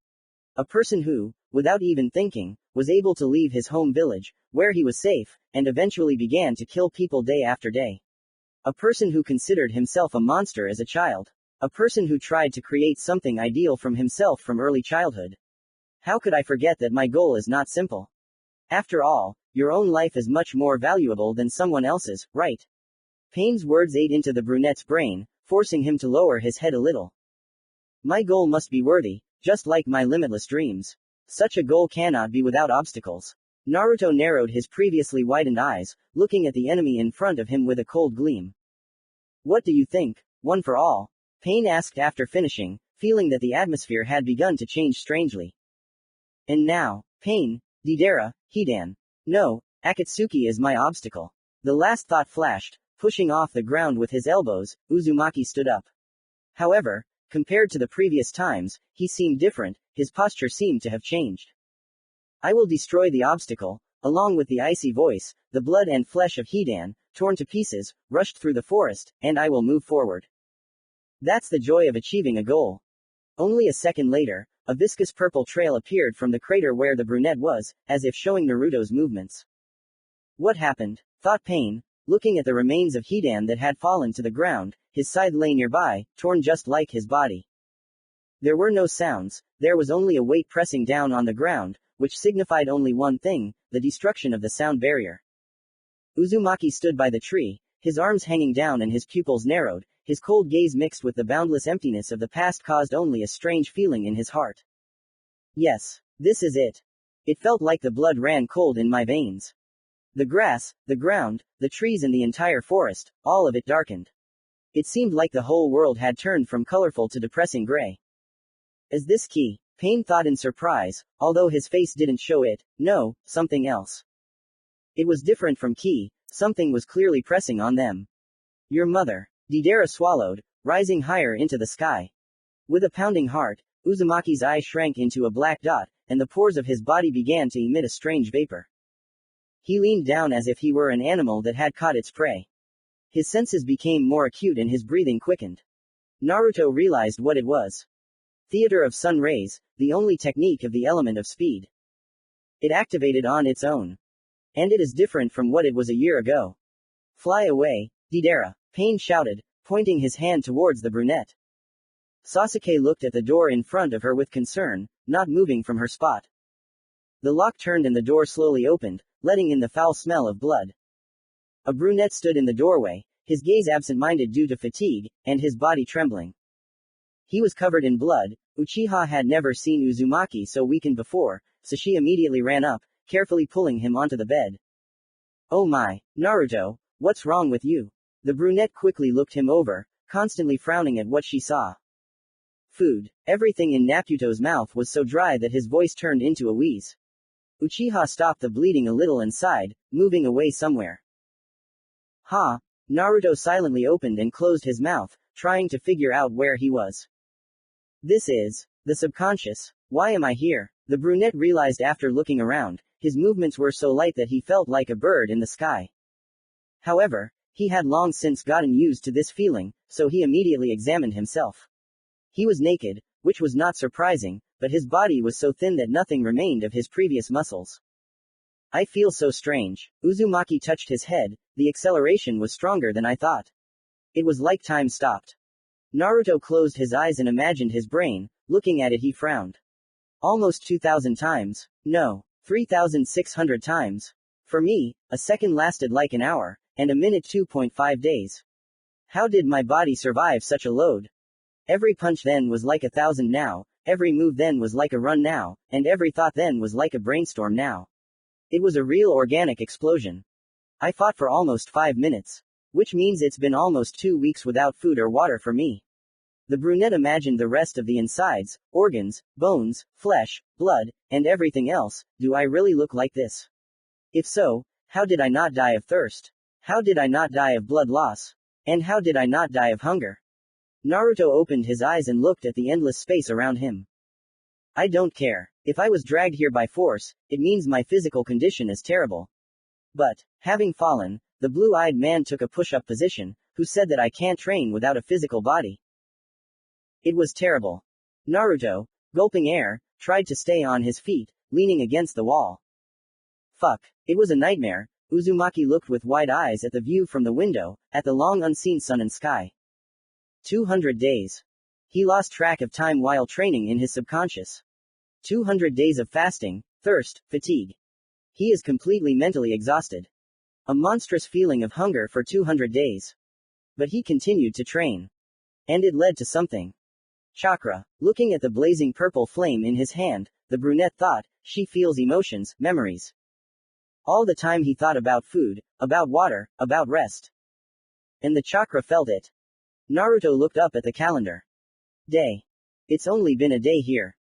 A person who, without even thinking, was able to leave his home village, where he was safe, and eventually began to kill people day after day. A person who considered himself a monster as a child. A person who tried to create something ideal from himself from early childhood. How could I forget that my goal is not simple? After all, your own life is much more valuable than someone else's, right? Pain's words ate into the brunette's brain, forcing him to lower his head a little. My goal must be worthy, just like my limitless dreams. Such a goal cannot be without obstacles. Naruto narrowed his previously widened eyes, looking at the enemy in front of him with a cold gleam. What do you think? One for all? Pain asked after finishing, feeling that the atmosphere had begun to change strangely. And now, Pain, Deidara, Hidan. No, Akatsuki is my obstacle. The last thought flashed. Pushing off the ground with his elbows, Uzumaki stood up. However, compared to the previous times, he seemed different, his posture seemed to have changed. I will destroy the obstacle, along with the icy voice, the blood and flesh of Hidan, torn to pieces, rushed through the forest, and I will move forward. That's the joy of achieving a goal. Only a second later, a viscous purple trail appeared from the crater where the brunette was, as if showing Naruto's movements. What happened? Thought Pain, looking at the remains of Hidan that had fallen to the ground, his side lay nearby, torn just like his body. There were no sounds, there was only a weight pressing down on the ground, which signified only one thing, the destruction of the sound barrier. Uzumaki stood by the tree, his arms hanging down and his pupils narrowed, his cold gaze mixed with the boundless emptiness of the past caused only a strange feeling in his heart. Yes, this is it. It felt like the blood ran cold in my veins. The grass, the ground, the trees and the entire forest, all of it darkened. It seemed like the whole world had turned from colorful to depressing gray. Is this Ki? Pain thought in surprise, although his face didn't show it. No, something else. It was different from Ki, something was clearly pressing on them. Your mother. Deidara swallowed, rising higher into the sky. With a pounding heart, Uzumaki's eye shrank into a black dot, and the pores of his body began to emit a strange vapor. He leaned down as if he were an animal that had caught its prey. His senses became more acute and his breathing quickened. Naruto realized what it was. Theater of Sun Rays, the only technique of the element of speed. It activated on its own. And it is different from what it was a year ago. Fly away, Deidara, Pain shouted, pointing his hand towards the brunette. Sasuke looked at the door in front of her with concern, not moving from her spot. The lock turned and the door slowly opened, letting in the foul smell of blood. A brunette stood in the doorway, his gaze absent-minded due to fatigue, and his body trembling. He was covered in blood. Uchiha had never seen Uzumaki so weakened before, so she immediately ran up, carefully pulling him onto the bed. Oh my, Naruto, what's wrong with you? The brunette quickly looked him over, constantly frowning at what she saw. Food. Everything in Naruto's mouth was so dry that his voice turned into a wheeze. Uchiha stopped the bleeding a little and sighed, moving away somewhere. Ha! Naruto silently opened and closed his mouth, trying to figure out where he was. This is the subconscious. Why am I here? The brunette realized after looking around, his movements were so light that he felt like a bird in the sky. However, he had long since gotten used to this feeling, so he immediately examined himself. He was naked, which was not surprising, but his body was so thin that nothing remained of his previous muscles. I feel so strange. Uzumaki touched his head. The acceleration was stronger than I thought. It was like time stopped. Naruto closed his eyes and imagined his brain. Looking at it, he frowned. Almost 2,000 times. No, 3,600 times. For me, a second lasted like an hour, and a minute 2.5 days. How did my body survive such a load? Every punch then was like 1,000 now, every move then was like a run now, and every thought then was like a brainstorm now. It was a real organic explosion. I fought for almost 5 minutes. Which means it's been almost 2 weeks without food or water for me. The brunette imagined the rest of the insides, organs, bones, flesh, blood, and everything else. Do I really look like this? If so, how did I not die of thirst? How did I not die of blood loss? And how did I not die of hunger? Naruto opened his eyes and looked at the endless space around him. I don't care. If I was dragged here by force, it means my physical condition is terrible. But, having fallen, the blue-eyed man took a push-up position, who said that I can't train without a physical body. It was terrible. Naruto, gulping air, tried to stay on his feet, leaning against the wall. Fuck. It was a nightmare. Uzumaki looked with wide eyes at the view from the window, at the long unseen sun and sky. 200 days. He lost track of time while training in his subconscious. 200 days of fasting, thirst, fatigue. He is completely mentally exhausted. A monstrous feeling of hunger for 200 days. But he continued to train. And it led to something. Chakra. Looking at the blazing purple flame in his hand, the brunette thought, she feels emotions, memories. All the time he thought about food, about water, about rest. And the chakra felt it. Naruto looked up at the calendar. Day. It's only been a day here.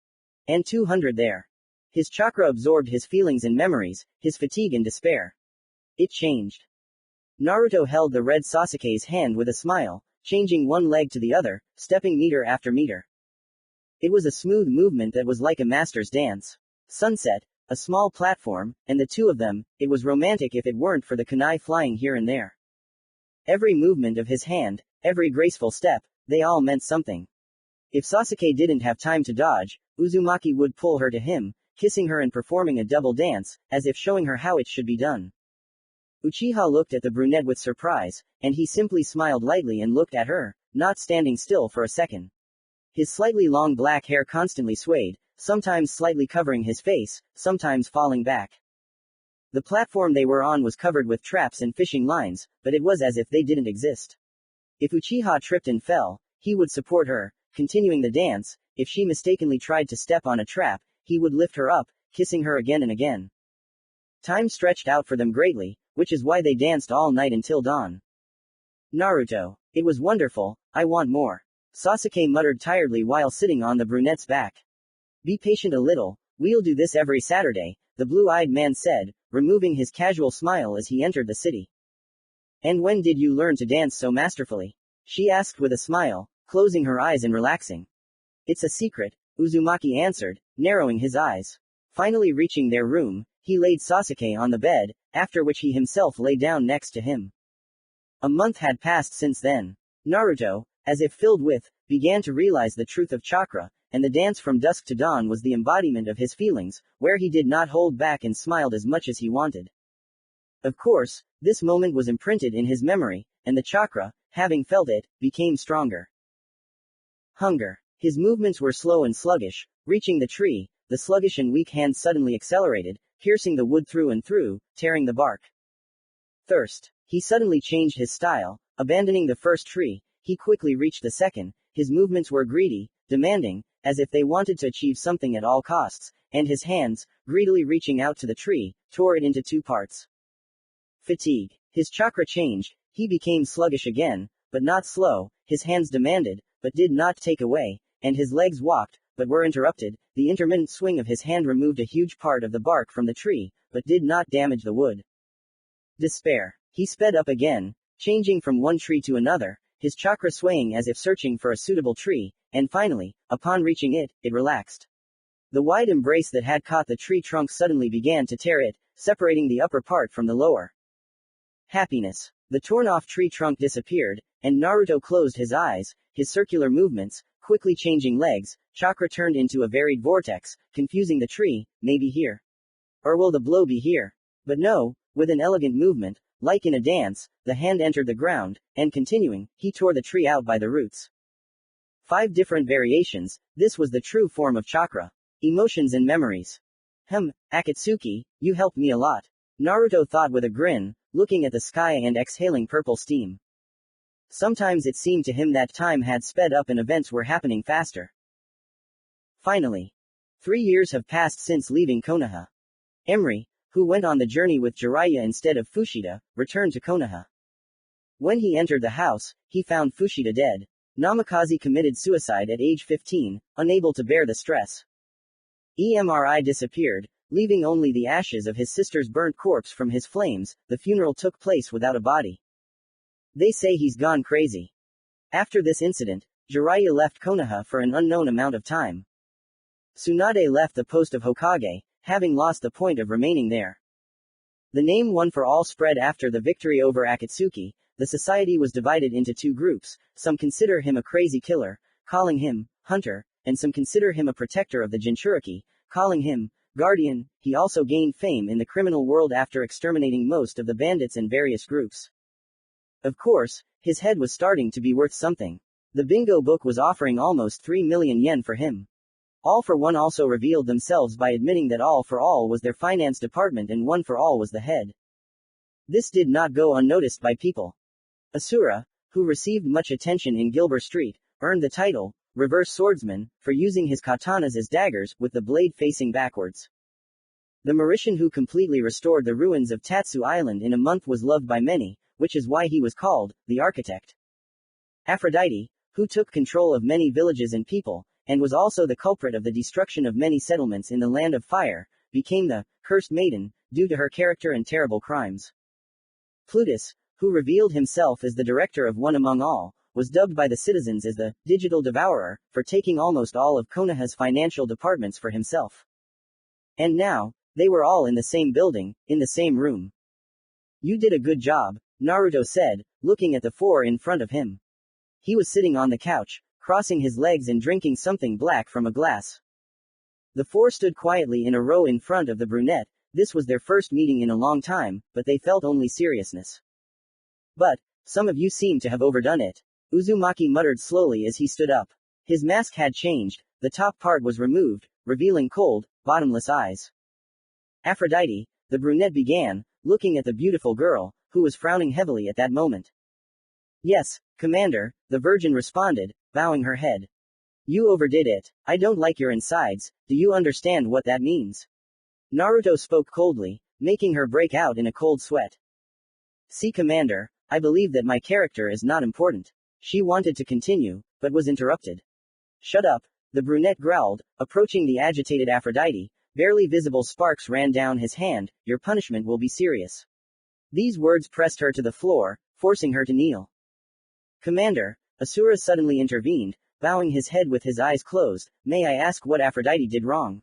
And 200 there. His chakra absorbed his feelings and memories, his fatigue and despair. It changed. Naruto held the red Sasuke's hand with a smile, changing one leg to the other, stepping meter after meter. It was a smooth movement that was like a master's dance. Sunset, a small platform, and the two of them. It was romantic if it weren't for the kunai flying here and there. Every movement of his hand, every graceful step, they all meant something. If Sasuke didn't have time to dodge, Uzumaki would pull her to him, kissing her and performing a double dance, as if showing her how it should be done. Uchiha looked at the brunette with surprise, and he simply smiled lightly and looked at her, not standing still for a second. His slightly long black hair constantly swayed, sometimes slightly covering his face, sometimes falling back. The platform they were on was covered with traps and fishing lines, but it was as if they didn't exist. If Uchiha tripped and fell, he would support her, continuing the dance. If she mistakenly tried to step on a trap, he would lift her up, kissing her again and again. Time stretched out for them greatly, which is why they danced all night until dawn. Naruto. It was wonderful, I want more. Sasuke muttered tiredly while sitting on the brunette's back. Be patient a little, we'll do this every Saturday, the blue-eyed man said, removing his casual smile as he entered the city. And when did you learn to dance so masterfully? She asked with a smile, closing her eyes and relaxing. It's a secret, Uzumaki answered, narrowing his eyes. Finally reaching their room, he laid Sasuke on the bed, after which he himself lay down next to him. A month had passed since then. Naruto, as if filled with, began to realize the truth of chakra, and the dance from dusk to dawn was the embodiment of his feelings, where he did not hold back and smiled as much as he wanted. Of course, this moment was imprinted in his memory, and the chakra, having felt it, became stronger. Hunger. His movements were slow and sluggish. Reaching the tree, the sluggish and weak hand suddenly accelerated, piercing the wood through and through, tearing the bark. Thirst. He suddenly changed his style, abandoning the first tree. He quickly reached the second. His movements were greedy, demanding, as if they wanted to achieve something at all costs, and his hands, greedily reaching out to the tree, tore it into two parts. Fatigue. His chakra changed. He became sluggish again, but not slow. His hands demanded, but did not take away, and his legs walked, but were interrupted. The intermittent swing of his hand removed a huge part of the bark from the tree, but did not damage the wood. Despair. He sped up again, changing from one tree to another, his chakra swaying as if searching for a suitable tree, and finally, upon reaching it, it relaxed. The wide embrace that had caught the tree trunk suddenly began to tear it, separating the upper part from the lower. Happiness. The torn-off tree trunk disappeared, and Naruto closed his eyes, his circular movements, quickly changing legs, chakra turned into a varied vortex, confusing the tree, maybe here. Or will the blow be here? But no, with an elegant movement, like in a dance, the hand entered the ground, and continuing, he tore the tree out by the roots. 5 different variations, this was the true form of chakra. Emotions and memories. Akatsuki, you helped me a lot. Naruto thought with a grin, looking at the sky and exhaling purple steam. Sometimes it seemed to him that time had sped up and events were happening faster. Finally. 3 years have passed since leaving Konoha. Emery, who went on the journey with Jiraiya instead of Fushida, returned to Konoha. When he entered the house, he found Fushida dead. Namikaze committed suicide at age 15, unable to bear the stress. Emri disappeared, leaving only the ashes of his sister's burnt corpse from his flames. The funeral took place without a body. They say he's gone crazy. After this incident, Jiraiya left Konoha for an unknown amount of time. Tsunade left the post of Hokage, having lost the point of remaining there. The name One for All spread after the victory over Akatsuki. The society was divided into 2 groups, some consider him a crazy killer, calling him Hunter, and some consider him a protector of the Jinchuriki, calling him Guardian. He also gained fame in the criminal world after exterminating most of the bandits and various groups. Of course, his head was starting to be worth something. The bingo book was offering almost 3 million yen for him. All for One also revealed themselves by admitting that All for All was their finance department and One for All was the head. This did not go unnoticed by people. Asura, who received much attention in Gilbert Street, earned the title, Reverse Swordsman, for using his katanas as daggers, with the blade facing backwards. The Mauritian who completely restored the ruins of Tatsu Island in a month was loved by many, which is why he was called, the Architect. Aphrodite, who took control of many villages and people, and was also the culprit of the destruction of many settlements in the Land of Fire, became the Cursed Maiden, due to her character and terrible crimes. Plutus, who revealed himself as the director of One Among All, was dubbed by the citizens as the Digital Devourer, for taking almost all of Konoha's financial departments for himself. And now, they were all in the same building, in the same room. You did a good job, Naruto said, looking at the 4 in front of him. He was sitting on the couch, crossing his legs and drinking something black from a glass. The 4 stood quietly in a row in front of the brunette. This was their first meeting in a long time, but they felt only seriousness. But, some of you seem to have overdone it. Uzumaki muttered slowly as he stood up. His mask had changed, the top part was removed, revealing cold, bottomless eyes. Aphrodite, the brunette began, looking at the beautiful girl, who was frowning heavily at that moment. Yes, Commander, the Virgin responded, bowing her head. You overdid it. I don't like your insides, do you understand what that means? Naruto spoke coldly, making her break out in a cold sweat. See Commander, I believe that my character is not important. She wanted to continue, but was interrupted. Shut up, the brunette growled, approaching the agitated Aphrodite. Barely visible sparks ran down his hand. Your punishment will be serious. These words pressed her to the floor, forcing her to kneel. Commander, Asura suddenly intervened, bowing his head with his eyes closed. May I ask what Aphrodite did wrong?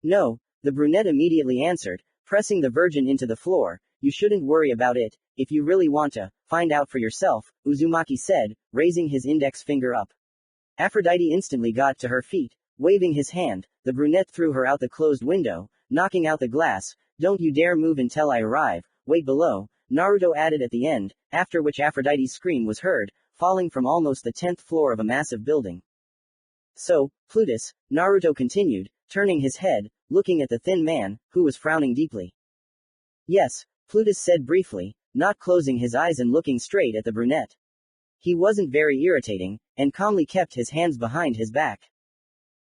No, the brunette immediately answered, pressing the Virgin into the floor. You shouldn't worry about it. If you really want to find out for yourself, Uzumaki said, raising his index finger up. Aphrodite instantly got to her feet, waving his hand. The brunette threw her out the closed window, knocking out the glass. Don't you dare move until I arrive. Wait below, Naruto added at the end, after which Aphrodite's scream was heard, falling from almost the 10th floor of a massive building. So, Plutus, Naruto continued, turning his head, looking at the thin man, who was frowning deeply. Yes, Plutus said briefly, not closing his eyes and looking straight at the brunette. He wasn't very irritating, and calmly kept his hands behind his back.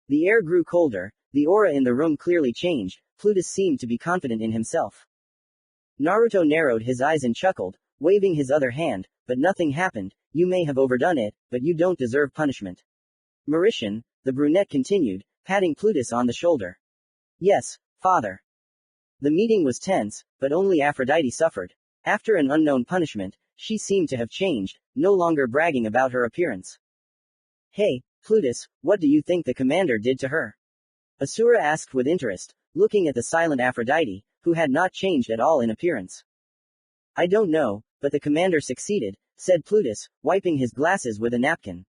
The air grew colder, the aura in the room clearly changed. Plutus seemed to be confident in himself. Naruto narrowed his eyes and chuckled, waving his other hand, but nothing happened. You may have overdone it, but you don't deserve punishment. Mauritian, the brunette continued, patting Plutus on the shoulder. Yes, father. The meeting was tense, but only Aphrodite suffered. After an unknown punishment, she seemed to have changed, no longer bragging about her appearance. Hey, Plutus, what do you think the commander did to her? Asura asked with interest, looking at the silent Aphrodite, who had not changed at all in appearance. I don't know, but the commander succeeded, said Plutus, wiping his glasses with a napkin.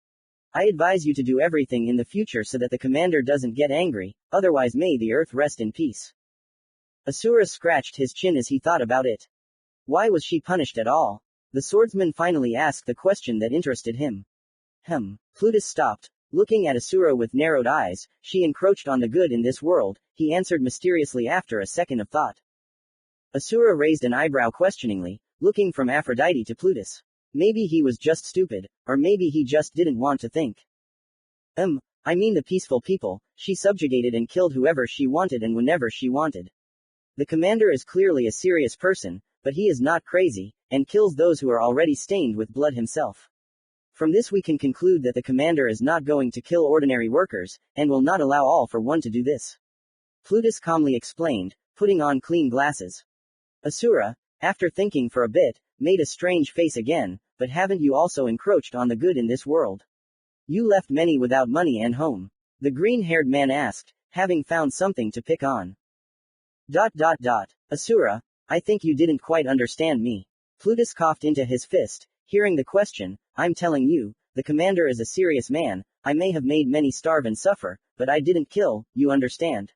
I advise you to do everything in the future so that the commander doesn't get angry, otherwise may the earth rest in peace. Asura scratched his chin as he thought about it. Why was she punished at all? The swordsman finally asked the question that interested him. Plutus stopped. Looking at Asura with narrowed eyes, she encroached on the good in this world, he answered mysteriously after a second of thought. Asura raised an eyebrow questioningly, looking from Aphrodite to Plutus. Maybe he was just stupid, or maybe he just didn't want to think. I mean the peaceful people, she subjugated and killed whoever she wanted and whenever she wanted. The commander is clearly a serious person, but he is not crazy, and kills those who are already stained with blood himself. From this we can conclude that the commander is not going to kill ordinary workers, and will not allow all for one to do this. Plutus calmly explained, putting on clean glasses. Asura, after thinking for a bit, made a strange face again, but haven't you also encroached on the good in this world? You left many without money and home. The green-haired man asked, having found something to pick on. Asura, I think you didn't quite understand me. Plutus coughed into his fist, hearing the question. I'm telling you, the commander is a serious man. I may have made many starve and suffer, but I didn't kill, you understand?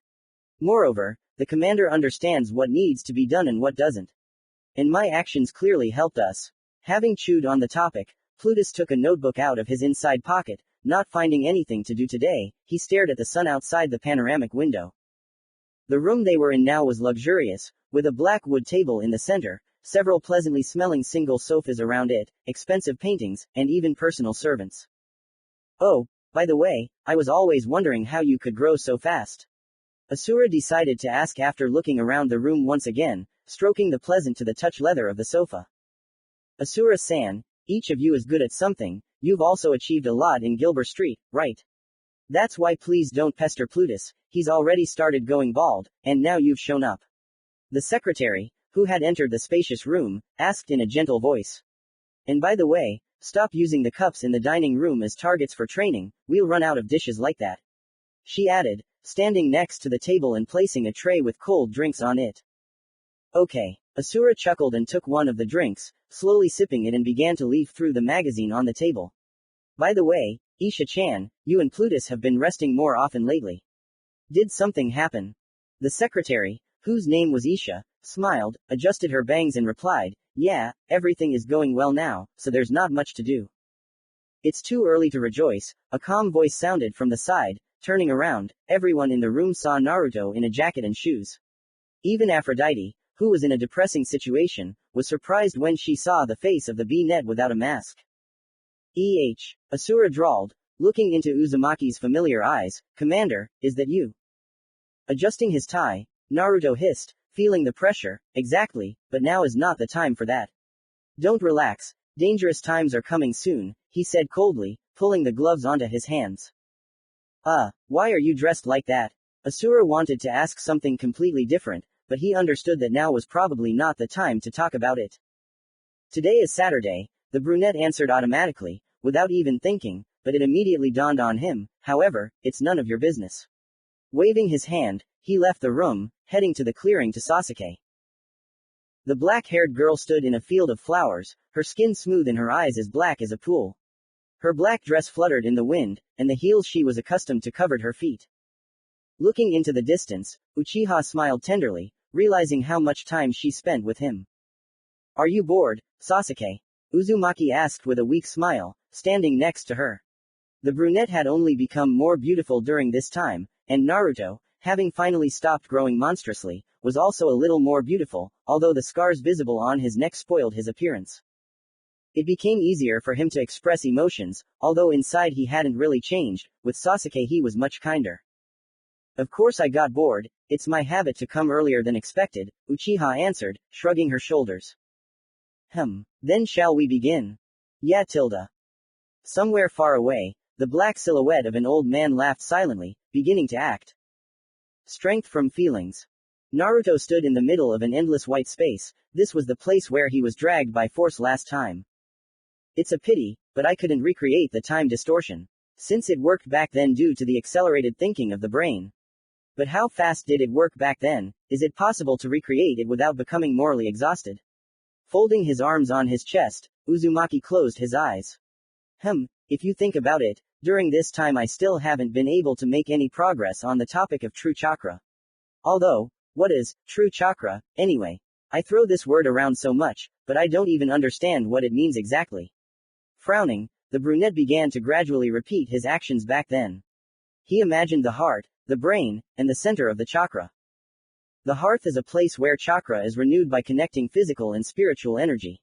Moreover, the commander understands what needs to be done and what doesn't. And my actions clearly helped us. Having chewed on the topic, Plutus took a notebook out of his inside pocket. Not finding anything to do today, he stared at the sun outside the panoramic window. The room they were in now was luxurious, with a black wood table in the center, several pleasantly smelling single sofas around it, expensive paintings, and even personal servants. Oh, by the way, I was always wondering how you could grow so fast. Asura decided to ask after looking around the room once again, stroking the pleasant to the touch leather of the sofa. Asura-san, each of you is good at something. You've also achieved a lot in Gilbert Street, right? That's why please don't pester Plutus, he's already started going bald, and now you've shown up. The secretary, who had entered the spacious room, asked in a gentle voice. And by the way, stop using the cups in the dining room as targets for training, we'll run out of dishes like that. She added, standing next to the table and placing a tray with cold drinks on it. Okay. Asura chuckled and took one of the drinks, slowly sipping it and began to leaf through the magazine on the table. By the way, Isha-chan, you and Plutus have been resting more often lately. Did something happen? The secretary, whose name was Isha, smiled, adjusted her bangs and replied, yeah, everything is going well now, so there's not much to do. It's too early to rejoice, a calm voice sounded from the side. Turning around, everyone in the room saw Naruto in a jacket and shoes. Even Aphrodite, who was in a depressing situation, was surprised when she saw the face of the bee-net without a mask. Asura drawled, looking into Uzumaki's familiar eyes, Commander, is that you? Adjusting his tie, Naruto hissed, feeling the pressure, exactly, but now is not the time for that. Don't relax, dangerous times are coming soon, he said coldly, pulling the gloves onto his hands. Why are you dressed like that? Asura wanted to ask something completely different, but he understood that now was probably not the time to talk about it. Today is Saturday, the brunette answered automatically, without even thinking, but it immediately dawned on him, however, it's none of your business. Waving his hand, he left the room, heading to the clearing to Sasuke. The black-haired girl stood in a field of flowers, her skin smooth and her eyes as black as a pool. Her black dress fluttered in the wind, and the heels she was accustomed to covered her feet. Looking into the distance, Uchiha smiled tenderly, realizing how much time she spent with him. Are you bored, Sasuke? Uzumaki asked with a weak smile, standing next to her. The brunette had only become more beautiful during this time, and Naruto, having finally stopped growing monstrously, was also a little more beautiful, although the scars visible on his neck spoiled his appearance. It became easier for him to express emotions, although inside he hadn't really changed. With Sasuke he was much kinder. Of course I got bored, it's my habit to come earlier than expected, Uchiha answered, shrugging her shoulders. Then shall we begin? Yeah. Somewhere far away, the black silhouette of an old man laughed silently, beginning to act. Strength from feelings. Naruto stood in the middle of an endless white space. This was the place where he was dragged by force last time. It's a pity, but I couldn't recreate the time distortion. Since it worked back then due to the accelerated thinking of the brain. But how fast did it work back then? Is it possible to recreate it without becoming morally exhausted? Folding his arms on his chest, Uzumaki closed his eyes. If you think about it, during this time I still haven't been able to make any progress on the topic of true chakra. Although, what is true chakra, anyway? I throw this word around so much, but I don't even understand what it means exactly. Frowning, the brunette began to gradually repeat his actions back then. He imagined the heart, the brain, and the center of the chakra. The hearth is a place where chakra is renewed by connecting physical and spiritual energy.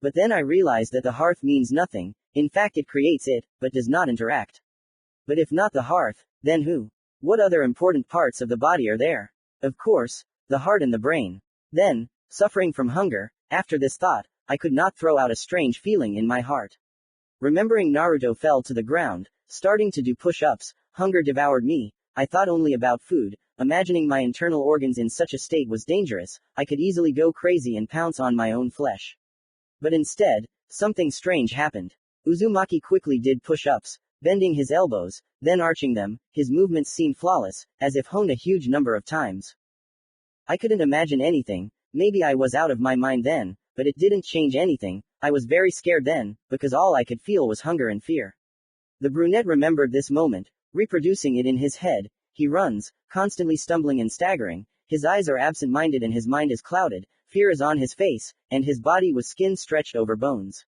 But then I realized that the hearth means nothing, in fact it creates it, but does not interact. But if not the hearth, then who? What other important parts of the body are there? Of course, the heart and the brain. Then, suffering from hunger, after this thought, I could not throw out a strange feeling in my heart. Remembering Naruto fell to the ground, starting to do push-ups, hunger devoured me. I thought only about food, imagining my internal organs in such a state was dangerous. I could easily go crazy and pounce on my own flesh. But instead, something strange happened. Uzumaki quickly did push-ups, bending his elbows, then arching them. His movements seemed flawless, as if honed a huge number of times. I couldn't imagine anything. Maybe I was out of my mind then, but it didn't change anything. I was very scared then, because all I could feel was hunger and fear. The brunette remembered this moment, reproducing it in his head. He runs, constantly stumbling and staggering. His eyes are absent-minded and his mind is clouded. Fear is on his face, and his body was skin stretched over bones.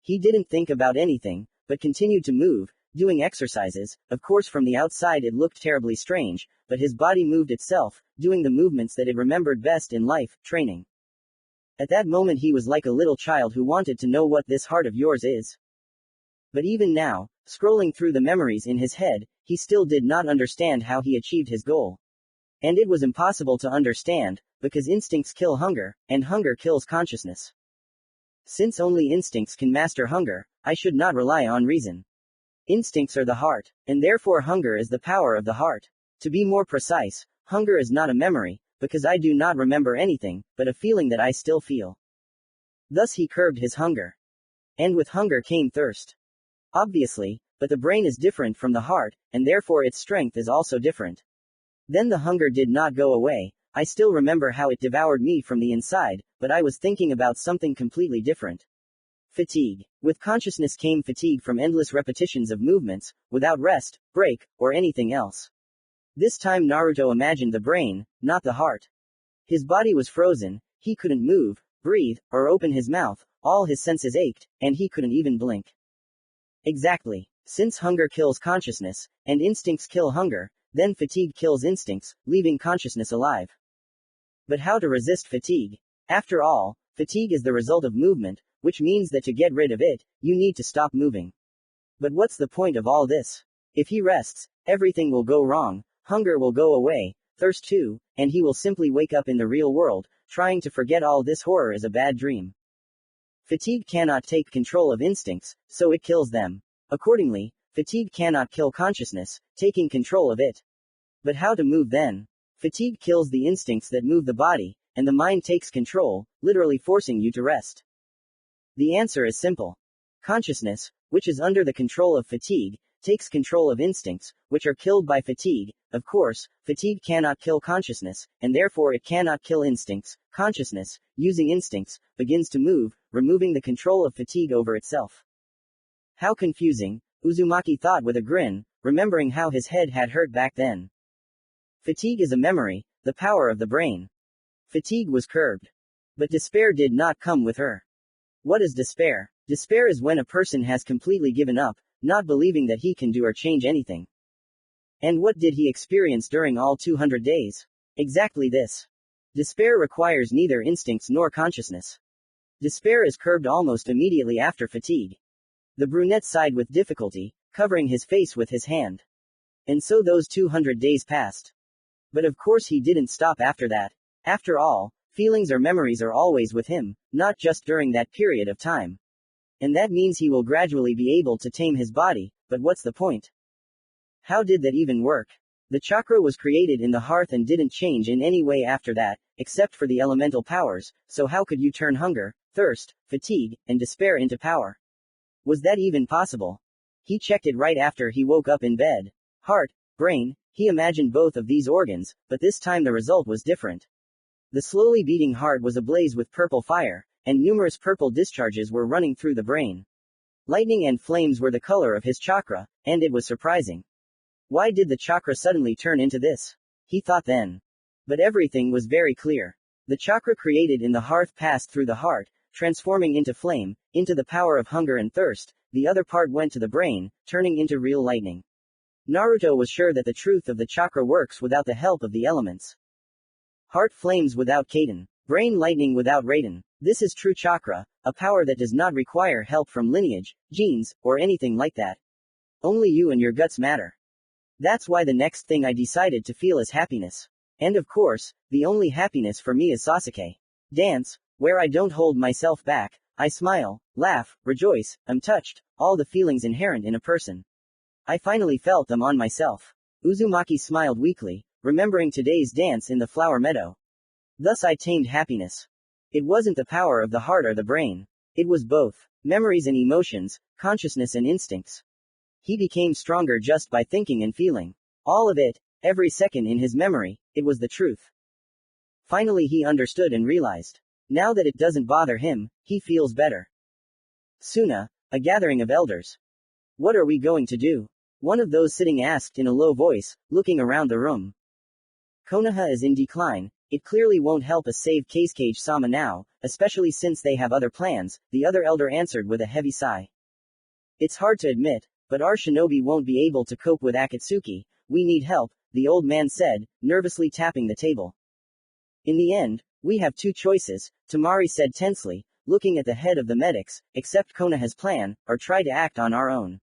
He didn't think about anything, but continued to move, doing exercises. Of course from the outside it looked terribly strange, but his body moved itself, doing the movements that it remembered best in life, training. At that moment he was like a little child who wanted to know what this heart of yours is. But even now, scrolling through the memories in his head, he still did not understand how he achieved his goal. And it was impossible to understand, because instincts kill hunger, and hunger kills consciousness. Since only instincts can master hunger, I should not rely on reason. Instincts are the heart, and therefore hunger is the power of the heart. To be more precise, hunger is not a memory, because I do not remember anything, but a feeling that I still feel. Thus he curbed his hunger. And with hunger came thirst. Obviously, but the brain is different from the heart, and therefore its strength is also different. Then the hunger did not go away. I still remember how it devoured me from the inside, but I was thinking about something completely different. Fatigue. With consciousness came fatigue from endless repetitions of movements, without rest, break, or anything else. This time Naruto imagined the brain, not the heart. His body was frozen, he couldn't move, breathe, or open his mouth, all his senses ached, and he couldn't even blink. Exactly. Since hunger kills consciousness, and instincts kill hunger, then fatigue kills instincts, leaving consciousness alive. But how to resist fatigue? After all, fatigue is the result of movement, which means that to get rid of it, you need to stop moving. But what's the point of all this? If he rests, everything will go wrong, hunger will go away, thirst too, and he will simply wake up in the real world. Trying to forget all this horror is a bad dream. Fatigue cannot take control of instincts, so it kills them. Accordingly, fatigue cannot kill consciousness, taking control of it. But how to move then? Fatigue kills the instincts that move the body, and the mind takes control, literally forcing you to rest. The answer is simple. Consciousness, which is under the control of fatigue, takes control of instincts, which are killed by fatigue. Of course, fatigue cannot kill consciousness, and therefore it cannot kill instincts. Consciousness, using instincts, begins to move, removing the control of fatigue over itself. How confusing, Uzumaki thought with a grin, remembering how his head had hurt back then. Fatigue is a memory, the power of the brain. Fatigue was curbed. But despair did not come with her. What is despair? Despair is when a person has completely given up, not believing that he can do or change anything. And what did he experience during all 200 days? Exactly this. Despair requires neither instincts nor consciousness. Despair is curbed almost immediately after fatigue. The brunette sighed with difficulty, covering his face with his hand. And so those 200 days passed. But of course he didn't stop after that. After all, feelings or memories are always with him, not just during that period of time. And that means he will gradually be able to tame his body, but what's the point? How did that even work? The chakra was created in the hearth and didn't change in any way after that, except for the elemental powers, so how could you turn hunger, thirst, fatigue, and despair into power? Was that even possible? He checked it right after he woke up in bed. Heart, brain, he imagined both of these organs, but this time the result was different. The slowly beating heart was ablaze with purple fire, and numerous purple discharges were running through the brain. Lightning and flames were the color of his chakra, and it was surprising. Why did the chakra suddenly turn into this? He thought then. But everything was very clear. The chakra created in the hearth passed through the heart, transforming into flame, into the power of hunger and thirst. The other part went to the brain, turning into real lightning. Naruto was sure that the truth of the chakra works without the help of the elements. Heart flames without Kaden. Brain lightning without Raiden. This is true chakra, a power that does not require help from lineage, genes, or anything like that. Only you and your guts matter. That's why the next thing I decided to feel is happiness. And of course, the only happiness for me is Sasuke. Dance, where I don't hold myself back, I smile, laugh, rejoice, am touched, all the feelings inherent in a person. I finally felt them on myself. Uzumaki smiled weakly, remembering today's dance in the flower meadow. Thus I tamed happiness. It wasn't the power of the heart or the brain. It was both. Memories and emotions, consciousness and instincts. He became stronger just by thinking and feeling. All of it, every second in his memory, it was the truth. Finally he understood and realized. Now that it doesn't bother him, he feels better. Suna, a gathering of elders. What are we going to do? One of those sitting asked in a low voice, looking around the room. Konoha is in decline. It clearly won't help us save Kazekage-sama now, especially since they have other plans, the other elder answered with a heavy sigh. It's hard to admit, but our shinobi won't be able to cope with Akatsuki. We need help, the old man said, nervously tapping the table. In the end, we have two choices, Tamari said tensely, looking at the head of the medics, accept Konoha's plan, or try to act on our own.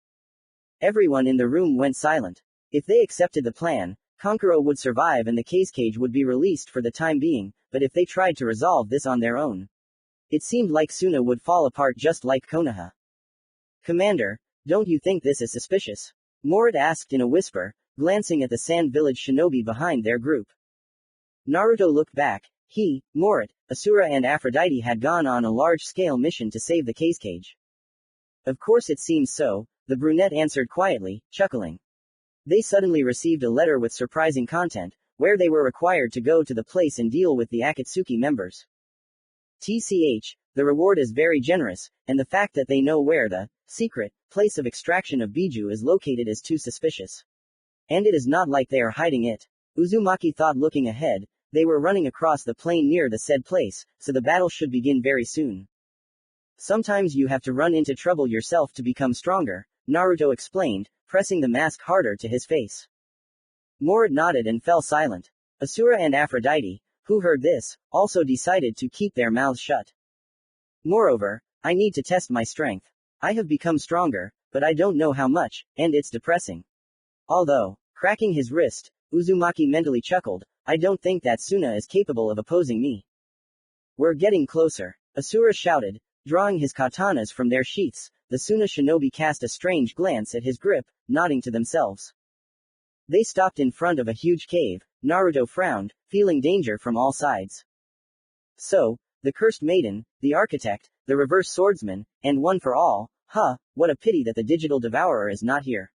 Everyone in the room went silent. If they accepted the plan, Kankuro would survive and the Kazekage would be released for the time being, but if they tried to resolve this on their own, it seemed like Suna would fall apart just like Konoha. Commander, don't you think this is suspicious? Morit asked in a whisper, glancing at the Sand Village shinobi behind their group. Naruto looked back. He, Morit, Asura and Aphrodite had gone on a large-scale mission to save the Kazekage. Of course it seems so, the brunette answered quietly, chuckling. They suddenly received a letter with surprising content, where they were required to go to the place and deal with the Akatsuki members. TCH, the reward is very generous, and the fact that they know where the secret place of extraction of Biju is located is too suspicious. And it is not like they are hiding it. Uzumaki thought looking ahead, they were running across the plain near the said place, so the battle should begin very soon. Sometimes you have to run into trouble yourself to become stronger, Naruto explained, pressing the mask harder to his face. Morit nodded and fell silent. Asura and Aphrodite, who heard this, also decided to keep their mouths shut. Moreover, I need to test my strength. I have become stronger, but I don't know how much, and it's depressing. Although, cracking his wrist, Uzumaki mentally chuckled, I don't think that Suna is capable of opposing me. We're getting closer. Asura shouted, drawing his katanas from their sheaths. The Suna shinobi cast a strange glance at his grip, nodding to themselves. They stopped in front of a huge cave. Naruto frowned, feeling danger from all sides. So, the cursed maiden, the architect, the reverse swordsman, and one for all, what a pity that the digital devourer is not here.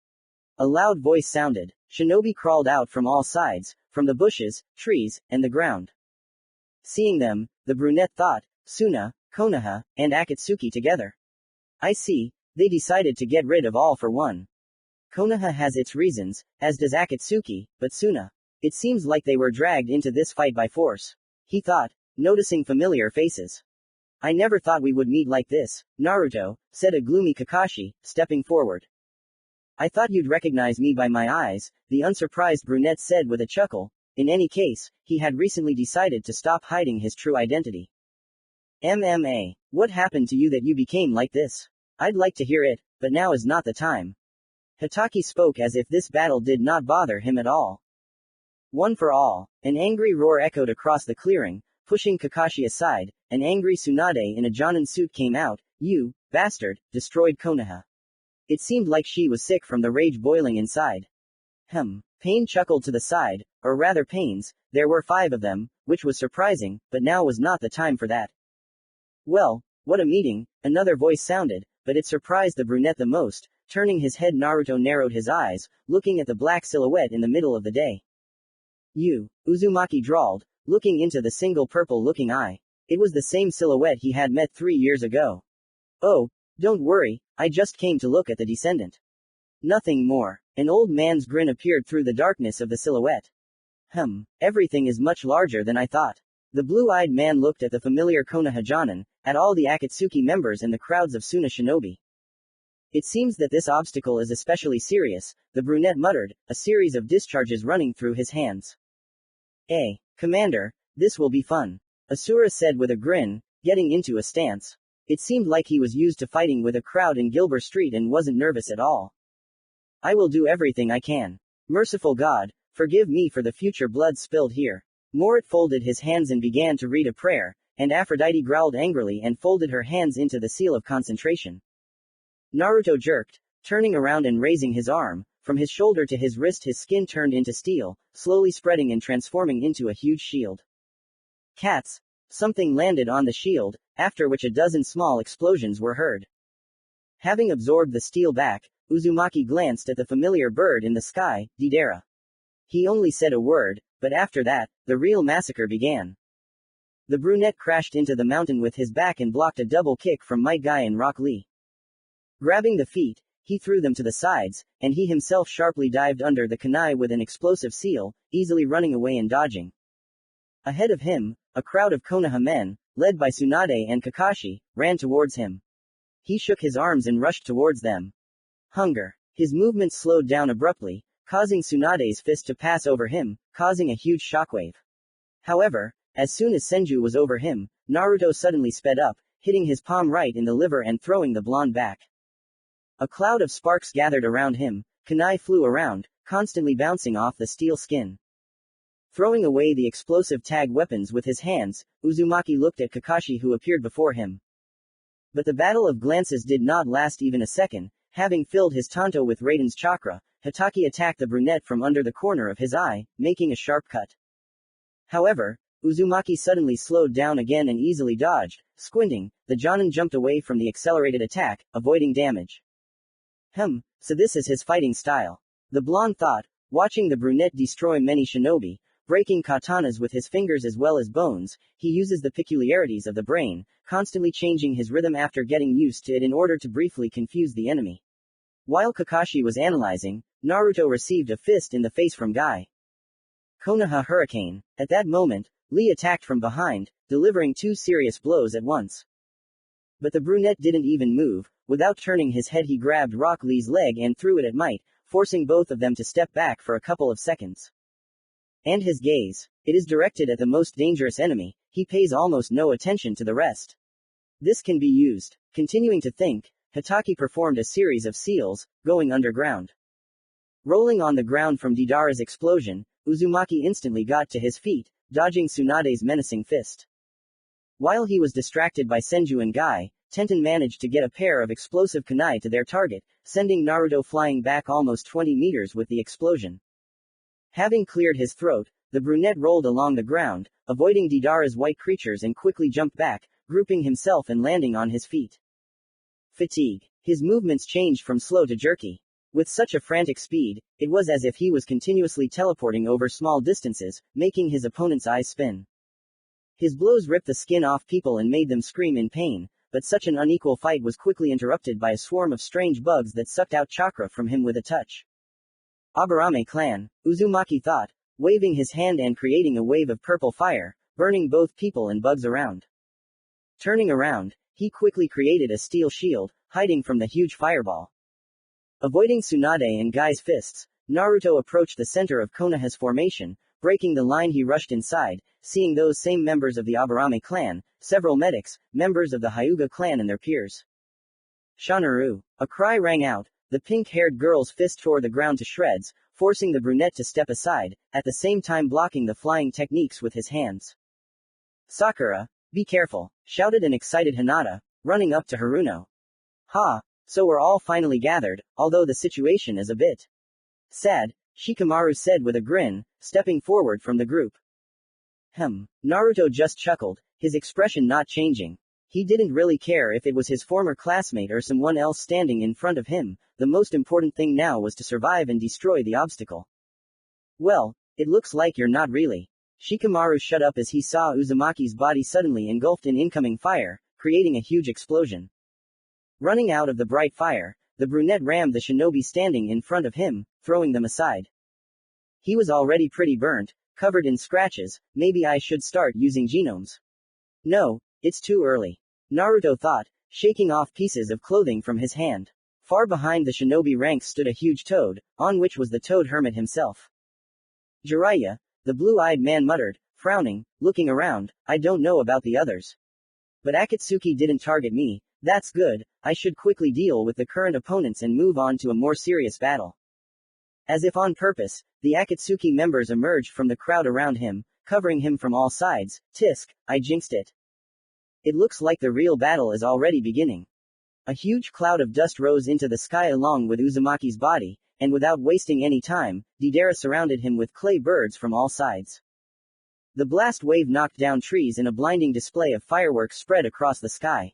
A loud voice sounded. Shinobi crawled out from all sides, from the bushes, trees, and the ground. Seeing them, the brunette thought, Suna, Konoha, and Akatsuki together. I see, they decided to get rid of all for one. Konoha has its reasons, as does Akatsuki, but Suna. It seems like they were dragged into this fight by force. He thought, noticing familiar faces. I never thought we would meet like this, Naruto, said a gloomy Kakashi, stepping forward. I thought you'd recognize me by my eyes, the unsurprised brunette said with a chuckle. In any case, he had recently decided to stop hiding his true identity. MMA. What happened to you that you became like this? I'd like to hear it, but now is not the time. Hataki spoke as if this battle did not bother him at all. One for all. An angry roar echoed across the clearing, pushing Kakashi aside. An angry Tsunade in a Jonin suit came out. You, bastard, destroyed Konoha. It seemed like she was sick from the rage boiling inside. Pain chuckled to the side, or rather pains, there were 5 of them, which was surprising, but now was not the time for that. Well, what a meeting, another voice sounded, but it surprised the brunette the most. Turning his head, Naruto narrowed his eyes, looking at the black silhouette in the middle of the day. You, Uzumaki drawled, looking into the single purple-looking eye. It was the same silhouette he had met 3 years ago. Oh, don't worry, I just came to look at the descendant. Nothing more. An old man's grin appeared through the darkness of the silhouette. Everything is much larger than I thought. The blue-eyed man looked at the familiar Konoha Jonin, at all the Akatsuki members and the crowds of Suna shinobi. It seems that this obstacle is especially serious, the brunette muttered, a series of discharges running through his hands. Commander, this will be fun. Asura said with a grin, getting into a stance. It seemed like he was used to fighting with a crowd in Gilbert Street and wasn't nervous at all. I will do everything I can. Merciful God, forgive me for the future blood spilled here. Morit folded his hands and began to read a prayer, and Aphrodite growled angrily and folded her hands into the seal of concentration. Naruto jerked, turning around and raising his arm. From his shoulder to his wrist his skin turned into steel, slowly spreading and transforming into a huge shield. Cats! Something landed on the shield, after which a dozen small explosions were heard. Having absorbed the steel back, Uzumaki glanced at the familiar bird in the sky, Deidara. He only said a word, but after that, the real massacre began. The brunette crashed into the mountain with his back and blocked a double kick from Might Guy and Rock Lee. Grabbing the feet, he threw them to the sides, and he himself sharply dived under the kunai with an explosive seal, easily running away and dodging. Ahead of him, a crowd of Konoha men, led by Tsunade and Kakashi, ran towards him. He shook his arms and rushed towards them. Hunger. His movements slowed down abruptly, causing Tsunade's fist to pass over him, causing a huge shockwave. However, as soon as Senju was over him, Naruto suddenly sped up, hitting his palm right in the liver and throwing the blonde back. A cloud of sparks gathered around him, kunai flew around, constantly bouncing off the steel skin. Throwing away the explosive tag weapons with his hands, Uzumaki looked at Kakashi who appeared before him. But the battle of glances did not last even a second. Having filled his tanto with Raiden's chakra, Hitaki attacked the brunette from under the corner of his eye, making a sharp cut. However, Uzumaki suddenly slowed down again and easily dodged. Squinting, the Jonin jumped away from the accelerated attack, avoiding damage. So this is his fighting style. The blonde thought, watching the brunette destroy many shinobi, breaking katanas with his fingers as well as bones. He uses the peculiarities of the brain, constantly changing his rhythm after getting used to it in order to briefly confuse the enemy. While Kakashi was analyzing, Naruto received a fist in the face from Guy. Konoha Hurricane. At that moment, Lee attacked from behind, delivering 2 serious blows at once. But the brunette didn't even move. Without turning his head he grabbed Rock Lee's leg and threw it at Might, forcing both of them to step back for a couple of seconds. And his gaze. It is directed at the most dangerous enemy, he pays almost no attention to the rest. This can be used. Continuing to think, Hitaki performed a series of seals, going underground. Rolling on the ground from Deidara's explosion, Uzumaki instantly got to his feet, dodging Tsunade's menacing fist. While he was distracted by Senju and Guy, Tenten managed to get a pair of explosive kunai to their target, sending Naruto flying back almost 20 meters with the explosion. Having cleared his throat, the brunette rolled along the ground, avoiding Deidara's white creatures and quickly jumped back, grouping himself and landing on his feet. Fatigue. His movements changed from slow to jerky. With such a frantic speed, it was as if he was continuously teleporting over small distances, making his opponent's eyes spin. His blows ripped the skin off people and made them scream in pain, but such an unequal fight was quickly interrupted by a swarm of strange bugs that sucked out chakra from him with a touch. Aburame clan, Uzumaki thought, waving his hand and creating a wave of purple fire, burning both people and bugs around. Turning around, he quickly created a steel shield, hiding from the huge fireball. Avoiding Tsunade and Guy's fists, Naruto approached the center of Konoha's formation. Breaking the line he rushed inside, seeing those same members of the Aburame clan, several medics, members of the Hyuga clan and their peers. Shanaru. A cry rang out, the pink-haired girl's fist tore the ground to shreds, forcing the brunette to step aside, at the same time blocking the flying techniques with his hands. Sakura, be careful, shouted an excited Hinata, running up to Haruno. So we're all finally gathered, although the situation is a bit sad, Shikamaru said with a grin, stepping forward from the group. Naruto just chuckled, his expression not changing. He didn't really care if it was his former classmate or someone else standing in front of him, the most important thing now was to survive and destroy the obstacle. Well, it looks like you're not really. Shikamaru shut up as he saw Uzumaki's body suddenly engulfed in incoming fire, creating a huge explosion. Running out of the bright fire, the brunette rammed the shinobi standing in front of him, throwing them aside. He was already pretty burnt, covered in scratches. Maybe I should start using genomes. No, it's too early. Naruto thought, shaking off pieces of clothing from his hand. Far behind the shinobi ranks stood a huge toad, on which was the toad hermit himself. Jiraiya, the blue-eyed man muttered, frowning, looking around, I don't know about the others. But Akatsuki didn't target me. That's good, I should quickly deal with the current opponents and move on to a more serious battle. As if on purpose, the Akatsuki members emerged from the crowd around him, covering him from all sides. Tisk, I jinxed it. It looks like the real battle is already beginning. A huge cloud of dust rose into the sky along with Uzumaki's body, and without wasting any time, Deidara surrounded him with clay birds from all sides. The blast wave knocked down trees and a blinding display of fireworks spread across the sky.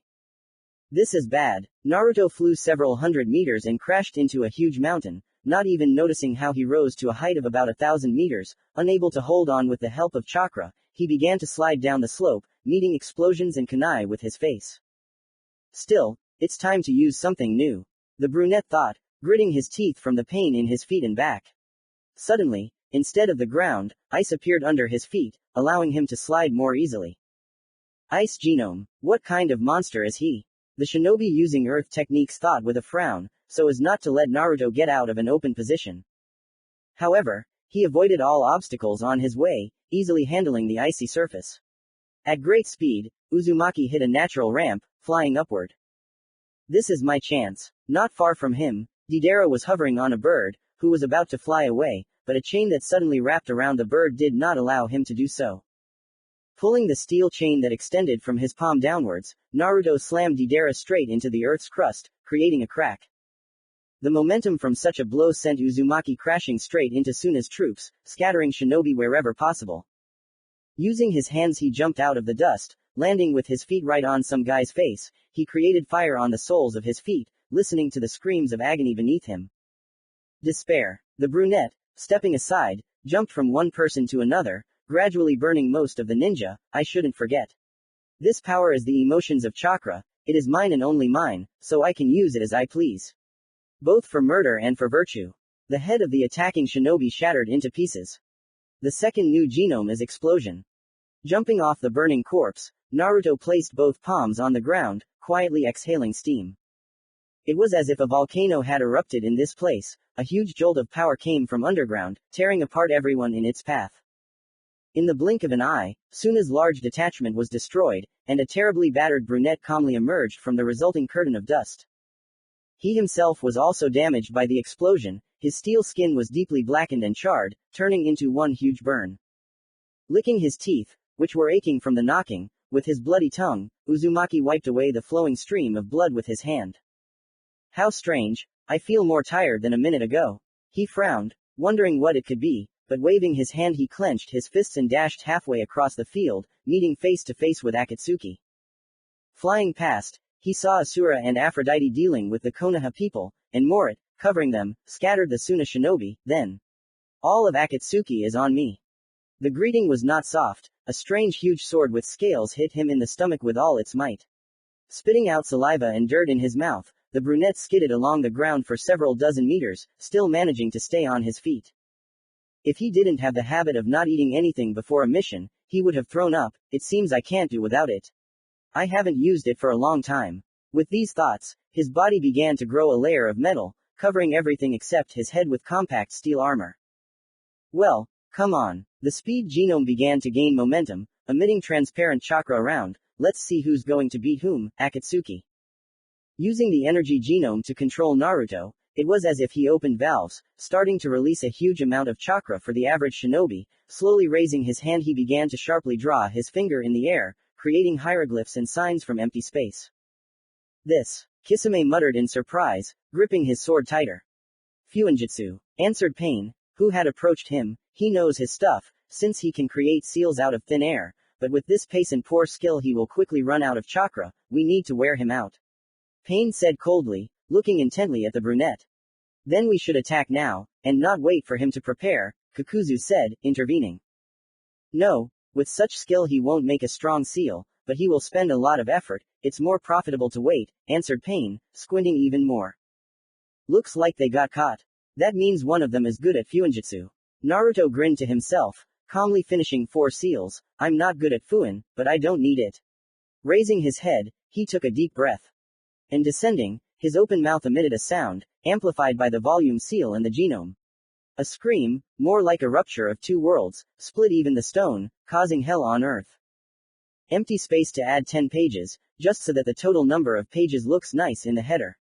This is bad. Naruto flew several hundred meters and crashed into a huge mountain, not even noticing how he rose to a height of about 1,000 meters. Unable to hold on with the help of chakra, he began to slide down the slope, meeting explosions and kunai with his face. Still, it's time to use something new. The brunette thought, gritting his teeth from the pain in his feet and back. Suddenly, instead of the ground, ice appeared under his feet, allowing him to slide more easily. Ice Genome. What kind of monster is he? The shinobi using earth techniques thought with a frown, so as not to let Naruto get out of an open position. However, he avoided all obstacles on his way, easily handling the icy surface. At great speed, Uzumaki hit a natural ramp, flying upward. This is my chance. Not far from him, Deidara was hovering on a bird, who was about to fly away, but a chain that suddenly wrapped around the bird did not allow him to do so. Pulling the steel chain that extended from his palm downwards, Naruto slammed Deidara straight into the earth's crust, creating a crack. The momentum from such a blow sent Uzumaki crashing straight into Suna's troops, scattering shinobi wherever possible. Using his hands he jumped out of the dust, landing with his feet right on some guy's face. He created fire on the soles of his feet, listening to the screams of agony beneath him. Despair. The brunette, stepping aside, jumped from one person to another, gradually burning most of the ninja. I shouldn't forget. This power is the emotions of chakra. It is mine and only mine, so I can use it as I please. Both for murder and for virtue. The head of the attacking shinobi shattered into pieces. The second new genome is explosion. Jumping off the burning corpse, Naruto placed both palms on the ground, quietly exhaling steam. It was as if a volcano had erupted in this place. A huge jolt of power came from underground, tearing apart everyone in its path. In the blink of an eye, Suna's large detachment was destroyed, and a terribly battered brunette calmly emerged from the resulting curtain of dust. He himself was also damaged by the explosion. His steel skin was deeply blackened and charred, turning into one huge burn. Licking his teeth, which were aching from the knocking, with his bloody tongue, Uzumaki wiped away the flowing stream of blood with his hand. How strange, I feel more tired than a minute ago. He frowned, wondering what it could be, but waving his hand he clenched his fists and dashed halfway across the field, meeting face to face with Akatsuki. Flying past, he saw Asura and Aphrodite dealing with the Konoha people, and Morit, covering them, scattered the Suna shinobi. Then, all of Akatsuki is on me. The greeting was not soft. A strange huge sword with scales hit him in the stomach with all its might. Spitting out saliva and dirt in his mouth, the brunette skidded along the ground for several dozen meters, still managing to stay on his feet. If he didn't have the habit of not eating anything before a mission, he would have thrown up. It seems I can't do without it. I haven't used it for a long time. With these thoughts, his body began to grow a layer of metal, covering everything except his head with compact steel armor. Well, come on. The speed genome began to gain momentum, emitting transparent chakra around. Let's see who's going to beat whom. Akatsuki. Using the energy genome to control Naruto, it was as if he opened valves, starting to release a huge amount of chakra for the average shinobi. Slowly raising his hand he began to sharply draw his finger in the air, creating hieroglyphs and signs from empty space. This, Kisame muttered in surprise, gripping his sword tighter. Fuinjutsu, answered Pain, who had approached him. He knows his stuff, since he can create seals out of thin air, but with this pace and poor skill he will quickly run out of chakra. We need to wear him out. Pain said coldly, looking intently at the brunette. Then we should attack now, and not wait for him to prepare, Kakuzu said, intervening. No, with such skill he won't make a strong seal, but he will spend a lot of effort. It's more profitable to wait, answered Pain, squinting even more. Looks like they got caught. That means one of them is good at fuinjutsu. Naruto grinned to himself, calmly finishing 4 seals. I'm not good at FUNN, but I don't need it. Raising his head, he took a deep breath. And descending, his open mouth emitted a sound, amplified by the volume seal and the genome. A scream, more like a rupture of 2 worlds, split even the stone, causing hell on earth. Empty space to add 10 pages, just so that the total number of pages looks nice in the header.